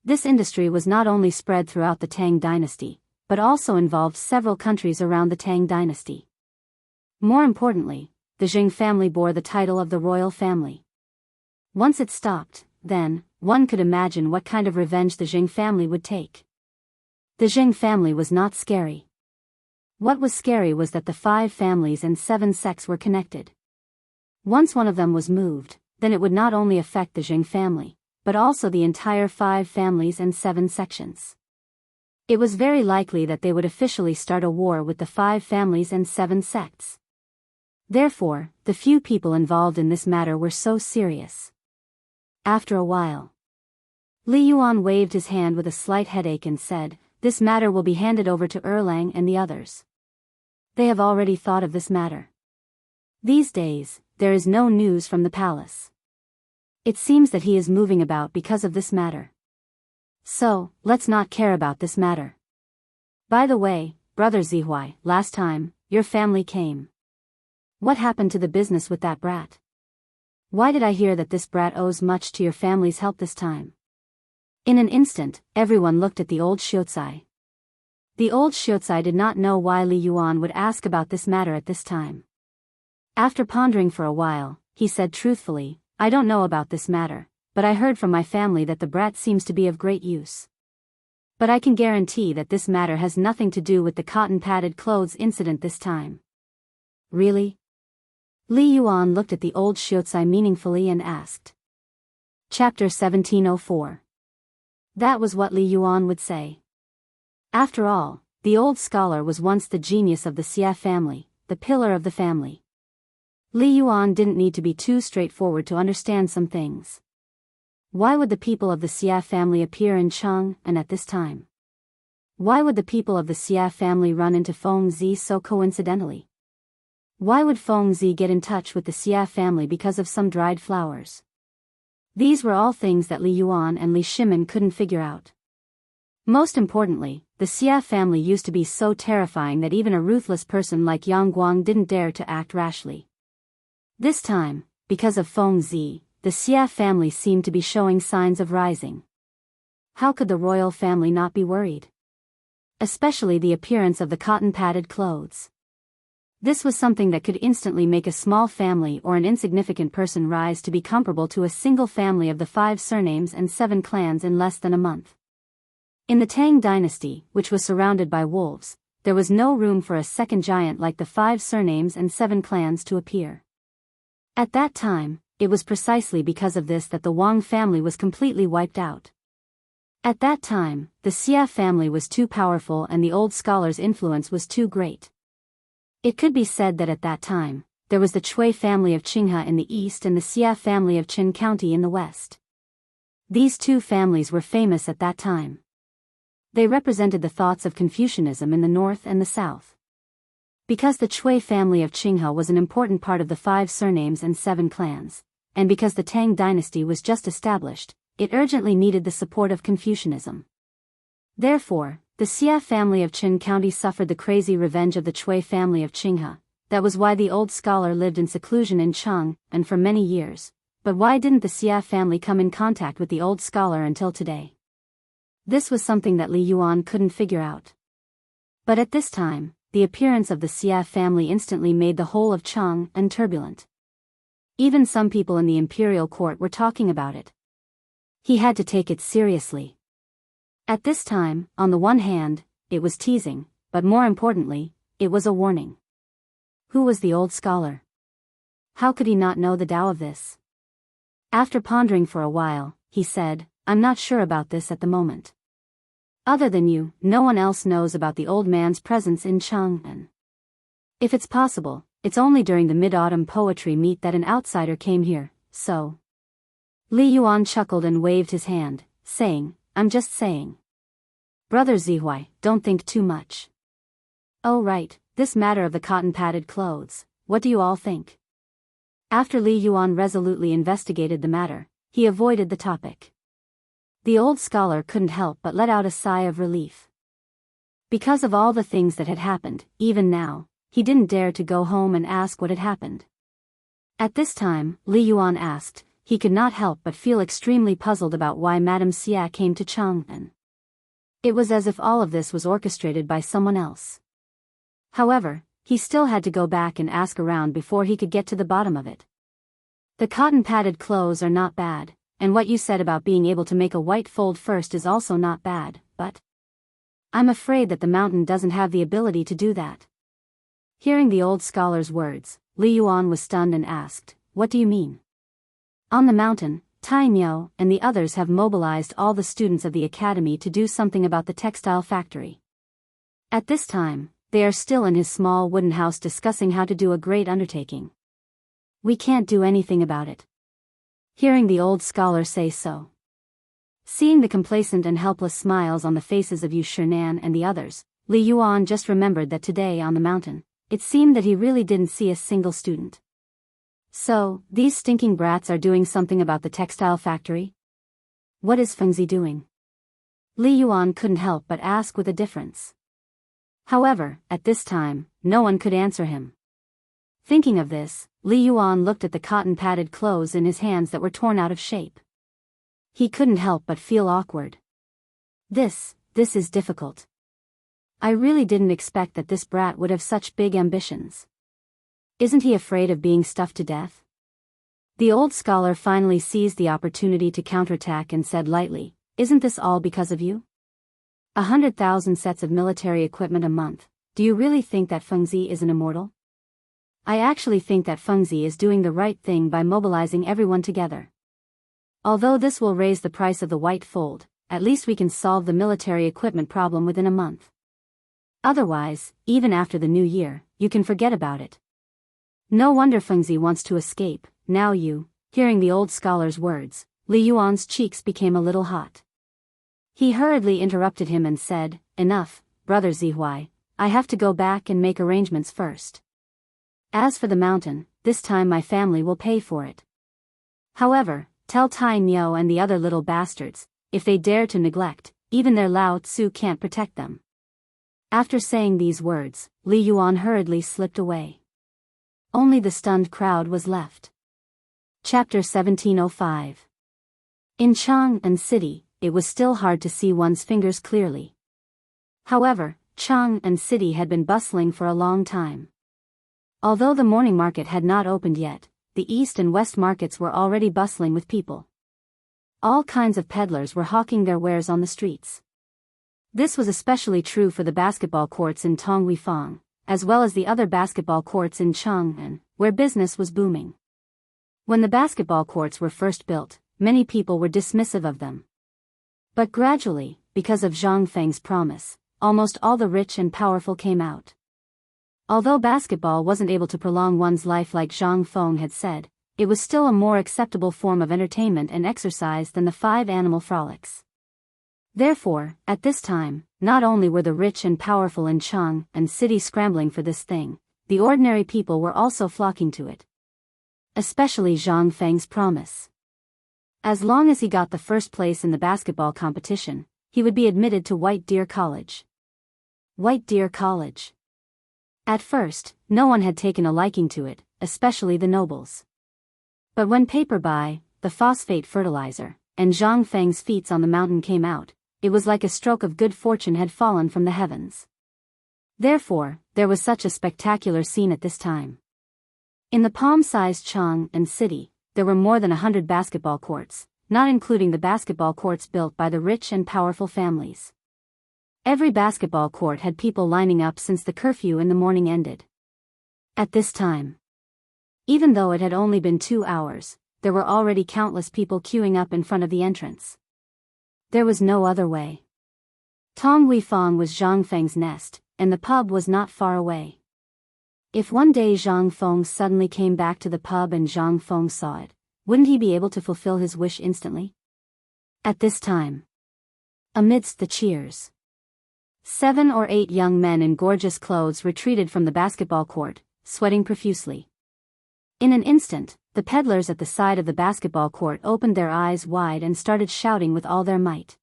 This industry was not only spread throughout the Tang dynasty, but also involved several countries around the Tang dynasty. More importantly, the Zheng family bore the title of the royal family. Once it stopped, then, one could imagine what kind of revenge the Zheng family would take. The Zheng family was not scary. What was scary was that the 5 families and 7 sects were connected. Once one of them was moved, then it would not only affect the Zheng family, but also the entire 5 families and 7 sections. It was very likely that they would officially start a war with the 5 families and 7 sects. Therefore, the few people involved in this matter were so serious. After a while, Li Yuan waved his hand with a slight headache and said, "This matter will be handed over to Erlang and the others. They have already thought of this matter. These days, there is no news from the palace. It seems that he is moving about because of this matter. So, let's not care about this matter. By the way, Brother Zihuai, last time, your family came. What happened to the business with that brat? Why did I hear that this brat owes much to your family's help this time?" In an instant, everyone looked at the old Xiuzai. The old Xiuzai did not know why Li Yuan would ask about this matter at this time. After pondering for a while, he said truthfully, "I don't know about this matter, but I heard from my family that the brat seems to be of great use. But I can guarantee that this matter has nothing to do with the cotton-padded clothes incident this time." "Really?" Li Yuan looked at the old Xiuzai meaningfully and asked. Chapter 1704. That was what Li Yuan would say. After all, the old scholar was once the genius of the Xia family, the pillar of the family. Li Yuan didn't need to be too straightforward to understand some things. Why would the people of the Xia family appear in Chang'an at this time? Why would the people of the Xia family run into Feng Zi so coincidentally? Why would Feng Zi get in touch with the Xia family because of some dried flowers? These were all things that Li Yuan and Li Shimin couldn't figure out. Most importantly, the Xia family used to be so terrifying that even a ruthless person like Yang Guang didn't dare to act rashly. This time, because of Feng Zi, the Xia family seemed to be showing signs of rising. How could the royal family not be worried? Especially the appearance of the cotton-padded clothes. This was something that could instantly make a small family or an insignificant person rise to be comparable to a single family of the 5 surnames and 7 clans in less than a month. In the Tang dynasty, which was surrounded by wolves, there was no room for a second giant like the 5 surnames and 7 clans to appear. At that time, it was precisely because of this that the Wang family was completely wiped out. At that time, the Xia family was too powerful and the old scholar's influence was too great. It could be said that at that time, there was the Chui family of Qinghe in the east and the Xia family of Qin County in the west. These 2 families were famous at that time. They represented the thoughts of Confucianism in the north and the south. Because the Chui family of Qinghe was an important part of the 5 surnames and 7 clans, and because the Tang dynasty was just established, it urgently needed the support of Confucianism. Therefore, the Xia family of Qin County suffered the crazy revenge of the Chui family of Qinghe. That was why the old scholar lived in seclusion in Chang'an for many years. But why didn't the Xia family come in contact with the old scholar until today? This was something that Li Yuan couldn't figure out. But at this time, the appearance of the Xia family instantly made the whole of Chang'an turbulent. Even some people in the imperial court were talking about it. He had to take it seriously. At this time, on the one hand, it was teasing, but more importantly, it was a warning. Who was the old scholar? How could he not know the Tao of this? After pondering for a while, he said, I'm not sure about this at the moment. Other than you, no one else knows about the old man's presence in Chang'an. If it's possible, it's only during the mid-autumn poetry meet that an outsider came here, so. Li Yuan chuckled and waved his hand, saying, I'm just saying. Brother Zihuai, don't think too much. Oh right, this matter of the cotton-padded clothes, what do you all think? After Li Yuan resolutely investigated the matter, he avoided the topic. The old scholar couldn't help but let out a sigh of relief. Because of all the things that had happened, even now, he didn't dare to go home and ask what had happened. At this time, Li Yuan asked, he could not help but feel extremely puzzled about why Madame Xia came to Chang'an. It was as if all of this was orchestrated by someone else. However, he still had to go back and ask around before he could get to the bottom of it. The cotton-padded clothes are not bad, and what you said about being able to make a white fold first is also not bad, but I'm afraid that the mountain doesn't have the ability to do that. Hearing the old scholar's words, Li Yuan was stunned and asked, what do you mean? On the mountain, Tai Miao and the others have mobilized all the students of the academy to do something about the textile factory. At this time, they are still in his small wooden house discussing how to do a great undertaking. We can't do anything about it. Hearing the old scholar say so. Seeing the complacent and helpless smiles on the faces of Yu Shinan and the others, Li Yuan just remembered that today on the mountain, it seemed that he really didn't see a single student. So, these stinking brats are doing something about the textile factory? What is Fengzi doing? Li Yuan couldn't help but ask with a difference. However, at this time, no one could answer him. Thinking of this, Li Yuan looked at the cotton-padded clothes in his hands that were torn out of shape. He couldn't help but feel awkward. This is difficult. I really didn't expect that this brat would have such big ambitions. Isn't he afraid of being stuffed to death? The old scholar finally seized the opportunity to counterattack and said lightly, isn't this all because of you? 100,000 sets of military equipment a month, do you really think that Fengzi is an immortal? I actually think that Fengzi is doing the right thing by mobilizing everyone together. Although this will raise the price of the white fold, at least we can solve the military equipment problem within a month. Otherwise, even after the new year, you can forget about it. No wonder Fengzi wants to escape. Now you, hearing the old scholar's words, Li Yuan's cheeks became a little hot. He hurriedly interrupted him and said, enough, brother Zihuai, I have to go back and make arrangements first. As for the mountain, this time my family will pay for it. However, tell Tai Miao and the other little bastards, if they dare to neglect, even their Lao Tzu can't protect them. After saying these words, Li Yuan hurriedly slipped away. Only the stunned crowd was left. Chapter 1705. In Chang'an city, it was still hard to see one's fingers clearly. However, Chang'an city had been bustling for a long time. Although the morning market had not opened yet, the east and west markets were already bustling with people. All kinds of peddlers were hawking their wares on the streets. This was especially true for the basketball courts in Tongweifang, as well as the other basketball courts in Chang'an, where business was booming. When the basketball courts were first built, many people were dismissive of them. But gradually, because of Zhang Feng's promise, almost all the rich and powerful came out. Although basketball wasn't able to prolong one's life like Zhang Feng had said, it was still a more acceptable form of entertainment and exercise than the 5 animal frolics. Therefore, at this time, not only were the rich and powerful in Chang'an city scrambling for this thing, the ordinary people were also flocking to it. Especially Zhang Feng's promise. As long as he got the first place in the basketball competition, he would be admitted to White Deer College. White Deer College. At first, no one had taken a liking to it, especially the nobles. But when paper by, the phosphate fertilizer, and Zhang Feng's feats on the mountain came out, it was like a stroke of good fortune had fallen from the heavens. Therefore, there was such a spectacular scene at this time. In the palm-sized Chang'an city, there were more than 100 basketball courts, not including the basketball courts built by the rich and powerful families. Every basketball court had people lining up since the curfew in the morning ended. At this time, even though it had only been 2 hours, there were already countless people queuing up in front of the entrance. There was no other way. Tongweifang was Zhang Feng's nest, and the pub was not far away. If one day Zhang Feng suddenly came back to the pub and Zhang Feng saw it, wouldn't he be able to fulfill his wish instantly? At this time, amidst the cheers, 7 or 8 young men in gorgeous clothes retreated from the basketball court, sweating profusely. In an instant, the peddlers at the side of the basketball court opened their eyes wide and started shouting with all their might.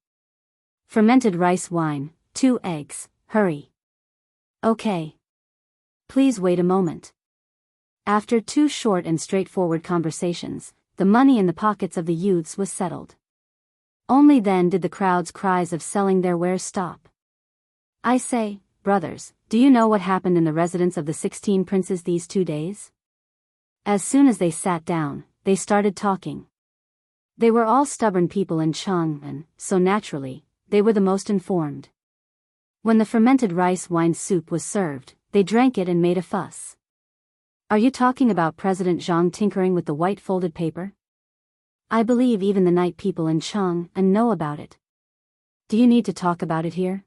Fermented rice wine, 2 eggs, hurry. Okay. Please wait a moment. After 2 short and straightforward conversations, the money in the pockets of the youths was settled. Only then did the crowd's cries of selling their wares stop. I say, brothers, do you know what happened in the residence of the 16 princes these 2 days? As soon as they sat down, they started talking. They were all stubborn people in Chang'an, so naturally, they were the most informed. When the fermented rice wine soup was served, they drank it and made a fuss. Are you talking about President Zhang tinkering with the white folded paper? I believe even the night people in Chang'an know about it. Do you need to talk about it here?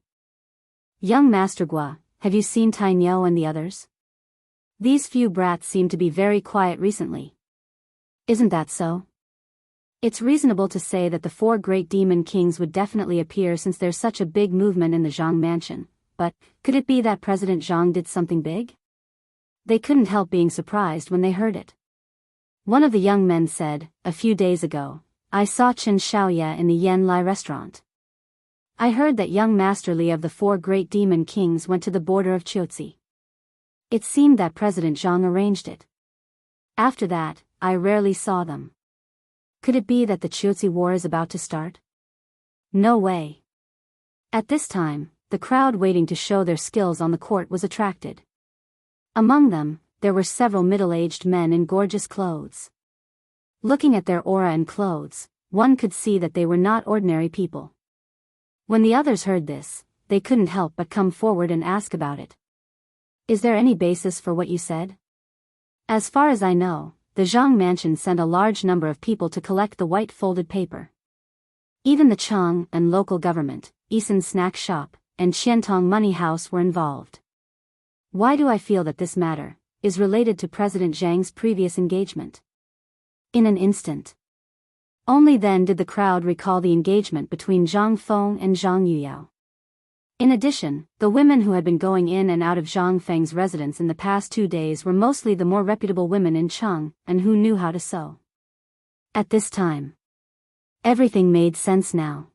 Young Master Gua, have you seen Tainyo and the others? These few brats seem to be very quiet recently. Isn't that so? It's reasonable to say that the 4 great demon kings would definitely appear since there's such a big movement in the Zhang mansion, but could it be that President Zhang did something big? They couldn't help being surprised when they heard it. One of the young men said, a few days ago, I saw Chen Xiaoye in the Yan Lai restaurant. I heard that young Master Li of the 4 great demon kings went to the border of Qiuzi. It seemed that President Zhang arranged it. After that, I rarely saw them. Could it be that the Qiuzi war is about to start? No way. At this time, the crowd waiting to show their skills on the court was attracted. Among them, there were several middle-aged men in gorgeous clothes. Looking at their aura and clothes, one could see that they were not ordinary people. When the others heard this, they couldn't help but come forward and ask about it. Is there any basis for what you said? As far as I know, the Zhang mansion sent a large number of people to collect the white folded paper. Even the Chang'an local government, Isan snack shop, and Qiantong money house were involved. Why do I feel that this matter is related to President Zhang's previous engagement? In an instant. Only then did the crowd recall the engagement between Zhang Feng and Zhang Yuyao. In addition, the women who had been going in and out of Zhang Feng's residence in the past 2 days were mostly the more reputable women in Chang'an and who knew how to sew. At this time, everything made sense now.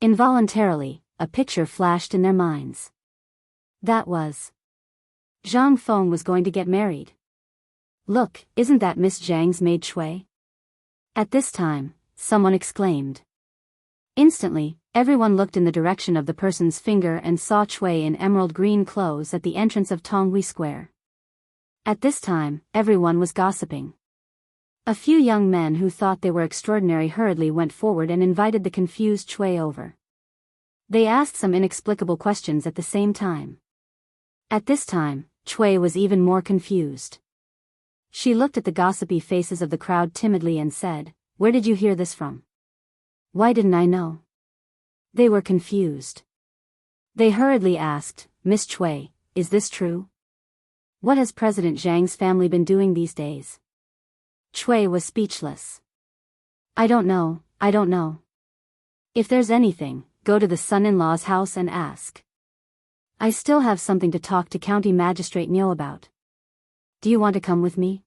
Involuntarily, a picture flashed in their minds. That was Zhang Feng was going to get married. Look, isn't that Miss Zhang's maid Shui? At this time, someone exclaimed. Instantly, everyone looked in the direction of the person's finger and saw Chui in emerald green clothes at the entrance of Tonghui Square. At this time, everyone was gossiping. A few young men who thought they were extraordinary hurriedly went forward and invited the confused Chui over. They asked some inexplicable questions at the same time. At this time, Chui was even more confused. She looked at the gossipy faces of the crowd timidly and said, "Where did you hear this from? Why didn't I know?" They were confused. They hurriedly asked, "Miss Chui, is this true? What has President Zhang's family been doing these days?" Chui was speechless. I don't know. If there's anything, go to the son-in-law's house and ask. I still have something to talk to County Magistrate Niu about. Do you want to come with me?"